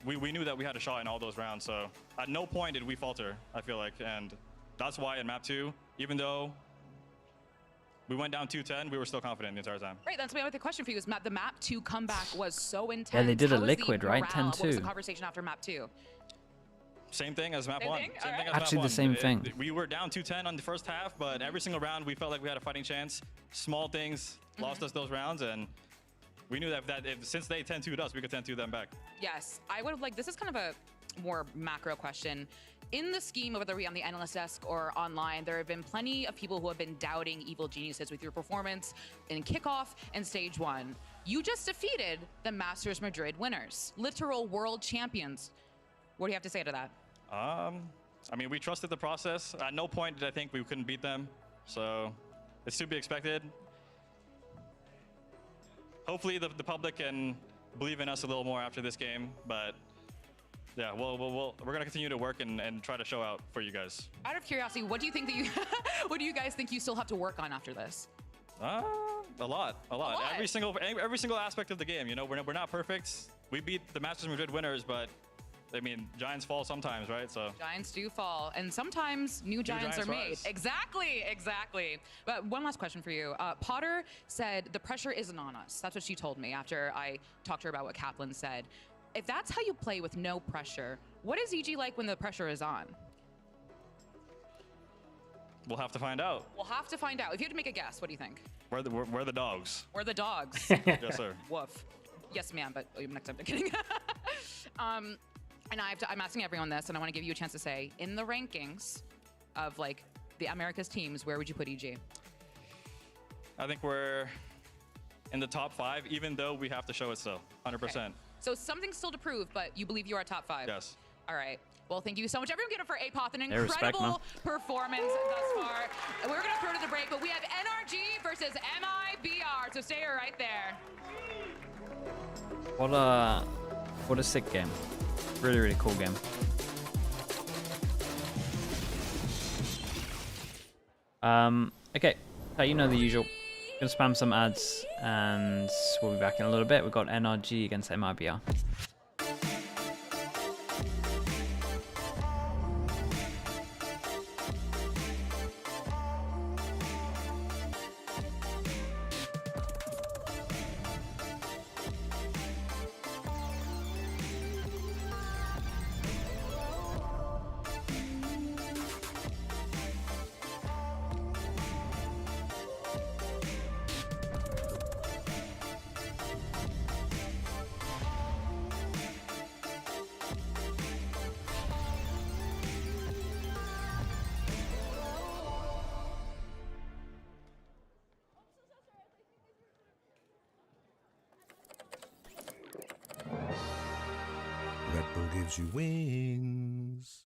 We knew that we had a shot in all those rounds. So at no point did we falter, I feel like. And that's why in map 2, even though we went down 2-10, we were still confident the entire time. Right, that's my other question for you. Is the map 2 comeback was so intense. Yeah, they did How a was liquid, the right? morale? 10-2. What was the conversation after map 2? Same thing as map 1. Same thing as Actually, map 1. the same thing. We were down 2-10 on the first half, but every single round we felt like we had a fighting chance. Small things lost us those rounds, and we knew that since they 10-2'd us, we could 10-2 them back. Yes, I would have this is kind of a more macro question. In the scheme of whether we on the analyst desk or online, there have been plenty of people who have been doubting Evil Geniuses with your performance in kickoff and stage 1. You just defeated the Masters Madrid winners, literal world champions. What do you have to say to that? I mean, we trusted the process. At no point did I think we couldn't beat them. So it's to be expected. Hopefully the public can believe in us a little more after this game, but yeah, we're gonna continue to work and try to show out for you guys. Out of curiosity, what do you think that what do you guys think you still have to work on after this? A lot. Every single aspect of the game. We're not perfect. We beat the Masters Madrid winners, but I mean, giants fall sometimes, right? So giants do fall, and sometimes new giants are made. Rise. Exactly. But one last question for you. Potter said the pressure isn't on us. That's what she told me after I talked to her about what Kaplan said. If that's how you play with no pressure, what is EG like when the pressure is on? we'll have to find out. We'll have to find out. If you had to make a guess, what do you think? We're the dogs. We're the dogs. Yes, sir. Woof. Yes, ma'am, but next time. I'm kidding. And I'm asking everyone this, and I want to give you a chance to say, in the rankings of like the Americas teams, where would you put EG? I think we're in the top 5, even though we have to show it still, 100%. Okay. So something still to prove, but you believe you are top 5? Yes. All right. Well, thank you so much. Everyone give it for Apoth. An Hey, respect, incredible performance thus far. We're going to throw to the break, but we have NRG versus MIBR. So stay right there. What a sick game. Really, really cool game. Okay, so you know the usual. Gonna spam some ads, and we'll be back in a little bit. We've got NRG against MIBR. Red Bull gives you wings.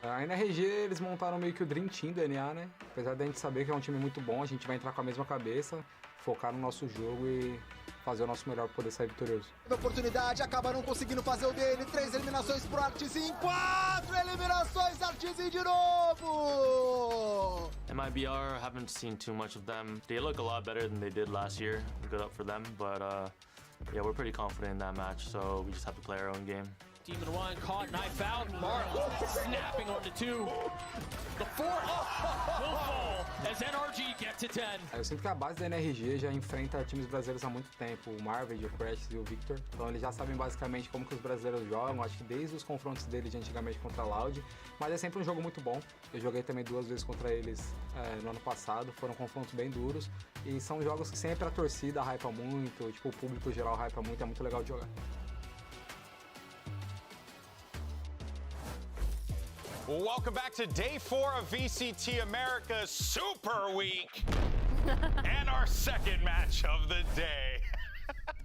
Aí na RG eles montaram meio que o Dream Team do NA, né? Apesar da gente saber que é um time muito bom, a gente vai entrar com a mesma cabeça, focar no nosso jogo e fazer o nosso melhor para poder sair vitorioso. Oportunidade, acabaram conseguindo fazer o dele. 3 eliminações pro Artizin, 4 eliminações, Artizin de novo! MIBR, haven't seen too much of them. They look a lot better than they did last year. Good up for them, but yeah, we're pretty confident in that match, so we just have to play our own game. Demon 1 caught, knife out. Mark snapping onto 2. The 4 will fall as NRG get to 10. Eu sinto que a base da NRG já enfrenta times brasileiros há muito tempo, o Marvel, o Crash e o Victor. Então eles já sabem basicamente como que os brasileiros jogam, acho que desde os confrontos deles de antigamente contra a Loud. Mas é sempre um jogo muito bom. Eu joguei também 2 vezes contra eles no ano passado, foram confrontos bem duros. E são jogos que sempre a torcida hypa muito, tipo, o público geral hypa muito, é muito legal de jogar. Welcome back to day 4 of VCT America's Super Week and our second match of the day.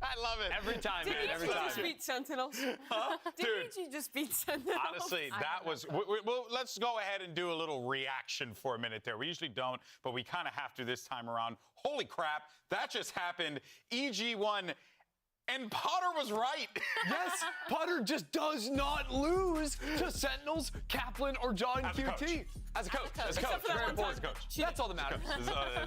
I love it. Every time, man. Every time. Did EG just beat Sentinels? Huh? Did EG just beat Sentinels? Honestly, that was... Well, let's go ahead and do a little reaction for a minute there. We usually don't, but we kind of have to this time around. Holy crap, that just happened. EG won, and Potter was right. Yes, Potter just does not lose to Sentinels, Kaplan, or John QT. As a coach. As a coach. Very important coach. That's all that matters.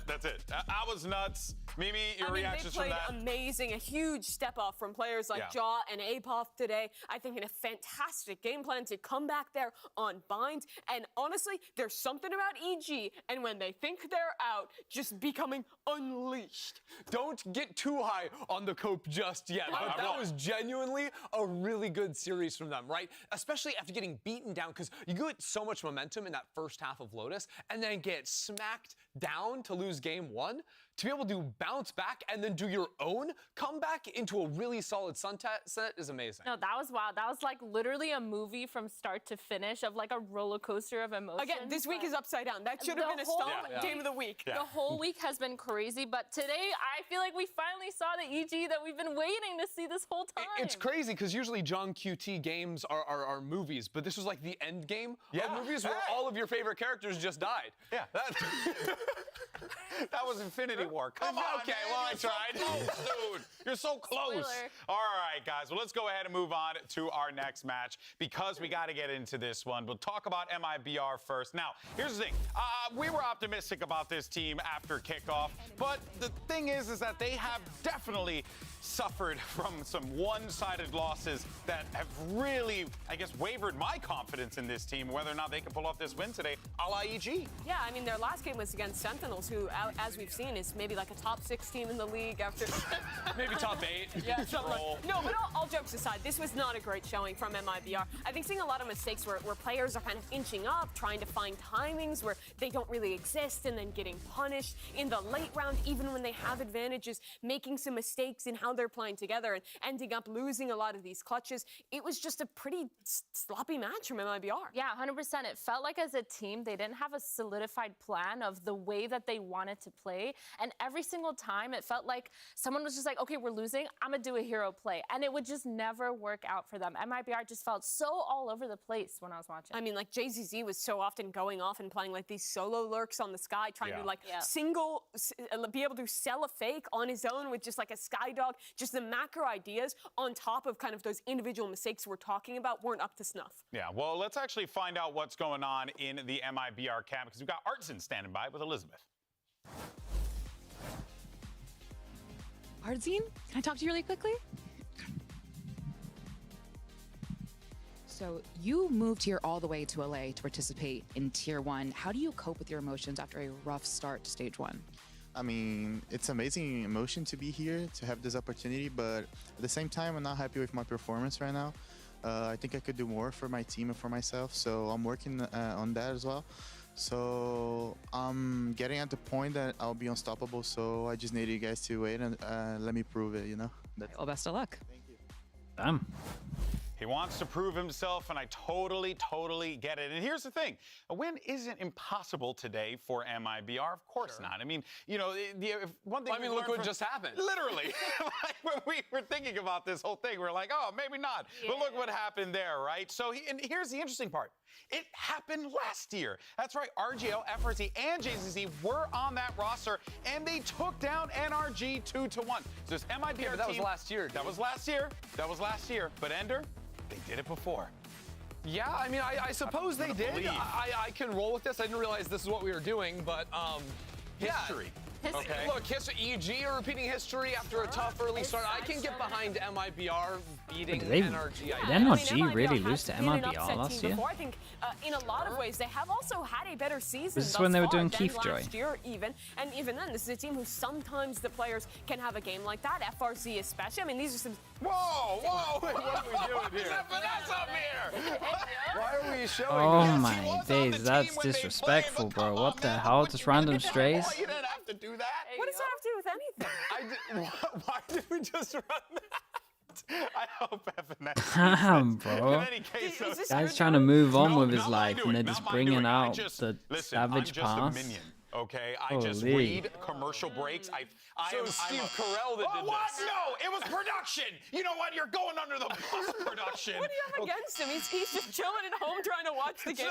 That's it. I was nuts. Mimi, your reactions they played from that? amazing. A huge step up from players like Jaw and Apoth today. I think in a fantastic game plan to come back there on binds. And honestly, there's something about EG, and when they think they're out, just becoming unleashed. Don't get too high on the cope just yet. But that was genuinely a really good series from them, right? Especially after getting beaten down, because you get so much momentum in that first half of Lotus, and then get smacked down to lose game 1. To be able to bounce back and then do your own comeback into a really solid sunset set is amazing. No, that was wild. That was like literally a movie from start to finish of like a roller coaster of emotions. Again, this week is upside down. That should have been a star game of the week. The whole week has been crazy, but today I feel like we finally saw the EG that we've been waiting to see this whole time. It's crazy because usually John QT games are movies, but this was like the end game of movies where all of your favorite characters just died. Yeah. That was Infinity War. Come on, okay, man. well, I You're so tried. close, dude. You're so close. Spoiler. All right, guys. Well, let's go ahead and move on to our next match because we got to get into this one. We'll talk about MIBR first. Now, here's the thing. We were optimistic about this team after kickoff, but the thing is that they have definitely suffered from some one-sided losses that have really, I guess, wavered my confidence in this team, whether or not they can pull off this win today, a la EG. Yeah, I mean, their last game was against Sentinels, who, as we've seen, is maybe like a top 6 team in the league after... Maybe top 8. Yeah, no, but all jokes aside, this was not a great showing from MIBR. I think seeing a lot of mistakes where players are kind of inching up, trying to find timings where they don't really exist, and then getting punished in the late round, even when they have advantages, making some mistakes in how they're playing together and ending up losing a lot of these clutches. It was just a pretty sloppy match from MIBR. Yeah, 100%. It felt like as a team, they didn't have a solidified plan of the way that they wanted to play. And every single time, it felt like someone was just like, okay, we're losing. I'm going to do a hero play. And it would just never work out for them. MIBR just felt so all over the place when I was watching. I mean, like, JZZ was so often going off and playing like these solo lurks on the sky, trying to like be able to sell a fake on his own with just like a sky dog. Just the macro ideas on top of kind of those individual mistakes we're talking about weren't up to snuff. Yeah, well, let's actually find out what's going on in the MIBR camp because we've got Artson standing by with Elizabeth. Artzine, can I talk to you really quickly? So you moved here all the way to LA to participate in Tier 1. How do you cope with your emotions after a rough start to Stage 1? I mean, it's amazing emotion to be here, to have this opportunity, but at the same time, I'm not happy with my performance right now. I think I could do more for my team and for myself, so I'm working on that as well. So I'm getting at the point that I'll be unstoppable, so I just need you guys to wait and let me prove it, you know? Well, best of luck. Thank you. Damn. He wants to prove himself, and I totally get it. And here's the thing. A win isn't impossible today for MIBR. Of course not. I mean, you know, one thing... I mean, look what just happened. Literally. Like, when we were thinking about this whole thing, we were like, oh, maybe not. Yeah. But look what happened there, right? So, and here's the interesting part. It happened last year. That's right. RGL, FRZ, and JZZ were on that roster, and they took down NRG 2-1. So this MIBR team... that was last year. That was last year. That was last year. But Ender... they did it before. Yeah, I mean, I suppose they did. I can roll with this. I didn't realize this is what we were doing, but history. Yeah. history. Okay. Look, EG are repeating history after a tough early start. I can get behind MIBR beating Did NRG. did NRG really lose to MIBR last year? I think in a lot of ways they have also had a better season. This is when they were doing Keith Joy. Last year even, and even then, this is a team who sometimes the players can have a game like that. FRZ especially. I mean, these are some. Whoa! What are we doing here? Finesse up here? Why are we showing? Oh my days, that's disrespectful, bro. What the hell? Just random strays? You didn't have to do that. What does that have to do with anything? Why did we just run that? I hope FNS. Damn, bro. In any case, Guy's trying to move on with his life, and they're just bringing out the savage I'm pass. just a minion, okay? I just Holy. read commercial breaks. I'm Steve Carell that did this. No, it was production. You know what? You're going under the bus, production. What do you have against him? He's just chilling at home trying to watch the game.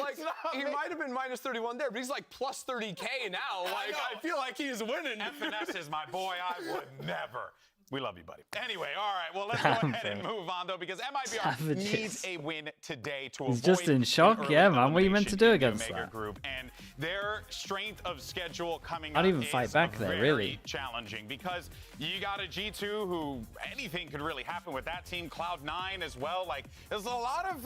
Like, he might have been minus 31 there, but he's like plus 30K now. Like, I feel like he's winning. FNS is my boy. I would never. We love you, buddy. Anyway, all right. Well, let's go ahead and move on, though, because MIBR needs a win today to avoid. He's just in shock. Yeah, man. What are you meant to do against that? Group, and their strength of schedule coming I'd up even fight back there, very really. challenging, because you got a G2 who anything could really happen with that team. Cloud9 as well. Like, there's a lot of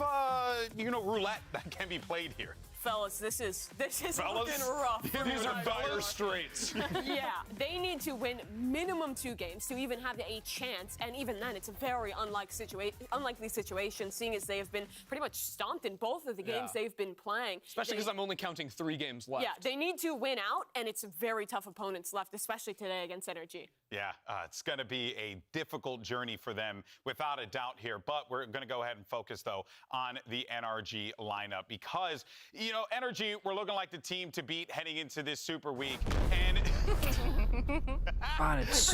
roulette that can be played here. Fellas, this is looking rough. These are dire straits. Yeah, they need to win minimum 2 games to even have a chance, and even then, it's a very unlikely situation, seeing as they have been pretty much stomped in both of the games they've been playing. Especially because I'm only counting 3 games left. Yeah, they need to win out, and it's very tough opponents left, especially today against NRG. Yeah, it's going to be a difficult journey for them, without a doubt here. But we're going to go ahead and focus, though, on the NRG lineup, because, NRG, we're looking like the team to beat heading into this Super Week. And God, it's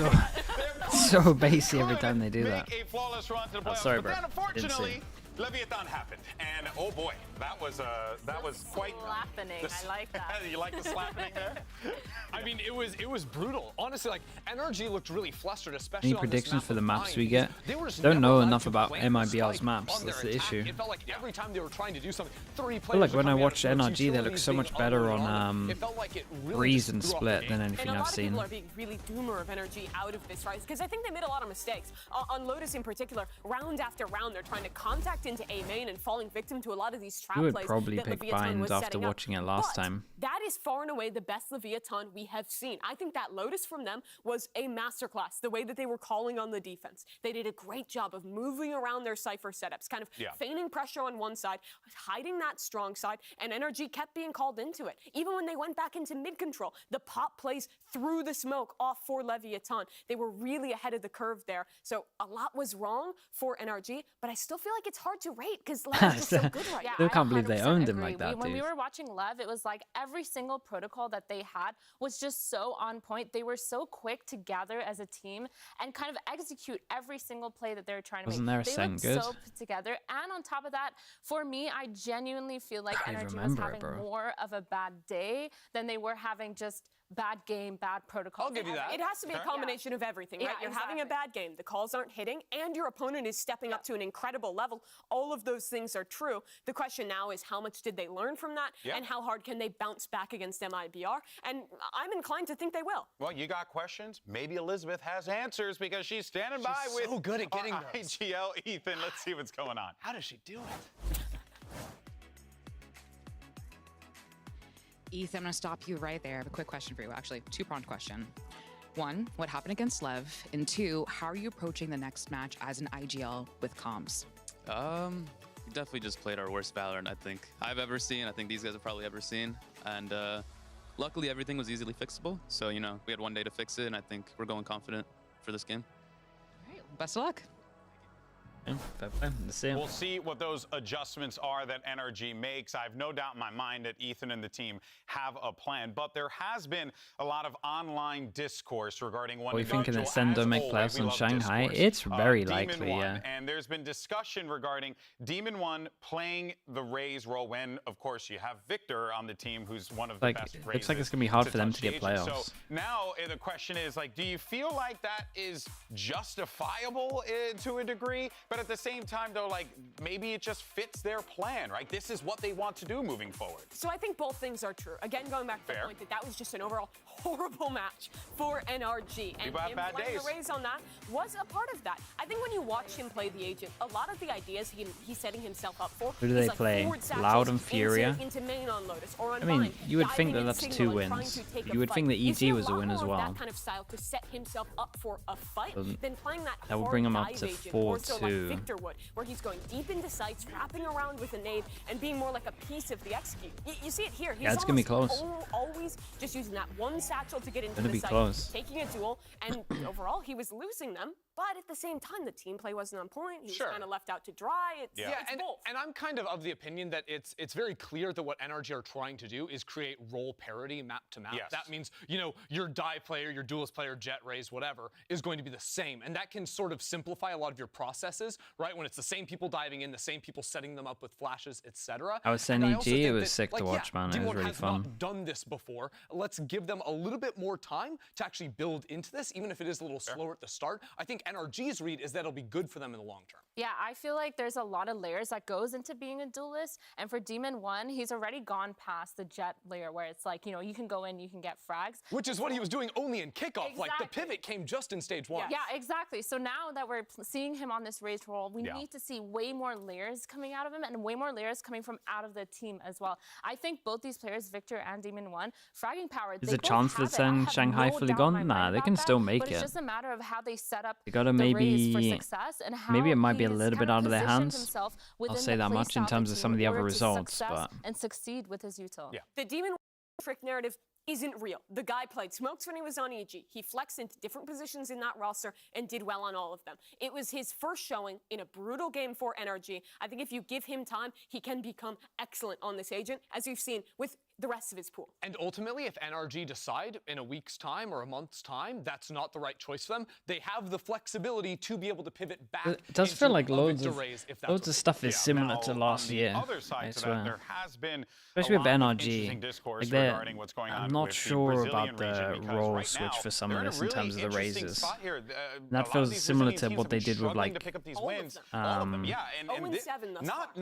so bassy every time they do that. Make a flawless run to the playoffs. Sorry, but bro. then, unfortunately, Leviathan happened, and oh boy, that was quite slappening. I like that. You like the slappening there? I mean, it was brutal. Honestly, like NRG looked really flustered, especially Any on predictions this map for the of maps we Mine. get? They were just Don't never know allowed enough to about plant their MIBR's spike maps. on That's their the attack. issue. It felt like every time they were trying to do something, 3 players. I feel like when I coming out watched of NRG, they utilities look so being much better unreal. on It felt like it really Breeze just and threw up Split the than game. anything And a I've lot of seen. people are being really doomer of energy out of this, right? Because I think they made a lot of mistakes. On Lotus in particular, round after round, they're trying to contact into A main and falling victim to a lot of these trap You would plays probably that pick Leviathan was Binds after setting up. watching it last But time. that is far and away the best Leviathan we have seen. I think that Lotus from them was a masterclass, the way that they were calling on the defense. They did a great job of moving around their Cypher setups, kind of feigning pressure on one side, hiding that strong side, and NRG kept being called into it. Even when they went back into mid control, the pop plays through the smoke off for Leviathan. They were really ahead of the curve there. So a lot was wrong for NRG, but I still feel like it's hard to rate because Lev is so good right now. Still can't believe they 100% owned him agree. like that, When we dude. were watching Lev, it was like every single protocol that they had was just so on point. They were so quick to gather as a team and kind of execute every single play that they were trying to Wasn't make. there a They Sen looked good? so put together. And on top of that, for me, I genuinely feel like I NRG was remember it, having bro. more of a bad day than they were having just bad game, bad protocol. I'll give you that. It has to be a combination of everything, right? Yeah, You're having a bad game, the calls aren't hitting, and your opponent is stepping up to an incredible level. All of those things are true. The question now is how much did they learn from that, and how hard can they bounce back against MIBR? And I'm inclined to think they will. Well, you got questions? Maybe Elizabeth has answers because she's standing by with so good at getting our those. IGL Ethan. Let's see what's going on. How does she do it? Ethan, I'm going to stop you right there. I have a quick question for you. Actually, 2-pronged question. 1, what happened against Lev? And 2, how are you approaching the next match as an IGL with comms? We definitely just played our worst Valorant, I think I've ever seen. I think these guys have probably ever seen. And luckily, everything was easily fixable. So, we had one day to fix it, and I think we're going confident for this game. All right, best of luck. Yeah, fair play. Let's see. We'll see what those adjustments are that NRG makes. I have no doubt in my mind that Ethan and the team have a plan, but there has been a lot of online discourse regarding one. Are we thinking that individual. Sen As don't make always, playoffs we on love Shanghai? discourse. It's very Demon likely, One, yeah. And there's been discussion regarding Demon One playing the Raze role when, of course, you have Victor on the team, who's one of the best It Razes looks like it's gonna be hard for them touch to get the agent. playoffs. So now the question is, do you feel like that is justifiable to a degree? But at the same time, though, like, maybe it just fits their plan, right? This is what they want to do moving forward. So I think both things are true. Again, going back to the point that was just an overall horrible match for NRG. And People have him bad playing days. the Rays on that was a part of that. I think when you watch him play the Agent, a lot of the ideas he's setting himself up for. Who do they is like play? forward satchels Loud and Furia? Into main on Lotus or on I mean, Vine, you would think diving that in that's signal 2 and trying wins. to take a You would fight. think that You see EG a was a lot win as more of well. That kind of style to set himself up for a fight than playing that That would hard bring him up dive to agent, more so like 4-2. Victor would, where he's going deep into sights, wrapping around with a nade, and being more like a piece of the execute. You see it here. He's it's gonna be close. Always just using that one satchel to get into Gonna the be sight, close. taking a duel, and overall he was losing them. But at the same time, the team play wasn't on point. He was kind of left out to dry. It's both. And I'm kind of the opinion that it's very clear that what NRG are trying to do is create role parity map to map. Yes. That means, you know, your dive player, your duelist player, Jet Rays, whatever, is going to be the same. And that can sort of simplify a lot of your processes, right? When it's the same people diving in, the same people setting them up with flashes, etc. I was saying EG, it was sick to watch, man. It was D1 really has fun. not done this before. Let's give them a little bit more time to actually build into this, even if it is a little slower at the start. I think NRG's read is that it'll be good for them in the long term. Yeah, I feel like there's a lot of layers that goes into being a duelist. And for Demon 1, he's already gone past the Jet layer where it's like, you know, you can go in, you can get frags. Which is what he was doing only in kickoff. Exactly. Like, the pivot came just in stage 1. Yeah, exactly. So now that we're seeing him on this race role, we need to see way more layers coming out of him and way more layers coming from out of the team as well. I think both these players, Victor and Demon 1, fragging power, Is they a both chance have that it. I have Shanghai no fully doubt in gone? my Nah, mind they about can that, still make but it. It's just a matter of how they set up They gotta the maybe- race for success and how maybe it might be a he's little bit kind of out of their positioned hands. himself I'll within say the that play much in style terms of team some of the in other order to results, success but and succeed with his util. The Demon Frick narrative isn't real. The guy played smokes when he was on EG. He flexed into different positions in that roster and did well on all of them. It was his first showing in a brutal game for NRG. I think if you give him time, he can become excellent on this agent, as you've seen with the rest of his pool. And ultimately, if NRG decide in a week's time or a month's time that's not the right choice for them, they have the flexibility to be able to pivot back. It does feel like into a loads Victor of Rays if that's loads of stuff is similar to last year. Other side I to that, swear. there has been Especially a with lot of NRG. interesting discourse Like regarding what's going on I'm not with sure the Brazilian about the region because role right switch now, for some they're of in a this in really terms of the interesting raises. spot here. A That lot of feels these similar Brazilian to teams what have they been did with struggling like to pick up these wins. All of them, yeah, and 7 thus not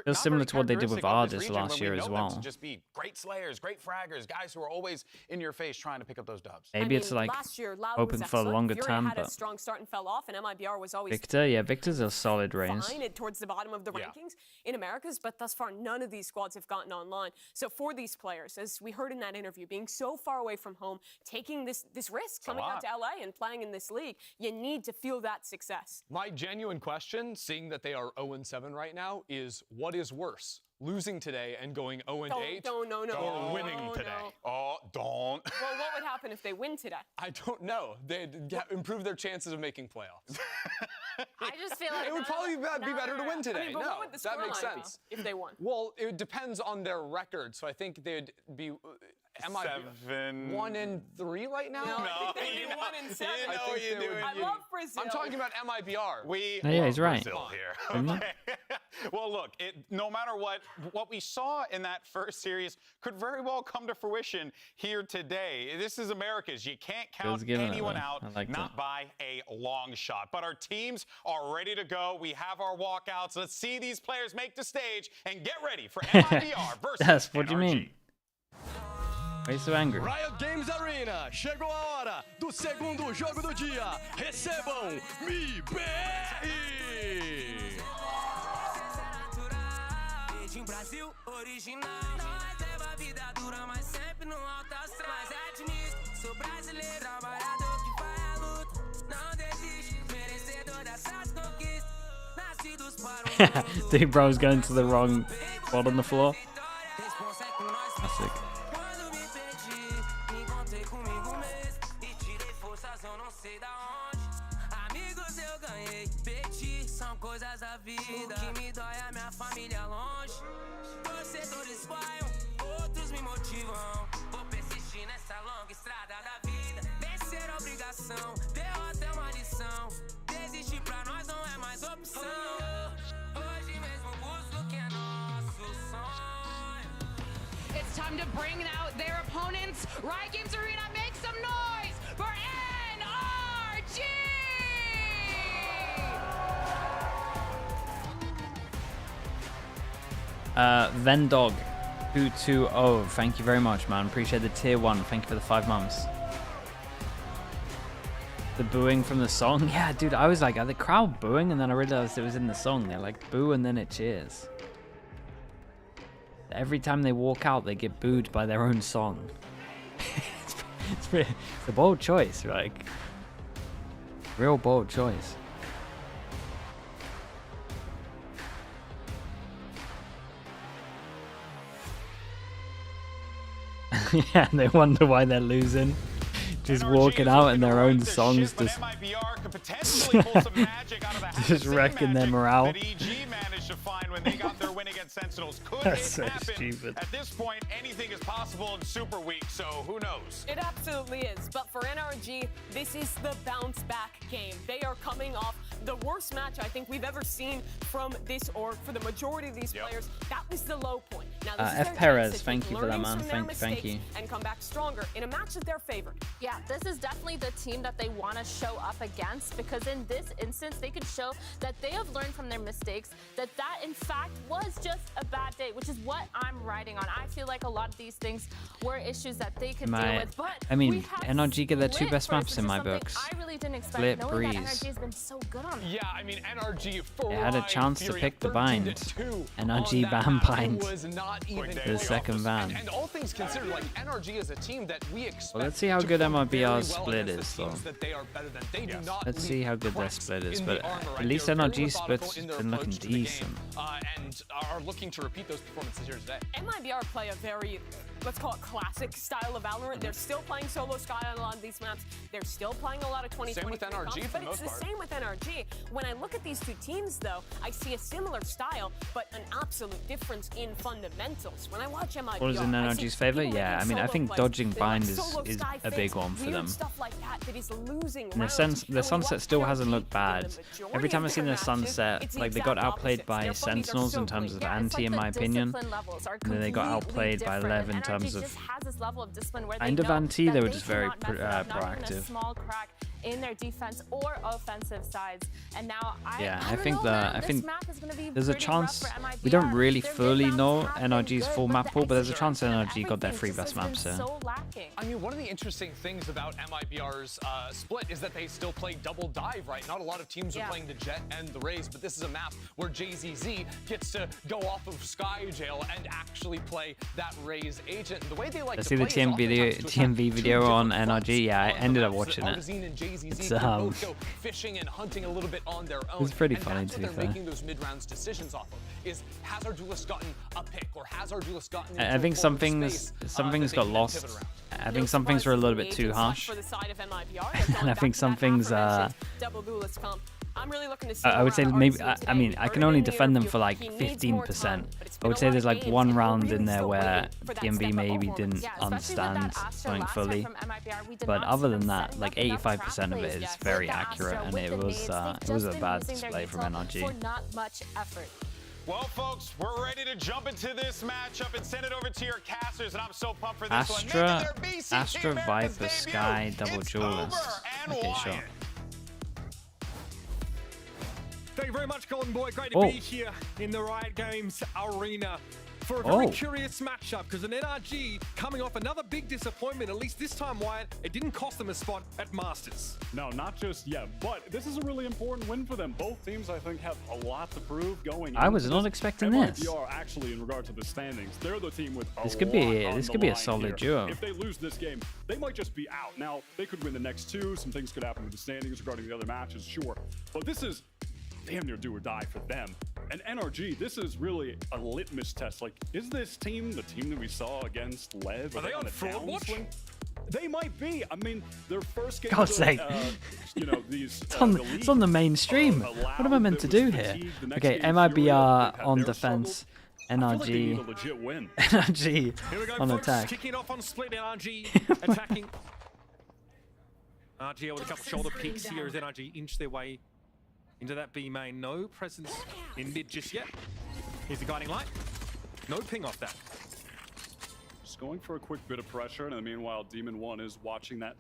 feels similar to what they did with Ardis Ardis last year as well. To just be great slayers, great fraggers, guys who are always in your face trying to pick up those dubs. Maybe it's like last year, Loud hoping was for a excellent. longer Fury term, had a but strong start and fell off, and MIBR was always Victor's a solid range. fine towards the bottom of the rankings in Americas, but thus far none of these squads have gotten online. So for these players, as we heard in that interview, being so far away from home, taking this risk, coming out to LA and playing in this league, you need to feel that success. My genuine question, seeing that they are 0-7 right now, is what is worse? Losing today and going 0-8, or winning today? Oh, don't. Well, what would happen if they win today? I don't know. They'd improve their chances of making playoffs. I just feel like it would probably be better to win today. I mean, but what would the that makes scoreline be sense. if they won? Well, it depends on their record. So I think they'd be 1-3 right now. No, I think they'd be 1-7. I love Brazil. I'm talking about MIBR. We Oh, yeah, he's right. Brazil here. Isn't Okay. Well, look, no matter what we saw in that first series could very well come to fruition here today. This is America's. You can't count giving it, anyone though. out, I liked not it. by a long shot. But our teams are ready to go. We have our walkouts. Let's see these players make the stage and get ready for MIBR versus That's what do you NRG. mean? Why are you so angry? Riot Games Arena, chegou a hora do segundo jogo do dia. Recebam MIBR! Brasil original. Nós leva a vida dura, mas sempre no alto astral. Mas admito, sou brasileiro, trabalhador que vai à luta. Não desiste, merecedor dessas conquistas. Nascidos para Dude, bro's going to the wrong spot on the floor. Classic. Quando me perdi, encontrei comigo mesmo e tirei forças, eu não sei da onde. Amigos eu ganhei, perdi, são coisas da vida. O que me dói é minha família longe. Torcedores vaiam, outros me motivam. Vou persistir nessa longa estrada da vida. Vencer a obrigação, derrota é uma lição. Desistir pra nós não é mais opção. Hoje mesmo busco o que é nosso sonho. It's time to bring out their opponents. Riot Games Arena, make some noise for NRG! Vendog 220. Thank you very much, man. Appreciate the tier 1. Thank you for the 5 months. The booing from the song. Yeah, dude, I was like, are the crowd booing? And then I realized it was in the song. They're like, boo and then it cheers. Every time they walk out, they get booed by their own song. It's a bold choice, like, real bold choice. Yeah, and they wonder why they're losing. Just walking out in their own songs, just wrecking their morale. To find when they got their win against Sentinels. Could That's it so happen? stupid. At this point, anything is possible in Super Week, so who knows? It absolutely is, but for NRG, this is the bounce back game. They are coming off the worst match I think we've ever seen from this org for the majority of these players. That was the low point. Now this is F. their Perez, chance to thank take you for that, learnings man. from their Thank you. mistakes and come back stronger in a match that they're favored. Yeah, this is definitely the team that they want to show up against, because in this instance, they could show that they have learned from their mistakes, that in fact was just a bad day, which is what I'm riding on. I feel like a lot of these things were issues that they could deal with, but I mean, we had NRG get their 2 Split best first, maps in which my is something books. I really didn't expect, Split, knowing Breeze. that NRG has been so good on it. Yeah, I mean, NRG They had a chance to pick the bind. NRG ban bind. The second ban. And all things considered, like NRG is a team that we expect. Well, let's see how good MIBR's split is, though. Let's see how good their split is, but at least NRG split's been looking decent. And are looking to repeat those performances here today. MIBR play a very, let's call it classic style of Valorant. They're still playing solo Sky on a lot of these maps. They're still playing a lot of 2023 Same with NRG comps, for but the it's most the part. same with NRG. When I look at these two teams, though, I see a similar style, but an absolute difference in fundamentals. When I watch MIBR, What is in NRG's favor? Yeah, I mean, I think dodging bind is a big one for them. And the sunset still hasn't looked bad. Every time I've seen the sunset, like, they got outplayed by Sentinels in terms of anti, in my opinion. And then they got outplayed by Lev in terms of kind of anti. They were just very proactive. Small crack in their defense or offensive sides, and now I think there's a chance. for MIBR. We don't really Their fully mid-round know have been NRG's good, full but map the pool, but there's a chance execution, NRG got their everything 3 best just has maps been here. so lacking. I mean, one of the interesting things about MIBR's split is that they still play double dive, right? Not a lot of teams are playing the Jet and the Raze, but this is a map where JZZ gets to go off of Sky Jail and actually play that Raze agent. And the way they like Let's to see the play is TMV video on NRG. Yeah, I ended up watching it. Augustine and JZZ It's can both go fishing and hunting a little bit on their own. It's pretty and funny, that's to what be they're fair. making those mid-rounds decisions off of. Is has our duelist gotten a pick, or has our duelist gotten I think some things got lost. I think some things were a little bit too harsh. And I think some things I'm really looking to see I would say maybe, our I mean, I can only defend them for like 15%. I would say there's like one round in there where TMV maybe didn't understand something fully. But other than that, like 85% of it is very accurate, and it was a bad display from NRG. Not much effort. Well, folks, we're ready to jump into this matchup and send it over to your casters, and I'm so pumped for this one. Making their VCT Astra, Americas Viper, debut. Sky, double It's duelist. over, and Okay, why? sure. Thank you very much, Golden Boy. Great to Oh. be here in the Riot Games arena for a very Oh. curious matchup, because an NRG coming off another big disappointment, at least this time, Wyatt, it didn't cost them a spot at Masters. No, not just yet, but this is a really important win for them. Both teams, I think, have a lot to prove going I was into not this. expecting this. MIBR actually, in regard to the standings, they're the team with a This could be- lot on this the could be a line solid here. duo. If they lose this game, they might just be out. Now, they could win the next 2. Some things could happen with the standings regarding the other matches, sure. But this is damn near do or die for them. And NRG, this is really a litmus test. Like, is this team the team that we saw against Lev? Are they on a fraud watch? downswing? They might be. I mean, their first game. God's of, sake. You know, these. It's on the main stream. What am I meant to do here? Okay, MIBR on defense, NRG, legit win. NRG Here we go, on folks. attack. Kicking off on split, NRG attacking. RG with a couple shoulder peeks here as NRG inch their way into that B main. No presence in mid just yet. Here's the guiding light. No ping off that. Just going for a quick bit of pressure, and meanwhile, Demon 1 is watching that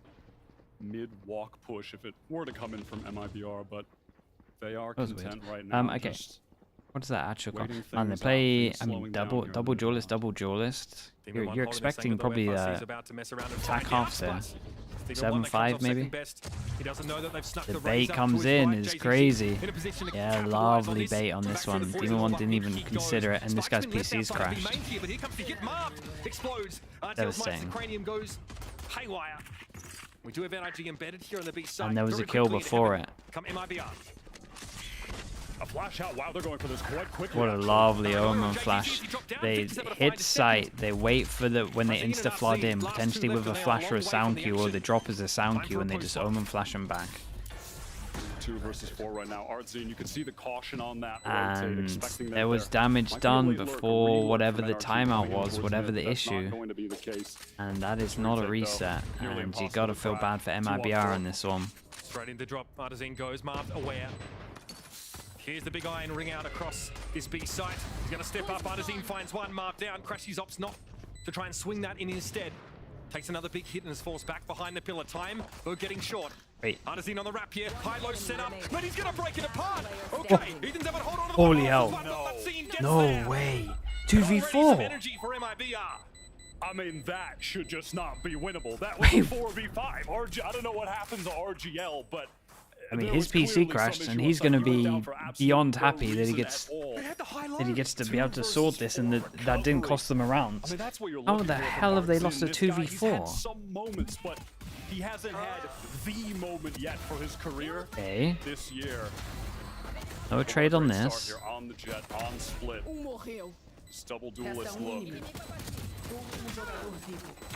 mid-walk push if it were to come in from MIBR, but they are That was weird. content right now. Okay. Just What is that actual call? Waiting And they things play, out, I mean, slowing down double here. duelist. You're expecting probably attack half there. 7-5 maybe. The bait comes in is crazy. Yeah, lovely bait on this one. Demon 1 didn't even consider it, and this guy's PC's crashed. Devastating. We do have NRG embedded here on the B side. And there was a kill before it. Come MIBR. A flash out. Wow, they're going for this quite quickly. What a lovely Omen flash. They hit sight, they wait for the when they insta flood in, potentially with a flash or a sound cue, or they drop as a sound cue and they just Omen flash them back. 2 versus 4 right now. Artzine, you can see the caution on that. And there was damage done before whatever the timeout was, whatever the issue. And that is not a reset. And you gotta feel bad for MIBR on this one. Straight into drop. Artzine goes. Marv aware. Here's the big iron ring out across this B site. He's going to step up. Artzine finds one. Marv down. Crashies opts not to try and swing that in instead. Takes another big hit and falls back behind the pillar. Time, though, getting short. Wait. Artzine on the wrap here. High-low setup, but he's going to break it apart. Okay, Ethan's able to hold on to the Holy ball. hell. No way. Some 2v4. energy for MIBR. I mean, that should just not be winnable. That was a 4v5. I don't know what happens to RGL, but I mean, his PC crashed, and he's going to be beyond happy that he gets to be able to sort this, and that didn't cost them a round. How the hell have they lost a 2v4? Some moments, but he hasn't had the moment yet for his career this year. No trade on this. Here on the jet, on split. It's double duelist look.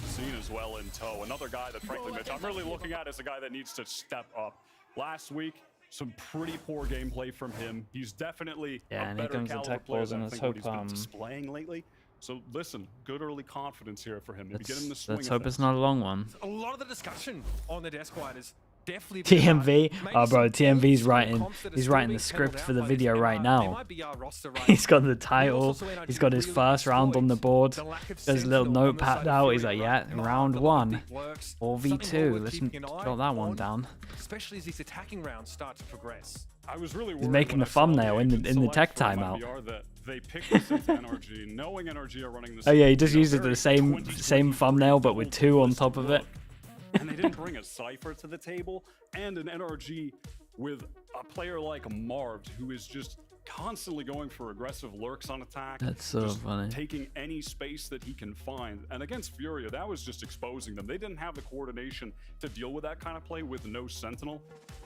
Seen as well in tow. Another guy that, frankly, Mitch, I'm really looking at as a guy that needs to step up. Last week, some pretty poor gameplay from him. He's definitely a better caliber player than I think what he's been displaying lately. So listen, good early confidence here for him. Maybe get him the swing. Let's hope it's not a long one. A lot of the discussion on the desk wide is definitely TMV, oh bro, TMV's writing. He's writing the script for the video right now. He's got the title. He's got his first round on the board. There's a little notepad out. He's like, yeah, round 1, 4v2. Let's jot that one down. Especially as these attacking rounds start to progress. I was really He's making the thumbnail in the tech timeout. They picked this into NRG, knowing NRG are running this. Oh yeah, he just uses the same thumbnail but with 2 on top of it. And they didn't bring a Cypher to the table, and an NRG with a player like Marv, who is just constantly going for aggressive lurks on attack. That's so funny. Taking any space that he can find. And against Furia, that was just exposing them. They didn't have the coordination to deal with that kind of play with no Sentinel.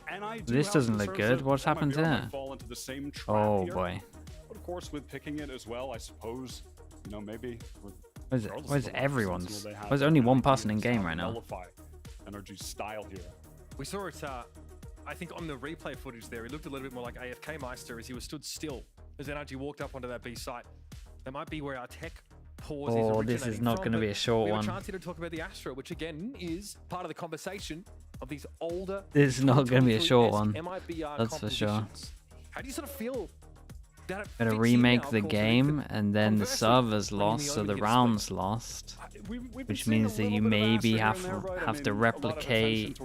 And this doesn't look good. What's happened here? Oh boy. But of course, with picking it as well, I suppose, you know, maybe. Where's everyone's? There's only one person in game right now. Energy style here. We saw it, I think, on the replay footage there. It looked a little bit more like AFK Meister as he was stood still as NRG walked up onto that B site. That might be where our tech pause is originating. This is not going to be a short one. We have a chance here to talk about the Astra, which again is part of the conversation of these older. This is not going to be a short one. That's for sure. How do you sort of feel? Gonna remake the game, and then the servers lost, so the rounds lost, which means that you maybe have to replicate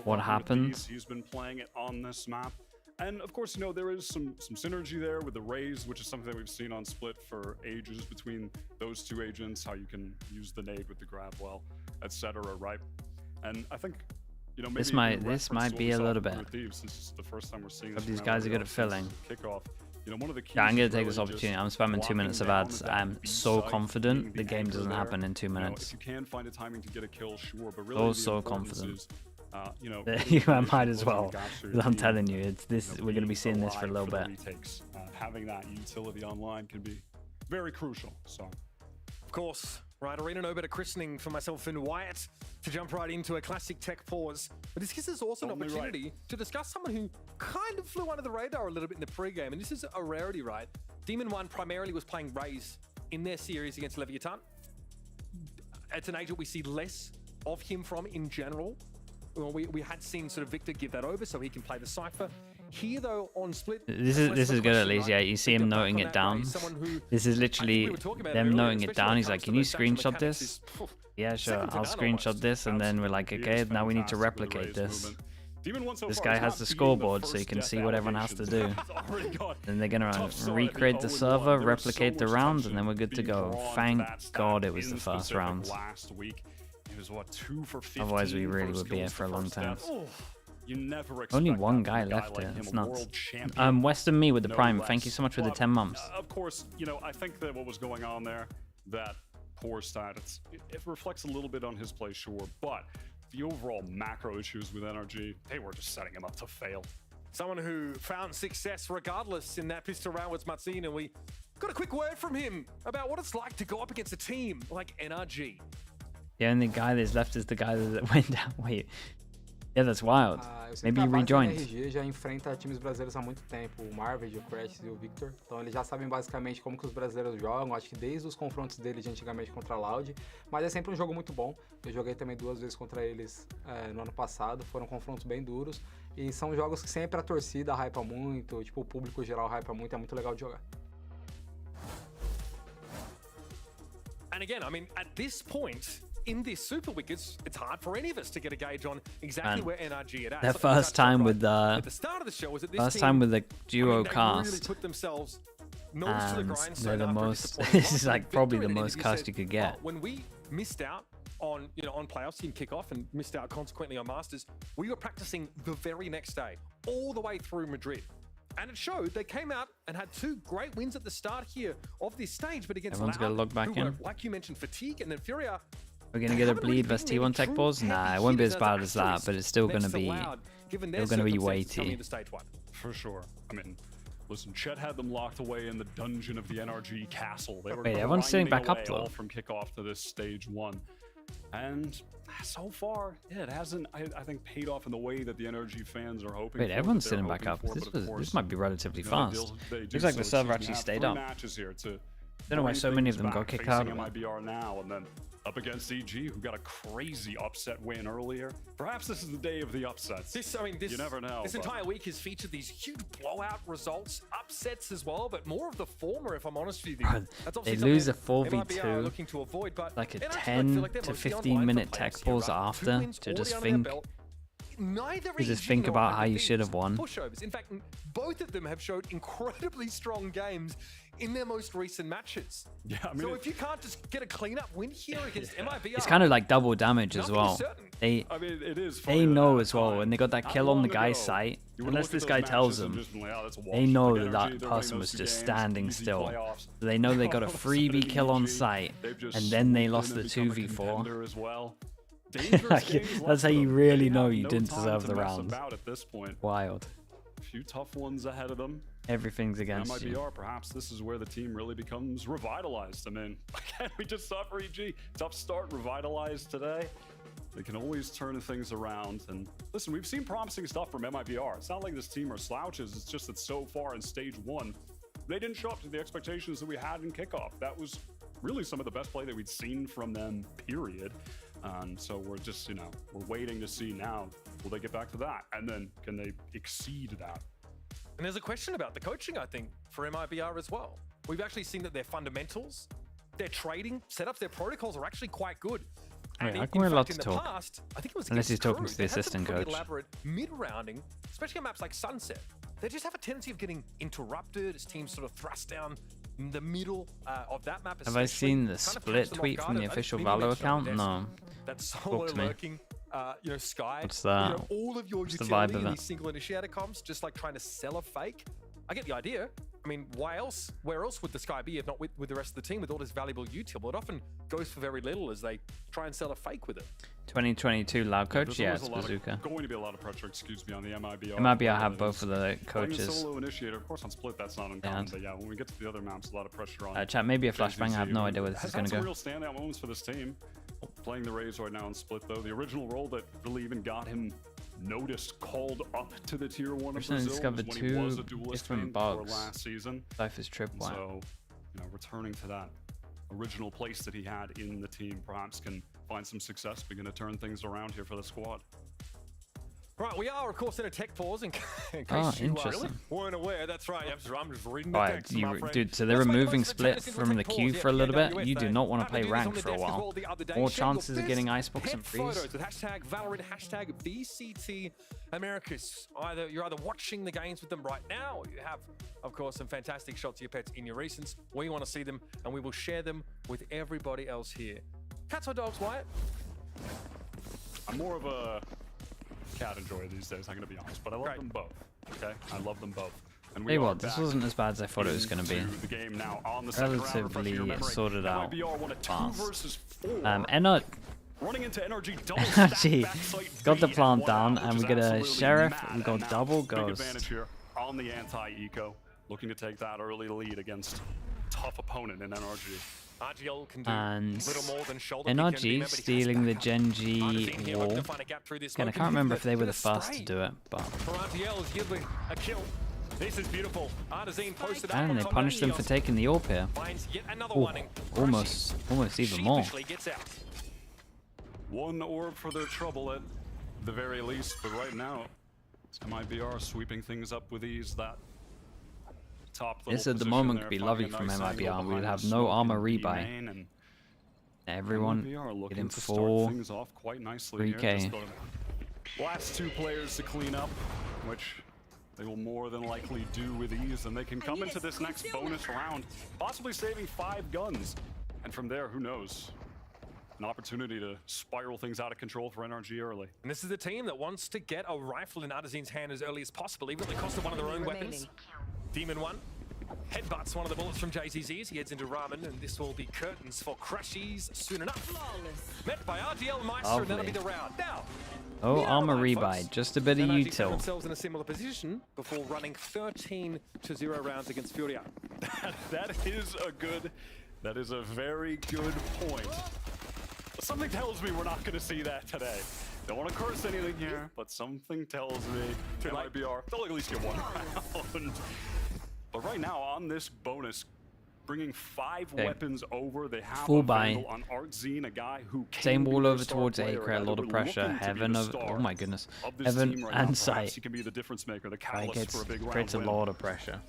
what happened. He's been playing it on this map, and of course, you know, there is some synergy there with the Raze, which is something that we've seen on Split for ages between those 2 agents. How you can use the nade with the grab well, etc. Right? And I think, you know, maybe this might be a little bit. Since this is the first time we're seeing These guys are good at filling. Kickoff. You know, one of the keys Yeah, I'm going to take this opportunity. I'm spamming 2 minutes of ads. I'm so confident the game doesn't happen in 2 minutes. If you can find a timing to get a kill, sure, but really so confident. You know, I might as well. I'm telling you, it's this. We're going to be seeing this for a little bit. Having that utility online can be very crucial. So, of course, right, Arena no better christening for myself and Wyatt to jump right into a classic tech pause. But this gives us also an opportunity to discuss someone who kind of flew under the radar a little bit in the pregame, and this is a rarity, right? Demon 1 primarily was playing Raze in their series against Leviathan. It's an agent we see less of him from in general. Well, we had seen sort of Victor give that over so he can play the Cypher. Here, though, on Split... This is good at least, yeah. You see him noting it down. This is literally them noting it down. He's like, can you screenshot this? Yeah, sure. I'll screenshot this, and then we're like, okay, now we need to replicate this. Demon won so This far guy is has not the beating scoreboard, so first you can death see what everyone has to do. allegations. He's already got Then they're gonna tough start. I recreate mean, the 0-1. server, There was replicate so the much round, and tension then we're good to being go. drawn to Thank that stat God it was in the first specific round. last week. It was what, 2 for 15. Otherwise, we really first would be here kills for a to long first time. deaths. You never Only expect one that from guy a left like here. him, It's a nuts. world champion. Western me with the No Prime. less. Thank you so much for the Well, 10 months. Of course, you know, I think that what was going on there, that poor stat, it reflects a little bit on his play, sure, but the overall macro issues with NRG, they were just setting him up to fail. Someone who found success regardless in that pistol round was Marzine, and we got a quick word from him about what it's like to go up against a team like NRG. The only guy that's left is the guy that went down. Wait. Yeah, that's wild. Eu sei Maybe que he a base da rejoined. NRG já enfrenta times brasileiros há muito tempo, o Marvel, o Crash e o Victor. Então eles já sabem basicamente como que os brasileiros jogam, acho que desde os confrontos deles de antigamente contra a Loud. Mas é sempre um jogo muito bom. Eu joguei também 2 vezes contra eles no ano passado, foram confrontos bem duros. E são jogos que sempre a torcida hypa muito, tipo, o público geral hypa muito, é muito legal de jogar. And again, I mean, at this point in this Super Week, it's hard for any of us to get a gauge on exactly Man, where NRG are at. their Something we first touched on time right with the at the start of the show was that this first team, time with the duo I mean, they really cast. put themselves nose to the And grindstone they're the after a most. disappointing This is loss. like probably the Victor in an most interview cast said, you could get. "Oh, when we missed out on on playoffs in kickoff and missed out consequently on Masters, we were practicing the very next day, all the way through Madrid. And it showed. They came out and had 2 great wins at the start here of this stage, but against Everyone's Loud, gotta log back who were, in. like you mentioned, Fatigue, and then Furia. We're gonna get a bleed vs T1 tech balls? Nah, it won't be as bad as that, but it's still gonna be. Still gonna be weighty. For sure. I mean, listen, Chet had them locked away in the dungeon of the NRG castle. They were Wait, everyone's sitting grinding back up, away though. all from kickoff to this stage 1. And so far, yeah, it hasn't, I think, paid off in the way that the NRG fans are hoping Wait, for, everyone's that they're sitting back hoping up. for, This might be relatively you know, they fast. do Looks like the so, server excuse me, actually have stayed 3 up. matches here to Don't know why bring so many of things them got back, kicked facing out. MIBR now, and then up against EG, who got a crazy upset win earlier. Perhaps this is the day of the upsets. You never know. This but- entire week has featured these huge blowout results, upsets as well, but more of the former, if I'm honest with you. Bro, That's they obviously lose a something MIBR are 4v2, looking to avoid, but like a NRG, I 10 feel like they're to mostly 15 online minute for tech players here, pulls right? 2 after wins to already just under their think. belt. Neither You just EG think nor about how you IBB should have won. pushovers. In fact, both of them have showed incredibly strong games in their most recent matches. Yeah, I mean, so if you can't just get a clean-up win here against MIBR, It's kind of like double damage as nothing well. is certain. They I mean, it is they funny know that as well when they got that Not kill on the long guy's ago, site. you would Unless look at this those guy matches tells and them, just be like, "Oh, that's a they wash." know Like that NRG, that they're winning person those was 2 just games, standing easy still. playoffs. So they know they got a All of sudden, freebie kill on EG, site, they've just and then they swooped lost in the and become a 2v4. contender as well. Dangerous Like, games that's left how for you them. really They know have you no didn't time deserve to the mess round. about at this point. Wild. A few tough ones ahead of them. Everything's against you. MIBR, perhaps this is where the team really becomes revitalized. I mean, again, we just saw for EG. Tough start, revitalized today. They can always turn things around. And listen, we've seen promising stuff from MIBR. It's not like this team are slouches. It's just that so far in stage 1, they didn't show up to the expectations that we had in kickoff. That was really some of the best play that we'd seen from them, period. So we're just, we're waiting to see now, will they get back to that? And then can they exceed that? And there's a question about the coaching, I think, for MIBR as well. We've actually seen that their fundamentals, their trading setups, their protocols are actually quite good. Wait, And how in come we're allowed fact, to in the talk? past, I think it was Unless he's against talking Crew, to the they had some assistant pretty coach. elaborate mid-rounding, especially on maps like Sunset. They just have a tendency of getting interrupted as teams sort of thrust down in the middle of that map. Have I seen the Kind of catch split them off tweet guard. from the I think official Vinny Valo mentioned on account? the No. desk That solo Talk to me. lurking, Sky. What's that? All of your What's the utility vibe of in it? these single initiator comps, just like trying to sell a fake. I get the idea. I mean, where else would the Sky be if not with the rest of the team with all this valuable util? But it often goes for very little as they try and sell a fake with it. 2022 Loud Coach? There's Yeah, always it's a lot Bazooka. going to be a lot of pressure, excuse me, on the MIBR. MIBR have both of the Playing coaches. solo initiator, of course, on split that's not uncommon. And- But yeah, when we get to the other maps, a lot of pressure on. Chat, maybe a JZZ, flashbang. I have no who idea where this has is going had to some go. real standout moments for this team. Playing the Rays right now on split, though, the original role that really even got him noticed, called up to the tier 1 of Recently Brazil, discovered was when he was a 2 duelist different main for bugs. last season. Cypher's tripwire. So, returning to that original place that he had in the team, perhaps can find some success, begin to turn things around here for the squad. Right, we are, of course, in a tech pause in case Oh, you interesting. weren't aware. That's right. I'm just reading the Alright, text, my friend. dude, so they're Let's make the removing most of the Split tennis into a from the tech pause. queue for a little bit. AWS You do there. not want to play News on ranked the for a desk as while. well the other day. More Share your chances of getting icebox best and freeze. photos with hashtag Valorant, hashtag VCT Americas. You're either watching the games with them right now, or you have, of course, some fantastic shots of your pets in your recents. We want to see them, and we will share them with everybody else here. Cats or dogs, Wyatt? I'm more of a cat enjoyer these days, I'm going to be honest, but I love them both, okay? I love them both. And Hey, are what? This back wasn't as bad as I thought it was going to be. into the game now on the second round. Refresh Relatively your memory. sorted out MIBR won a 2 fast. versus 4. Running into NRG double stack got the B plant and down, one out, and we which get is a absolutely sheriff. mad. We got And now, double big ghost. advantage here on the anti-eco, looking to take that early lead against tough opponent in NRG. RGL can do And little more than shoulder NRG stealing the Gen G wall. Again, I can't remember if they were the first to do it, but For RGL is yielding a kill. This is beautiful. Artazine posted up and on they top of punished them for Eos. taking the AWP here. Finds yet another Ooh, one in almost even more. sheepishly gets out. One orb for their trouble at the very least, but right now, it's MIBR sweeping things up with ease. That top This at the moment could be lovely from MIBR. We would have no armor rebuy. Everyone getting full 3K. Last 2 players to clean up, which they will more than likely do with ease, and they can come into this next bonus round, possibly saving 5 guns. And from there, who knows? An opportunity to spiral things out of control for NRG early. And this is the team that wants to get a rifle in Artazine's hand as early as possible, even at the cost of one of their own weapons. Demon 1 headbutts one of the bullets from JZZ's. He heads into Ramen, and this will be curtains for Crashies soon enough. Met by RGL Meister, and that'll be the round. Now, Oh, armor rebuy. Just a bit of NRG found util. themselves in a similar position before running 13-0 rounds against Furia. That is a very good point. Something tells me we're not going to see that today. Don't want to curse anything here, but something tells me MIBR, they'll at least get 1 round. But right now, on this bonus, bringing 5 weapons over, they have Full a buy. Vandal on Artzine, a guy who Same can be wall their over star towards A, player, create a guy lot that of we're pressure. looking to be Heaven the over, star oh my goodness. of this Heaven team right and now. sight. Perhaps he can be the difference maker, the catalyst for a big round Creates a win. lot of pressure.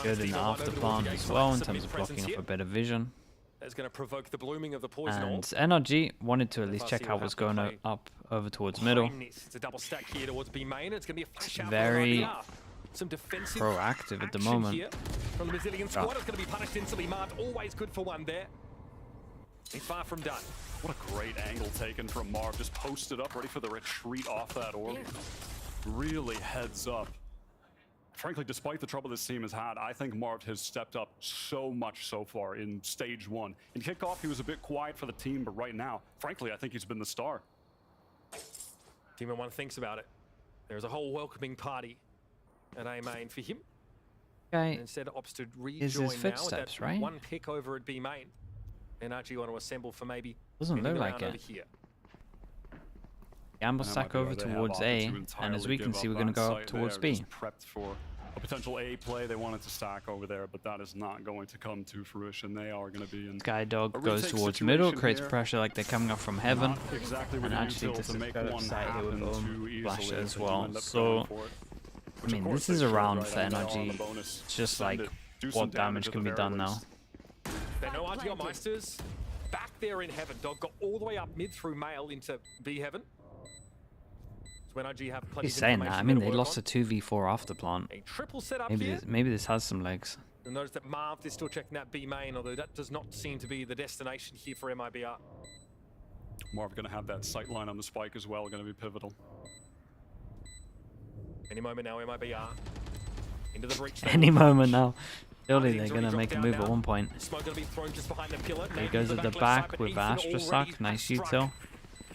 Good in after plant as well in terms of blocking off a bit of vision. That's going to provoke the blooming of the poison And orb. NRG wanted to at least check out what's going up over towards middle. It's a double stack here towards B main. It's going to be a flash out. Very for some defensive proactive at the action moment. here from the Brazilian squad. It's going to be punished instantly. Marked. Always good for one there. He's far from done. What a great angle taken from Marv. Just posted up, ready for the retreat off that orb. Really heads up. Frankly, despite the trouble this team has had, I think Marv has stepped up so much so far in stage 1. In kickoff, he was a bit quiet for the team, but right now, frankly, I think he's been the star. Demon 1 thinks about it. There's a whole welcoming party at A main for him. Okay. And instead opts to Is his rejoin now with footsteps, that right? 1 pick over at B main. And actually want to assemble for maybe Doesn't ending look the like round it. over here. Gamble And stack MIBR, over they have towards opted A, to and as entirely we can give see, up we're going to that go up site towards there, B. just prepped for a potential A play. They wanted to stack over there, but that is not going to come to fruition. They are going to be in Skydog a goes retake towards middle, situation creates here. pressure like they're coming up from heaven. Not exactly And with actually util just to make go one upside here with happen boom, too flash easily as if you well. end up So, going for it. I Which, of mean, course, this is they a should, round right? for And they are on the energy. bonus. It's just Send like it. Do some what damage at can the be very done now. least. They know RGL Meisters back there in heaven. Dog got all the way up mid through Mail into B heaven. So when RG have plenty He's of saying that. I mean, they information lost a 2v4 after plant. A triple setup Maybe here. maybe this has some legs. You'll notice that Marv is still checking that B main, although that does not seem to be the destination here for MIBR. Marv going to have that sight line on the spike as well, going to be pivotal. Any moment now, MIBR into the breach. Any moment now. Surely they're going to make a move at one point. Smoke going to be thrown just behind the pillar. He goes at the back with Astra Suck. Nice util.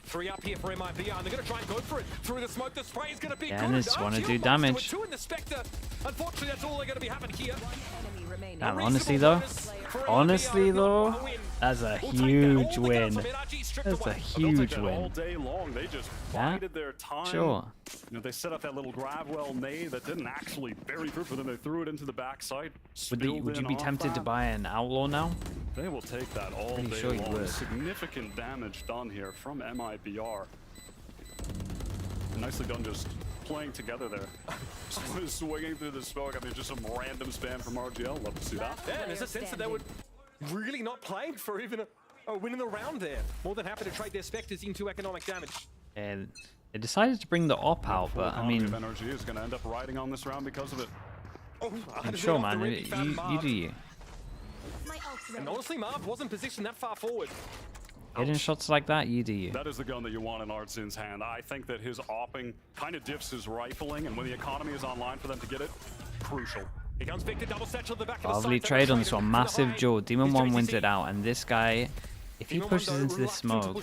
3 up here for MIBR, and they're going to try and go for it. Through the smoke, the spray is going to be Yeah, good. and it's wanna RGL do Monster damage. with 2 in the Spectre. Unfortunately, that's all they're going to be having here. Damn, honestly though, that's a huge win. That's a huge All win. day long, they just Yeah, bided their time. sure. You know, they set up that little Gravwell nade that didn't actually bury through for them. They threw it into the backside. Would you be tempted to buy an Outlaw now? They will take that all Pretty day sure you long. would. Significant damage done here from MIBR. nicely done just playing together there. Swinging through the smoke. I mean, just some random spam from RGL. Love to see that. Yeah, and there's a sense that they were really not playing for even a win in the round there. More than happy to trade their Spectres into economic damage. And they decided to bring the op out, but I mean, NRG is going to end up riding on this round because of it. I'm sure, man. You do you. And honestly, Marv wasn't positioned that far forward. Hitting shots like that, you do you. That is the gun that you want in Artzin's hand. I think that his opping kind of diffs his rifling, and when the economy is online for them to get it, crucial. Here comes Victor, double satchel at the back of the Lovely site. trade on this one. Massive jaw. Demon 1 wins it out, and this guy, if he pushes into this smoke,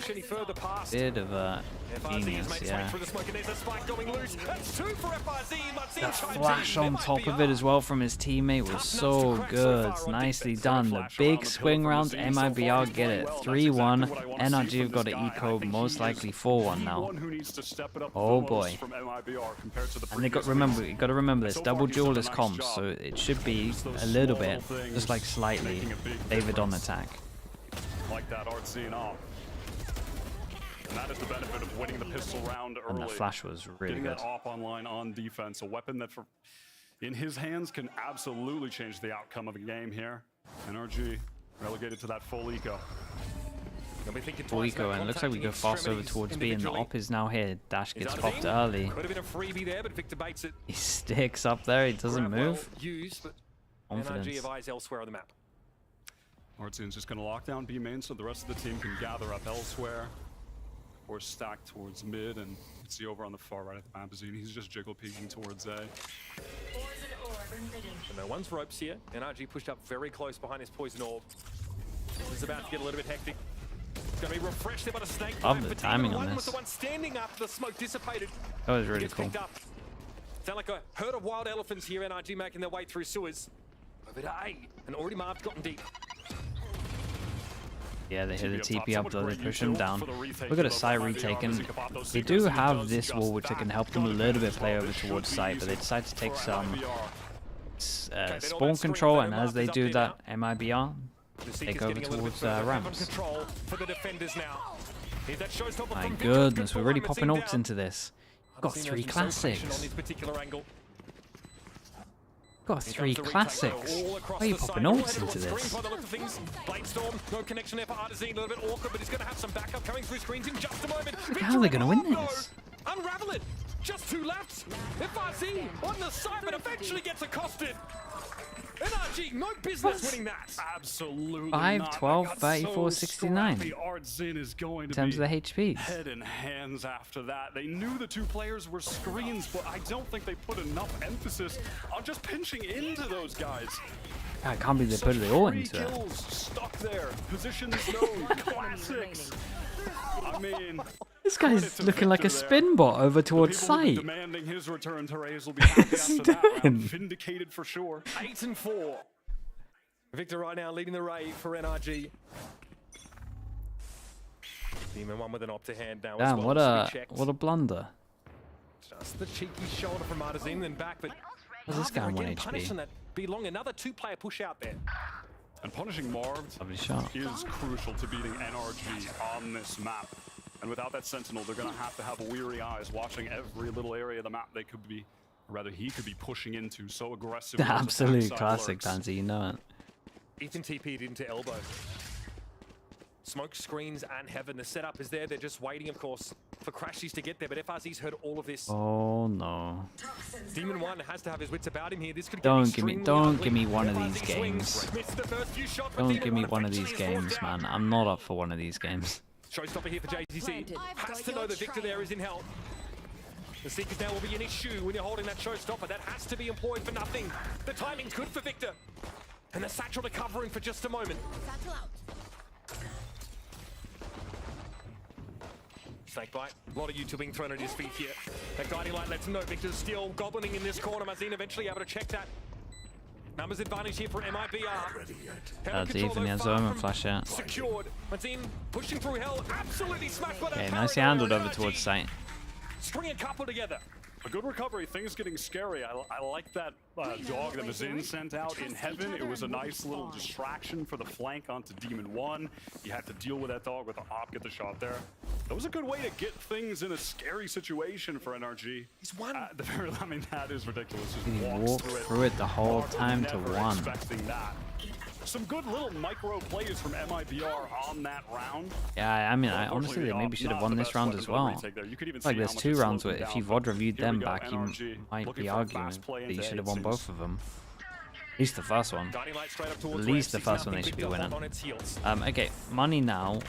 bit of a genius, yeah. The flash on top of it as well from his teammate was so good. Nicely done. The big swing rounds, MIBR get it 3-1. NRG have got an eco, most likely 4-1 now. Oh boy. And you got to remember this. Double duelist comms, so it should be a little bit, just like slightly, favored on attack. Like that Artzin off. And that is the benefit of winning the pistol round early. And the flash was really Getting good. that op online on defense, a weapon that in his hands can absolutely change the outcome of a game here. NRG relegated to that full eco. Full eco, and it looks like we go fast over towards B, and the op is now here. Dash gets popped early. Could have been a freebie there, but Victor baits it. He sticks up there, he doesn't move. Used, but Confidence. NRG have eyes elsewhere on the map. Artzin's just going to lock down B main so the rest of the team can gather up elsewhere or stack towards mid, and you can see over on the far right of the map, he's just jiggle peeking towards A. And no one's ropes here. NRG pushed up very close behind his poison orb. This is about to get a little bit hectic. It's going to be refreshed there by the snake. Love the timing on this. Was the one standing up, the smoke dissipated. That was really cool. Sound like a herd of wild elephants here, NRG making their way through sewers. Over to A, and already Marv's gotten deep. Yeah, they hit a TP up though, they push him down. We've got a site retaken. They do have this wall which can help them a little bit play over towards site, but they decide to take some spawn control, and as they do that, MIBR take over towards ramps. My goodness, we're really popping ults into this. Got 3 classics. Got 3 classics. Why are you popping ults into this? No connection there for Artizine, a little bit awkward, but he's going to have some backup coming through screens in just a moment. How are they going to win this? Unravel it! Just 2 laps! FRZ on the side, but eventually gets accosted! NRG, no business winning that! Absolutely 5, 12, 34, 69. Artzin is going In to terms be of the HPs. head and hands after that. They knew the 2 players were screens, but I don't think they put enough emphasis on just pinching into those guys. I can't believe they put it all into it. Kills stuck there. Positions known. Classics. I mean, This guy's looking like a spin bot over towards site. demanding his return to Raze will be happy after that round. Vindicated for sure. 8-4. Victor right now leading the raid for NRG. Demon 1 with an op to hand now. Damn, as well. what a blunder. Just the cheeky shoulder from Artizine, then back, but What's this guy on 1 again HP? punishing that belong. Another 2-player push out there. And punishing Marv is crucial to beating NRG on this map. And without that Sentinel, they're going to have weary eyes watching every little area of the map they could be, or rather he could be pushing into so aggressively. The absolute classic, Tansy, you know it. Ethan TP'd into elbow. Smoke screens and Heaven. The setup is there. They're just waiting, of course, for Crashies to get there. But FRZ's heard all of this. Oh no. Demon 1 has to have his wits about him here. This could Don't give me one of these games. Don't give me one of these games, man. I'm not up for one of these games. Showstopper here for JTC. Has to know that Victor there is in hell. The Seekers now will be an issue when you're holding that showstopper. That has to be employed for nothing. The timing's good for Victor. And the satchel to cover him for just a moment. Snakebite. A lot of YouTube being thrown at his feet here. That guiding light lets him know Victor's still goblining in this corner. Mazin eventually able to check that. Numbers advantage here for MIBR. That's even, he has the moment flash out. Secured. Mazin pushing through hell. Absolutely smashed by that. Okay, nicely handled over towards site. String a couple together. A good recovery. Things getting scary. I like that dog that Mazin sent out in Heaven. It was a nice little distraction for the flank onto Demon 1. He had to deal with that dog with the op, get the shot there. That was a good way to get things in a scary situation for NRG. He's won. I mean, that is ridiculous. Just He walks walked through it the whole Mark time to never one. expecting that. Some good little micro plays from MIBR on that round. Yeah, I mean, honestly, they maybe should have won this round as well. Like, there's 2 rounds where if you VOD reviewed them back, you might be arguing that you should have won both of them. At least the first one. At least the first one they should be winning. Okay, money now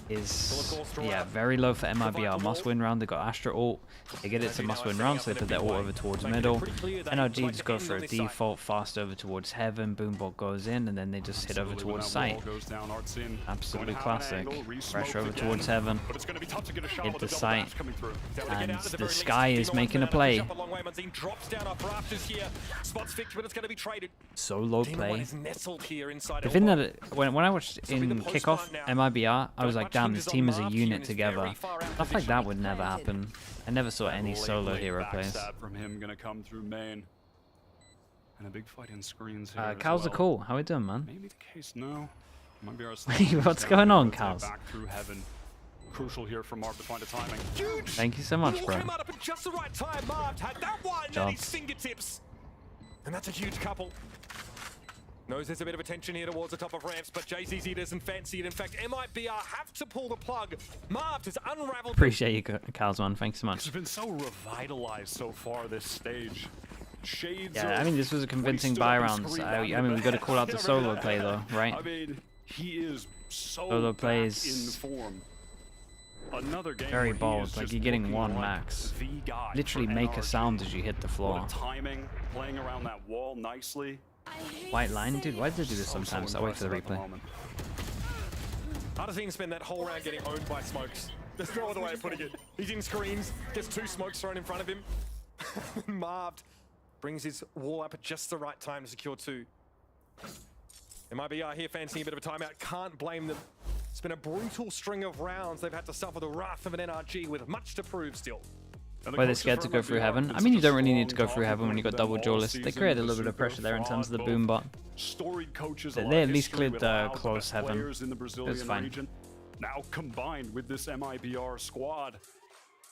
is, yeah, very low for MIBR. Must-win round. They got Astra ult. They get it to must-win round, so they put their ult over towards middle. NRG just go for a default, fast over towards heaven. Boombot goes in, and then they just hit over towards site. Absolutely classic. Pressure over towards heaven. Hit the site. And the Sky is making a play. Solo play. The thing that when I watched in kickoff MIBR, I was like, damn, this team is a unit together. Stuff like that would never happen. I never saw any solo hero plays. From him gonna come through main. And a big fight in screens here. Cows are cool. How we doing, man? Maybe the case, no. What's going on, Cows? Back through heaven. Crucial here for Marv to find a timing. Thank you so much, bro. Came out up at just the right time. Marv had that one at his fingertips. And that's a huge couple. Knows there's a bit of attention here towards the top of ramps, but JZZ doesn't fancy it. In fact, MIBR have to pull the plug. Marv has unraveled. Appreciate you, Cows, man. Thanks so much. It's been so revitalized so far this stage. Shades Yeah, I mean, this was a convincing buy round. I mean, we got to call out the solo play, though, right? I mean, he is so solo back plays in form. Another game very where he bold. is Like, just you're getting looking one like max. the guy Literally for make a NRG. sound as you hit the floor. What a timing, playing around that wall nicely. White line, dude. Why do they do this sometimes? I'll wait for the replay. I've seen him spend that whole round getting owned by smokes. There's no other way of putting it. He's in screens, gets 2 smokes thrown in front of him. Marv brings his wall up at just the right time to secure 2. MIBR here fancying a bit of a timeout. Can't blame them. It's been a brutal string of rounds. They've had to suffer the wrath of an NRG with much to prove still. Why they're scared to go through heaven? I mean, you don't really need to go through heaven when you got double duelist. They create a little bit of pressure there in terms of the boom bot. They at least cleared the close heaven. It's fine. Now combined with this MIBR squad,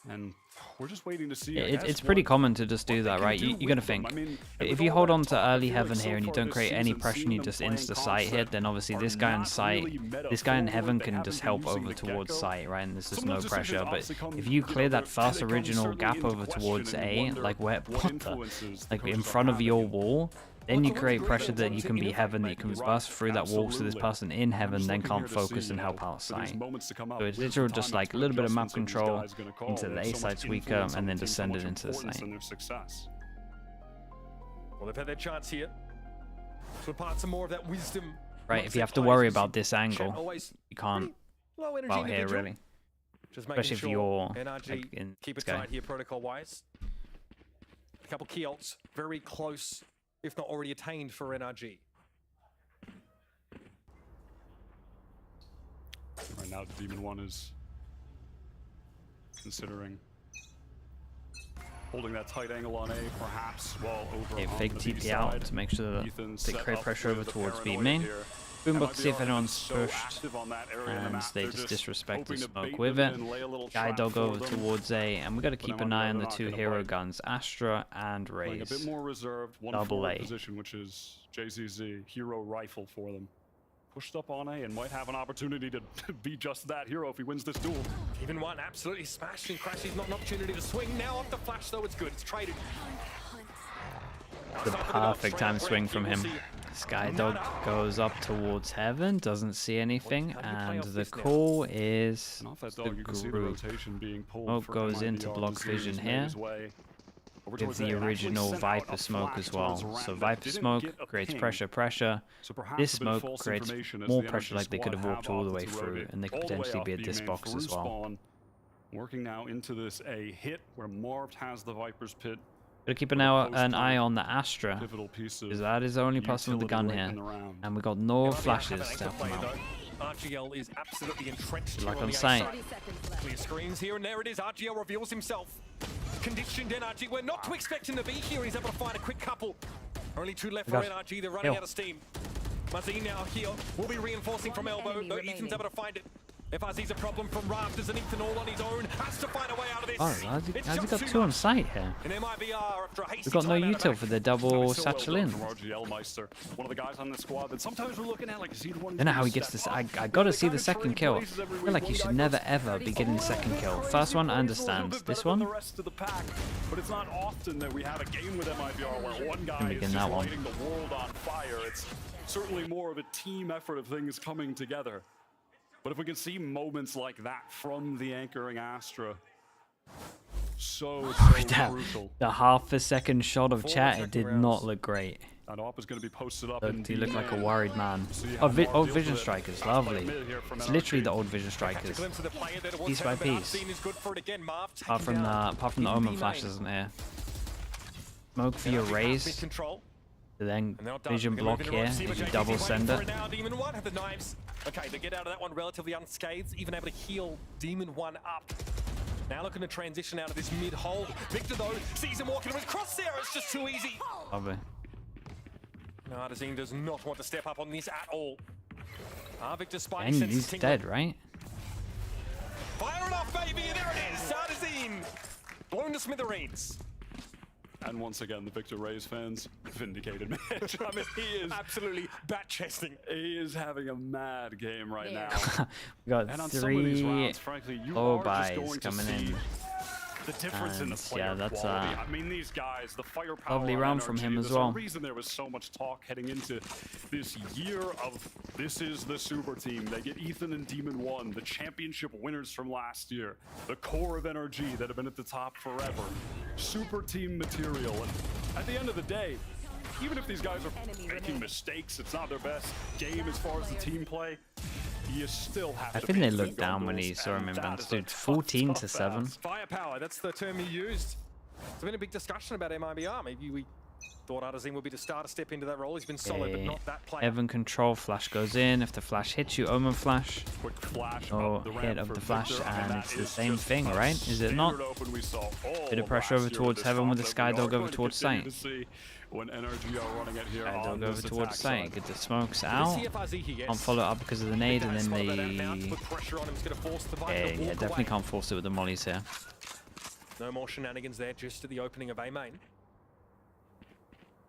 and we're just waiting to see. It's pretty common to just do that, right? You're gonna think, if you hold on to early heaven here and you don't create any pressure and you just insta site hit, then obviously this guy in sight, this guy in heaven can just help over towards sight, right? And there's just no pressure. But if you clear that first original gap over towards A, like what the, like in front of your wall, then you create pressure that you can be heaven, that you can burst through that wall so this person in heaven then can't focus and help out sight. So it's literally just like a little bit of map control into the A site's weaker and then just send it into the site. Well, they've had their chance here to impart some more of that wisdom. Right, if you have to worry about this angle, you can't well here really. Especially if you're like, in keep it this guy. tight here protocol-wise. A couple key ults, very close, if not already attained for NRG. Right now, the Demon One is considering holding that tight angle on A, perhaps, while over on Fake the B TP out side. to make sure that Ethan's they set create up pressure over with a towards B paranoia main. here. Boombot to see if MIBR anyone's so pushed, active on that area in the and map. they They're just disrespect the hoping to smoke bait with them it. in and lay a little Guide trap dog for over them. towards A, and we got to keep an eye on the MIBR 2 not hero gonna bite. guns, Astra and Playing a Raze. bit more reserved, one Double forward A. position, which is JZZ, hero rifle for them. Pushed up on A and might have an opportunity to be just that hero if he wins this duel. Even one absolutely smashed and crashes, not an opportunity to swing. Now off the flash though, it's good, it's traded. The perfect time swing from him. Skydog goes up towards heaven, doesn't see anything, and the call is the group. Smoke goes into block vision here. With the original Viper smoke as well. So Viper smoke creates pressure. This smoke creates more pressure, like they could have walked all the way through, and they could potentially be at this box as well. Working now into this A hit where Marv has the Viper's pit. Gotta keep an eye on the Astra, because that is the only person with the gun here, and we got no flashes to help him out. RGL is absolutely entrenched. Good luck here on the sight. outside. Clear screens here, and there it is. RGL reveals himself. Conditioned NRG. We're not to expect him to be here. He's able to find a quick couple. Only 2 left for NRG. They're running out of steam. Mazine now here will be reinforcing from elbow. Though Ethan's able to find it. FRZ's a problem from Rafters and Ethan all on his own. Has to find a way out of this. Oh, how's he got 2 on site here? And MIBR after a hasty We've got no timeout util for the double satchel in. One of the guys on the squad that sometimes we're looking at, like, is he the one? I don't know how he gets this. I gotta see the second kill. I feel like you should never ever be getting the second kill. First one, I understand. This one? The rest of the pack, but it's not often that we have a game with MIBR where one guy is That just one. lighting the world on fire. It's certainly more of a team effort of things coming together. But if we can see moments like that from the anchoring Astra, so crucial. The half a second shot of chat, it did not look great. And AWP is going to be posted up. He looked like a worried man. Oh, old Vision Strikers, lovely. It's literally the old Vision Strikers. Piece by piece. Apart from the Omen flash, isn't there? Smoke for your raise. Then Vision block here, and you double send it. Okay, they get out of that one relatively unscathed, even able to heal Demon 1 up. Now looking to transition out of this mid-hole. Victor, though, sees him walking with Crosshair. It's just too easy. Probably. No, Adazine does not want to step up on this at all. Victor Spidey And senses he's tingling. dead, right? Fire it off, baby! There it is! Adazine blown to smithereens. And once again, the Victor Rays fans vindicated Mitch. I mean, he is absolutely bat-chesting. He is having a mad game right now. We got And on some of these 3 rounds, frankly, you low are just buys going to coming see in. the difference in the And, player yeah, that's quality. I mean, these guys, the firepower. lovely and round from energy, him as there's well. a reason there was so much talk heading into this year of this is the super team. They get Ethan and Demon 1, the championship winners from last year, the core of NRG that have been at the top forever. Super team material. And at the end of the day, even if these guys are making mistakes, it's not their best game as far as the team play. You still have I to think they beat looked them down when he goals, saw him and in that advance, is a dude. tough, 14 tough to 7. ask. Firepower, that's the term he used. There's been a big discussion about MIBR. Maybe we thought Adazine would be the starter step into that role. He's been solid, but not that player. Evan control, flash goes in. If the flash hits you, Omen flash. Quick flash Oh, up the hit ramp of for the flash, Victor, and that it's the is same just thing, a right? Is it not? standard open we saw all Bit of pressure last over year towards with heaven with this the comp that we Skydog are over going to towards continue site. to see when NRG are running it here Skydog on over this towards attack site. side. Get the smokes out. Can't follow up because of the nade, and then they. Yeah, definitely can't force it with the mollies here. No more shenanigans there, just at the opening of A main.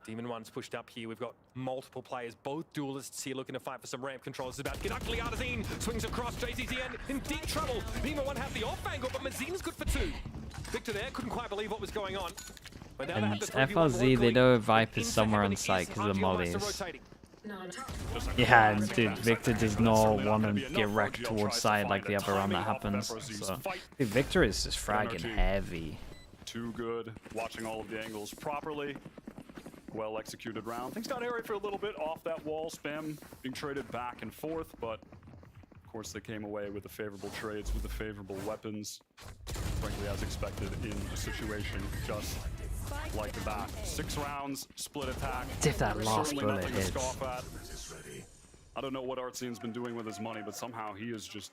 Demon 1's pushed up here. We've got multiple players, both duelists here looking to fight for some ramp control. This is about to get ugly. Adazine swings across. JZZ in deep trouble. Demon 1 have the off angle, but Mazina's good for 2. Victor there couldn't quite believe what was going on. But now they And have the 3v1 FRZ, they know Viper's into somewhere on heavily site east. because of the RGL mollies. Master rotating. Yeah, and dude, Victor does not want to get wrecked towards side like the other round that happens. So, dude, Victor is just fragging heavy. Too good. Watching all of the angles properly. Well executed round. Things got hairy for a little bit off that wall. Spam being traded back and forth, but of course they came away with the favorable trades with the favorable weapons. Frankly, as expected in a situation just like that. 6 rounds, split attack. It's if that last Certainly bullet nothing to hits. scoff at. I don't know what Artzine's been doing with his money, but somehow he has just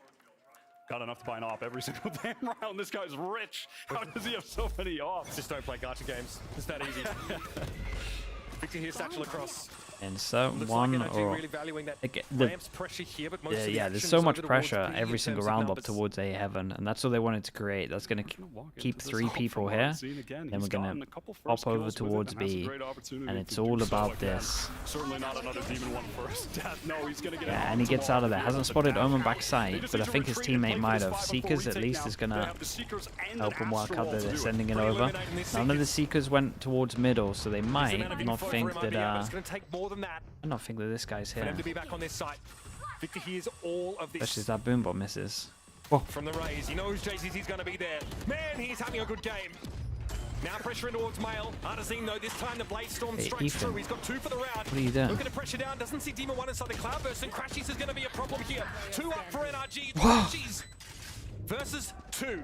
got enough to buy an op every single damn round. This guy's rich. How does he have so many ops? Just don't play gacha games. It's that easy. Victor here, satchel across. And so Looks one like NRG or really valuing that the ramps pressure here, but most of the yeah, there's action's so much over towards pressure B every in single terms of round up numbers. towards A heaven, and that's what they wanted to create. That's going to keep 3 people here. Then we're going to hop over towards B, and it's all about this. Certainly not another Demon 1 first death. No, he's gonna get Yeah, and he gets out of there. Hasn't spotted Omen backside, but I think his teammate might have. Seekers at least is going to help him work out that they're sending it over. None of the Seekers went towards middle, so they might not think that I don't think that this guy's For here. them to be back on this site. Victor hears all of this Especially as that boombot misses. from the Rays. He knows JZZ's going to be there. Man, he's having a good game. Now pressure in towards Mail. Artazine though, this time the Blaze Storm Hey, strikes Ethan. through. He's got 2 for the round. What are you doing? Looking to pressure down. Doesn't see Demon 1 inside the Cloudburst, and Crashies is going to be a problem here. 2 up for NRG. Whoa. Crashies versus 2.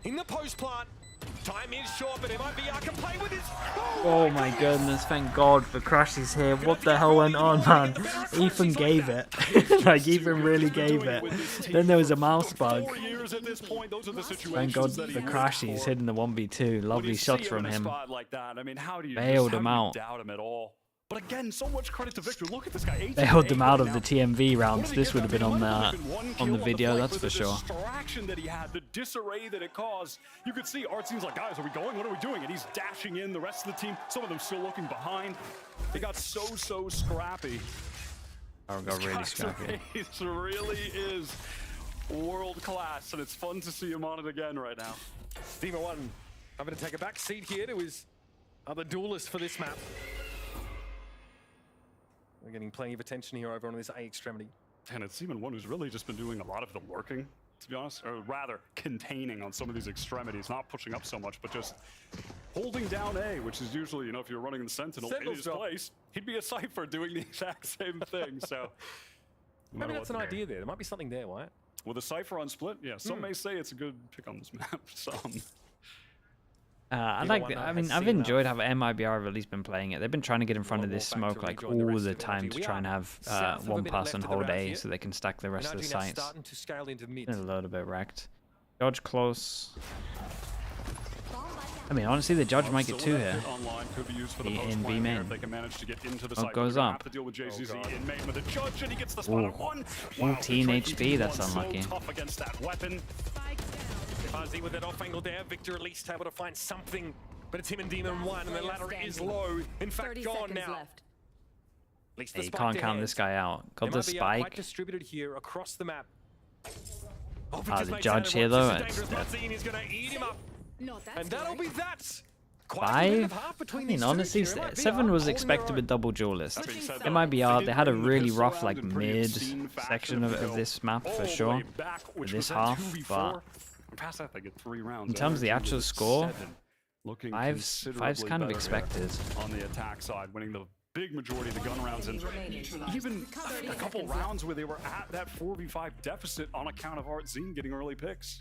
In the post plant. Time is short, but MIBR can play with his... Oh my goodness, thank God for Crashies here. What the hell went on, man? Ethan gave it. Like, Ethan really gave it. Then there was a mouse bug. Thank God for Crashies hitting the 1v2. Lovely shots from him. Like that, I mean, how do you Bailed him out. doubt him at all? But again, so much credit to Victor. Look at this guy. They held them out of the TMV rounds. This would have been on the video, that's for sure. The distraction that he had, the disarray that it caused. You could see Art seems like, guys, are we going? What are we doing? And he's dashing in. The rest of the team, some of them still looking behind. They got so scrappy. Oh, got really scrappy. It really is world class, and it's fun to see him on it again right now. Demon One having to take a back seat here to his other duelist for this map. We're getting plenty of attention here over on this A extremity. And it's Demon One who's really just been doing a lot of the lurking, to be honest, or rather containing on some of these extremities, not pushing up so much, but just holding down A, which is usually, you know, if you're running the Sentinel in his place, he'd be a Cypher doing the exact same thing. So maybe that's an idea there. There might be something there, Wyatt. With a Cypher on Split, yeah, some may say it's a good pick on this map. Some. I've enjoyed how MIBR have at least been playing it. They've been trying to get in front of this smoke like all the time to try and have one person hold A so they can stack the rest of the sites. A little bit wrecked. Judge close. I mean, honestly, the Judge might get 2 here. In B main. Oh, goes up. Ooh, 14 HP, that's unlucky. Fuzzy with that off angle there. Victor at least able to find something, but it's him and Demon One, and the ladder is low. In fact, gone now. At least the You can't count this guy out. Got the spike. Quite distributed here across the map. The Judge here though. It's He's gonna eat him up. And that'll be that. 5? I mean, honestly, 7 was expected with double duelist. MIBR, they had a really rough like mid section of this map for sure. This half, but in terms of the actual score, 5's kind of expected. On the attack side, winning the big majority of the gun rounds, and even a couple rounds where they were at that 4v5 deficit on account of Art Zine getting early picks.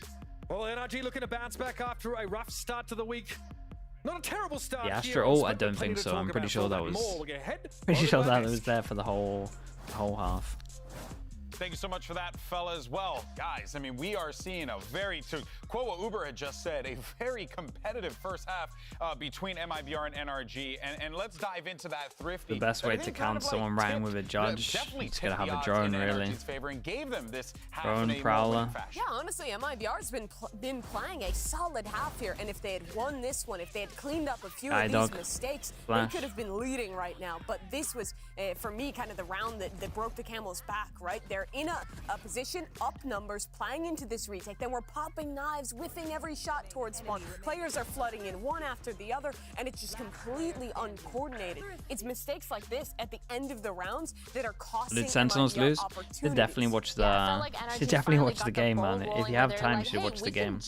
Well, NRG looking to bounce back after a rough start to the week. Not a terrible start. The Astra ult, I don't think so. I'm pretty sure that was there for the whole half. Thank you so much for that, fellas. Well, guys, I mean, we are seeing a very, to quote what Uber had just said, a very competitive first half between MIBR and NRG. And let's dive into that Thrifty. The best way to count someone riding with a Judge, it's gonna have a drone, really. And gave them this drone prowler. Yeah, honestly, MIBR's been playing a solid half here, and if they had won this one, if they had cleaned up a few of these mistakes, they could have been leading right now. But this was, for me, kind of the round that broke the camel's back, right? They're in a position, up numbers, playing into this retake. Then we're popping knives, whiffing every shot towards spawn. Players are flooding in one after the other, and it's just completely uncoordinated. It's mistakes like this at the end of the rounds that are costing. Did Sentinels lose? They definitely watch the. They definitely watch the game, man. If you have time, you should watch the game.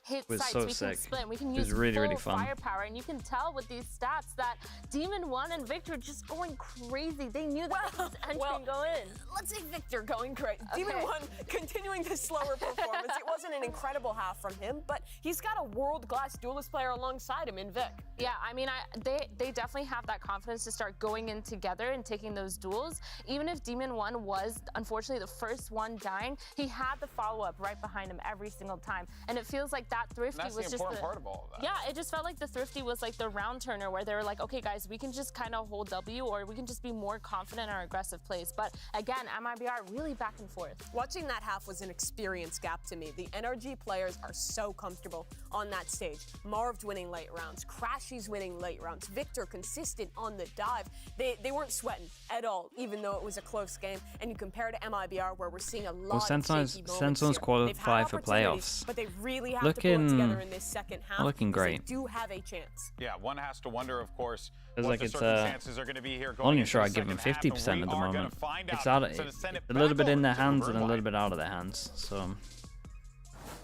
It was so sick. It was really fun. Firepower, and you can tell with these stats that Demon One and Victor just going crazy. They knew that this entry go in. Let's say Victor going great. Okay. Demon One continuing the slower performance. It wasn't an incredible half from him, but he's got a world-class duelist player alongside him in Vic. Yeah, I mean, they definitely have that confidence to start going in together and taking those duels. Even if Demon One was, unfortunately, the first one dying, he had the follow-up right behind him every single time. And it feels like that Thrifty was just the important part of all of that. Yeah, it just felt like the Thrifty was like the round turner where they were like, okay, guys, we can just kind of hold W, or we can just be more confident in our aggressive plays. But again, MIBR really back and forth. Watching that half was an experience gap to me. The NRG players are so comfortable on that stage. Marv'd winning late rounds, Crashy's winning late rounds, Victor consistent on the dive. They weren't sweating at all, even though it was a close game. And you compare to MIBR, where we're seeing a lot of Sentinels qualify for playoffs. But they really have to pull it together in this second half. Looking great. They do have a chance. Yeah, one has to wonder, of course, Feels what like the it's circumstances are going to be here. I'm not even sure I'd give them 50% at the moment. It's out. It's a little bit in their hands and a little bit out of their hands. So.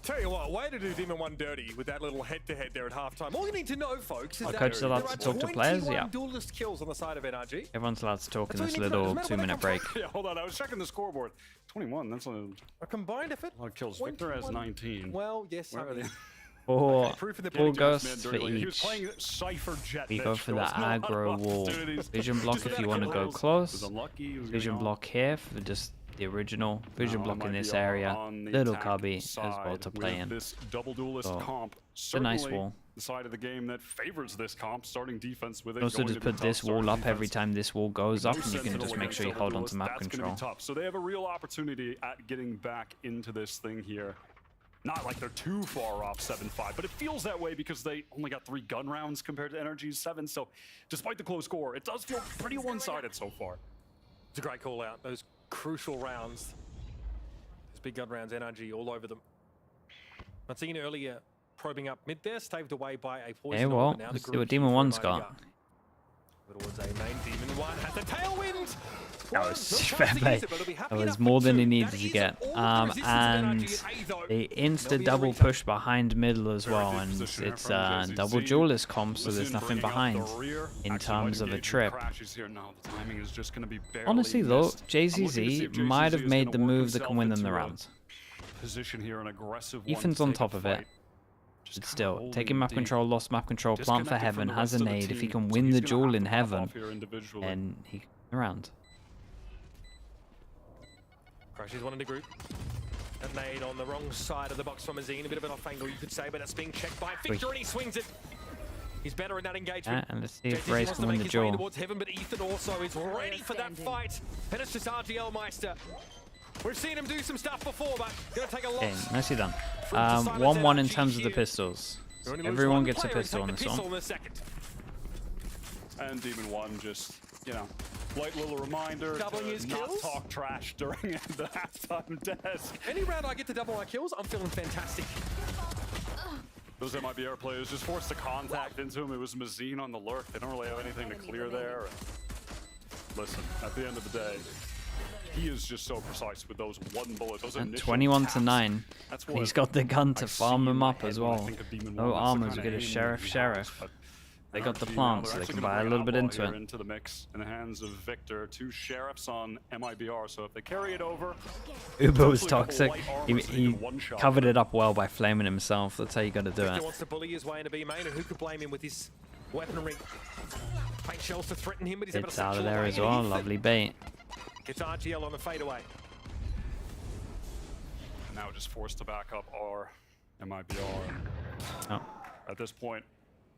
Tell you what, way to do Demon One dirty with that little head-to-head there at halftime. All you need to know, folks, is that coach allowed to talk to players. Yeah. Duelist kills on the side of NRG. Everyone's allowed to talk in this little 2-minute break. Yeah, hold on. I was checking the scoreboard. 21. That's a combined effort. A lot of kills. Victor has 19. Well, yes. Four ghosts for He was each. playing Cypher Jet. We go for the aggro wall. Vision block if you want to go close. Vision block here for just the original vision block in this MIBR area. on the Little attack cubby as well side to play with in. This double duelist So, comp, it's a nice certainly wall. the side of the game that favors this comp, starting defense with it. Also going just to be put tough, this starting wall up defense. every time this wall goes up, No and you can Sentinel just make against sure you double hold on duelist, to map that's control. Gonna be tough. So they have a real opportunity at getting back into this thing here. Not like they're too far off 7-5, but it feels that way because they only got 3 gun rounds compared to NRG's 7. So despite the close score, it does feel pretty one-sided so far. It's a great call out. Those crucial rounds. Those big gun rounds, NRG all over them. I'd seen earlier probing up mid there, staved away by a poison. Yeah, well, now let's the see what group Demon for 1's MIBR. got. Towards a main Demon 1 has the tailwind. That was fair play. That was more than he needed to get. And they insta double push behind middle as well, and it's double duelist comp, so there's nothing behind in terms of a trip. Honestly though, JZZ might have made the move that can win them the round. Ethan's on top of it. But still, taking map control, lost map control, plant for heaven, has a nade. If he can win the duel in heaven, then he can win around. Crashes one in the group. That nade on the wrong side of the box from Azine. A bit of an off angle, you could say, but that's being checked by Victor, and he swings it. He's better in that engagement. And let's see if JZZ Raze wants can to win make the his way duel. towards heaven, but Ethan also is ready for that fight. And it's just RGL Meister. We've seen him do some stuff before, but gonna take a Okay, loss. nicely done. 1-1 in terms of the pistols. So everyone gets a pistol on this one. And Demon 1 just, you know, light little reminder Doubling to his not kills? talk trash during the halftime desk. Any round I get to double my kills, I'm feeling fantastic. Those MIBR players just forced the contact into him. It was Mazine on the lurk. They don't really have anything to clear there. Listen, at the end of the day, he is just so precise with those one bullet, those And initial 21 taps. to 9. That's what He's got the gun to I farm see in him my up head as when I well. think of Demon No 1. That's the armors, we kinda get a aim sheriff. he has, but They got the NRG, plants, they're so they actually can gonna buy a bring little bit outlaw into here it. into the mix in the hands of Victor. 2 sheriffs on MIBR, so if they carry it over, Uber was hopefully a couple toxic. light He, armors that he can one-shot covered them. it up well by flaming himself. That's how you got to do Victor it. wants to bully his way into B main, and who could blame him with his weaponry? Paint shells to threaten him, but he's able to It's out of secure there away, as and well. Ethan Lovely bait. gets RGL on the fadeaway. Now just forced to back up our MIBR. Oh. At this point,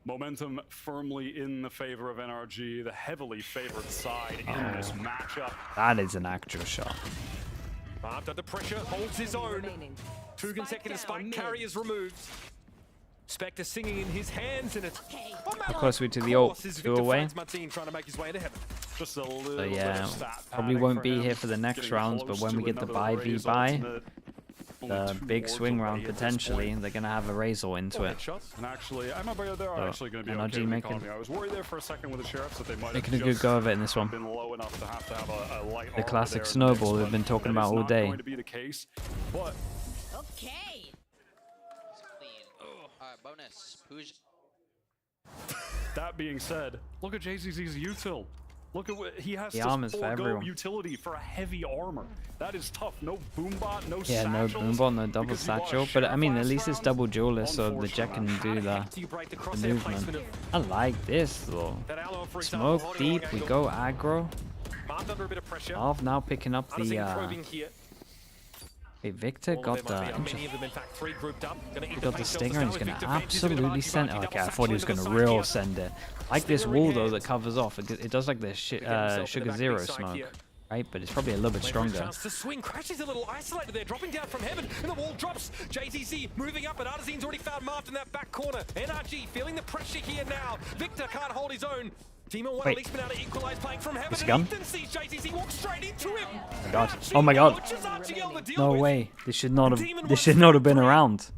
momentum firmly in the favor of NRG, the heavily favored side in this matchup. That is an actual shot. After the pressure, holds his own. 2 consecutive spike carriers removed. Spectre singing in his hands, and it's How close are we to the ult? 2 away. Martin trying to make his way into heaven. Just a little So yeah, bit of stat probably padding won't for be him. here for the next Getting rounds, but close when we to get the another buy v Raze buy, ultimate. Only the 2 big wards swing round away at this potentially, point. they're gonna have a Razor into it. And actually, I'm about there are So, actually going to be NRG okay with the making- economy. I was worried there for a second with the sheriffs that they might Making have a good just go of it in this one. been low enough to have a light The armor classic there in the snowball mix, we've been but talking that about is all not day. going to be the case, but Okay. Alright, bonus. Who's that being said, look at JZZ's util. Look at what he has The to armor's for forego everyone. utility for a heavy armor. That is tough. No boombot, no Yeah, no satchels, boombot, no double because you bought a satchel, but I sheriff mean, at last least it's round. double duelist, so the Unfortunate. Jet can do the movement. I like this though. That Aloe, for example, Smoke holding deep, long we angle. go aggro. Marked under a bit of pressure. Valve now picking up the Unseen probing here. Wait, Victor All of got them the are many of them, in fact, 3 grouped up. Gonna eat he the got the paint shells stinger to and he's start gonna with. Victor Finch is gonna absolutely argue send. back, Okay, I double thought he was satchel into gonna the side real here. send it. I like this Stinger in wall though hand. that covers off. It does like the Sugar Zero smoke, right? But it's probably a little bit Wait for his stronger. chance to swing. Crashes a little isolated there, dropping down from heaven, and the wall drops. JZZ moving up, and Artisan's already found Marked in that back corner. NRG feeling the pressure here now. Victor can't hold his own. Demon 1 Wait. at least been able to equalize, playing from heaven. This And gun? Ethan sees JZZ walk straight into him. Oh my god! Oh my god! Watches RGL to deal No with. way! This should not Demon have. This should not have been around.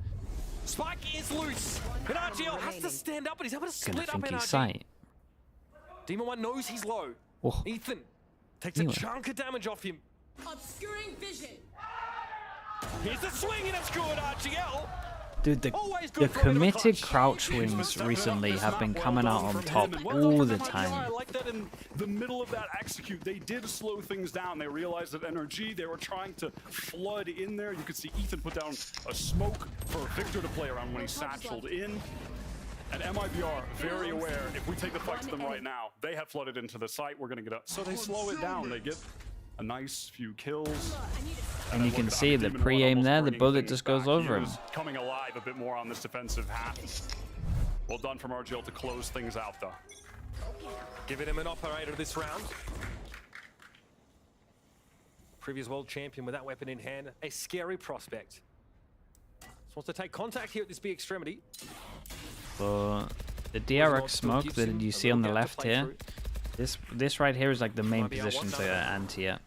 Spike is loose, and RGL has to stand up, but he's able to Gonna split up think he's NRG. sight. Demon 1 knows he's low. Oh. Ethan takes Anyway. a chunk of damage off him. obscuring vision? Here's the swing, and it's good, RGL. Dude, the Always good for a bit of a committed clutch. crouch swings recently have been coming out on top all the I time. like that in the middle of that execute, they did slow things down. They realized that NRG, they were trying to flood in there. You could see Ethan put down a smoke for Victor to play around when he satcheled in. And MIBR, very aware, if we take the fight to them right now, they have flooded into the site, we're going to get up. So they slow it down. They get a nice few kills. And you can see the pre-aim there, the bullet just goes over him. Coming alive a bit more on this defensive half. Well done from RGL to close things out, though. Giving him an operator this round. Previous world champion with that weapon in hand. A scary prospect. Just wants to take contact here at this big extremity. So the DRX smoke that you see on the left here, this right here is like the main position to anti it.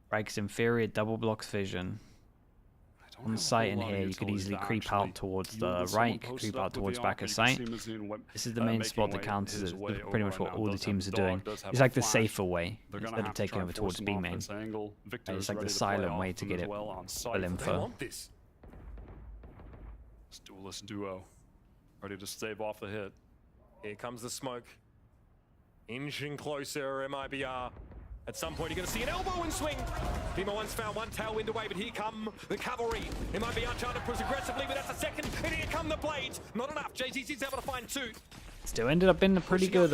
Breaks inferior, double blocks vision. On the site in here, you could easily creep out towards the right, you could creep out towards back of site. This is the main spot that counters it, pretty much what all the teams are doing. It's like the safer way, instead of taking over towards B main. It's like the silent way to get it full info. This duelist duo, ready to stave off the hit. Here comes the smoke. Inching closer, MIBR. At some point, you're going to see an elbow and swing. Dima once found one tailwind away, but here come the cavalry. MIBR trying to push aggressively, but that's a second. And here come the blades. Not enough. JTC's able to find two. Still ended up in a pretty good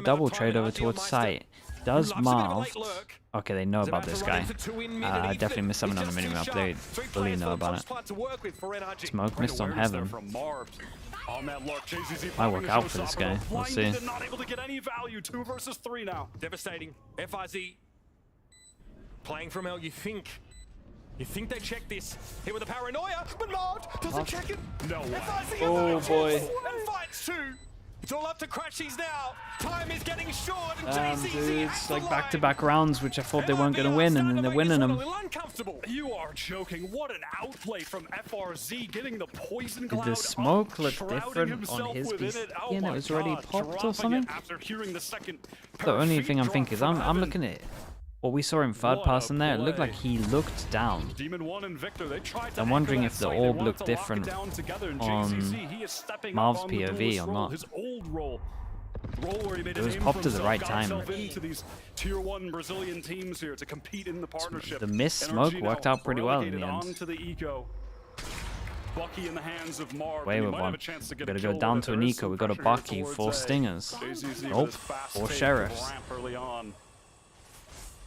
double trade over towards site. Does Marv? Okay, they know about this guy. I definitely missed something on the minimap. They fully know about it. Smoke missed on Heaven. Might work out for this guy. We'll see. Not able to get any value. 2 versus 3 now. Devastating. FRZ playing from L. You think they check this here with the paranoia, but Marv doesn't check it. No way. Oh boy. And finds 2. It's all up to Crashies now. Time is getting short. Dude, it's like back-to-back rounds, which I thought they weren't going to win, and then they're winning them. You are joking. What an outplay from FRZ, getting the poison Did the smoke look different on his VCT and it was already popped or something? The only thing I'm thinking is I'm looking at what we saw in third person there. It looked like he looked down. I'm wondering if the orb looked different on Marv's POV or not. It was popped at the right time. Tier 1 Brazilian teams here to compete in the partnership. The mist smoke worked out pretty well in the end. Bucky in the hands of Marv. Away with one. We're gonna go down to an eco. We got a Bucky, 4 stingers. Nope, 4 sheriffs.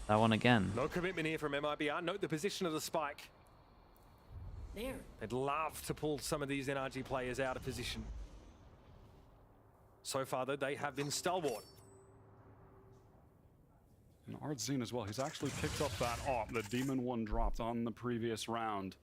That one again. No commitment here from MIBR. Note the position of the spike. There. They'd love to pull some of these NRG players out of position. So far, though, they have been stalwart. And Ardzine as well. He's actually picked up that op that Demon 1 dropped on the previous round.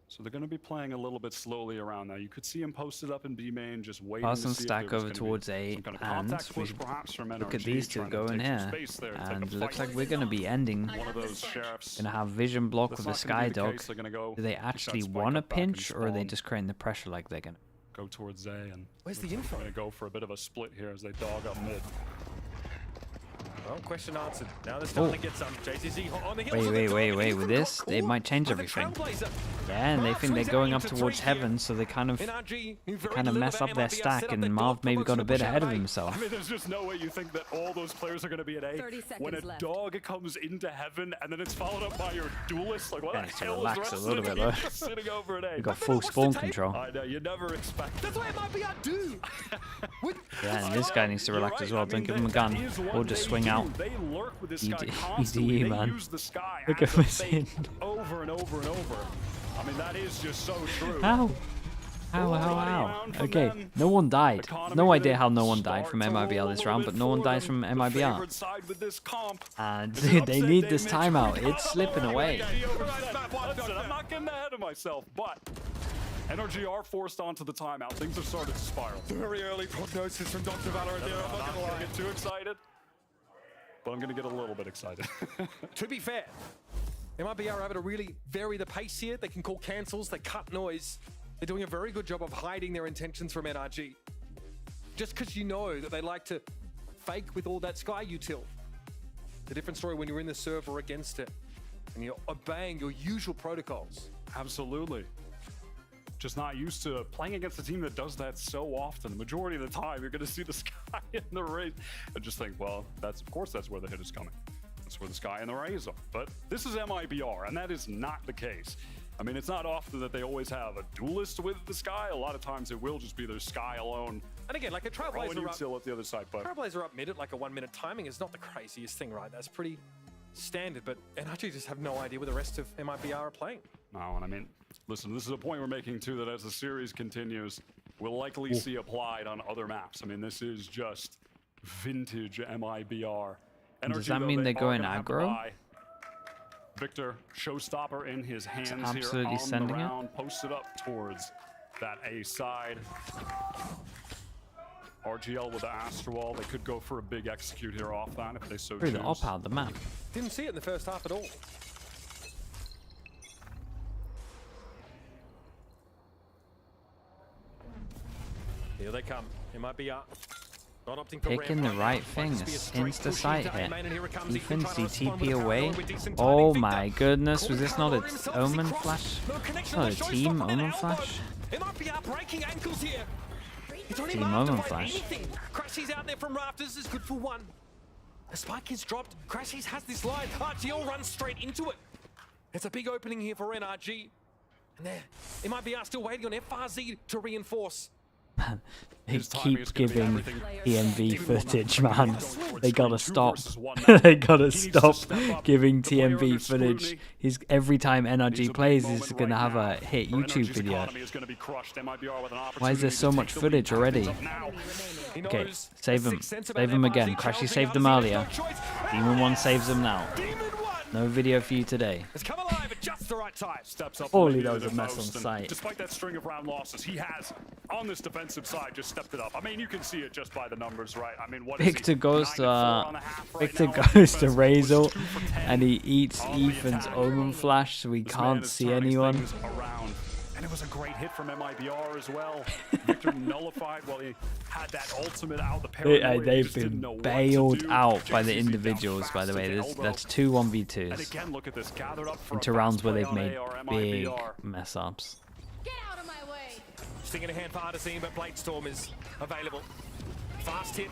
So they're going to be playing a little bit slowly around now. You could see him posted up in B main, just waiting Pass to and see stack if there was over gonna towards be A, some kind of and contact we push perhaps from look at NRG these two trying to go in take some here, space there, take and a it looks fight. like we're going to be ending. One of those sheriffs. Gonna have vision block That's with the not Sky gonna be the Dog. case. They're gonna go Do they push that actually spike want to up back and pinch, or are they spawn. just creating the pressure like they're gonna? Go towards A, and where's the info? They're gonna go for a bit of a split here as they dog up mid. Well, question answered. Now they're starting to get some. JTC on the heels of the Wait. With this, they might change everything. Yeah, and they think they're going up towards Heaven, so they kind of mess up their stack, and Marv maybe got a bit ahead of himself. I mean, there's just no way you think that all those players are going to be at A. When a dog comes into Heaven, and then it's followed up by your duelist, like what the hell is Relax a the little rest bit of though. the sitting over at A? We got full spawn control. I know, you never expect. That's what MIBR do. Yeah, and this guy needs to relax as well. Don't give him a gun, or just swing out. They lurk with this guy constantly. EDE, They man. use the sky Look as at a this bait in. over and over and over. I mean, that is just so true. How? Okay, no one died. No idea how no one died from MIBR this round, but no one dies from MIBR. And they need this timeout. It's slipping away. I'm not getting ahead of myself, but NRG are forced onto the timeout. Things have started to spiral. Very early prognosis from Dr. Valorant there. I'm not gonna get too excited, but I'm gonna get a little bit excited. To be fair, MIBR are able to really vary the pace here. They can call cancels, they cut noise. They're doing a very good job of hiding their intentions from NRG. Just because you know that they like to fake with all that Sky util. The different story when you're in the server against it and you're obeying your usual protocols. Absolutely. Just not used to playing against a team that does that so often. The majority of the time, you're going to see the Sky in the race and just think, well, of course that's where the hit is coming. That's where the Sky and the rays are. But this is MIBR, and that is not the case. I mean, it's not often that they always have a duelist with the Sky. A lot of times it will just be their Sky alone And again, like a Trailblazer you up, still at the other side, but Trailblazer up mid at like a 1 minute timing is not the craziest thing, right? That's pretty standard, but NRG just have no idea where the rest of MIBR are playing. no, and I mean, listen, this is a point we're making too, that as the series continues, we'll likely see applied on other maps. I mean, this is just vintage MIBR. Does that mean they're going aggro? Victor, showstopper in his hands absolutely here on sending the it. round, posted up towards that A side. RGL with the Astro Wall, they could go for a big execute here off that if they so Through choose. the op out the map. Didn't see it in the first half at all. Here they come. MIBR. Not opting for Picking the ramp right now. thing. Might just be a straight Insta push sight into hit. A main, and here it comes. Ethan, Ethan trying to respond CTP with a away. with decent Oh timing. my goodness, was this not Caught a himself as he Omen crossed. flash? No connection Not on a the team showstopper, and Omen an flash? MIBR breaking ankles here. It's only Team allowed to Omen fight flash. anything. Crashies out there from Rafters is good for one. The spike is dropped. Crashies has this line. RGL runs straight into it. It's a big opening here for NRG. And there, MIBR still waiting on FRZ to reinforce. They keep giving TMV footage, man. They gotta stop. They gotta stop giving TMV footage. Every time NRG plays, he's gonna have a hit YouTube video. Why is there so much footage already? Okay, save him. Save him again. Crashy saved him earlier. Demon 1 saves him now. No video for you today. It's come alive at just the right time. Steps up. Holy, that was a mess on site. Despite that string of round losses, he has on this defensive side just stepped it up. I mean, you can see it just by the numbers, right? I mean, what is Victor he? goes to Razel, and he eats Ethan's Omen flash, so he can't see anyone. And it was a great hit from MIBR as well. Victor nullified while he had that ultimate out. The paranoia, They've been bailed out by the individuals, by the way. That's 2 1v2s. And again, look at this, gathered up for into rounds where they've made big mess ups. Sting in a hand for Artisine, but Bladestorm is available. Fast hit.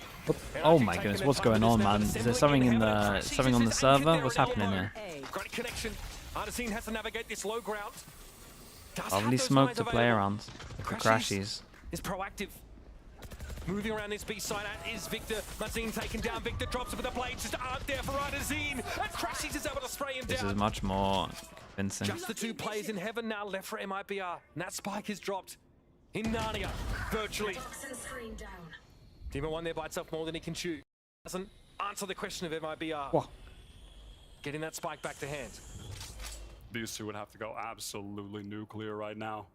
Oh my goodness, what's going on, man? Is there something on the server? What's happening here? Great connection. Artisine has to navigate this low ground. Lovely smoke to play around. The Crashies. Is proactive. Moving around this B side is Victor. Mazine taken down. Victor drops it with the blades. Just aren't there for Artisine. And Crashies is able to spray him This down. is much more convincing. Just the 2 players in heaven now left for MIBR. And that spike is dropped in Narnia, virtually. Demon 1 there bites off more than he can chew. Doesn't answer the question of MIBR. What? Getting that spike back to hand. These two would have to go absolutely nuclear right now.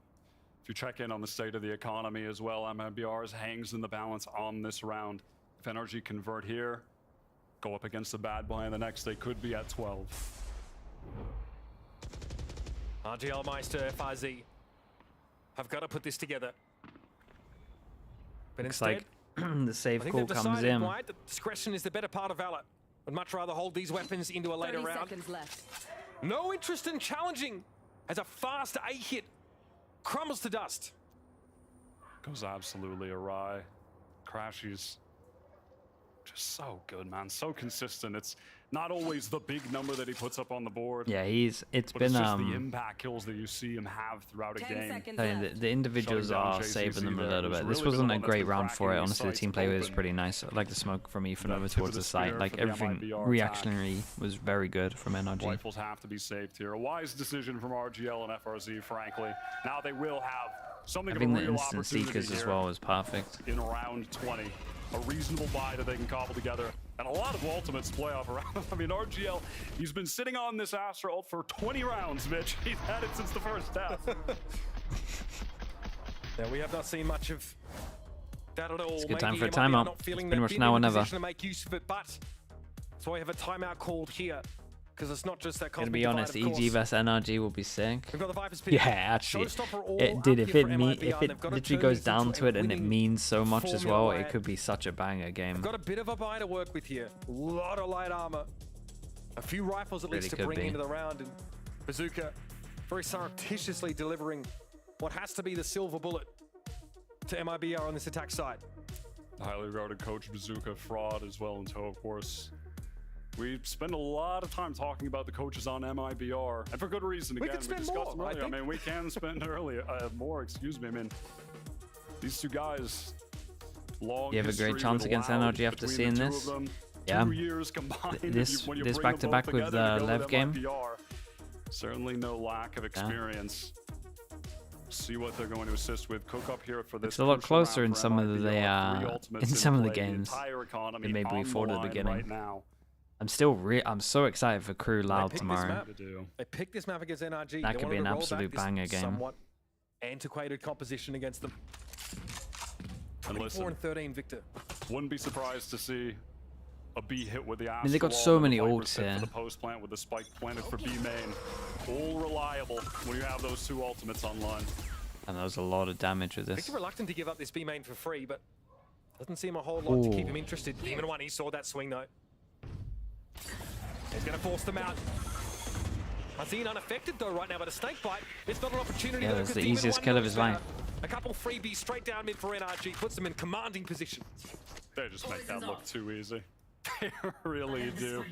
If you check in on the state of the economy as well, MIBR's hangs in the balance on this round. If NRG convert here, go up against the bad boy in the next, they could be at 12. RGL Meister, FRZ have got to put this together. But Looks instead, like the save I think call they've comes decided, in. Wyatt, that discretion is the better part of valor. Would much rather hold these weapons into a later 30 round. seconds left. No interest in challenging as a fast A hit crumbles to dust. Goes absolutely awry. Crashies just so good, man. So consistent. It's not always the big number that he puts up on the board. Yeah, it's but been it's just the impact kills that you see him have throughout a game. I mean, the individuals Shutting down are saving JCC them a there little was bit. This really the wasn't a one that's great been round for it. cracking these Honestly, the sites team play was open. pretty nice. I like the smoke from Ethan That over tip of towards the the site. spear Like for the everything MIBR reactionary was very good from NRG. Rifles have to be saved here. A wise decision from RGL and FRZ, frankly. Now they will have something Having of a the real instant opportunity seekers as here well was perfect. in round 20. A reasonable buy that they can cobble together. And a lot of ultimates playoff around. I mean, RGL, he's been sitting on this Astra ult for 20 rounds, Mitch. He's had it since the first half. Now, we have not seen much of that at all. It's a good time Maybe for a MIBR timeout. not feeling It's pretty they've much been now in or a never. position to make use of it, but so I have a timeout called here because it's not just that. Gonna cosmic be divide, honest, of course. EG vs NRG will be sick. We've got the Viper's Pit. Yeah, actually, Showstopper all it did. up If here it for MIBR. if They've it got to literally turn goes this down into to a it and it winning means so much as formula, well, Wyatt. it could be such a banger game. Got a bit of a buy to work with here. A lot of light armor. A few rifles at Really least to could bring be. into the round. And Bazooka very surreptitiously delivering what has to be the silver bullet to MIBR on this attack side. Highly regarded coach Bazooka, fraud as well in tow, of course. We spend a lot of time talking about the coaches on MIBR, and for good reason. We Again, could spend discussed more, them earlier. I I mean, we can spend more, excuse me. I mean, these two guys long You have a history great chance with against Loud NRG after between seeing the two this. of them. Yeah. 2 years combined. This when you this bring back to them back both with together the to go Lev with game. MIBR. Certainly no lack of experience. See what they're going to assist with. Cook up here for this. It's a lot crucial round closer in for some of MIBR. the 3 ultimates in some of the play. games entire economy than maybe we on the thought at the line beginning. right now. I'm so excited for Crew Loud tomorrow. They picked this map against NRG. That They could be wanted an to roll absolute back this banger game. Somewhat antiquated composition against them. And 24 and 13, Victor. Wouldn't be surprised to see a B hit with the I mean, they got so many ults here. For the post plant with the spike planted for B main. All reliable when you have those 2 ultimates online. And there was a lot of damage with this. Victor reluctant to give up this B main for free, but doesn't seem a whole lot to keep Ooh. him interested. Demon 1, he saw that swing though. He's going to force them out. Azine unaffected though right now by the snake bite. It's not an opportunity Yeah, though. that's 'Cause the Demon easiest 1 kill of knows his life. better. A couple freebies straight down mid for NRG, puts them in commanding position. They just make that look too easy. They really do.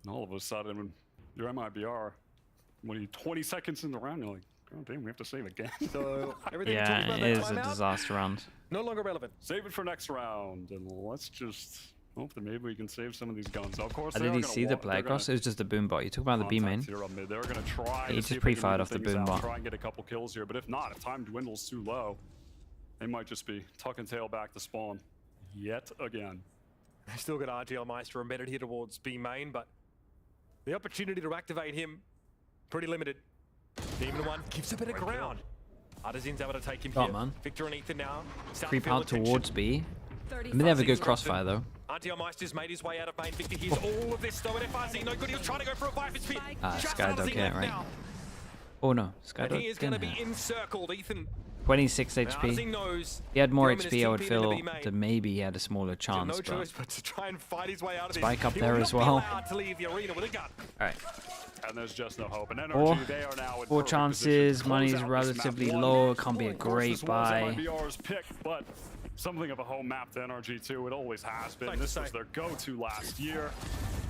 And all of a sudden, when your MIBR, when you're 20 seconds in the round, you're like, oh damn, we have to save again. So everything we talked Yeah, about it that is a timeout, disaster round. no longer relevant. Save it for next round, and let's just hope that maybe we can save some of these guns. Of course, How they did are he gonna see the walk- play they're across? gonna It was just the boom bot. You talk about the B main. contact here on mid. They're going to try He to just see if they can pre-fired even off the things boom out, bot. try and get a couple kills here. But if not, if time dwindles too low, they might just be tuck and tail back to spawn yet again. They still got RGL Meister embedded here towards B main, but the opportunity to activate him, pretty limited. Demon 1 gives a bit of ground. Artisan's able to take him Oh, here. man. Victor and Ethan now. start to Creep feel out the tension. towards B. I mean, they have a good crossfire though. RGL Meister's made his way out of main. Victor hears all of this though, and FRZ no good. He was trying to go for a Viper's pit. Ah, Just Skydog Artisan can't, left right? now. Oh no, And Skydog he is going to didn't be have. encircled. Ethan. 26 Artisan HP. knows If he had more Gilman is HP, I would TP'd into feel B main. that maybe he had a smaller He's got chance. no But choice but to try and fight his way out of this. Spike up He there will as not be well. allowed to leave the arena with a gun. all right, And there's just no hope. And NRG, Four. they are now in Four perfect chances. position to Money's close out this map. relatively One, low. It can't be a of course, great this was buy. MIBR's pick, but something of a home map to NRG too. It always has been. Like to This say. was their go-to last year.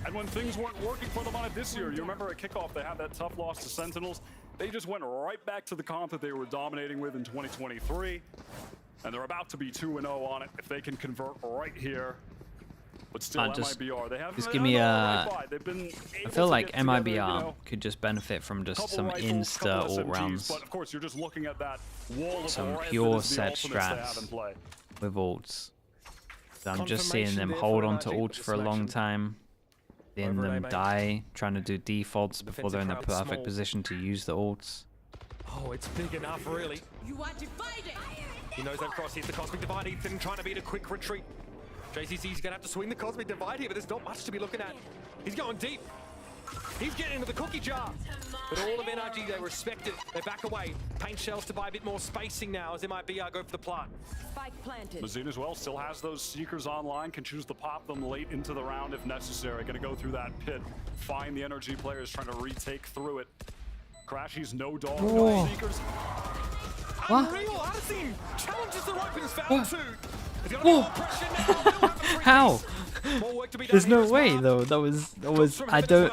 And when things weren't working for them on it this year, you remember at kickoff they had that tough loss to Sentinels. They just went right back to the comp that they were dominating with in 2023. And they're about to be 2-0 on it if they can convert right here. But still, Just MIBR, they have give me a. They've been I able feel to like get together, MIBR you know, could just benefit from just couple some rifles, insta couple ult SMGs, rounds. But of course, you're just looking at that wall of Some aura pure that is the set ultimates they have in strats play. with ults. So I'm just seeing Confirmation them there hold for on to NRG, ults but for a long time, seeing Over them an A main. die, trying to do defaults before they're in the Defensive crowd perfect small. position to use the ults. Oh, it's big enough, really. You are divided. He knows that cross hits the Cosmic Divide. Ethan trying to beat a quick retreat. JCC's going to have to swing the Cosmic Divide here, but there's not much to be looking at. He's going deep. He's getting into the cookie jar. But all of NRG, they respect it. They back away. Paint shells to buy a bit more spacing now as MIBR go for the plant. Spike planted. Mazine as well still has those Seekers online, can choose to pop them late into the round if necessary. Going to go through that pit, find the NRG players trying to retake through it. Crashy's no dog, Whoa. no Seekers. Unreal Artisan challenges the rope and is found two. He's got Whoa. more pressure now. They'll have a free How? kill. More work to be done There's here no as way well. though. That was. I don't.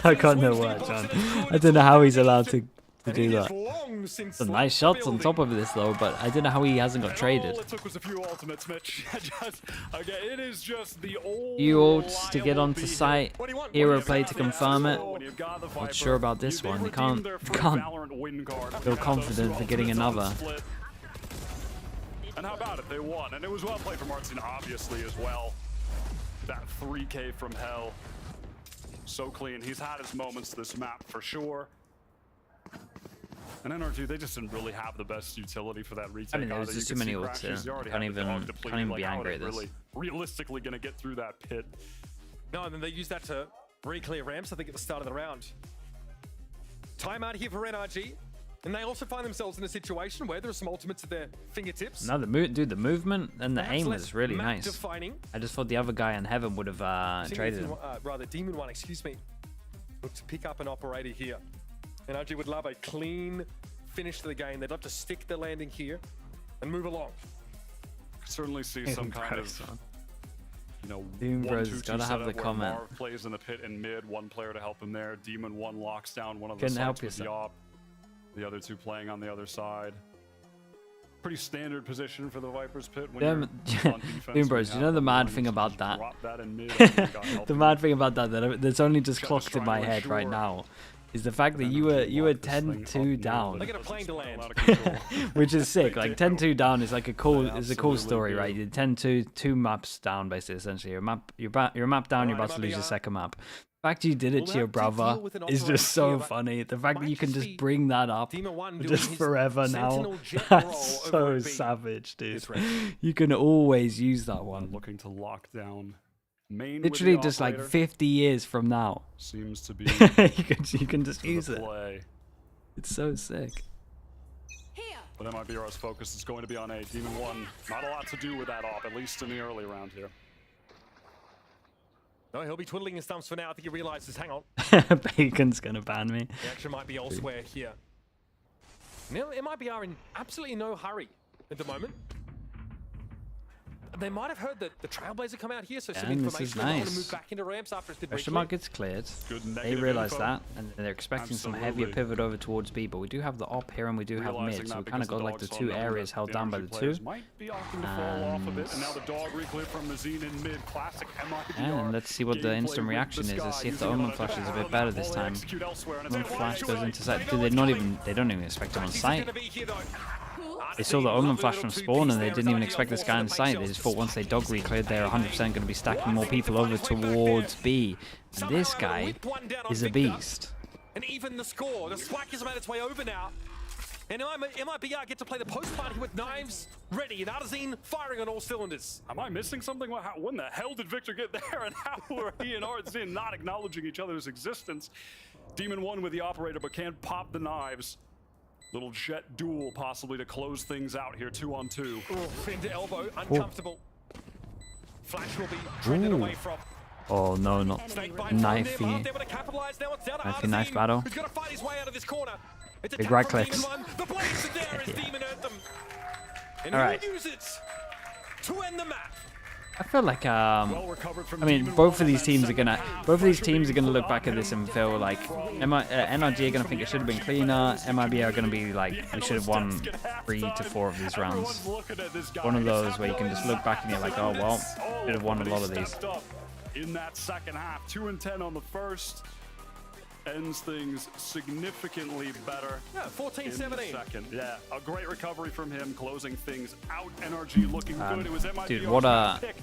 I got no words, man. I don't know how he's allowed to do that. Long since Some nice shots on top of this though, but I don't know how he hasn't got And traded. all it took was a few ultimates, Mitch. Just, again, it is just the old Few ults to get reliable onto behavior. site. What do you want? Hero When you've play got to the confirm it. Astro, when you've got the Not Viper, sure about this they one. You redeemed can't their first can't Valorant win card. feel You have those confident two for getting ultimates on another. Split. And how about it? They won, and it was well played from Martin, obviously, as well. That 3K from hell. So clean. He's had his moments this map for sure. And NRG, they just didn't really have the best utility for that retake. I mean, there's either. just You too can many see ults here. Crashes, they already Can't had the even- dog can't depleted. even Like, be how are angry they at this. really realistically going to get through that pit? No, and then they use that to re-clear ramps, I think, at the start of the round. Timeout here for NRG. And they also find themselves in a situation where there are some ultimates at their fingertips. No, the movement and the Perhaps aim less was really map nice. defining. I just thought the other guy in heaven would have traded him. Rather, Demon 1, excuse me. Look to pick up an operator here. NRG would love a clean finish to the game. They'd love to stick the landing here and move along. Certainly see some kind of, you know, Doom Bros 1-2-2 gotta have the setup where comment. Marv plays in the pit and mid, one player to help him there. Demon 1 locks down one of the Couldn't help sides with yourself. Yop. The other two playing on the other side. Pretty standard position for the Vipers pit. When Them, you're on defense, Boom Bros, we you know have the the mad ability thing to about just that? drop that in mid and then God help The you. mad thing about that's only just Just clocked in trying my to head right ensure now is the fact that you were 10-2 down, They get a plane to land. which is sick. Like 10-2 down is like a cool story, right? You're 10-2, 2 maps down basically. Essentially, you're a map down. You're about to lose your second map. The fact you did it to your brother is just so funny. The fact that you can just bring that up just forever now, that's so savage, dude. You can always use that one. Looking to lock down main. Literally with the just like operator. 50 years from now. Seems to be. you can just use it. Play. It's so sick. But MIBR's focus is going to be on A. Demon 1, not a lot to do with that op, at least in the early round here. No, he'll be twiddling his thumbs for now. I think he realizes, hang on, Bacon's gonna ban me. the action might be elsewhere here. Now, MIBR in absolutely no hurry at the moment. They might have heard that the Trailblazer come out here, so some And this is information on how to nice. move back into ramps after it's been Question recleared. mark gets cleared. They realise that, and they're expecting some heavier pivot over towards B, but we do have the op here and we do have mid, so we kind of got like the two areas held down by the two. Might be opting to fall off a bit, and now the dog reclear from Mazine in mid. Classic MIBR. And let's see what the instant reaction is. Let's see if the Omen Flash is a bit better this time. Omen Flash goes into sight. Dude, they don't even expect him on sight. They saw the Omen Flash from spawn and they didn't even expect this guy in sight. They just thought once they dog recleared, they're 100% going to be stacking more people over towards B. And this guy is a beast. And even the score, the Swack has made its way over now. And MIBR get to play the post party with knives ready, and Arzine firing on all cylinders. Am I missing something? When the hell did Victor get there, and how are he and Arzine not acknowledging each other's existence? Demon 1 with the operator, but can't pop the knives. Little jet duel possibly to close things out here, 2-on-2. Into elbow, uncomfortable. Flash will be trended away from. Oh no, not knifey. Knifey knife battle. Who's gonna fight his way out of this corner? It's a Big tap right from clicks. Demon 1. The blaze is there as Demon earned them. And All he'll right. use it to end the map. I feel like I mean both of these teams are gonna look back at this and feel like NRG are gonna think it should have been cleaner. MIB are gonna be like, we should have won 3 to 4 of these rounds. One of those where you can just look back and you're like, oh well, should have won a lot of these. In that second half, 2-10 on the first. Ends things significantly better. Yeah, 14-17. Second. Yeah, a great recovery from him, closing things out. NRG looking good. It was MIBR's Dude, what a pick.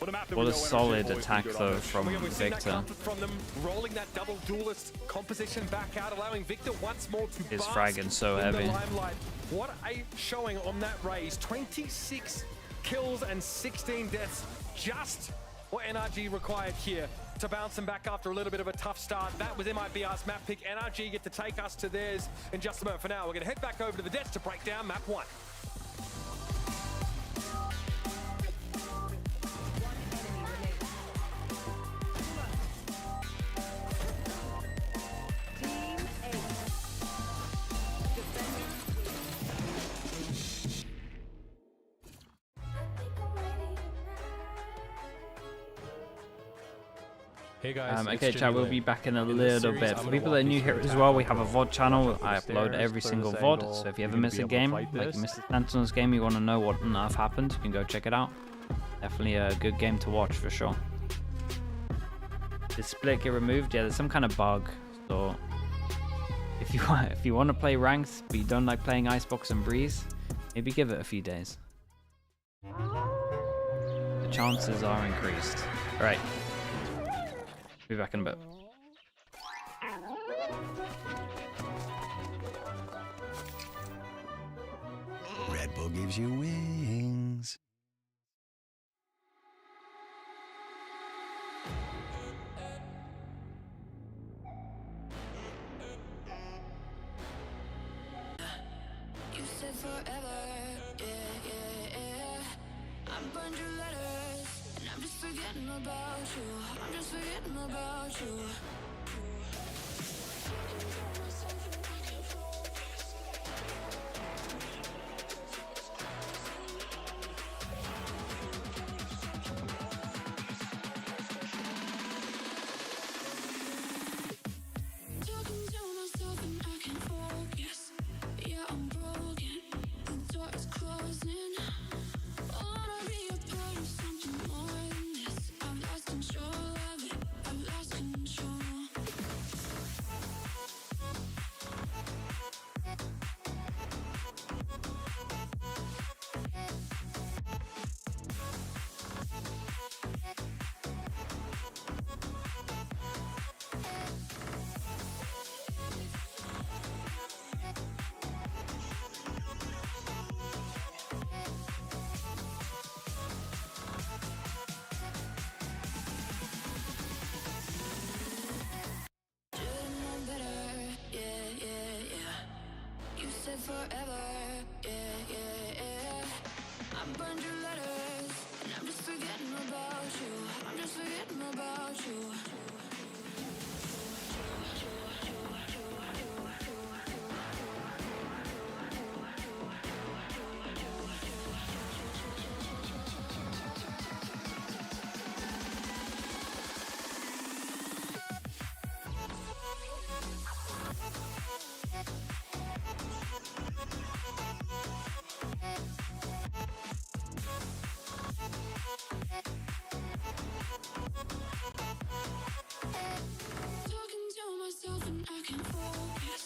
But map that what we a know NRG solid always attack been good though on. from We've seen that Victor. comfort from them, rolling that double duelist composition back out, allowing Victor once more to His bask fragging so in heavy. the limelight. What a showing on that raise. 26 kills and 16 deaths. Just what NRG required here to bounce them back after a little bit of a tough start. That was MIBR's map pick. NRG get to take us to theirs in just a moment. For now, we're going to head back over to the Dets to break down map 1. Hey guys, okay, chat, we'll be back in a little bit. For people that are new here as well, we have a VOD channel. I upload every single VOD, so if you ever miss a game, like you missed the Sentinels game, you want to know what on earth happened, you can go check it out. Definitely a good game to watch for sure. Did Split get removed? Yeah, there's some kind of bug. So if you want to play ranked, but you don't like playing Icebox and Breeze, maybe give it a few days. The chances are increased. All right. Be back in a bit. Red Bull gives you wings. You said forever, yeah. I burned your letters, and I'm just forgetting about you. I'm just forgetting about you. Talking to myself and I can't focus. Yeah, I'm broken. The door is closed. forever. Yeah, yeah, yeah. I burned your letters, and I'm just forgetting about you. I'm just forgetting about you. Talking to myself and I can't focus.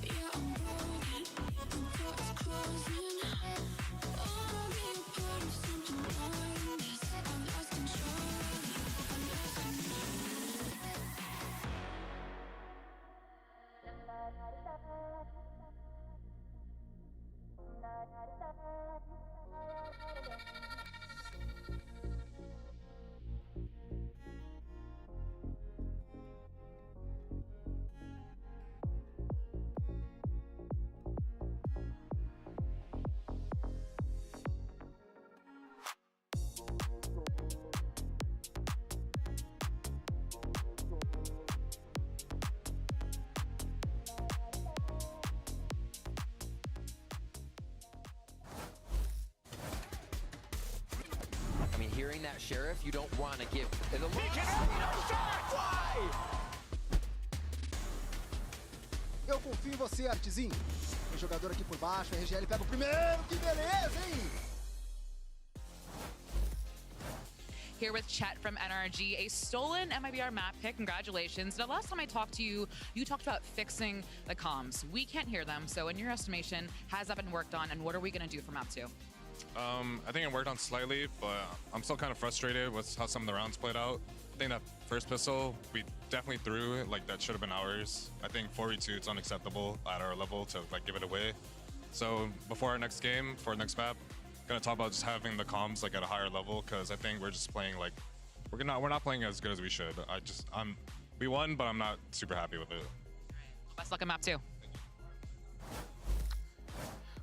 Yeah, I'm broken. The door is closing. Wanna be a part of something more than this. I've lost control. I've lost control. I mean, hearing that, Sheriff, you don't want to give an alarm. Why? Eu confio em você, Artezinho. Tem jogador aqui por baixo, a RGL pega o primeiro. Que beleza, hein? Here with Chet from NRG, a stolen MIBR map pick. Congratulations. Now, last time I talked to you, you talked about fixing the comms. We can't hear them. So in your estimation, has that been worked on? And what are we going to do for map 2? I think it worked on slightly, but I'm still kind of frustrated with how some of the rounds played out. I think that first pistol, we definitely threw it, like that should have been ours. I think 4v2, it's unacceptable at our level to like give it away. So before our next game, for our next map, gonna talk about just having the comms like at a higher level, because I think we're just playing like we're not playing as good as we should. We won, but I'm not super happy with it. Best luck in map 2.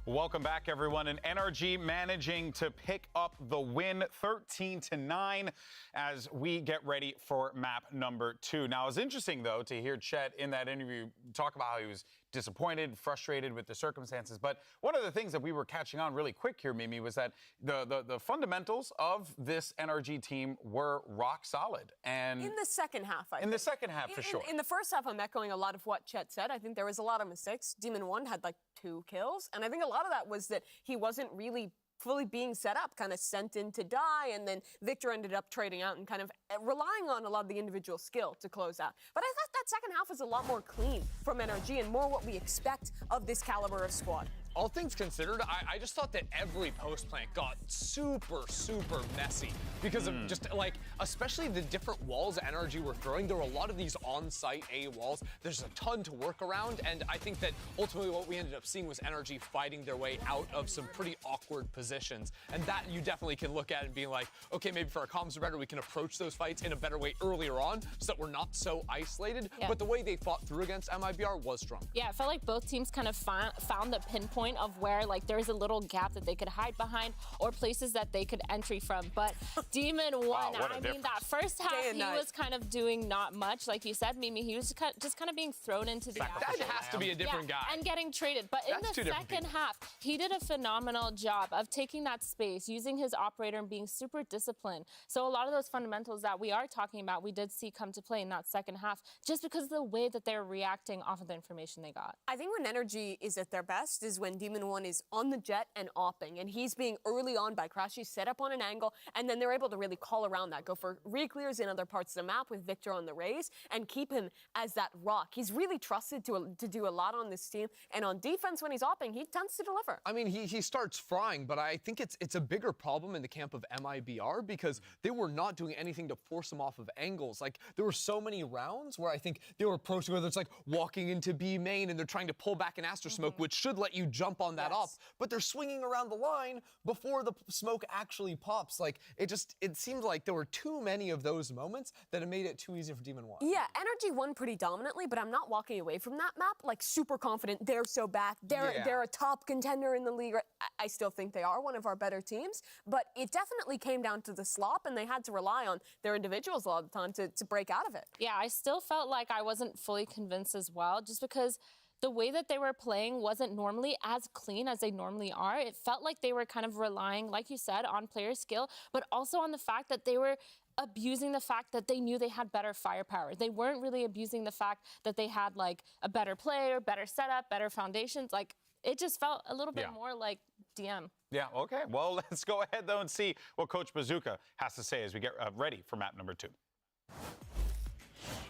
Welcome back, everyone. And NRG managing to pick up the win 13-9 as we get ready for map number 2. Now, it's interesting, though, to hear Chet in that interview talk about how he was disappointed, frustrated with the circumstances. But one of the things that we were catching on really quick here, Mimi, was that the fundamentals of this NRG team were rock solid. And in the second half, I think. In the second half, for sure. In the first half, I'm echoing a lot of what Chet said. I think there was a lot of mistakes. Demon 1 had like 2 kills. And I think a lot of that was that he wasn't really fully being set up, kind of sent in to die, and then Victor ended up trading out and kind of relying on a lot of the individual skill to close out. But I thought that second half was a lot more clean from NRG and more what we expect of this caliber of squad. All things considered, I just thought that every post plant got super, super messy because of just like, especially the different walls that NRG were throwing. There were a lot of these on-site A walls. There's a ton to work around, and I think that ultimately what we ended up seeing was NRG fighting their way out of some pretty awkward positions. And that you definitely can look at and be like, okay, maybe for our comms are better, we can approach those fights in a better way earlier on so that we're not so isolated. Yeah. But the way they fought through against MIBR was strong. Yeah, I felt like both teams kind of found the pinpoint of where like there's a little gap that they could hide behind or places that they could entry from. But Demon won. I mean, that first half he was kind of doing not much, like you said, Mimi. He was just kind of being thrown into the action. That has to be a different guy. And getting traded. But in the second half, he did a phenomenal job of taking that space, using his operator and being super disciplined. So a lot of those fundamentals that we are talking about, we did see come to play in that second half, just because of the way that they're reacting off of the information they got. I think when NRG is at their best is when Demon 1 is on the jet and opping, and he's being early on by Crashy, set up on an angle, and then they're able to really call around that, go for re-clears in other parts of the map with Victor on the raise, and keep him as that rock. He's really trusted to do a lot on this team, and on defense when he's opping, he tends to deliver. I mean, he starts frying, but I think it's a bigger problem in the camp of MIBR because they were not doing anything to force him off of angles. Like, there were so many rounds where I think they were approaching, whether it's like walking into B main and they're trying to pull back an Aster Smoke, which should let you jump on that up, but they're swinging around the line before the smoke actually pops. Like, it seemed like there were too many of those moments that it made it too easy for Demon 1. Yeah, NRG won pretty dominantly, but I'm not walking away from that map like super confident. They're so back. They're a top contender in the league. I still think they are one of our better teams, but it definitely came down to the slop, and they had to rely on their individuals a lot of the time to break out of it. Yeah, I still felt like I wasn't fully convinced as well, just because the way that they were playing wasn't normally as clean as they normally are. It felt like they were kind of relying, like you said, on player skill, but also on the fact that they were abusing the fact that they knew they had better firepower. They weren't really abusing the fact that they had like a better player, better setup, better foundations. Like, it just felt a little bit more like DM. Yeah, okay. Well, let's go ahead, though, and see what Coach Bazooka has to say as we get ready for map number 2.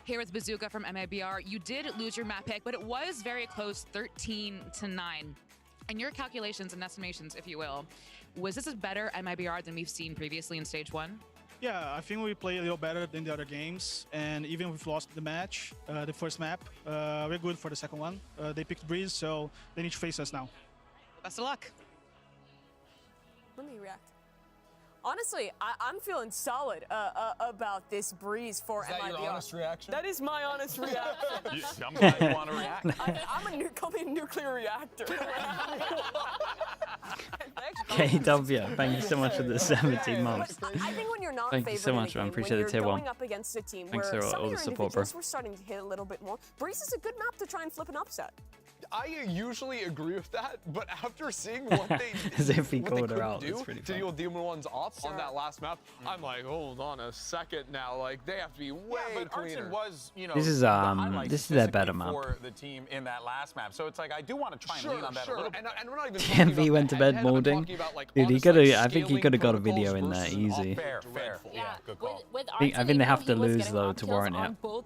Here with Bazooka from MIBR, you did lose your map pick, but it was very close, 13-9. In your calculations and estimations, if you will, was this a better MIBR than we've seen previously in Stage 1? Yeah, I think we play a little better than the other games, and even if we've lost the match, the first map, we're good for the second one. They picked Breeze, so they need to face us now. Best of luck. Let me react. Honestly, I'm feeling solid about this Breeze for MIBR. Is that your honest reaction? That is my honest reaction. I'm glad you want to react. Call me a nuclear reactor. KW, thank you so much for the 17 months. I think when you're not Thank you so much, man. Appreciate the tier 1. Going up against a team Thanks where for some all of the your support, bro. individuals were starting to hit a little bit more, Breeze is a good map to try and flip an upset. I usually agree with that, but after seeing what they As if he what they called her couldn't out, do it's pretty to funny. deal with Demon 1's op on that last map, I'm like, hold on a second now. Like, they have to be way but cleaner. Arson was, you know, This is, the highlight this is their better physically map. for the team in that last map. So it's like I do want to try and lean on that a little bit. And we're not even talking TMV about went to the bed head-to-head, I'm molding. talking about, like, Dude, he honest, could like, have. I think he scaling could have got a protocols video in there versus easy. Fair. Yeah, good call. With I think they have to lose though to warrant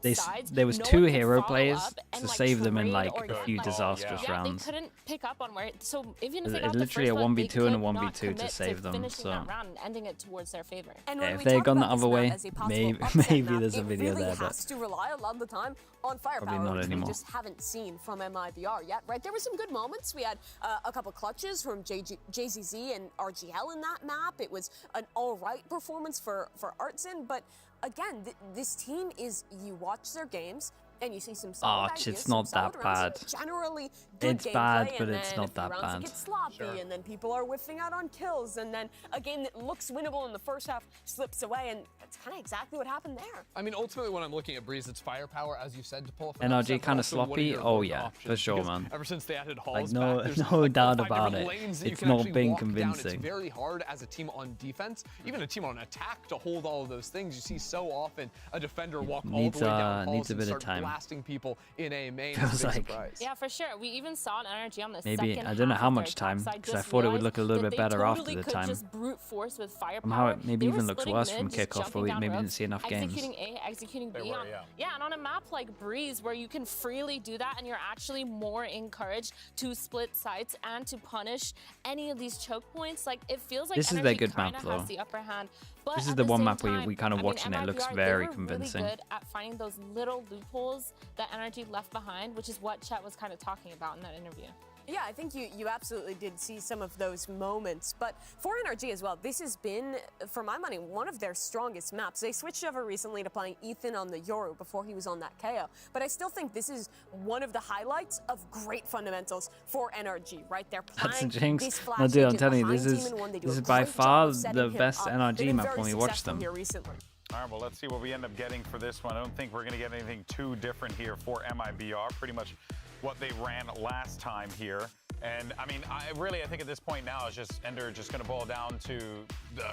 it. There was 2 hero players to save them in like a few disastrous rounds. They couldn't pick up on where it, so even if they It's got the literally first a one, 1v2 they and a could not 1v2 to commit save them, finishing so- that round and ending it towards their favor. And Yeah, when if we they had talk gone the about this other map way, as a possible maybe upset map, there's a it video really there, but has to rely a lot of the time on firepower, not which we anymore. just haven't seen from MIBR yet, right? There were some good moments. We had a couple clutches from JZZ and RGL in that map. It was an all right performance for Artson, but again, this team is, you watch their games, and you see some solid ideas, it's some not that solid rounds, bad. Generally good It's gameplay, bad, and but it's then not a few that rounds bad. It gets sloppy, and then people are whiffing out on kills, and then a game that looks winnable in the first half slips away, and that's kind of exactly what happened there. I mean, ultimately, when I'm looking at Breeze, it's firepower, as you said, to pull off NRG an upset, but kinda also what are sloppy? your Oh, other yeah, options? for sure, Because man. Ever since they added Halls Like, no- back, there's no like doubt 5 about different it. lanes that you It's can not actually been walk down. convincing. It's very hard as a team on defense, even a team on attack, to hold all of those things. You see so often a defender walk all Needs, the way down needs halls a and bit of start time. blasting people in A main. Feels It's a big like- surprise. Yeah, for sure. We even saw an energy on the Maybe, second I don't know half how of their much time, attack, so because I just thought it would look a little realized bit that they better after totally the could time. Just brute force with firepower. Somehow it maybe They were even looks splitting worse mid, from just kickoff, jumping but we down maybe rope, didn't see enough games. executing A, executing B. were, on, yeah. and on a map like Breeze, where you can freely do that, and you're actually more encouraged to split sites and to punish any of these choke points. Like, it feels like This is their Energy good map, kinda has though. the upper hand. But This is at the one same map we time, kind of I mean, watching. It looks MIBR, very they were convincing. Really good at finding those little loopholes that Energy left behind, which is what Chet was kind of talking about in that interview. Yeah, I think you absolutely did see some of those moments. But for NRG as well, this has been, for my money, one of their strongest maps. They switched over recently to playing Ethan on the Yoru before he was on that KO. But I still think this is one of the highlights of great fundamentals for NRG, right? They're That's a playing jinx. these No, flash dude, I'm agent telling you, behind this is Demon 1. They do this a is by great job far of setting the him best up. They've NRG been map very when we watch successful them. here recently. All right, well, let's see what we end up getting for this one. I don't think we're going to get anything too different here for MIBR. Pretty much what they ran last time here. And I mean, I think at this point now it's just Ender just going to boil down to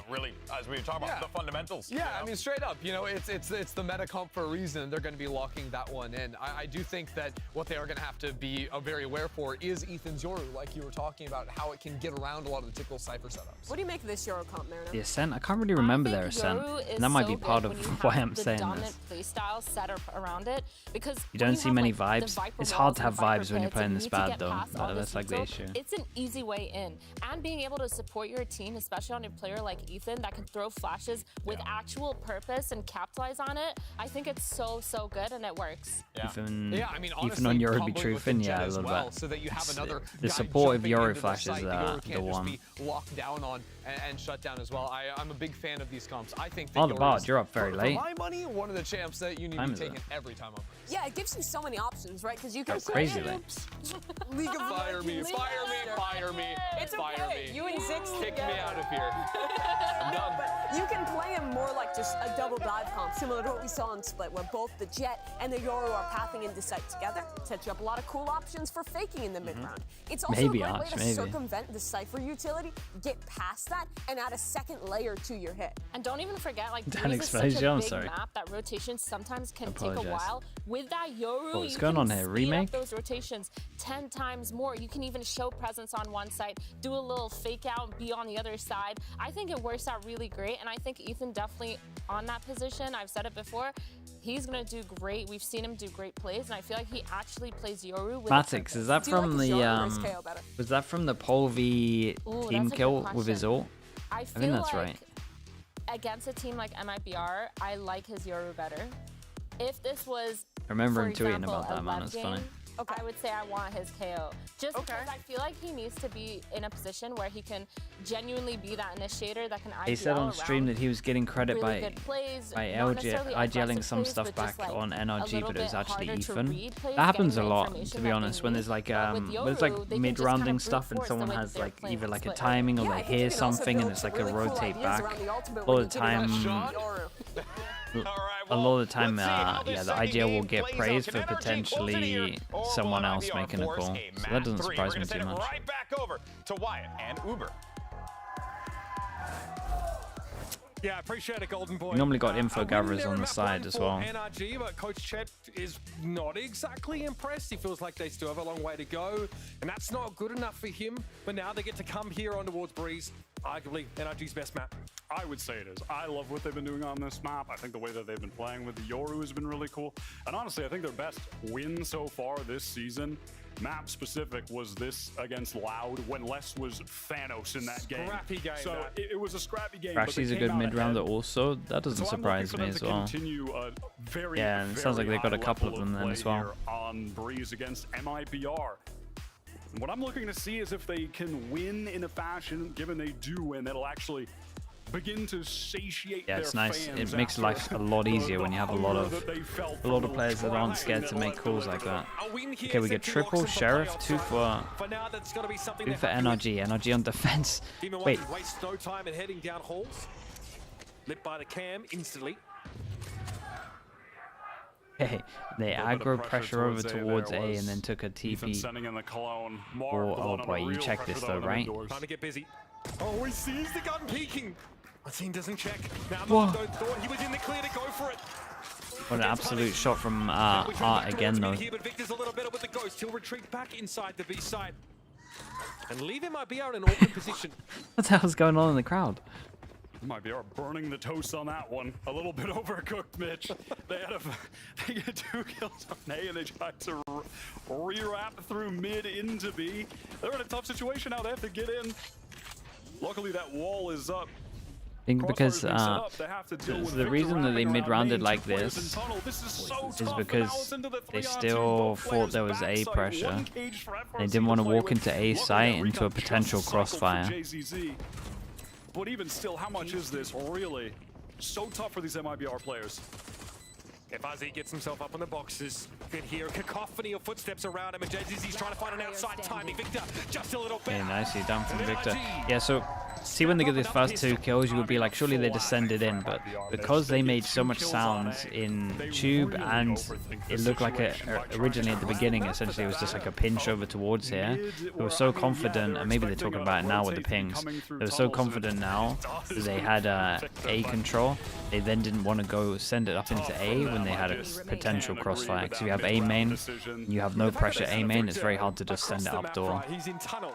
really, as we were talking about, the fundamentals. Yeah, you know? I mean, straight up, you know, it's the meta comp for a reason. They're going to be locking that one in. I do think that what they are going to have to be very aware for is Ethan's Yoru, like you were talking about, how it can get around a lot of the typical Cypher setups. What do you make of this Euro comp, Mariner? The Ascent, I can't really remember their Ascent. Yoru is And that might so be part good of when you why have I'm the saying dominant this. playstyle set up around it, because You when don't see have, many like, the vibes. Viper It's hard to walls have and Viper vibes when you're pits, playing and this you need to bad, get though. past all That's this like the neutral, issue. it's an easy way in. And being able to support your team, especially on a player like Ethan that can throw flashes with actual purpose and capitalize on it, I think it's so good and it works. Even, I mean, even honestly, on Yoru coupling True with the Fin, jet yeah, a as little well, bit. so that you have another The guy support of jumping Yoru into their flashes site that are Yoru the can't just one. be locked down on and shut down as well. I'm a big fan of these comps. I think that Oh, the Yoru Bard, is, you're up very for late. my money, one of the champs that you need Time to is be it? taking every time on. Yeah, it gives you so many options, right? Because you can That's crazy play late. League of Fire me, Legends. fire me. It's fire okay. me. You and Zix Kick together. me out of here. I'm No, done. but you can play him more like just a double dive comp, similar to what we saw in Split, where both the Jet and the Yoru are pathing into site together. Sets you up a lot of cool options for faking in the mid-round. It's also Maybe, a great way Arch, to maybe. circumvent the Cypher utility, get past that, and add a second layer to your hit. And don't even forget, like, Don't Breeze is such expose a you, I'm big sorry. map that rotations sometimes can take a Apologize. while. With that Yoru, What's you going can on here? speed Remake? up those rotations 10 times more. You can even show presence on one side, do a little fake out, and be on the other side. I think it works out really great, and I think Ethan definitely on that position. I've said it before. He's gonna do great. We've seen him do great plays, and I feel like he actually plays Yoru with Matix, is that Do you like from his the Yoru or his KO better? was that from the Pole V Ooh, team that's a kill good with his question. ult? I think feel that's like right. against a team like MIBR, I like his Yoru better. If this was, I remember for him tweeting example, about a that, man. web It's funny. game, I would say I want his KO. Just because I feel like he needs to be in a position where he can genuinely be that initiator that can IGL He said on stream around that he was getting credit really by good plays, by not LG necessarily IGLing aggressive some plays, stuff but back just, like, on a NRG, little but it was bit actually harder to Ethan. read plays, That happens a getting the lot, information to be that honest. they When need. there's like But with when it's Yoru, they like can just kind mid-rounding of stuff and brute force the someone way that has they're like playing either like a Split. timing or Yeah, I they think you hear can also something and build it's like really a cool rotate ideas back. around the ultimate A when lot you of the give it a time. shot. Yoru. A lot of the time, yeah, the IGL will get praised for potentially someone else making a call. So that doesn't surprise me too much. Right back over to Wyatt and Uber. Yeah, appreciate it, Golden Boy. You normally got info A win gatherers there on in the map side one as for well. NRG, but Coach Chet is not exactly impressed. He feels like they still have a long way to go, and that's not good enough for him. But now they get to come here on towards Breeze, arguably NRG's best map. I would say it is. I love what they've been doing on this map. I think the way that they've been playing with the Yoru has been really cool. And honestly, I think their best win so far this season, map specific, was this against Loud when Les was Thanos in that game. Scrappy game, So that. it was a scrappy game. but they Rashi's a came good out mid-rounder ahead. also. That doesn't So I'm looking surprise for me them as to well. continue a very, Yeah, and it sounds like very they've got a high couple level of them then play as well. here on Breeze against MIBR. What I'm looking to see is if they can win in a fashion, given they do win, that'll actually begin to satiate Yeah, it's their nice. fans It makes after life a lot easier when you have a lot hunger that they felt from those players that aren't tries scared to that make let calls them like that. A win here Okay, we get essentially triple locks them Sheriff, playoff. two for For now, that's got to be something two they're for happy with. NRG. NRG on defense. Demon Wait, One wastes no time in heading down halls. Lit by the cam instantly. hey, they A little bit aggro of pressure over towards there A was and then took a Ethan TP. sending in the cologne. Mark Oh, with a lot of boy, you real check pressure this though though, in the right? mid-doors. Time to get busy. Oh, he sees the gun peeking. Martin doesn't check. Now Whoa. Marco thought he was in the clear to go for it. What an absolute shot from We come Art back again towards though. mid here, but Victor's a little better with the ghost. He'll retreat back inside the B side. And leave him MIBR in an awkward position. What the hell's going on in the crowd? MIBR burning the toast on that one. A little bit overcooked, Mitch. They get 2 kills on A and they tried to re-wrap through mid into B. They're in a tough situation now. They have to get in. Luckily, that wall is up. I think because Crossfire's been set up. They have to deal with the Victor reason that they wrapping around mid-rounded main, like 2 players this in tunnel. This is so is tough, and now because it's into the they 3-on-2. still Both thought players there was A backside, pressure. one cage for They FRC didn't want to play walk with. into A Luckily, site that into a recon just potential cycled for crossfire. JZZ. But even still, how much is this really? So tough for these MIBR players. If Ozzy gets himself up on the boxes, could hear a cacophony of footsteps around him, and JZZ's trying to find an outside timing. Victor, just a little Yeah, bit. nicely done from Victor. Yeah, so see when they get these first 2 kills, you would be like, surely they descended in, but because they made so much sounds in Tube and it looked like originally at the beginning, essentially it was just like a pinch over towards here. They were so confident, and maybe they're talking about it now with the pings. They were so confident now that they had A control. They then didn't want to go send it up into A when they had a potential crossfire. Because if you have A main, you have no pressure A main, it's very hard to just send it up door. He's in tunnel.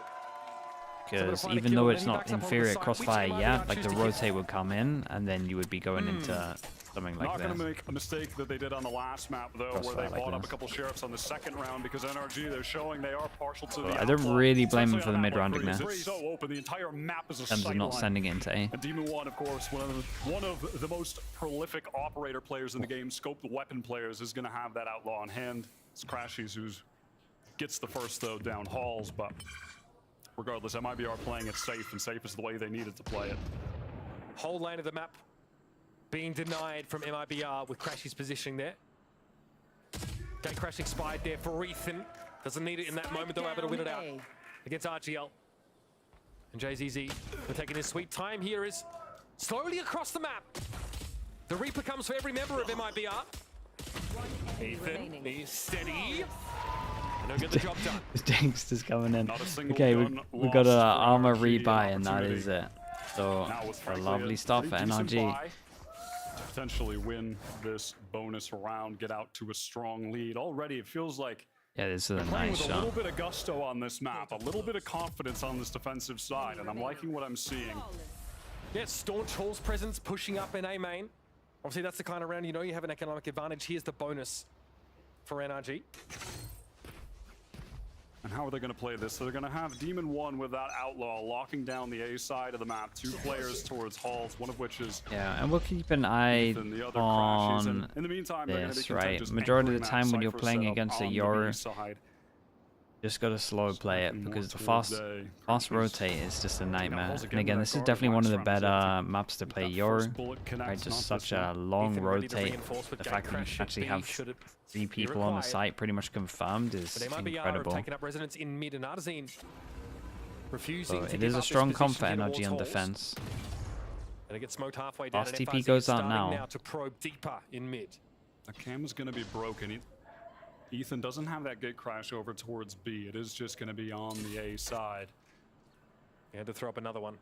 because even though it's not inferior crossfire yet, like the rotate would come in, and then you would be going into something like Not this. going to make a mistake that they did on the last map, though, where they bought up a couple sheriffs on the second round because NRG, they're showing they are partial to the I don't really blame them for the mid-rounding there. It's so open, the entire map is a In terms of not sending it into A. And Demon One, of course, one of the most prolific operator players in the game, scoped weapon players, is going to have that outlaw on hand. It's Crashies who gets the first, though, down halls, but regardless, MIBR playing it safe, and safe is the way they needed to play it. Whole lane of the map being denied from MIBR with Crashy's positioning there. Gate Crash expired there for Ethan. Doesn't need it in that moment, though, able to win it out against RGL. And JZZ, for taking his sweet time here, is slowly across the map. The Reaper comes for every member of MIBR. Ethan, he's steady. And he'll get the job done. Jinx is coming in. Okay, we got an armor rebuy, and that is it. So, a lovely start for NRG. Potentially win this bonus round, get out to a strong lead. Already, it feels like yeah, this is a playing nice with a shot. little bit of gusto on this map, a little bit of confidence on this defensive side, and I'm liking what I'm seeing. Yeah, Staunch Hall's presence pushing up in A main. Obviously, that's the kind of round you know you have an economic advantage. Here's the bonus for NRG. And how are they going to play this? So they're going to have Demon 1 with that Outlaw locking down the A side of the map. 2 players towards halls, one of which is Yeah, and we'll keep an eye on in the meantime, this, right? Majority of the time when you're playing against a Yoru, just gotta slow play it because the fast rotate is just a nightmare. And again, this is definitely one of the better maps to play Yoru. Right, just such a long rotate. The fact that you actually have 3 people on the site pretty much confirmed is incredible. Taking up residence in mid and Artazine refusing So to it give is a up strong this comp for position NRG on towards defense. And it gets smoked halfway down. Fast and TP FRZ goes out starting now. to probe deeper in mid. The cam is going to be broken. Ethan doesn't have that gate crash over towards B. It is just going to be on the A side. He had to throw up another one.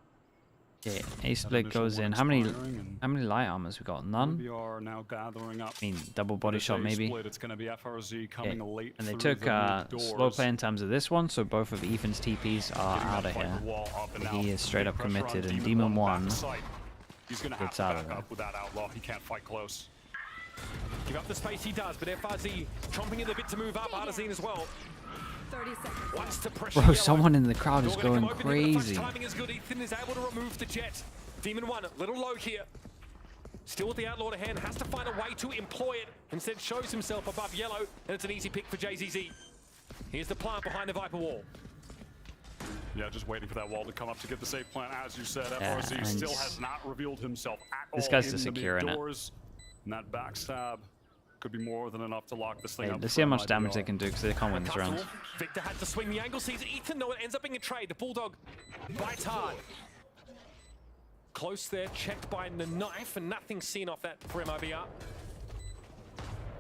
Okay, A split goes in. How many light armors we got? None? We are now gathering up. I mean, double body shot maybe. Split, it's going to be FRZ coming late and they through took the mid slow doors. play in terms of this one, so both of Ethan's TPs are out of here. He is straight up committed, and Demon 1 He's going to have gets to out back of there. up with that Outlaw. He can't fight close. Give up the space he does, but FRZ chomping in the bit to move up. Artazine as well. 30 seconds. Wants to pressure Bro, someone in the crowd is Door gonna going come open here, the punch crazy. timing is good. Ethan is able to remove the jet. Demon 1, a little low here. Still with the Outlaw to hand, has to find a way to employ it. Instead shows himself above yellow, and it's an easy pick for JZZ. Here's the plant behind the Viper wall. Yeah, just waiting for that wall to come up to get the safe plant. As you said, Yeah, FRZ and still has not revealed himself at all. This guy's in just the securing it. mid-doors. And that backstab could be more than enough to lock this thing Hey, up. let's see how for much damage MIBR. they can do because they can't win this round. Victor had to swing the angle, sees Ethan, though it ends up being a trade. The Bulldog bites hard. Close there, checked by the knife, and nothing seen off that for MIBR.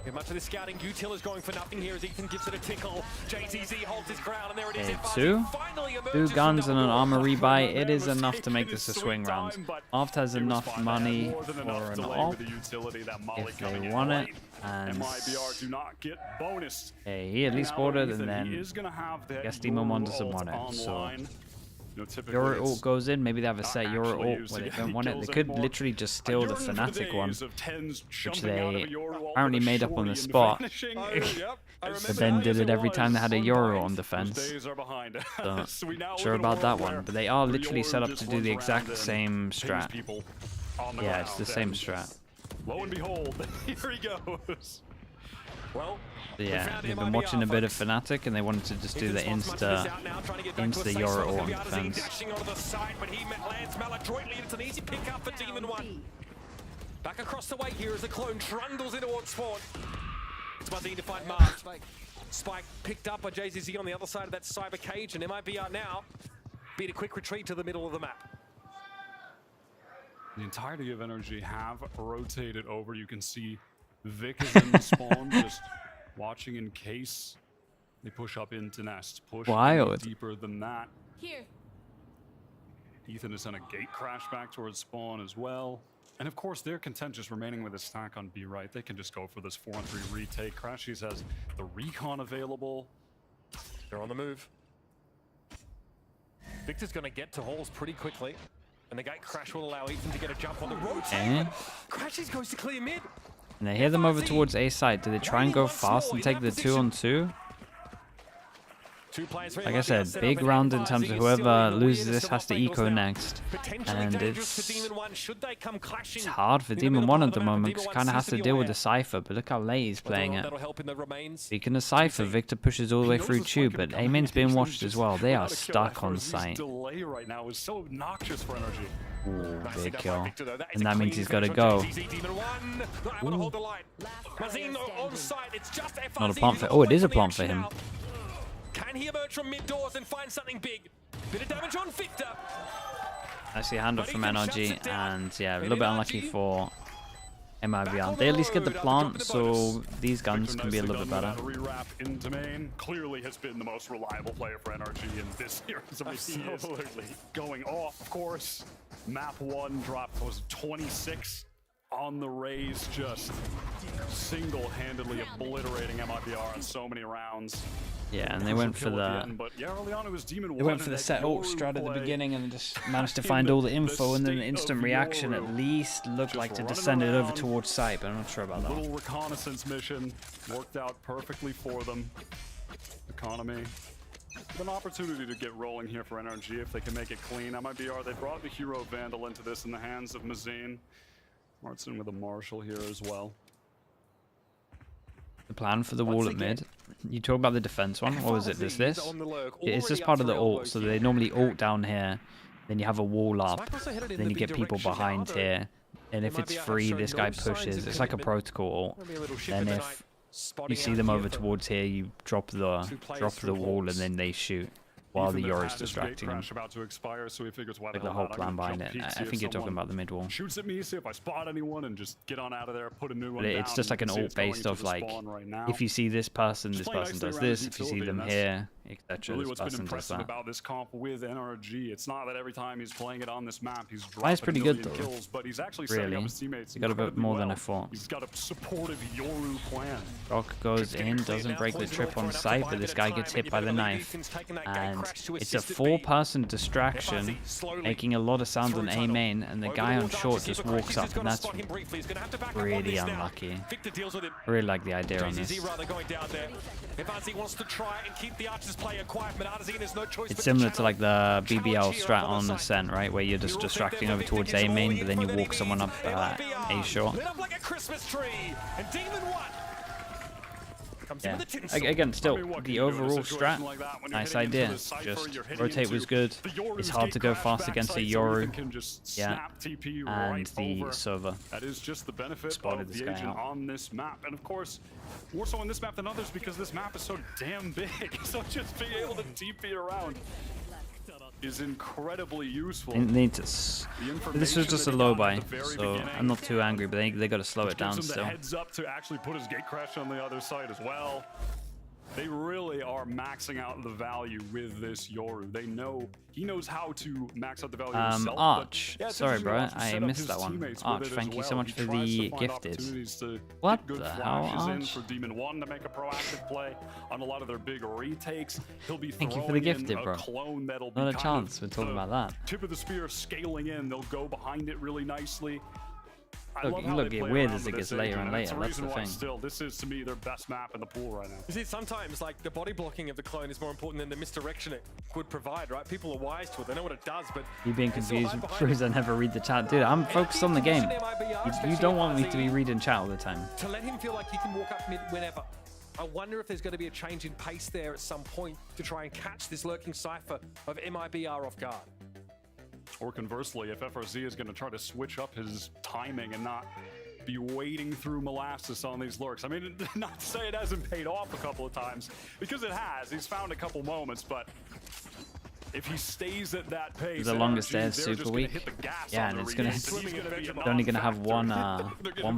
Get much of the scouting. Util is going for nothing here as Ethan gives it a tickle. JZZ holds his ground, and there it is. Okay, FRZ finally emerges two guns from and an double armor door. rebuy. It is enough to make this a swing round. Aft has enough money for an off if they want it, and MIBR do not get bonus. okay, he at least bought it, and then I guess Demon 1 doesn't want it. So your ult goes in. Maybe they have a set your ult where they don't want it. They could literally just steal the Fnatic one, which they apparently made up on the spot, but then did it every time they had a Euro on defense. So, sure about that one, but they are literally set up to do the exact same strat. Yeah, it's the same strat. Lo and behold, here he goes. Well, So yeah, they've been watching a bit of Fnatic, and they wanted to just do the insta Euro ult on defense. Dashing onto the side, but he lands maladroitly. It's an easy pick up for Demon 1. Back across the way here as the clone trundles in towards spawn. It's Mazine to find Mark. Spike picked up by JZZ on the other side of that cyber cage, and MIBR now beat a quick retreat to the middle of the map. The entirety of Energy have rotated over. You can see Vic is in the spawn, just watching in case they push up into nest. Push Wild. deeper than that. Here. Ethan has done a gate crash back towards spawn as well. And of course, they're content just remaining with a stack on B right. They can just go for this 4-on-3 retake. Crashies has the recon available. They're on the move. Victor's going to get to halls pretty quickly. And the gate crash will allow Ethan to get a jump on the road. Crashes goes to clear mid. And they hear them over towards A side. Do they try and go fast and take the 2-on-2? Like I said, big round in terms of whoever loses this has to eco next. And it's hard for Demon 1 at the moment because he kind of has to deal with the Cypher. But look how late he's playing it. Speaking of Cypher, Victor pushes all the way through Tube, but A-main's being watched as well. They are stuck on site. Ooh, big kill. And that means he's got to go. Ooh. Not a plant for... Oh, it is a plant for him. Can he emerge from mid doors and find something big? Bit of damage on Victor. I see a handoff from NRG, and yeah, a little bit unlucky for MIBR. They at least get the plant, so these guns can be a little bit better. Into main clearly has been the most reliable player for NRG in this series. Absolutely. Going off, of course. Map 1 dropped, was 26 on the raise, just single-handedly obliterating MIBR in so many rounds. Yeah, and they went for the set ult strat at the beginning and just managed to find all the info, and then the instant reaction at least looked like to descend it over towards site, but I'm not sure about that. Little reconnaissance mission worked out perfectly for them. Economy. An opportunity to get rolling here for NRG if they can make it clean. MIBR, they brought the Hero Vandal into this in the hands of Mazine. Martson with a Marshall here as well. The plan for the wall at mid. You talk about the defense one, or is it this? It's just part of the ult, so they normally ult down here, then you have a wall up, then you get people behind here, and if it's free, this guy pushes. It's like a protocol ult. Then if you see them over towards here, you drop the wall, and then they shoot while the Yoru's distracting him. About to expire, so he figures, like the whole plan behind it. I think you're talking about the mid wall. Shoots at me, see if I spot anyone, and just get on out of there, put a new one down. It's just like an ult based off like, if you see this person does this. If you see them here, etc. Really, what's been impressive about this comp with NRG, it's not that every time he's playing it on this map, he's dropping pretty good though. kills, but he's actually setting up his teammates. He got a bit more than I thought. He's got a supportive Yoru plan. Rock goes in, doesn't break the trip on site, but this guy gets hit by the knife, and it's a 4-person distraction, making a lot of sound on A main, and the guy on short just walks up, and that's really unlucky. I really like the idea on this. It's similar to like the BBL strat on Ascent, right, where you're just distracting over towards A main, but then you walk someone up A short. Yeah. Again, still, the overall strat, nice idea. Just rotate was good. It's hard to go fast against a Yoru. Yeah, and the server. That is just the benefit of the agent on this map. And of course, more so on this map than others because this map is so damn big. So just being able to TP around is incredibly useful. This was just a low buy, so I'm not too angry, but they got to slow it down still. Heads up to actually put his gate crash on the other side as well. They really are maxing out the value with this Yoru. They know he knows how to max out the value himself. Arch. Sorry, bro. I missed that one. Arch, thank you so much for the gifted. What the hell, Arch? For Demon 1 to make a proactive play on a lot of their big retakes. He'll be thank you for the gifted, bro. Not a chance. We're talking about that. Tip of the spear scaling in. They'll go behind it really nicely. Look, you get weird as it gets later and later. That's the thing. Still, this is to me their best map in the pool right now. You see, sometimes like the body blocking of the clone is more important than the misdirection it could provide, right? People are wise to it. They know what it does, but you being confused proves I never read the chat, dude. I'm focused on the game. You don't want me to be reading chat all the time. To let him feel like he can walk up mid whenever. I wonder if there's going to be a change in pace there at some point to try and catch this lurking Cypher of MIBR off guard. Or conversely, if FRZ is going to try to switch up his timing and not be wading through molasses on these lurks. I mean, not to say it hasn't paid off a couple of times, because it has. He's found a couple moments, but if he stays at that pace, the longest day is super weak. Yeah, and it's only gonna have one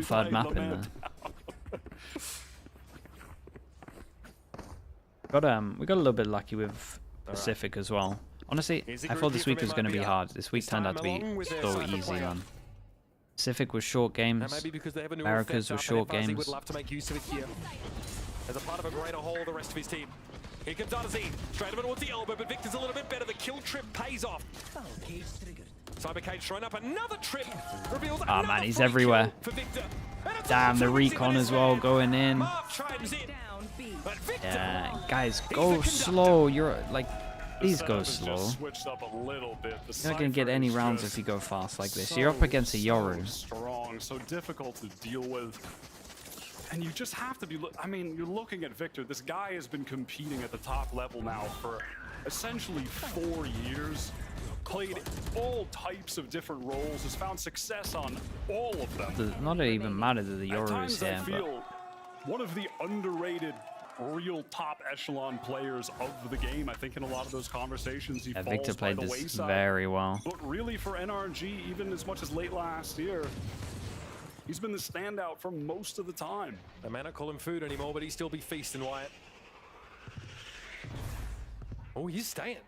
third map in there. We got a little bit lucky with Pacific as well. Honestly, I thought this week was going to be hard. This week turned out to be so easy, man. Pacific was short games. Americas was short games. Would love to make use of it here. As a part of a greater whole, the rest of his team. Here comes Arzine. Straight over towards the elbow, but Victor's a little bit better. The kill trip pays off. Cybercage throwing up another trip. Reveals Oh man, he's everywhere. Damn, the recon as well going in. Yeah, guys, go slow. You're like, please go slow. You're not gonna get any rounds if you go fast like this. You're up against a Yoru. Strong, so difficult to deal with. And you just have to be, I mean, you're looking at Victor. This guy has been competing at the top level now for essentially 4 years. Played all types of different roles, has found success on all of them. Does not even matter that the Yoru is there, I feel one of the underrated, real top echelon players of the game. I think in a lot of those conversations, he falls Victor played by the this wayside. very well. But really for NRG, even as much as late last year, he's been the standout for most of the time. They may not call him food anymore, but he still be feasting, Wyatt. Oh, he's staying.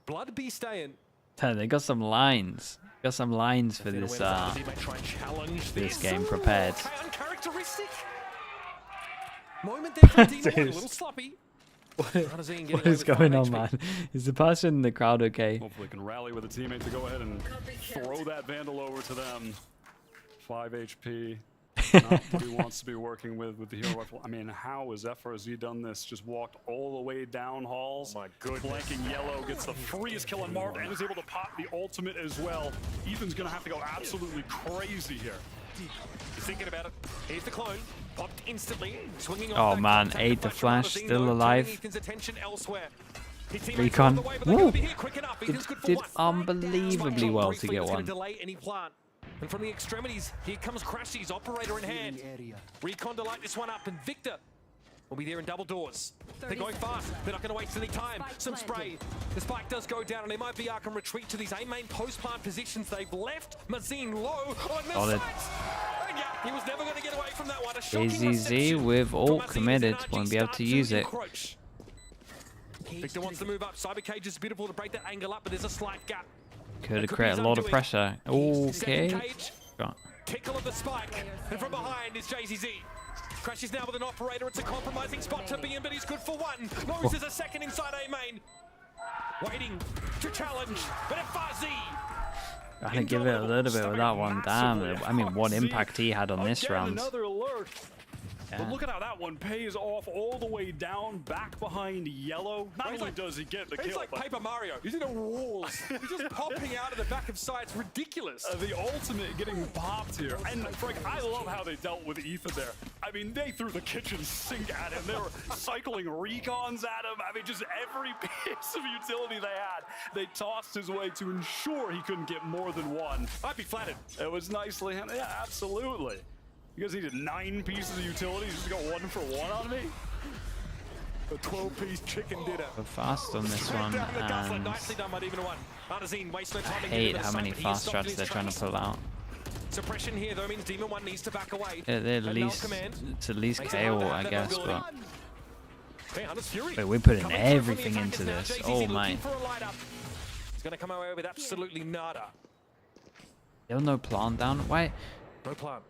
Blood be staying. They got some lines. Got some lines for this this game prepared. Uncharacteristic. Moment there from Demon, a little sloppy. What is going on, man? Is the person in the crowd okay? Hopefully can rally with a teammate to go ahead and throw that Vandal over to them. 5 HP. Not what he wants to be working with the hero rifle. I mean, how has FRZ done this? Just walked all the way down halls. Oh my goodness. Flanking Yellow, gets the freest kill on Marv, and is able to pop the ultimate as well. Ethan's gonna have to go absolutely crazy here. He's thinking about it. Here's the clone. Popped instantly. Swinging Oh man, Aid the Flash still alive. Ethan's attention elsewhere. Recon. Woo! It did unbelievably well to get one. Delay any plant. And from the extremities, here comes Crashy's operator in hand. Recon to light this one up, and Victor will be there in double doors. They're going fast. They're not going to waste any time. Some spray. The spike does go down, and MIBR can retreat to these A main post-plant positions. They've left Mazine low on the Solid. sides. And yeah, he was never going to get away from that one. AZZ with all committed. Won't be able to use it. Victor wants to move up. Cybercage is beautiful to break that angle up, but there's a slight gap. Could have created a lot of pressure. Okay. Tickle of the spike, and from behind is JZZ. Crashes now with an operator. It's a compromising spot to be in, but he's good for one. Knows there's a second inside A main. Waiting to challenge, but FRZ. I had to give it a little bit with that one. Damn. I mean, what impact he had on this round. Another alert. Yeah. But look at how that one pays off all the way down, back behind Yellow. Not only does he get the kill, He's like Paper Mario. He's in a walls. He's just popping out of the back of sight. It's ridiculous. The ultimate getting popped here. And Frank, I love how they dealt with Ethan there. I mean, they threw the kitchen sink at him. They were cycling recons at him. I mean, just every piece of utility they had, they tossed his way to ensure he couldn't get more than one. I'd be flattered. It was nicely handled. Yeah, absolutely. You guys needed 9 pieces of utilities just to go 1 for 1 on me? A 12-piece chicken dinner. Go fast on this one, and Nicely done by Demon 1. Arzine wastes no time. I hate how many fast strats they're trying to pull out. Suppression here though means Demon 1 needs to back away. They're at least, it's at least KO, I guess, but Fury. wait, we're putting everything into this. Oh my. He's going to come away with absolutely nada. There's no plant down. Why? No plant.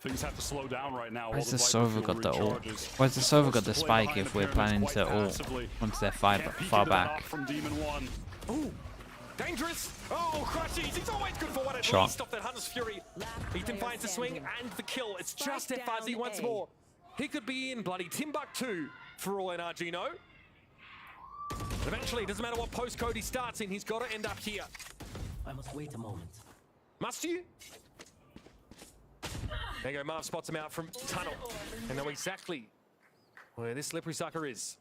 Things have to slow down right now. Why's the Sova got the ult? Why's the Sova got the spike if we're planning to ult once they're far back? From Demon 1. Ooh, dangerous. Oh, Crushies. He's always good for one at Shot. least off that Hunter's Fury. Ethan finds the swing and the kill. It's just FRZ once more. He could be in bloody Timbuktu for all NRG know. Eventually, doesn't matter what postcode he starts in, he's got to end up here. I must wait a moment. Must you? There you go, Marv spots him out from tunnel. And know exactly where this slippery sucker is.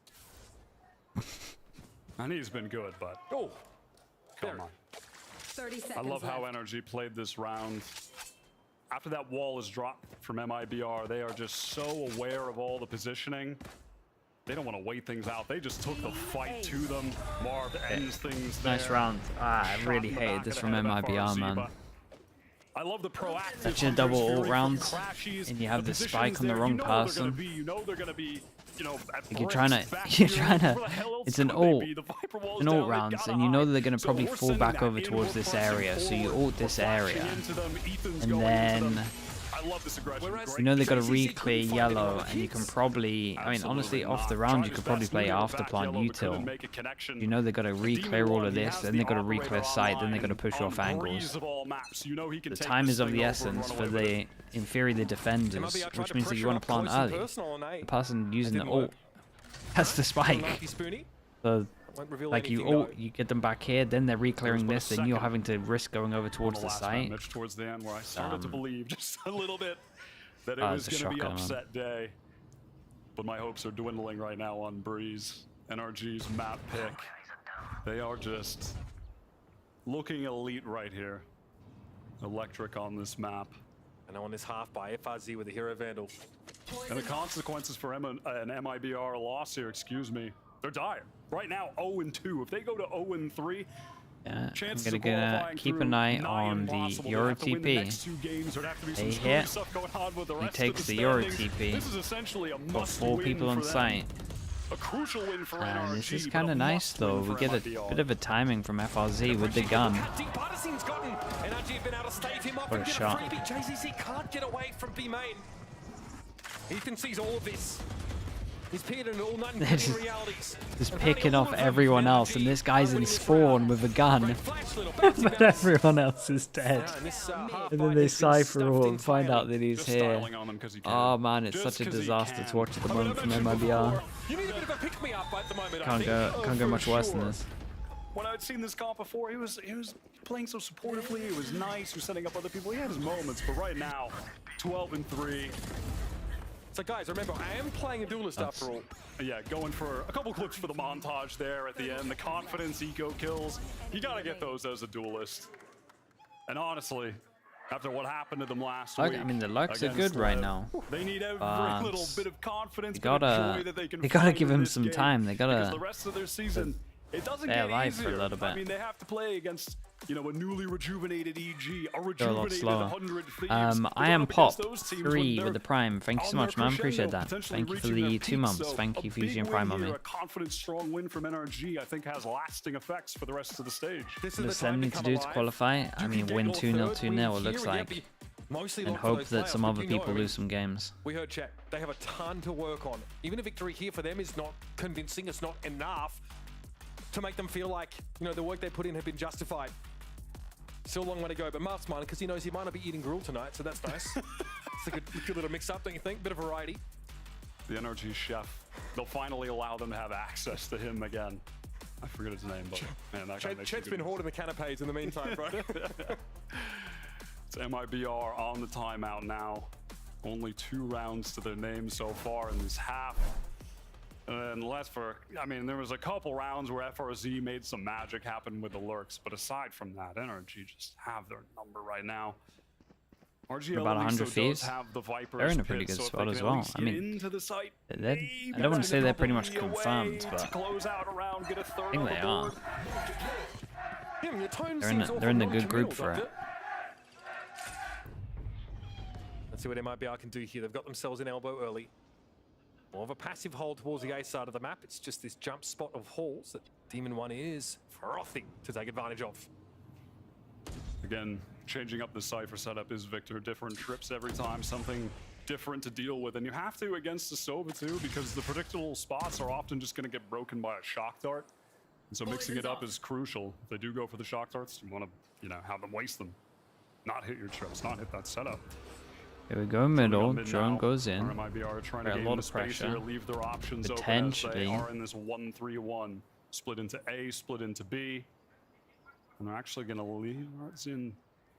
And he's been good, but oh, come on. 30 seconds I love how left. NRG played this round. After that wall is dropped from MIBR, they are just so aware of all the positioning. They don't want to wait things out. They just took the fight to them. Marv ends things there. Nice round. I really hated this from MIBR, man. I love the proactive. Such a double ult round, and you have the spike on the wrong person. Like you're trying to, it's an ult rounds, and you know that they're gonna probably fall back over towards this area, so you ult this area, and then I love this aggression. You know they got to re-clear yellow, and you can probably, I mean, honestly, off the round, you could probably play after plant util. You know they got to re-clear all of this, then they got to re-clear site, then they got to push off angles. The time is of the essence for the, in theory, the defenders, which means that you want to plant early. The person using the ult has the spike. So, like you get them back here, then they're re-clearing this, then you're having to risk going over towards the site. Towards the end, where I started to believe just a little bit that it was going to be an upset day, but my hopes are dwindling right now on Breeze. NRG's map pick. They are just looking elite right here. Electric on this map. And on this half by FRZ with the Hero Vandal. And the consequences for an MIBR loss here, excuse me, they're dire. Right now, 0-2. If they go to 0-3, yeah, I'm gonna keep an eye on the Euro TP. They hit. He takes the Euro TP. Got 4 people on site. And this is kind of nice though. We get a bit of a timing from FRZ with the gun. What a shot. JZC can't get away from B main. Ethan sees all of this. He's peered in all 9 realities. Just picking off everyone else, and this guy's in spawn with a gun. But everyone else is dead. And then they cypher all and find out that he's here. Oh man, it's such a disaster to watch at the moment from MIBR. Can't go much worse than this. When I'd seen this comp before, he was playing so supportively. It was nice. He was setting up other people. He had his moments, but right now, 12-3. So guys, remember, I am playing a duelist after all. Yeah, going for a couple clips for the montage there at the end. The confidence eco kills. You gotta get those as a duelist. And honestly, after what happened to them last week, I mean, the Lux are good right now. They need every little bit of confidence. They gotta give him some time. They gotta. The rest of their season, it doesn't stay get alive easier. for a little bit. I mean, they have to play against, you know, a newly rejuvenated EG, a Go a lot rejuvenated slower. 100 Thieves. I am Pop 3 with the Prime. Thank you so much, man. Appreciate that. Thank you for the 2 months. So Thank you for using your Prime on me. A confident, strong win from NRG, I think, has lasting effects for the rest of the stage. What they need to do to qualify, I mean, win 2-0, 2-0, it looks like. And hope that some other people lose some games. We heard chat. They have a ton to work on. Even a victory here for them is not convincing. It's not enough to make them feel like, you know, the work they put in have been justified. Still a long way to go, but Mark's smiling because he knows he might not be eating gruel tonight, so that's nice. It's a good little mix-up, don't you think? Bit of variety. The NRG chef, they'll finally allow them to have access to him again. I forget his name, but man, that guy makes Chet's been hoarding the canapes in the meantime, bro. It's MIBR on the timeout now. Only 2 rounds to their name so far in this half. And I mean, there was a couple rounds where FRZ made some magic happen with the lurks, but aside from that, NRG just have their number right now. RGL about 100 Thieves. They're in a pretty good spot as well. I mean, I don't want to say they're pretty much confirmed, but I think they are. They're in the good group for it. Let's see what MIBR can do here. They've got themselves an elbow early. More of a passive hold towards the A side of the map. It's just this jump spot of halls that Demon 1 is frothing to take advantage of. Again, changing up the Cypher setup is Victor. Different trips every time, something different to deal with. And you have to against the Sova too, because the predictable spots are often just going to get broken by a shock dart. And so mixing it up is crucial. If they do go for the shock darts, you want to, you know, have them waste them. Not hit your trips, not hit that setup. Here we go middle, drone goes in. MIBR trying a to gain lot the of space pressure. here, leave their options Potentially. open as they are in this 1-3-1. Split into A, split into B. And they're actually going to leave Arts in.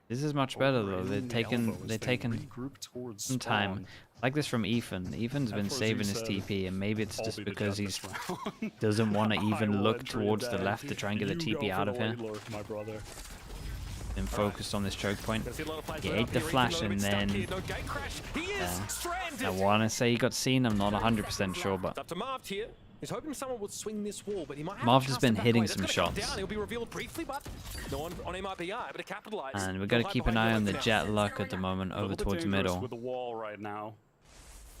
This is much better though. They've taken some time. I like this from Ethan. Ethan's been saving his TP, and maybe it's just because he doesn't want to even look towards the left to try and get the TP out of here. Been focused on this choke point. He ate the flash, and then I want to say he got seen. I'm not 100% sure, but Up to Marv here. He's hoping someone would swing this wall, but he might have Marv a has chance been to back hitting away. some That's gonna come shots. down. He'll be revealed briefly, but no one on MIBR able to capitalize. and we got to keep an eye on the jet luck at the moment over towards middle. With the wall right now.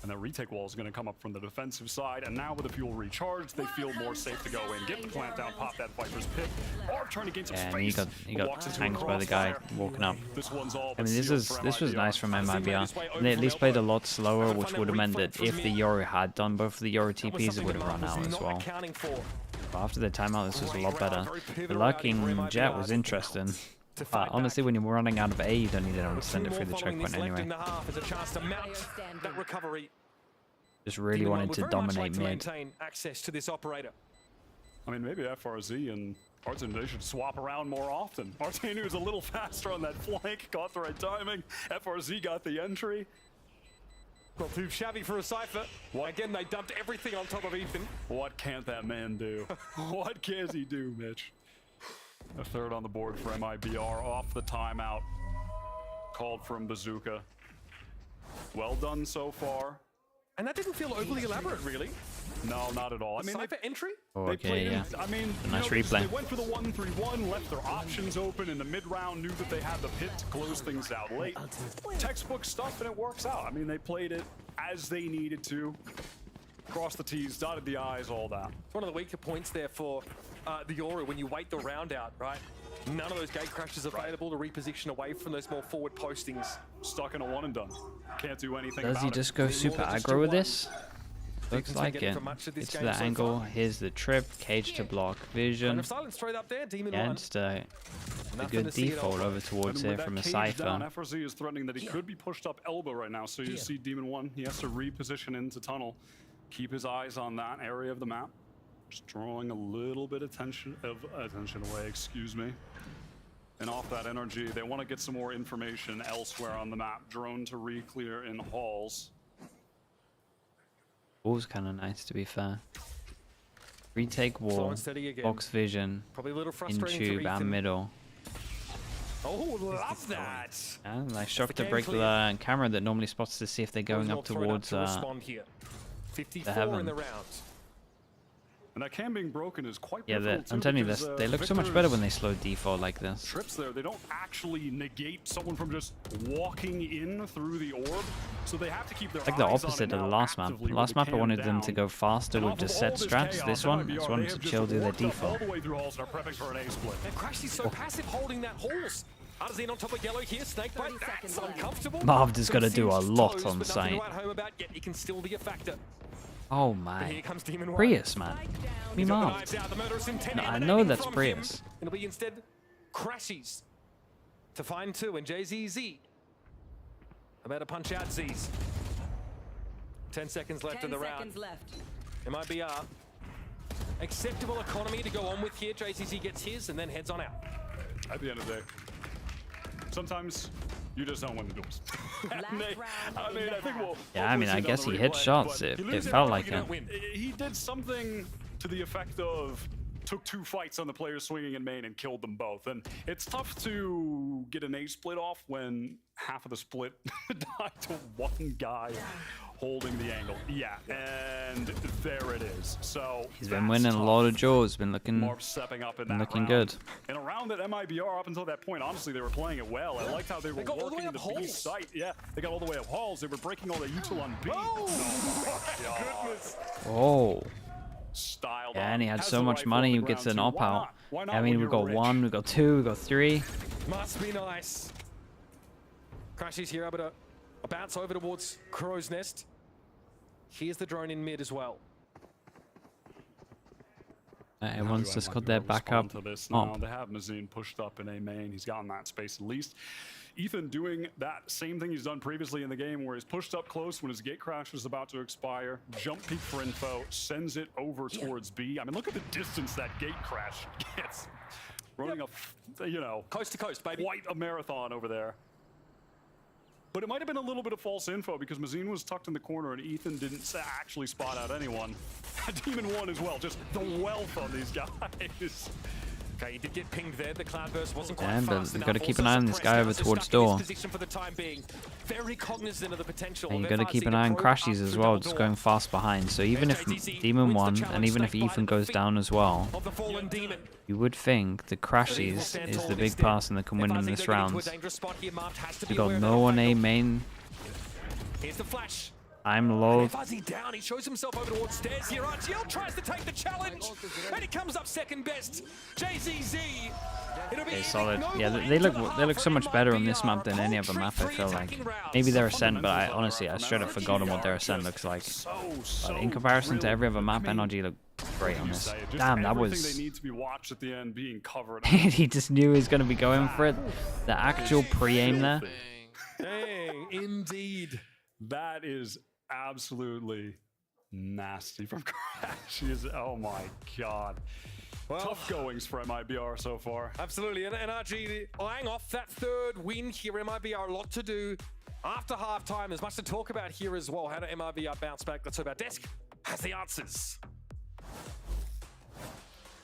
And that retake wall is going to come up from the defensive side. And now with the fuel recharged, they feel more safe to go in. Get the plant down, pop that Viper's pit. Or trying to gain some space. And he got tanked by the guy walking up. I mean, this was nice from MIBR. They at least played a lot slower, which would have meant that if the Yoru had done both of the Yoru TPs, it would have run out as well. But after the timeout, this was a lot better. The lurking jet was interesting. But honestly, when you're running out of A, you don't need anyone to send it through the checkpoint anyway. Just really wanted to dominate mid. Access to this operator. I mean, maybe FRZ and Arten, they should swap around more often. Arten was a little faster on that flank, got the right timing. FRZ got the entry. Got too shabby for a Cypher. Again, they dumped everything on top of Ethan. What can't that man do? What can he do, Mitch? A third on the board for MIBR off the timeout. Called from Bazooka. Well done so far. And that didn't feel overly elaborate, really. No, not at all. I mean, Cypher entry? Oh, okay, yeah. I mean, nice replay. They went for the 1-3-1, left their options open in the mid-round, knew that they had the pit to close things out late. Textbook stuff, and it works out. I mean, they played it as they needed to. Crossed the T's, dotted the I's, all that. It's one of the weaker points there for the Yoru when you wait the round out, right? None of those gate crashes available to reposition away from those more forward postings. Stuck in a one and done. Can't do anything Does about he it. just go super aggro with this? Looks like it. It's the angle. Here's the trip. Cage to block vision. Against a good default over towards here from a Cypher. FRZ is threatening that he could be pushed up elbow right now. So you see Demon 1, he has to reposition into tunnel. Keep his eyes on that area of the map. Just drawing a little bit of attention away, excuse me. And off that energy, they want to get some more information elsewhere on the map. Drone to re-clear in halls. Wall's kind of nice, to be fair. Retake wall, box vision, in tube and middle. Oh, love that! And nice shot to break the camera that normally spots to see if they're going up towards the 54 heaven. in the round. And that cam being broken is quite I'm telling you this, they look so much better when they slow default like this. Trips there, they don't actually negate someone from just walking in through the orb, so they have to keep their It's like the opposite of the last map. Last map I wanted them to go faster with just set strats. This one, I just wanted to chill, do their default. And Crash is so passive holding that horse. Arzine on top of yellow here, Snakebite, that's uncomfortable. Marv is going to do a lot on but site. nothing to write home about, yet it can still be a factor. Oh But my. here comes Demon 1. Prius, man. Me Marv. No, I know that's Prius. It'll be instead Crashies to find two, and JZZ about to punch out Z's. 10 seconds left in the round. MIBR. Acceptable economy to go on with here. JZZ gets his and then heads on out. At the end of the day, sometimes you just don't win the duels. Yeah, I mean, I guess he hit shots. It felt like it. He did something to the effect of took 2 fights on the players swinging in main and killed them both. And it's tough to get an A split off when half of the split died to one guy holding the angle. Yeah, and there it is. So He's been winning a lot of draws. Been looking good. In a round that MIBR up until that point, honestly, they were playing it well. I liked how they were working the B site. Yeah, they got all the way up halls. They were breaking all the util on B. Oh, goodness. Oh. Styled Yeah, and he had so much money, he gets an op out. I mean, we've got 1, we've got 2, we've got 3. Must be nice. Crashies here, able to bounce over towards Crow's Nest. Here's the drone in mid as well. Everyone's just got their back up. They have Mazine pushed up in A main. He's gotten that space at least. Ethan doing that same thing he's done previously in the game, where he's pushed up close when his gate crash is about to expire, jump peek for info, sends it over towards B. I mean, look at the distance that gate crash gets. Running a, you know, coast to coast, baby. Quite a marathon over there. But it might have been a little bit of false info because Mazine was tucked in the corner and Ethan didn't actually spot out anyone. Demon 1 as well, just the wealth on these guys. Okay, he did get pinged there. The cloudburst wasn't quite Yeah, but fast we've enough. got to keep an Also eye on this guy over suppressed. towards Now door. stuck in his position for the time being. Very cognizant of the potential. And you of got to FRC keep an eye on probe Crashies up as to well, double just door. going fast behind. So even if Demon won, and even if Ethan goes down as well, Of the fallen demon. you would think the Crashies is the big pass and they can win in this round. Dangerous spot here. Marked has to We be got aware no of one that A final. main. Here's the flash. I'm low. Fuzzy down, he shows himself over towards stairs here. RGL tries to take the challenge, and he comes up second best. JZZ. Okay, solid. Yeah, they look so much better on this map than any other map, I feel like. Maybe their Ascent, but I straight up forgotten what their Ascent looks like. But in comparison to every other map, NRG look great on this. Damn, that was... They need to be watched at the end being covered. He just knew he was going to be going for it. The actual pre-aim there. Dang, indeed. That is absolutely nasty from Crash. Oh my god. Well, tough goings for MIBR so far. Absolutely, and NRG eyeing off that third win here. MIBR a lot to do after halftime. There's much to talk about here as well. How do MIBR bounce back? Let's hope our desk has the answers.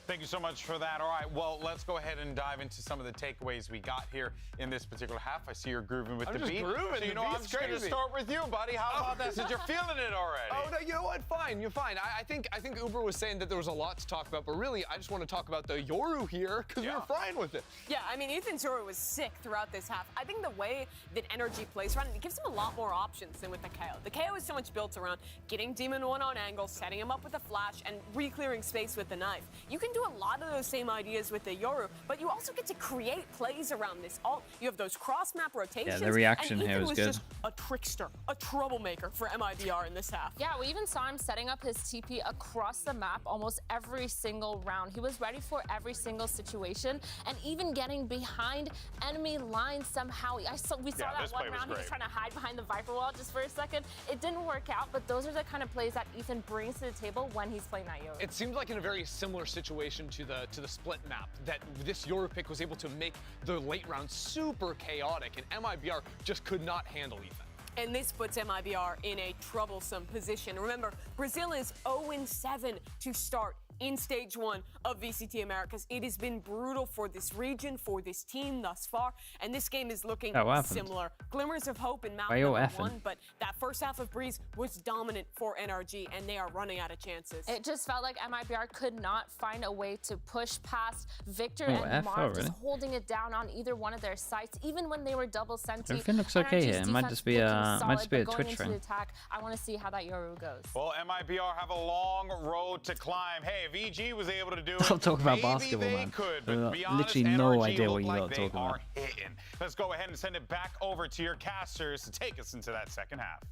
Thank you so much for that. All right, well, let's go ahead and dive into some of the takeaways we got here in this particular half. I see you're grooving with the beat. So you know I'm just going to start with you, buddy. How about that since you're feeling it already? Oh, no, you know what? Fine, you're fine. I think Uber was saying that there was a lot to talk about, but really, I just want to talk about the Yoru here because we were frying with it. Yeah, I mean, Ethan's Yoru was sick throughout this half. I think the way that NRG plays around it gives him a lot more options than with the KO. The KO is so much built around getting Demon 1 on angle, setting him up with a flash, and re-clearing space with the knife. You can do a lot of those same ideas with the Yoru, but you also get to create plays around this ult. You have those cross-map rotations. Yeah, the reaction and here was good. Just a trickster, a troublemaker for MIBR in this half. Yeah, we even saw him setting up his TP across the map almost every single round. He was ready for every single situation, and even getting behind enemy lines somehow. We saw that one round he was trying to hide behind the Viper wall just for a second. It didn't work out, but those are the kind of plays that Ethan brings to the table when he's playing that Yoru. It seemed like in a very similar situation to the split map that this Yoru pick was able to make the late round super chaotic, and MIBR just could not handle Ethan. And this puts MIBR in a troublesome position. Remember, Brazil is 0-7 to start in stage 1 of VCT Americas. It has been brutal for this region, for this team thus far, and this game is looking similar. Glimmers of hope in map number 1, but that first half of Breeze was dominant for NRG, and they are running out of chances. It just felt like MIBR could not find a way to push past Victor and Marv, just holding it down on either one of their sites, even when they were double senti. Everything looks okay here. It might just be a Twitch thing. I want to see how that Yoru goes. Well, MIBR have a long road to climb. Hey, if EG was able to do it, I'll talk about basketball, man. But be honest, literally no NRG idea what look you like got talking about. hitting. Let's go ahead and send it back over to your casters to take us into that second half.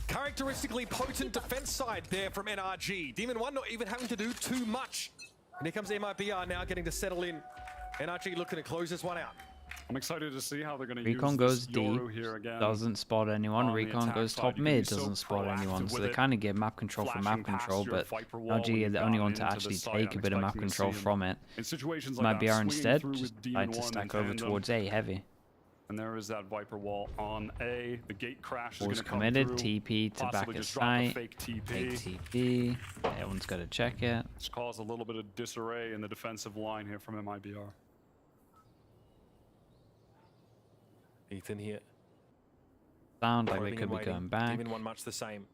Characteristically potent defense side there from NRG. Demon 1 not even having to do too much. And here comes MIBR now getting to settle in. NRG looking to close this one out. I'm excited to see how they're going to Recon use goes this D, Yoru here again. doesn't spot anyone. Recon goes top mid, doesn't spot anyone. So they kind of get map control for map control, but LG are the only one to actually take a bit of map control from it. MIBR instead just decide to stack over towards A heavy. And there is that Viper wall on A. The gate crash is going to come committed. through. TP to back his site. Fake TP. Everyone's got to check it. It's caused a little bit of disarray in the defensive line here from MIBR. Ethan here. Sound like they could be going back. Demon 1 much the same.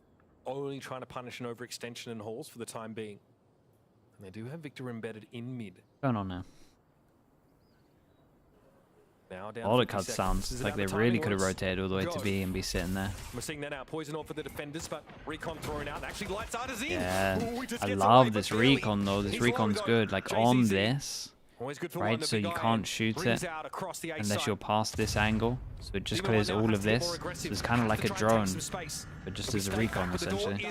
Only trying to punish an overextension in halls for the time being. And they do have Victor embedded in mid. Going on now. Now down All it cuts sounds like they really could have rotated all the way to B and be sitting there. We're seeing that now. Poison off for the defenders, but Recon thrown out. Actually, lights arters in. Yeah, I love this Recon though. This Recon's good. Like on this, right? So you can't shoot it unless you're past this angle. So it just clears all of this. So it's kind of like a drone, but just as a Recon essentially.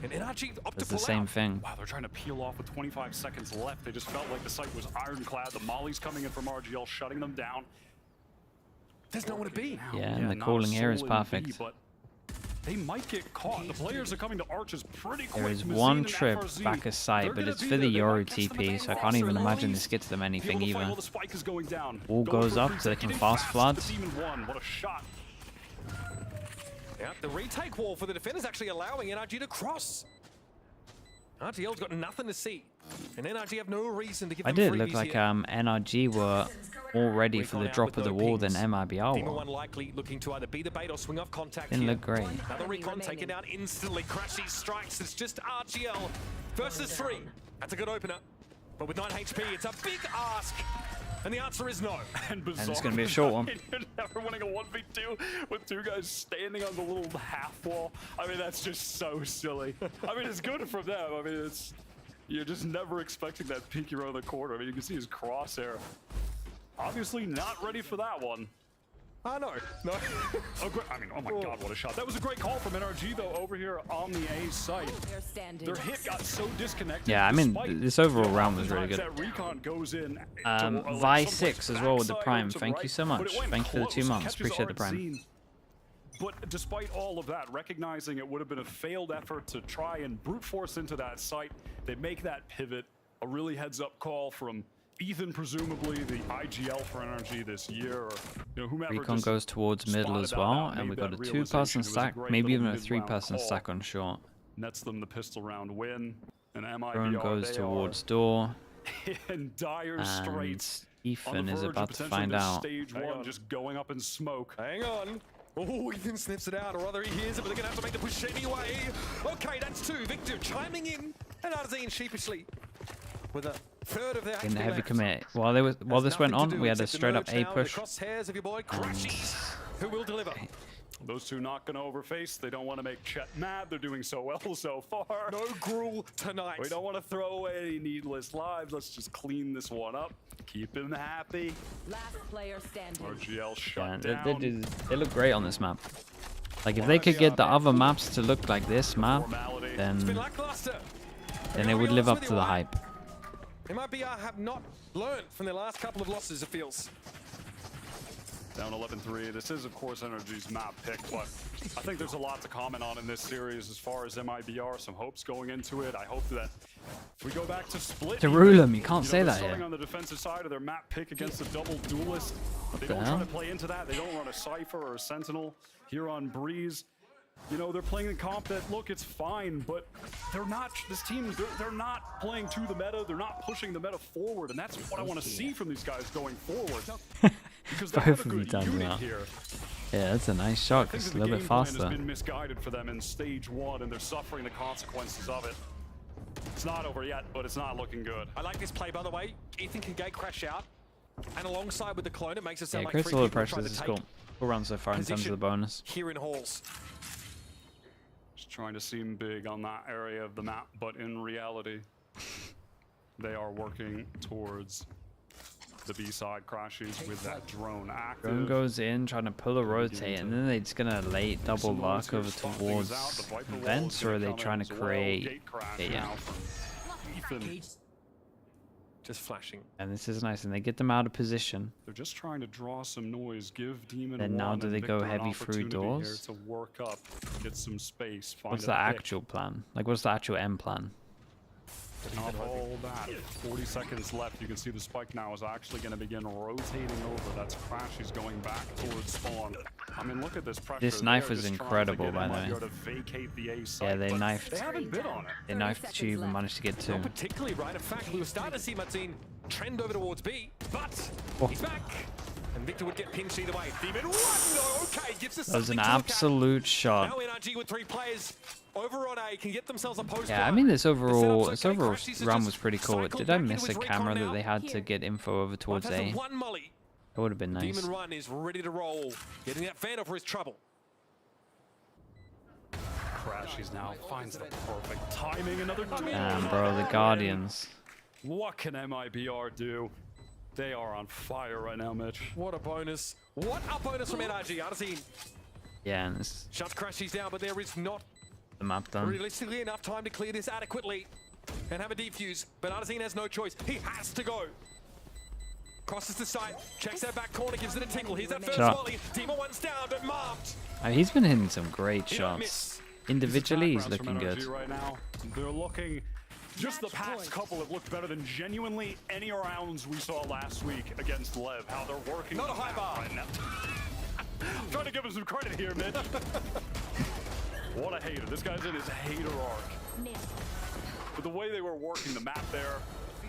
And NRG up It's to the same out. thing. Wow, they're trying to peel off with 25 seconds left. They just felt like the site was ironclad. The molly's coming in from RGL, shutting them down. There's nowhere to be. Yeah, and the calling here is perfect. But they might get caught. The players are coming to arches pretty quick. There is one trip back a site, but it's for the Yoru TP, so I can't even imagine this gets them anything either. Wall goes up so they can fast flood. What a shot. Yeah, the retake wall for the defenders actually allowing NRG to cross. RGL's got nothing to see, and NRG have no reason to give them I did freebies look like here. NRG were all ready for the drop of the wall than MIBR Demon were. 1 likely looking to either be the bait or swing off contact Didn't here. look great. Another Recon taken down instantly. Crashy strikes. It's just RGL versus 3. That's a good opener. But with 9 HP, it's a big ask And the answer is no. And it's going to be a short one. You're never winning a 1v2 with two guys standing on the little half wall. I mean, that's just so silly. I mean, it's good for them. I mean, you're just never expecting that peek around the corner. I mean, you can see his crosshair. Obviously not ready for that one. No. I mean, oh my God, what a shot. That was a great call from NRG, though, over here on the A site. Their hit got so disconnected. Yeah, I mean, this overall round was really good. That recon goes in Vi6 as well with the Prime. Thank you so much. Thank you for the 2 months. Appreciate the Prime. But despite all of that, recognizing it would have been a failed effort to try and brute force into that site, they make that pivot. A really heads-up call from Ethan, presumably the IGL for NRG this year, or whomever. Recon goes towards middle as well, and we got a 2-person stack, maybe even a 3-person stack on short. Nets them the pistol round win, and MIBR Drone goes towards door, in dire straits. Ethan is about to find out. Stage 1 just going up in smoke. Hang on. Oh, Ethan sniffs it out, or rather he hears it, but they're going to have to make the push anyway. Okay, that's 2. Victor chiming in, and Arzine sheepishly with a third of their In the heavy left. commit. While this went on, we had a straight up A push. Crosshairs of your boy Crashies, who will deliver. Those two not going to overface. They don't want to make Chet mad. They're doing so well so far. No gruel tonight. We don't want to throw away any needless lives. Let's just clean this one up. Keep him happy. Last player standing. RGL shut down. They look great on this map. Like, if they could get the other maps to look like this map, then it would live up to the hype. MIBR have not learned from their last couple of losses, it feels. Down 11-3. This is, of course, NRG's map pick, but I think there's a lot to comment on in this series as far as MIBR. Some hopes going into it. I hope that if we go back to Split... To rule them, you can't say that here. here. On the defensive side of their map pick against a double duelist. They don't try to play into that. They don't run a Cypher or a Sentinel here on Breeze. They're playing a comp that, look, it's fine, but they're not, this team, they're not playing to the meta, they're not pushing the meta forward, and that's what I want to see from these guys going forward. Because they have a good unit here. Yeah, that's a nice shot, just a little bit faster. Has been misguided for them in stage 1, and they're suffering the consequences of it. It's not over yet, but it's not looking good. I like this play, by the way. Ethan can gate crash out, and alongside with the clone, it makes it sound like creates 3 a lot of people pressure. trying This is to cool. take We'll run so far in terms of the bonus. here in halls. Just trying to seem big on that area of the map, but in reality, they are working towards the B side. Crashes with that drone active. Drone goes in, trying to pull a rotate, and then they're just gonna late double lock over towards vents, or are they trying to create? Yeah. Just flashing. And this is nice, and they get them out of position. They're just trying to draw some noise, give Demon Then now one do and they go Victor an heavy through opportunity doors? here to work up, get some space. Find What's a the pick. actual plan? Like, what's the actual end plan? Not all that. 40 seconds left. You can see the spike now is actually going to begin rotating over. That's Crash. He's going back towards spawn. I mean, look at this pressure. This knife They're was just trying incredible, to get by the way. MIBR to vacate the A site, Yeah, they but knifed. They haven't bid on it. They knifed the tube and managed to get 2. Not particularly right. In fact, we were starting to see Martin trend over towards B, but he's back. And Victor would get pinched either way. Demon 1, no, okay, gives us That was an something to look at. absolute shot. Now NRG with 3 players over on A can get themselves a post. Yeah, I mean this overall run was pretty cool. Did I miss a camera that they had to get info over towards A? One molly. That would have been nice. Demon Run is ready to roll, getting that fan over his trouble. Crash, he's now finds the perfect timing. Another Damn, bro, the Guardians. What can MIBR do? They are on fire right now, Mitch. What a bonus. What a bonus from NRG. Arzine Yeah, and this shuts Crashies down, but there is not the map done. realistically enough time to clear this adequately and have a defuse. But Arzine has no choice. He has to go. Crosses the site, checks that back corner, gives it a tinkle. Here's that first volley. Demon 1's down, but marked. He's been hitting some great shots. Individually, he's looking good. Right now, they're looking. Just the past couple have looked better than genuinely any rounds we saw last week against Lev. How they're working. Not a high bar right now. Trying to give him some credit here, Mitch. What a hater. This guy's in his hater arc. But the way they were working the map there,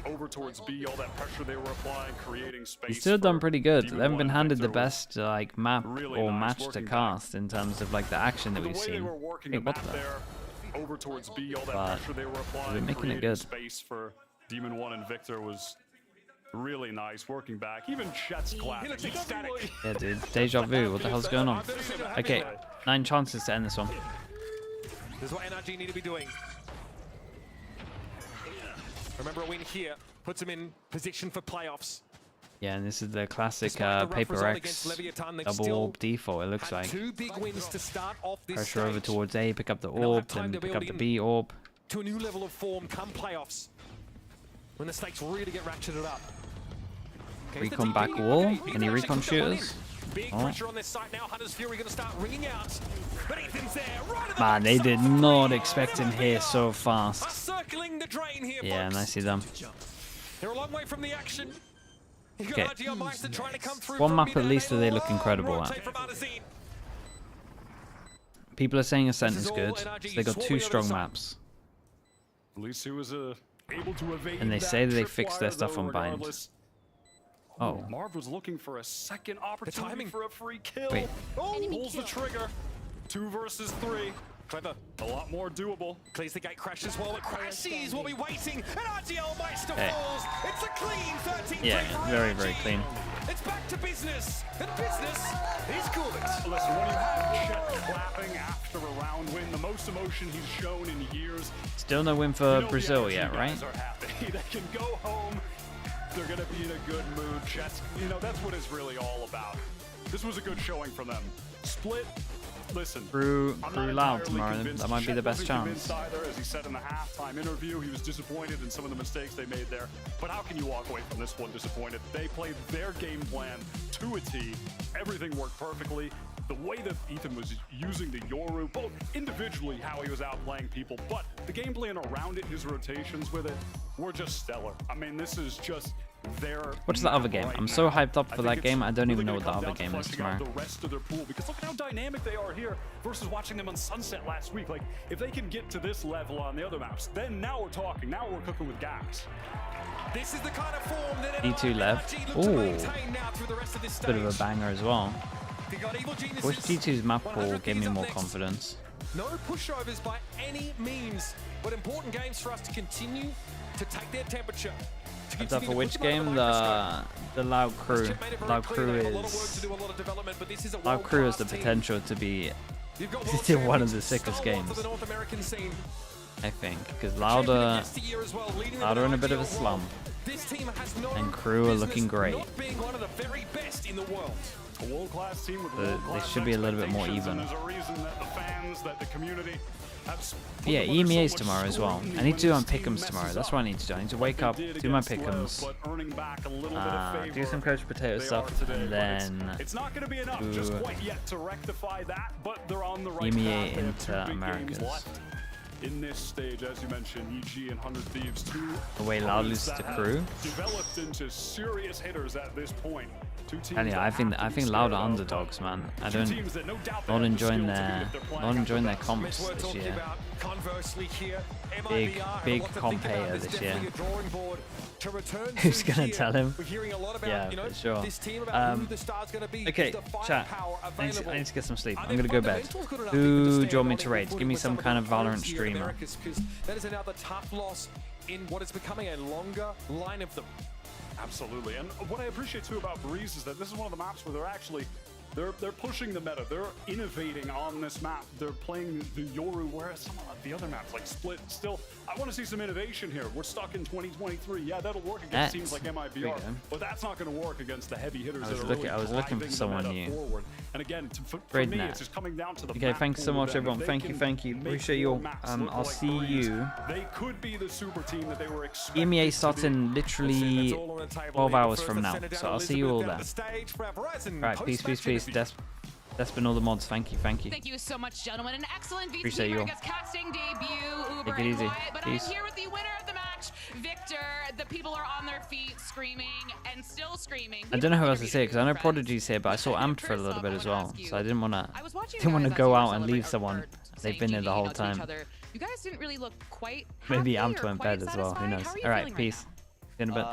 over towards B, all that pressure they were applying, creating space. He's still done pretty good. They haven't been handed the best like map or match to cast in terms of like the action that we've seen. Hey, what the? Over towards B, all that pressure they were applying, making it creating good. space for Demon 1 and Victor was Really nice, working back. Even Chet's clapping. He doesn't really... Yeah, dude. Deja vu. What the hell's going on? Okay, 9 chances to end this one. This is what NRG need to be doing. Remember, a win here puts them in position for playoffs. Yeah, and this is the classic Paper X double orb default, it looks like. 2 big wins to start off this Pressure over stage. towards A, pick up the orb, then pick up the B orb. To a new level of form come playoffs. When the stakes really get ratcheted up. Recon back wall. Any recon shooters? Big Oh. pressure on this site now. Hunter's Fury going to start ringing out. But Ethan's there. Right at the Man, they did not expect him here so fast. circling the drain here, Yeah, folks. nicely done. They're a long way from the action. You've Okay. got RGL Meister trying to come through One from map mid at least that lane. they look incredible at. Rotate from Artazine. People are saying Ascent is all good, so NRG they got swarming 2 over the strong side. maps. At least he was able to evade And they say that they fixed their tripwire, stuff though, on Bind. regardless. Oh. Marv was looking for a second opportunity for a free kill. Wait. Oh, pulls the trigger. 2 versus 3. Clever. A lot more doable. Clears the gate, crashes while it crashes. We'll be waiting. And RGL Meister Hey. falls. It's a clean 13. Yeah, very, very clean. It's back to business. And business is good. Listen, when you have Chet clapping after a round win, the most emotion he's shown in years. Still no win you for know the Brazil NRG yet, right? guys are happy. They can go home. They're going to be in a good mood. Chet's, that's what it's really all about. This was a good showing for them. Split. Listen, Through I'm not loud entirely tomorrow, convinced. that might be Chet the best wasn't chance. convinced either, as he said in the halftime interview, he was disappointed in some of the mistakes they made there. But how can you walk away from this one disappointed? They played their game plan to a T. Everything worked perfectly. The way that Ethan was using the Yoru, both individually how he was outplaying people, but the game plan around it, his rotations with it, were just stellar. I mean, this is just their What's the other map game? right I'm so now. hyped up for think that it's game, I don't really even know gonna what the come other down to game is fleshing out tomorrow. the rest of their pool, because look at how dynamic they are here versus watching them on Sunset last week. Like, if they can get to this level on the other maps, then now we're talking. Now we're cooking with gas. This is the kind of form that D2 left. NRG look to Ooh, maintain now through the rest of this bit of a stage. banger as well. They got Evil Geniuses. Wish D2's map pool 100 gave me is up more next. confidence. No pushovers by any means, but important games for us to continue to take their temperature. To That's up continue for to which put them under game? microscope. The Loud Crew. Chip made it very Loud clear Crew they have a lot of work is to do, a lot of development, but this is a Loud Crew has the world-class team. potential to be You've got world one of the champions, sickest stalwarts games, of the North American scene. I think, because Champion Louder yesteryear as well, leading them in a in bit of a IGL slump, This team has no and Crew are looking business great. not being one of the very best in the world. A world-class team with They world-class should be a little bit more expectations, even. and there's a reason that the fans, that the community have put Yeah, them under so EMEA's much tomorrow as well. scrutiny I need when to do this on team pick'ems tomorrow. messes That's up. what I need to do. I need to wake They up, did do my against Lev, pick'ems, but earning back a little bit of favor do some coach potato they stuff, are today, and but then it's not going to be enough just quite yet to rectify that, but they're on the right EMEA path. They have into 2 big Americas. games left in this stage, as you mentioned. EG and 100 Thieves, 2 The way Loud opponents loses to that Crew. have developed into serious hitters at this point. 2 teams And yeah, that I think have to be Loud scared are of. underdogs, man. I 2 don't teams that no doubt they not have the enjoying skill to their beat if they're playing not at enjoying their their best. comps We're this talking year. about conversely here, Big MIBR have big a lot to comp think about. hater There's this year. definitely a drawing board to return Who's to gonna here. tell him? We're hearing a lot about, Yeah, you know, for sure. this team about who the star's going to be. Okay, Is the chat. firepower I need available? to get some sleep. Are I'm gonna their go bed. fundamentals good enough Who even to do you stand want me on to equal raid? footing Give me with some some kind of the Valorant opponents here at streamer. Americas? 'Cause that is another tough loss in what is becoming a longer line of them. Absolutely, and what I appreciate too about Breeze is that this is one of the maps where they're actually they're pushing the meta. They're innovating on this map. They're playing the Yoru, whereas some of the other maps like Split still. I want to see some innovation here. We're stuck in 2023. Yeah, that'll work against teams like There we MIBR, go. but that's not going to work against the heavy hitters I was that are looking- really I was looking for driving the someone meta new. forward. And again, for Great me, Nat. it's just coming down to the Okay, map thanks so pool much, then. If everyone. they Thank you, can thank you. make Appreciate you more all. maps look I'll like see Breeze, you. They could be the super team that they were expecting. EMEA to be. starting literally 12 hours from now, so I'll see you all there. Right, peace, peace, peace. That's been all the mods. Thank you, thank you. Thank you so much, gentlemen. An excellent VCT Appreciate you all. America's casting debut. Uber Take it and easy. Wyatt, but Peace. I'm here with the winner of the match, Victor. The people are on their feet, screaming and still screaming. I don't know who else to say because I know Prodigy's here, but I saw Amped for a little bit as well, so I didn't want to go out and leave someone. They've been there the whole time. You guys didn't really look quite happy Maybe or Amped went quite bed as well. Who satisfied. knows? How are you All right, feeling peace. See you in a bit.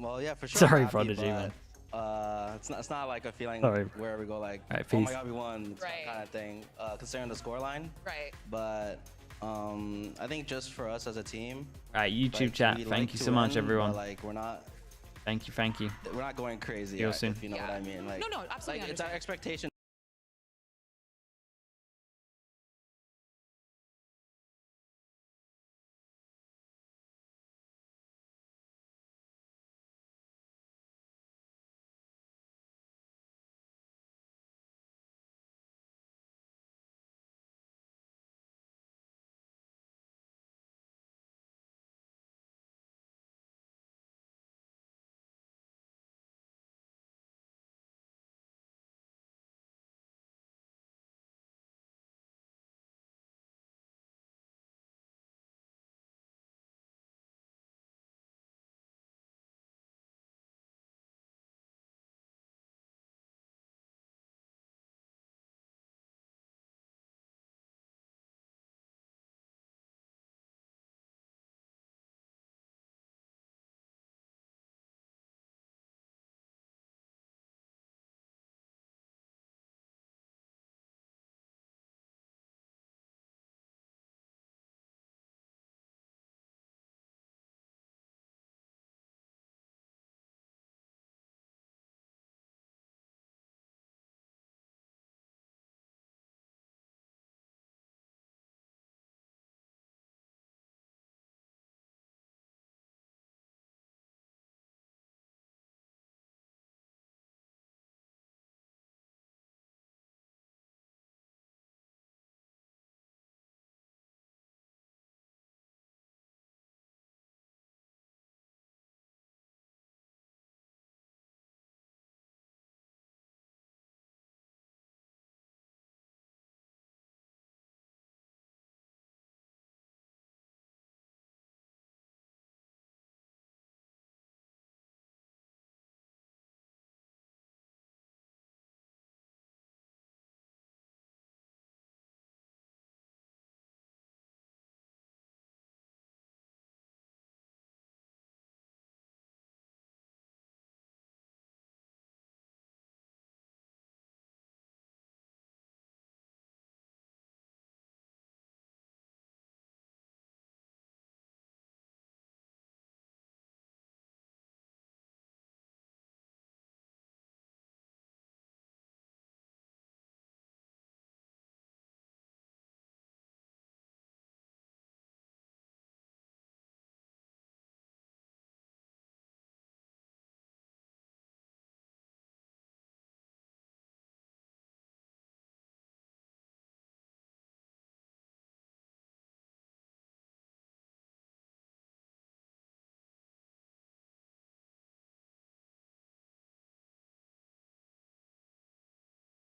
Well, yeah, for sure. Sorry, happy, Prodigy, but, man. It's not like a feeling Sorry. where we go like, Alright, oh my peace. god, we won, Right. kind of thing, considering the scoreline. Right. But I think just for us as a team. Alright, YouTube like, chat. we Thank like you to so much, win, but, everyone. like we're not Thank you. We're not going crazy, See you soon. if you know what I mean. Like, No, absolutely Like, it's our expectation.